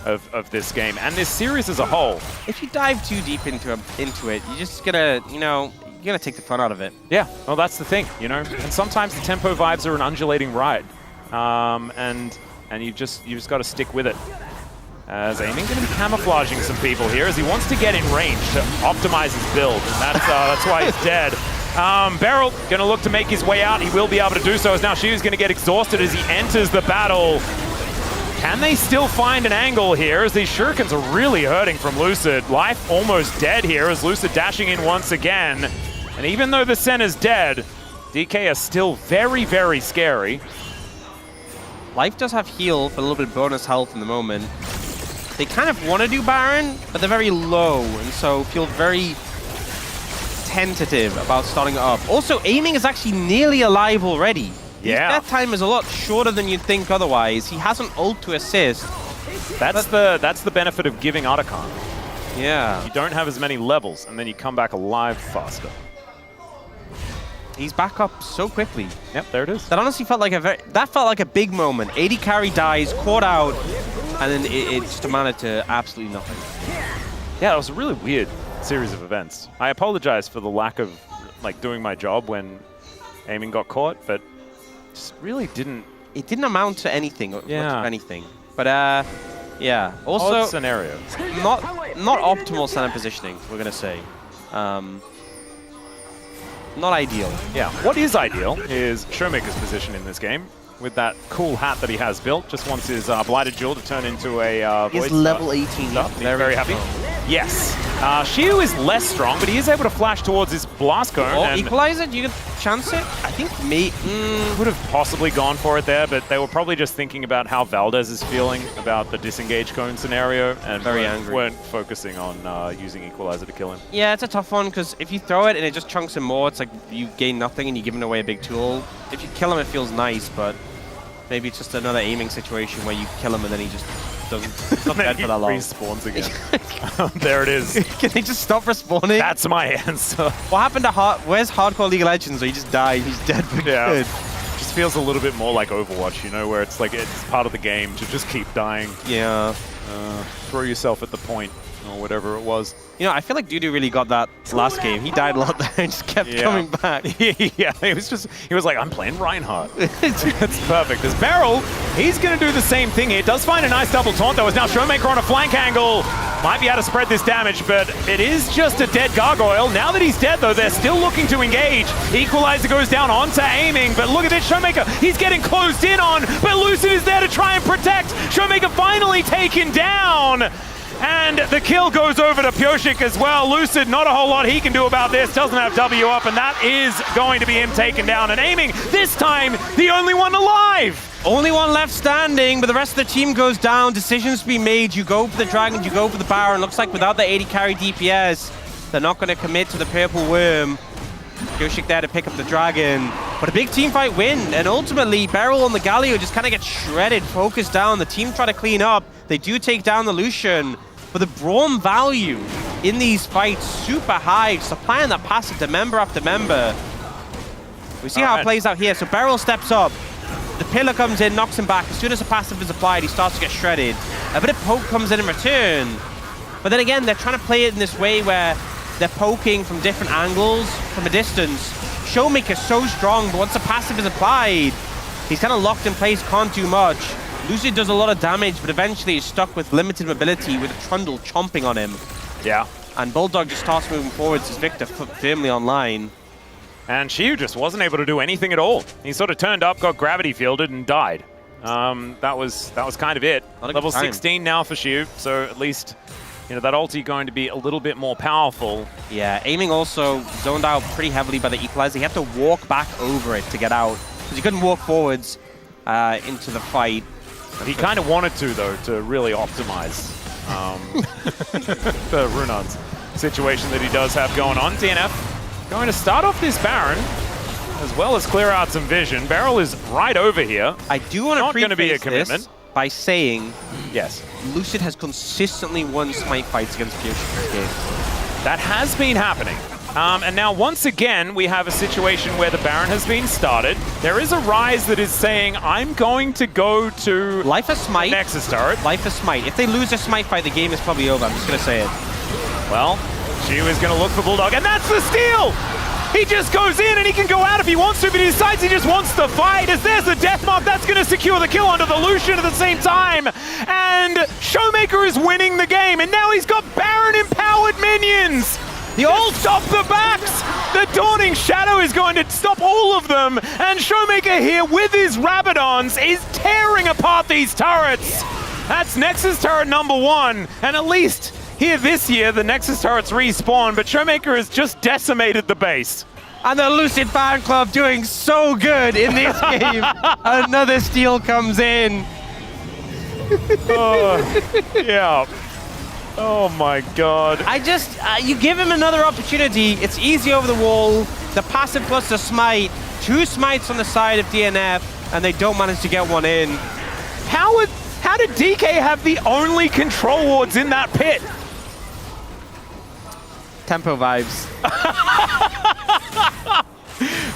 of this game and this series as a whole. If you dive too deep into it, you just gotta, you know, you gotta take the fun out of it. Yeah, well, that's the thing, you know. And sometimes the tempo vibes are an undulating ride, and you just got to stick with it. As Aiming going to be camouflaging some people here as he wants to get in range to optimize his build, and that's why he's dead. Beryl going to look to make his way out. He will be able to do so as now Shiu's going to get exhausted as he enters the battle. Can they still find an angle here as these shurikens are really hurting from Lucid? Life almost dead here as Lucid dashing in once again. And even though the Sen is dead, DK are still very, very scary. Life does have heal for a little bit of bonus health in the moment. They kind of want to do Baron, but they're very low, and so feel very tentative about starting it up. Also, Aiming is actually nearly alive already. His death time is a lot shorter than you'd think otherwise. He has an ult to assist. That's the benefit of giving Otacon. Yeah. You don't have as many levels, and then you come back alive faster. He's back up so quickly. Yep, there it is. That honestly felt like a big moment. 80 carry dies, caught out, and then it just amounted to absolutely nothing. Yeah, it was a really weird series of events. I apologize for the lack of like doing my job when aiming got caught, but just really didn't. It didn't amount to anything. Much of anything. But yeah. Also, odd scenario. Not optimal center positioning. We're gonna say. Not ideal. Yeah. What is ideal is Showmaker's position in this game with that cool hat that he has built. Just wants his Blighted Jewel to turn into a He's level 18. He's very happy. Yes. Shiu is less strong, but he is able to flash towards his blast cone. Oh, and equalizer? Do you can chance it? I think me would have possibly gone for it there, but they were probably just thinking about how Valdez is feeling about the disengage cone scenario and weren't focusing on using equalizer to kill him. Yeah, it's a tough one because if you throw it and it just chunks him more, it's like you gain nothing and you're giving away a big tool. If you kill him, it feels nice, but maybe it's just another aiming situation where you kill him and then he just doesn't not dead for that long. Respawns again. There it is. Can they just stop respawning? That's my answer. What happened to where's Hardcore League of Legends where he just died, he's dead for good? Just feels a little bit more like Overwatch, you know, where it's like it's part of the game to just keep dying. Yeah. Throw yourself at the point or whatever it was. You know, I feel like Dudu really got that last game. He died a lot there and just kept coming back. Yeah, he was like, I'm playing Reinhardt. It's perfect. There's Beryl. He's going to do the same thing here. Does find a nice double taunt, though. Is now Showmaker on a flank angle. Might be able to spread this damage, but it is just a dead Gargoyle. Now that he's dead, though, they're still looking to engage. Equalizer goes down onto aiming, but look at this Showmaker. He's getting closed in on, but Lucid is there to try and protect. Showmaker finally taken down. And the kill goes over to Pioshik as well. Lucid, not a whole lot he can do about this. Doesn't have W up, and that is going to be him taken down. And aiming, this time, the only one alive. Only one left standing, but the rest of the team goes down. Decisions to be made. You go for the Dragon, you go for the Baron. Looks like without the 80 carry DPS, they're not going to commit to the Purple Worm. Pioshik there to pick up the Dragon. But a big team fight win, and ultimately, Beryl on the Galio just kind of gets shredded, focused down. The team try to clean up. They do take down the Lucian. But the Braum value in these fights super high, just applying that passive to member after member. We see how it plays out here. So Beryl steps up. The pillar comes in, knocks him back. As soon as the passive is applied, he starts to get shredded. A bit of poke comes in return. But then again, they're trying to play it in this way where they're poking from different angles from a distance. Showmaker's so strong, but once the passive is applied, he's kind of locked in place, can't do much. Lucid does a lot of damage, but eventually is stuck with limited mobility with a Trundle chomping on him. Yeah. And Bulldog just starts moving forwards as Victor firmly online. And Shiu just wasn't able to do anything at all. He sort of turned up, got gravity fielded, and died. That was kind of it. Level 16 now for Shiu, so at least that ulti going to be a little bit more powerful. Yeah, aiming also zoned out pretty heavily by the equalizer. He had to walk back over it to get out, because he couldn't walk forwards into the fight. He kind of wanted to, though, to really optimize the Runan's situation that he does have going on. DNF going to start off this Baron, as well as clear out some vision. Beryl is right over here. I do want to not going to be a commitment by saying, yes, Lucid has consistently won smite fights against Pioshik this game. That has been happening. And now, once again, we have a situation where the Baron has been started. There is a Rise that is saying, I'm going to go to Life of Smite. Nexus turret. Life of Smite. If they lose a Smite fight, the game is probably over. I'm just going to say it. Well, Shiu is going to look for Bulldog, and that's the steal! He just goes in, and he can go out if he wants to, but he decides he just wants to fight. As there's a death mark, that's going to secure the kill onto the Lucian at the same time. And Showmaker is winning the game, and now he's got Baron-empowered minions! The ult stop the backs! The Dawning Shadow is going to stop all of them! And Showmaker here with his Rabadons is tearing apart these turrets! That's Nexus turret number 1, and at least here this year the Nexus turrets respawn, but Showmaker has just decimated the base. And the Lucid fan club doing so good in this game! Another steal comes in! Yeah. Oh my god. You give him another opportunity. It's easy over the wall. The passive plus the smite. 2 smites on the side of DNF, and they don't manage to get one in. How did DK have the only control wards in that pit? Tempo vibes.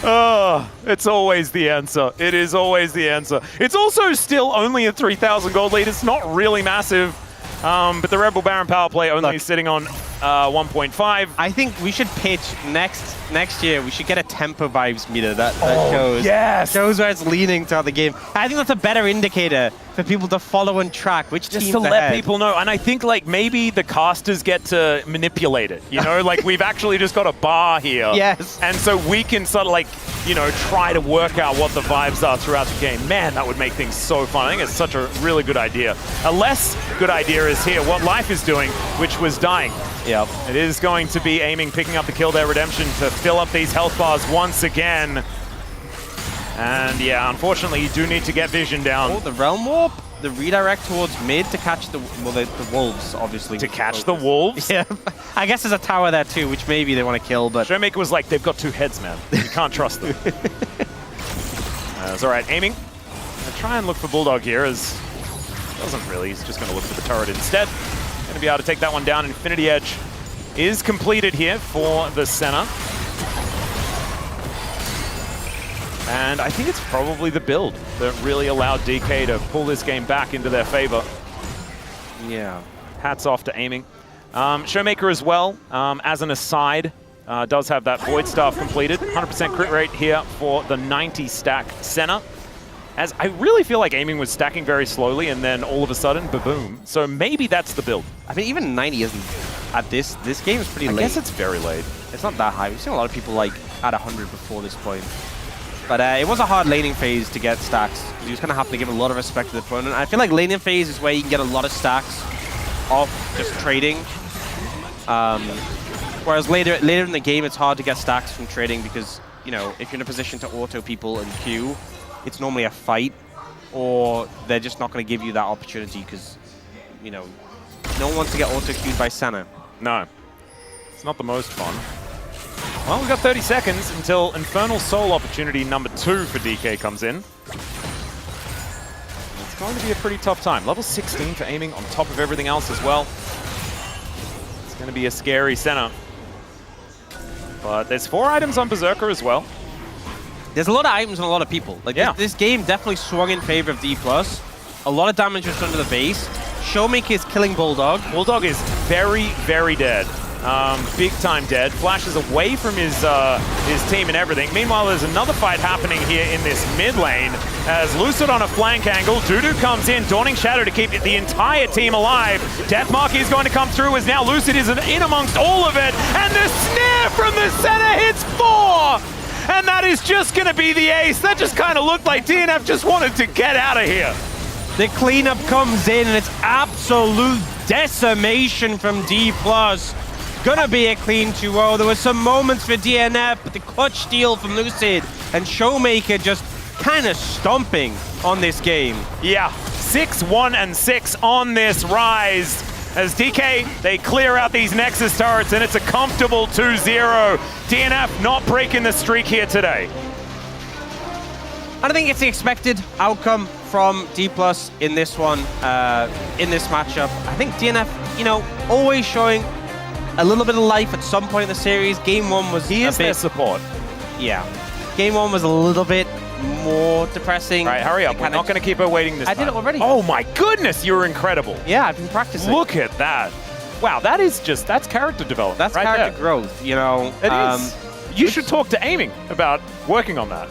Oh, it's always the answer. It is always the answer. It's also still only a 3,000 gold lead. It's not really massive. But the Red Bull Baron power play only sitting on 1.5. I think we should pitch next year. We should get a tempo vibes meter that shows where it's leaning throughout the game. I think that's a better indicator for people to follow and track which just teams to let ahead. people know. And I think like maybe the casters get to manipulate it. You know, like we've actually just got a bar here. Yes. And so we can sort of like, you know, try to work out what the vibes are throughout the game. Man, that would make things so fun. I think it's such a really good idea. A less good idea is here, what Life is doing, which was dying. Yep. It is going to be aiming, picking up the kill there, Redemption, to fill up these health bars once again. And yeah, unfortunately, you do need to get vision down. Oh, the Realm Warp, the redirect towards mid to catch the wolves, obviously. To catch the wolves? Yeah. I guess there's a tower there too, which maybe they want to kill, but... Showmaker was like, they've got 2 heads, man. You can't trust them. That's all right, aiming. Gonna try and look for Bulldog here, as doesn't really. He's just gonna look for the turret instead. Gonna be able to take that one down. Infinity Edge is completed here for the Senna. And I think it's probably the build that really allowed DK to pull this game back into their favor. Yeah. Hats off to aiming. Showmaker as well, as an aside, does have that Void Staff completed. 100% crit rate here for the 90 stack Senna. As I really feel like aiming was stacking very slowly and then all of a sudden, ba-boom. So maybe that's the build. I mean, even 90 isn't at this game is pretty late. I guess it's very late. It's not that high. We've seen a lot of people like at 100 before this point. But it was a hard laning phase to get stacks. You just kind of have to give a lot of respect to the opponent. I feel like laning phase is where you can get a lot of stacks off just trading. Whereas later in the game, it's hard to get stacks from trading because, you know, if you're in a position to auto people and queue, it's normally a fight, or they're just not going to give you that opportunity because, you know, no one wants to get auto-queued by Senna. No. It's not the most fun. Well, we've got 30 seconds until Infernal Soul opportunity number 2 for DK comes in. It's going to be a pretty tough time. Level 16 for aiming on top of everything else as well. It's going to be a scary Senna. But there's 4 items on Berserker as well. There's a lot of items and a lot of people. Like this game definitely swung in favor of D+. A lot of damage was done to the base. Showmaker is killing Bulldog. Bulldog is very, very dead. Big time dead. Flashes away from his team and everything. Meanwhile, there's another fight happening here in this mid lane as Lucid on a flank angle. Dudu comes in, Dawning Shadow to keep the entire team alive. Deathmark is going to come through as now Lucid is in amongst all of it. And the snare from the center hits 4! And that is just going to be the ace. That just kind of looked like DNF just wanted to get out of here. The cleanup comes in and it's absolute decimation from D+. Gonna be a clean 2-0. There were some moments for DNF, but the clutch steal from Lucid and Showmaker just kind of stomping on this game. Yeah, 6-1 and 6 on this rise. As DK, they clear out these Nexus turrets and it's a comfortable 2-0. DNF not breaking the streak here today. I don't think it's the expected outcome from D+ in this one, in this matchup. I think DNF, you know, always showing a little bit of life at some point in the series. Game 1 was their support. Yeah. Game 1 was a little bit more depressing. Right, hurry up. We're not going to keep her waiting this time. I did it already. Oh my goodness, you're incredible. Yeah, I've been practicing. Look at that. Wow, that is just, that's character development. That's right character there. growth, you know. It is. You should talk to aiming about working on that.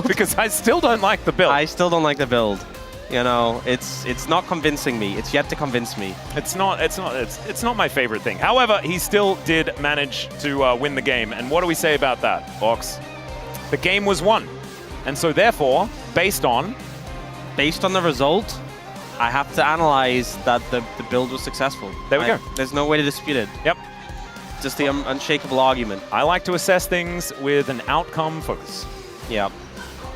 Because I still don't like the build. I still don't like the build. You know, it's not convincing me. It's yet to convince me. It's not my favorite thing. However, he still did manage to win the game. And what do we say about that, Box? The game was won. And so therefore, based on the result, I have to analyze that the build was successful. There we go. There's no way to dispute it. Yep. Just the unshakable argument. I like to assess things with an outcome focus. Yeah.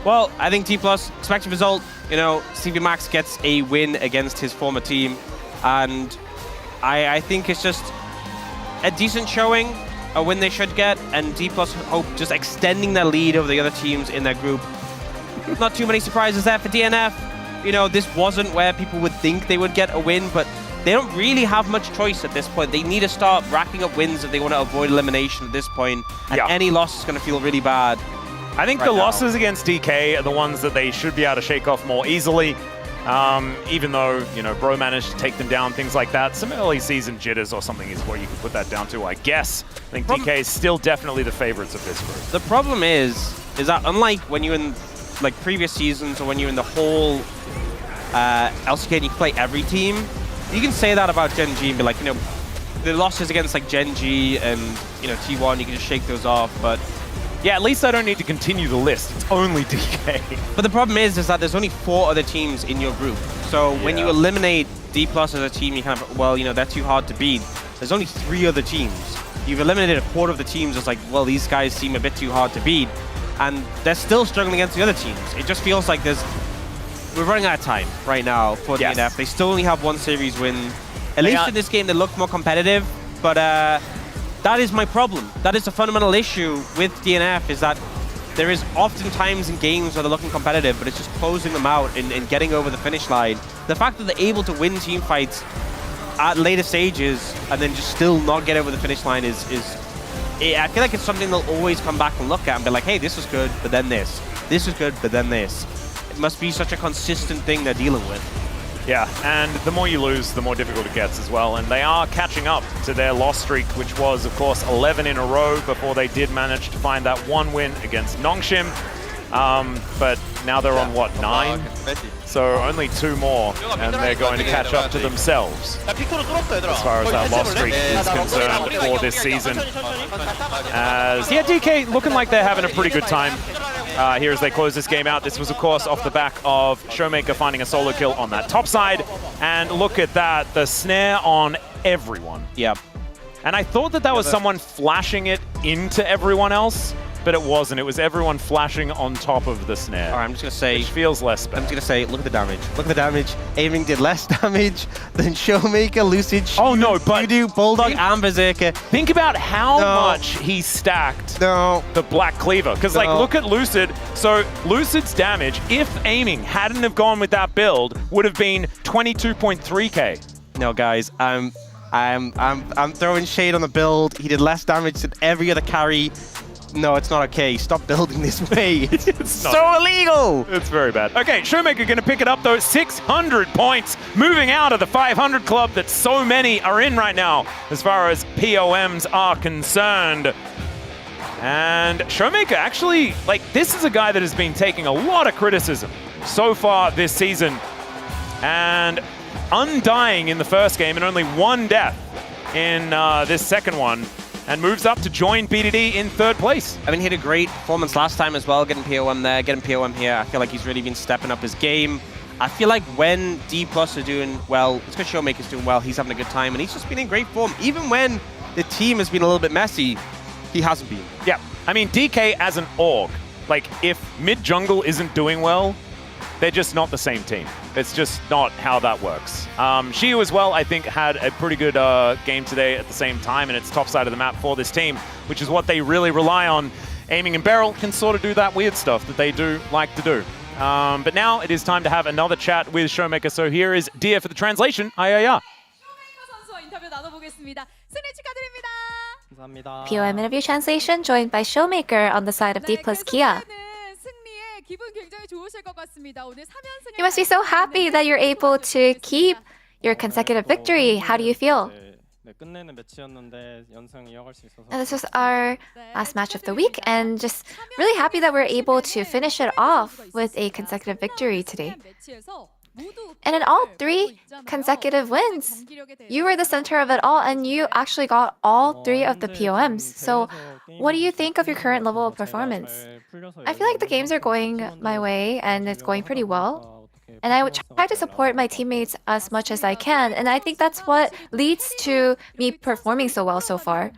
Well, I think D+, expected result, you know, CV Max gets a win against his former team. And I think it's just a decent showing. a win they should get, and D+ hope just extending their lead over the other teams in their group. Not too many surprises there for DNF. You know, this wasn't where people would think they would get a win, but they don't really have much choice at this point. They need to start racking up wins if they want to avoid elimination at this point, and any loss is going to feel really bad. I think the losses against DK are the ones that they should be able to shake off more easily. Even though, you know, Bro managed to take them down, things like that. Some early season jitters or something is what you can put that down to, I guess. I think DK is still definitely the favorites of this group. The problem is that unlike when you're in like previous seasons or when you're in the whole LCK and you play every team, you can say that about Gen G and be like, you know, the losses against like Gen G and, you know, T1, you can just shake those off, but yeah, at least I don't need to continue the list. It's only DK. But the problem is that there's only 4 other teams in your group. So when you eliminate D+ as a team, you kind of, well, you know, they're too hard to beat. There's only 3 other teams. You've eliminated a quarter of the teams. It's like, well, these guys seem a bit too hard to beat. And they're still struggling against the other teams. It just feels like we're running out of time right now for DNF. They still only have 1 series win. At least in this game, they look more competitive. But that is my problem. That is the fundamental issue with DNF, is that there is often times in games where they're looking competitive, but it's just closing them out and getting over the finish line. The fact that they're able to win team fights at later stages and then just still not get over the finish line is I feel like it's something they'll always come back and look at and be like, hey, this was good, but then this. This was good, but then this. It must be such a consistent thing they're dealing with. Yeah, and the more you lose, the more difficult it gets as well. And they are catching up to their loss streak, which was, of course, 11 in a row before they did manage to find that 1 win against Nongshim. But now they're on, what, 9? So only 2 more, and they're going to catch up to themselves as far as that loss streak is concerned for this season. As, yeah, DK looking like they're having a pretty good time here as they close this game out. This was, of course, off the back of Showmaker finding a solo kill on that top side. And look at that, the snare on everyone. Yep. And I thought that was someone flashing it into everyone else, but it wasn't. It was everyone flashing on top of the snare. All right, I'm just going to say... Which feels less bad. I'm just going to say, look at the damage. Look at the damage. Aiming did less damage than Showmaker, Lucid, oh no, but Bulldog, and Berserker. Think about how much he stacked the Black Cleaver. Because, like, look at Lucid. So, Lucid's damage, if aiming hadn't have gone with that build, would have been 22.3k. No, guys, I'm throwing shade on the build. He did less damage than every other carry. No, it's not okay. Stop building this way. It's so illegal. It's very bad. Okay, Showmaker going to pick it up, though. 600 points, moving out of the 500 club that so many are in right now as far as POMs are concerned. And Showmaker actually, like, this is a guy that has been taking a lot of criticism so far this season. And undying in the first game and only 1 death in this second one. And moves up to join BDD in 3rd place. I mean, he had a great performance last time as well, getting POM there, getting POM here. I feel like he's really been stepping up his game. I feel like when D+ are doing well, it's because Showmaker's doing well, he's having a good time, and he's just been in great form. Even when the team has been a little bit messy, he hasn't been. Yeah, I mean, DK as an org, like, if mid-jungle isn't doing well, they're just not the same team. It's just not how that works. Shiyu as well, I think, had a pretty good game today at the same time, and it's top side of the map for this team, which is what they really rely on. Aiming and Beryl can sort of do that weird stuff that they do like to do. But now it is time to have another chat with Showmaker. So here is Dia for the translation. Ayaya. POM interview translation joined by Showmaker on the side of D+ Kia. You must be so happy that you're able to keep your consecutive victory. How do you feel? And this was our last match of the week, and just really happy that we're able to finish it off with a consecutive victory today. And in all 3 consecutive wins, you were the center of it all, and you actually got all 3 of the POMs. So what do you think of your current level of performance? I feel like the games are going my way, and it's going pretty well. And I would try to support my teammates as much as I can, and I think that's what leads to me performing so well so far.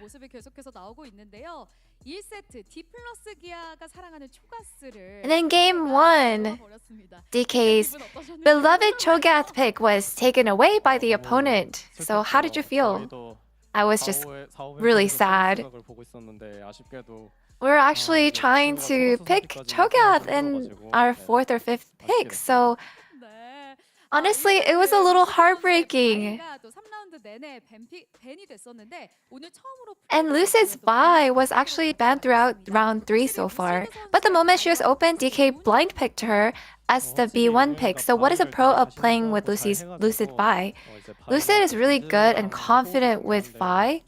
And in game 1, DK's beloved Cho'Gath pick was taken away by the opponent. So how did you feel? I was just really sad. We're actually trying to pick Cho'Gath in our 4th or 5th pick, so honestly, it was a little heartbreaking. And Lucid's Vi was actually banned throughout round 3 so far. But the moment she was open, DK blind picked her as the B1 pick. So what is a pro of playing with Lucid Vi? Lucid is really good and confident with Vi.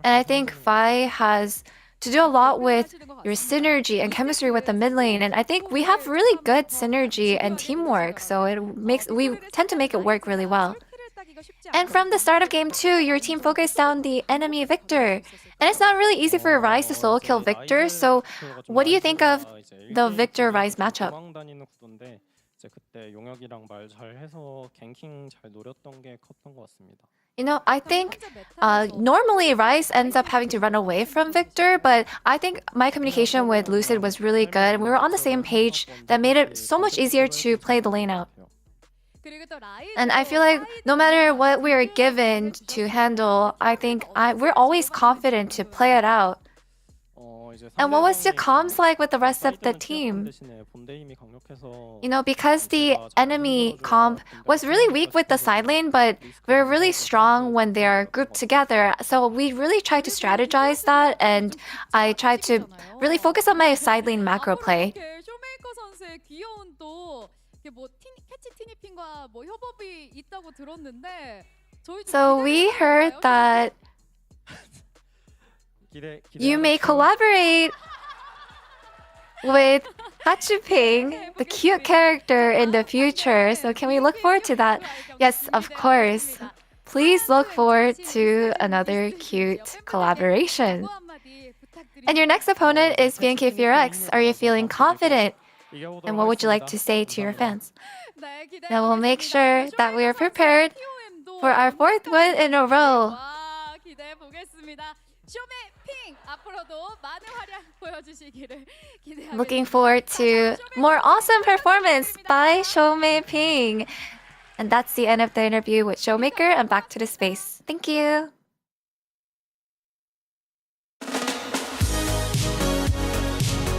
And I think Vi has to do a lot with your synergy and chemistry with the mid lane, and I think we have really good synergy and teamwork, so we tend to make it work really well. And from the start of game 2, your team focused on the enemy Victor, and it's not really easy for Ryze to solo kill Victor. So what do you think of the Victor Ryze matchup? You know, I think normally Ryze ends up having to run away from Victor, but I think my communication with Lucid was really good. We were on the same page that made it so much easier to play the lane out. And I feel like no matter what we are given to handle, I think we're always confident to play it out. And what was the comms like with the rest of the team? You know, because the enemy comp was really weak with the side lane, but we're really strong when they're grouped together. So we really tried to strategize that, and I tried to really focus on my side lane macro play. So we heard that you may collaborate with Hachuping, the cute character, in the future. So can we look forward to that? Yes, of course. Please look forward to another cute collaboration. And your next opponent is BNK4X. Are you feeling confident? And what would you like to say to your fans? Now we'll make sure that we are prepared for our 4th win in a row. Looking forward to more awesome performance by Showmei Ping. And that's the end of the interview with Showmaker, and back to the space. Thank you.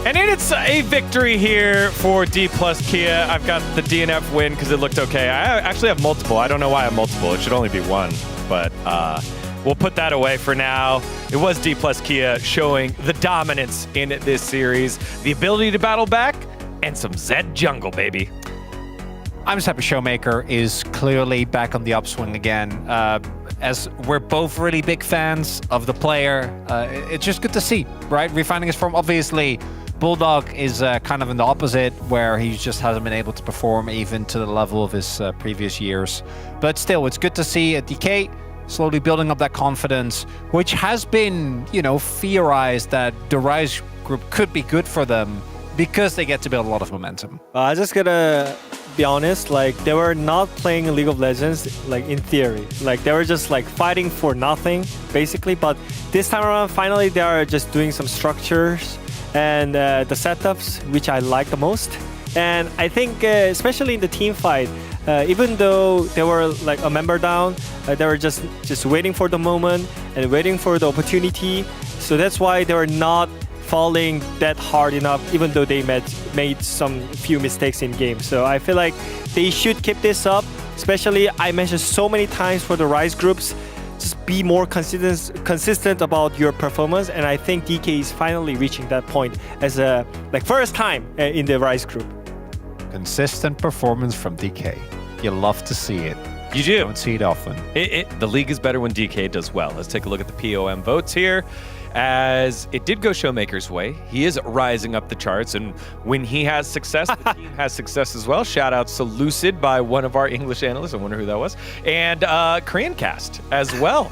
And it's a victory here for D+ Kia. I've got the DNF win because it looked okay. I actually have multiple. I don't know why I have multiple. It should only be one, but we'll put that away for now. It was D+ Kia showing the dominance in this series, the ability to battle back, and some Zed jungle, baby. I'm just happy Showmaker is clearly back on the upswing again. As we're both really big fans of the player, it's just good to see, right? Refining his form. Obviously, Bulldog is kind of in the opposite, where he just hasn't been able to perform even to the level of his previous years. But still, it's good to see a DK slowly building up that confidence, which has been, you know, theorized that the Ryze group could be good for them because they get to build a lot of momentum. I just gotta be honest, like, they were not playing League of Legends, like, in theory. Like, they were just, like, fighting for nothing, basically. But this time around, finally, they are just doing some structures and the setups, which I like the most. And I think, especially in the team fight, even though they were, like, a member down, they were just waiting for the moment and waiting for the opportunity. So that's why they were not falling that hard enough, even though they made some few mistakes in game. So I feel like they should keep this up. Especially, I mentioned so many times for the Ryze groups, just be more consistent about your performance. And I think DK is finally reaching that point as a first time in the Ryze group. Consistent performance from DK. You love to see it. You do. Don't see it often. The league is better when DK does well. Let's take a look at the POM votes here. As it did go Showmaker's way, he is rising up the charts, and when he has success, the team has success as well. Shout outs to Lucid by one of our English analysts, I wonder who that was, and Korean Cast as well,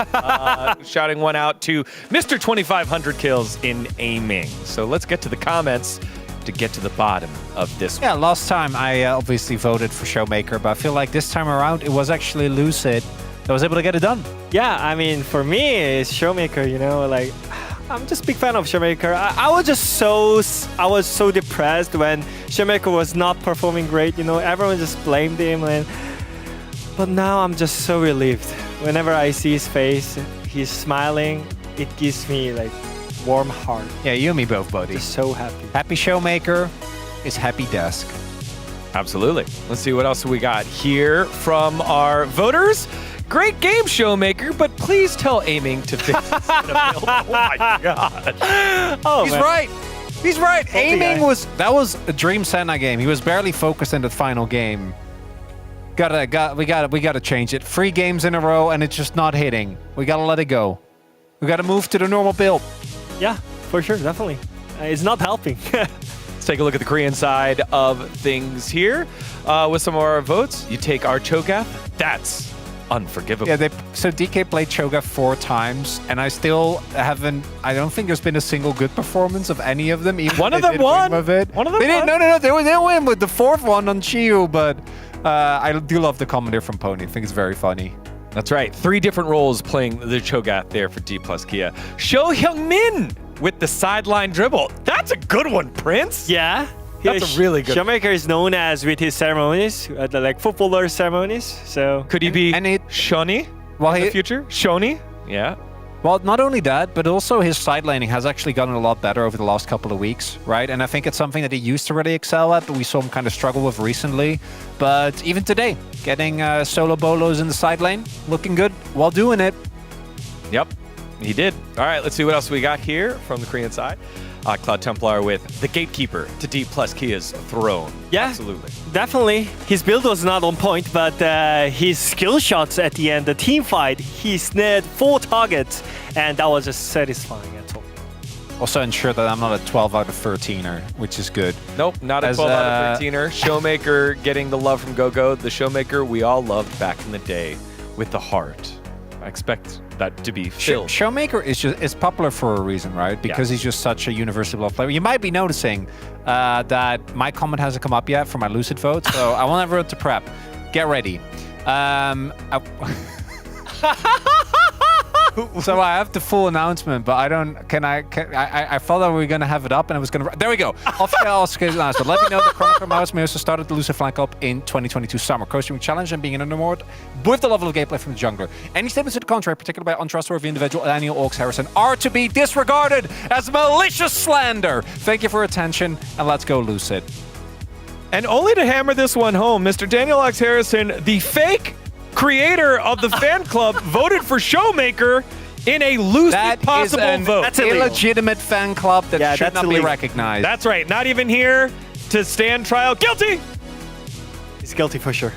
shouting one out to Mr. 2500 kills in aiming. So let's get to the comments to get to the bottom of this one. Yeah, last time I obviously voted for Showmaker, but I feel like this time around it was actually Lucid that was able to get it done. Yeah, I mean, for me, it's Showmaker, you know, like, I'm just a big fan of Showmaker. I was so depressed when Showmaker was not performing great, you know, everyone just blamed him. But now I'm just so relieved. Whenever I see his face, he's smiling, it gives me like warm heart. Yeah, you and me both, buddy. Just so happy. Happy Showmaker is happy desk. Absolutely. Let's see what else we got here from our voters. Great game, Showmaker, but please tell Aiming to fix it. Oh my god. Oh, he's right. He's right. Aiming guy. that was a Dream Senna game. He was barely focused in the final game. We gotta change it. 3 games in a row and it's just not hitting. We gotta let it go. We gotta move to the normal build. Yeah, for sure, definitely. It's not helping. Let's take a look at the Korean side of things here. With some of our votes, you take our Cho'Gath. That's unforgivable. Yeah, so DK played Cho'Gath 4 times, and I still haven't. I don't think there's been a single good performance of any of them. Even one of them won. One of them won. No. They didn't win with the 4th one on Chiyu, but I do love the comment there from Pony. I think it's very funny. That's right. 3 different roles playing the Cho'Gath there for D plus Kia. Sho Hyung-min with the sideline dribble. That's a good one, Prince. Yeah. That's a really good one. Showmaker is known as with his ceremonies, the like footballer ceremonies. So could he be Shoni in the future? Shoni? Yeah. Well, not only that, but also his side laning has actually gotten a lot better over the last couple of weeks, right? And I think it's something that he used to really excel at, but we saw him kind of struggle with recently. But even today, getting solo bolos in the side lane, looking good while doing it. Yep, he did. All right, let's see what else we got here from the Korean side. Cloud Templar with the gatekeeper to D plus Kia's throne. Yeah, absolutely. Definitely. His build was not on point, but his skill shots at the end, the team fight, he snared 4 targets, and that was just satisfying at all. Also ensure that I'm not a 12 out of 13er, which is good. Nope, not a 12 out of 13er. Showmaker getting the love from GoGo. The Showmaker we all loved back in the day with the heart. I expect that to be filled. Showmaker is popular for a reason, right? Because he's just such a universally loved player. You might be noticing that my comment hasn't come up yet for my Lucid vote, so I want everyone to prep. Get ready. So I have the full announcement, but I don't. I thought that we were gonna have it up, and it was gonna. There we go. Official announcement. Let me know that Chronicler Mouse may also started the Lucid Flank Up in 2022 summer, costume challenge and being an undermode with the level of gameplay from the jungler. Any statements to the contrary, particularly by untrustworthy individual Daniel Orcs Harrison, are to be disregarded as malicious slander. Thank you for your attention, and let's go Lucid. And only to hammer this one home, Mr. Daniel X. Harrison, the fake creator of the fan club, voted for Showmaker in a loosely possible vote. That's an illegitimate fan club that should not be recognized. That's right. Not even here to stand trial. Guilty! He's guilty for sure.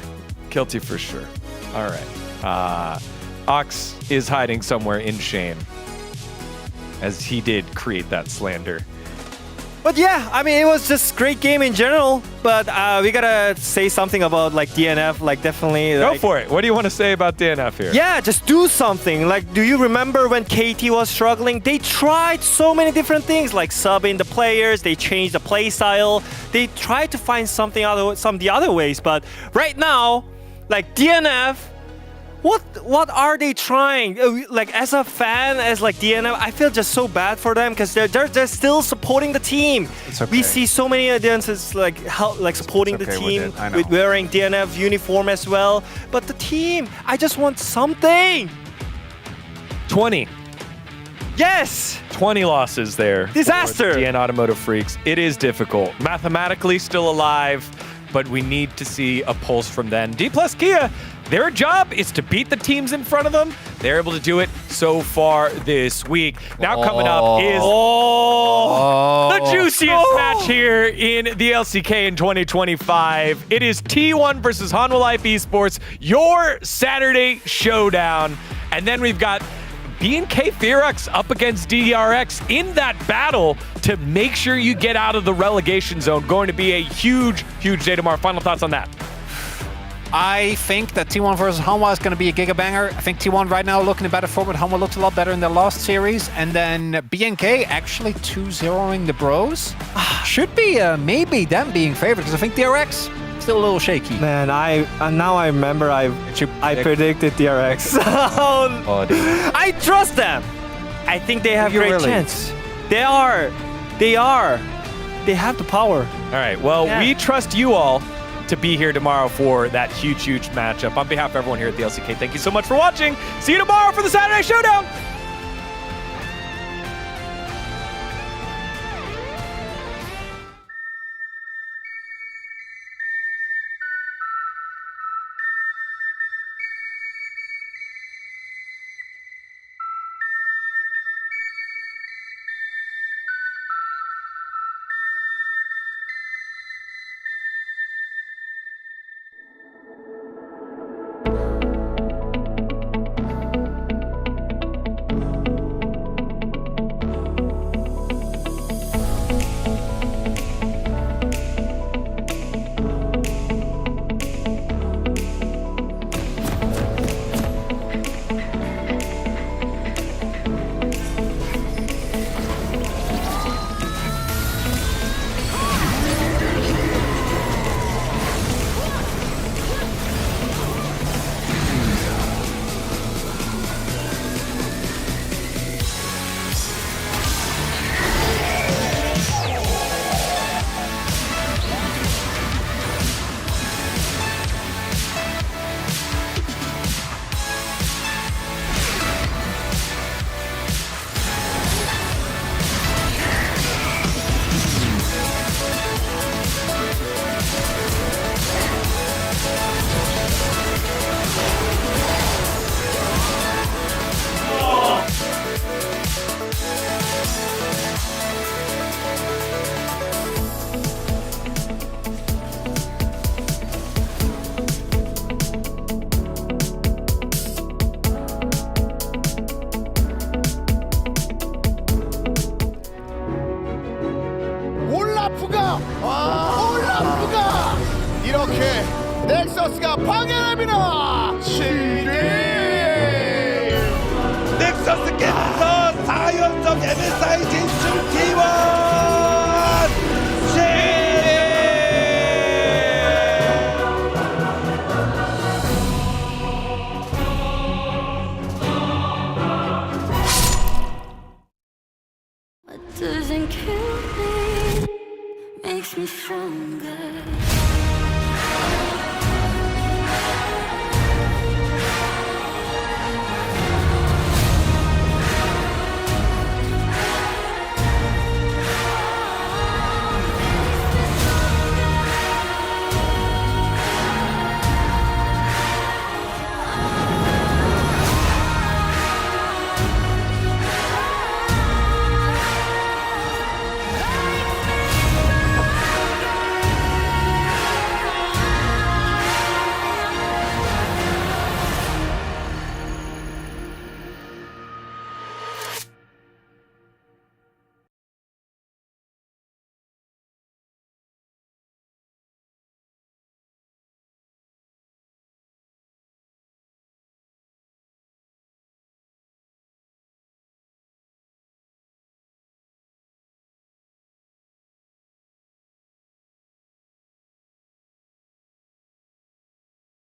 Guilty for sure. All right. Ox is hiding somewhere in shame, as he did create that slander. But yeah, I mean, it was just a great game in general, but we gotta say something about like DNF, like definitely. Go for it. What do you want to say about DNF here? Yeah, just do something. Like, do you remember when KT was struggling? They tried so many different things, like subbing the players, they changed the play style, they tried to find some of the other ways, but right now, like DNF, what are they trying? Like as a fan, as like DNF, I feel just so bad for them because they're still supporting the team. It's okay. We see so many audiences like supporting the team with wearing DNF uniform as well. But the team, I just want something. 20. Yes! 20 losses there. Disaster! DN Automotive Freaks. It is difficult. Mathematically still alive, but we need to see a pulse from them. D plus Kia, their job is to beat the teams in front of them. They're able to do it so far this week. Now coming up is the juiciest match here in the LCK in 2025. It is T1 versus Hanwha Life Esports, your Saturday showdown. And then we've got BNK Ferox up against DRX in that battle to make sure you get out of the relegation zone. Going to be a huge, huge day tomorrow. Final thoughts on that? I think that T1 versus Hanwha is going to be a gigabanger. I think T1 right now looking in better form, but Hanwha looked a lot better in their last series. And then BNK actually 2-0ing the bros. Should be maybe them being favored, because I think DRX still a little shaky. Man, now I remember I predicted DRX. I trust them. I think they have great chance. They have the power. All right, well, we trust you all to be here tomorrow for that huge, huge matchup. On behalf of everyone here at the LCK, thank you so much for watching. See you tomorrow for the Saturday Showdown. T가 파괴됩니다. 7대 넥서스께서 4연속 MSI 진출 T1 What doesn't kill me makes me stronger.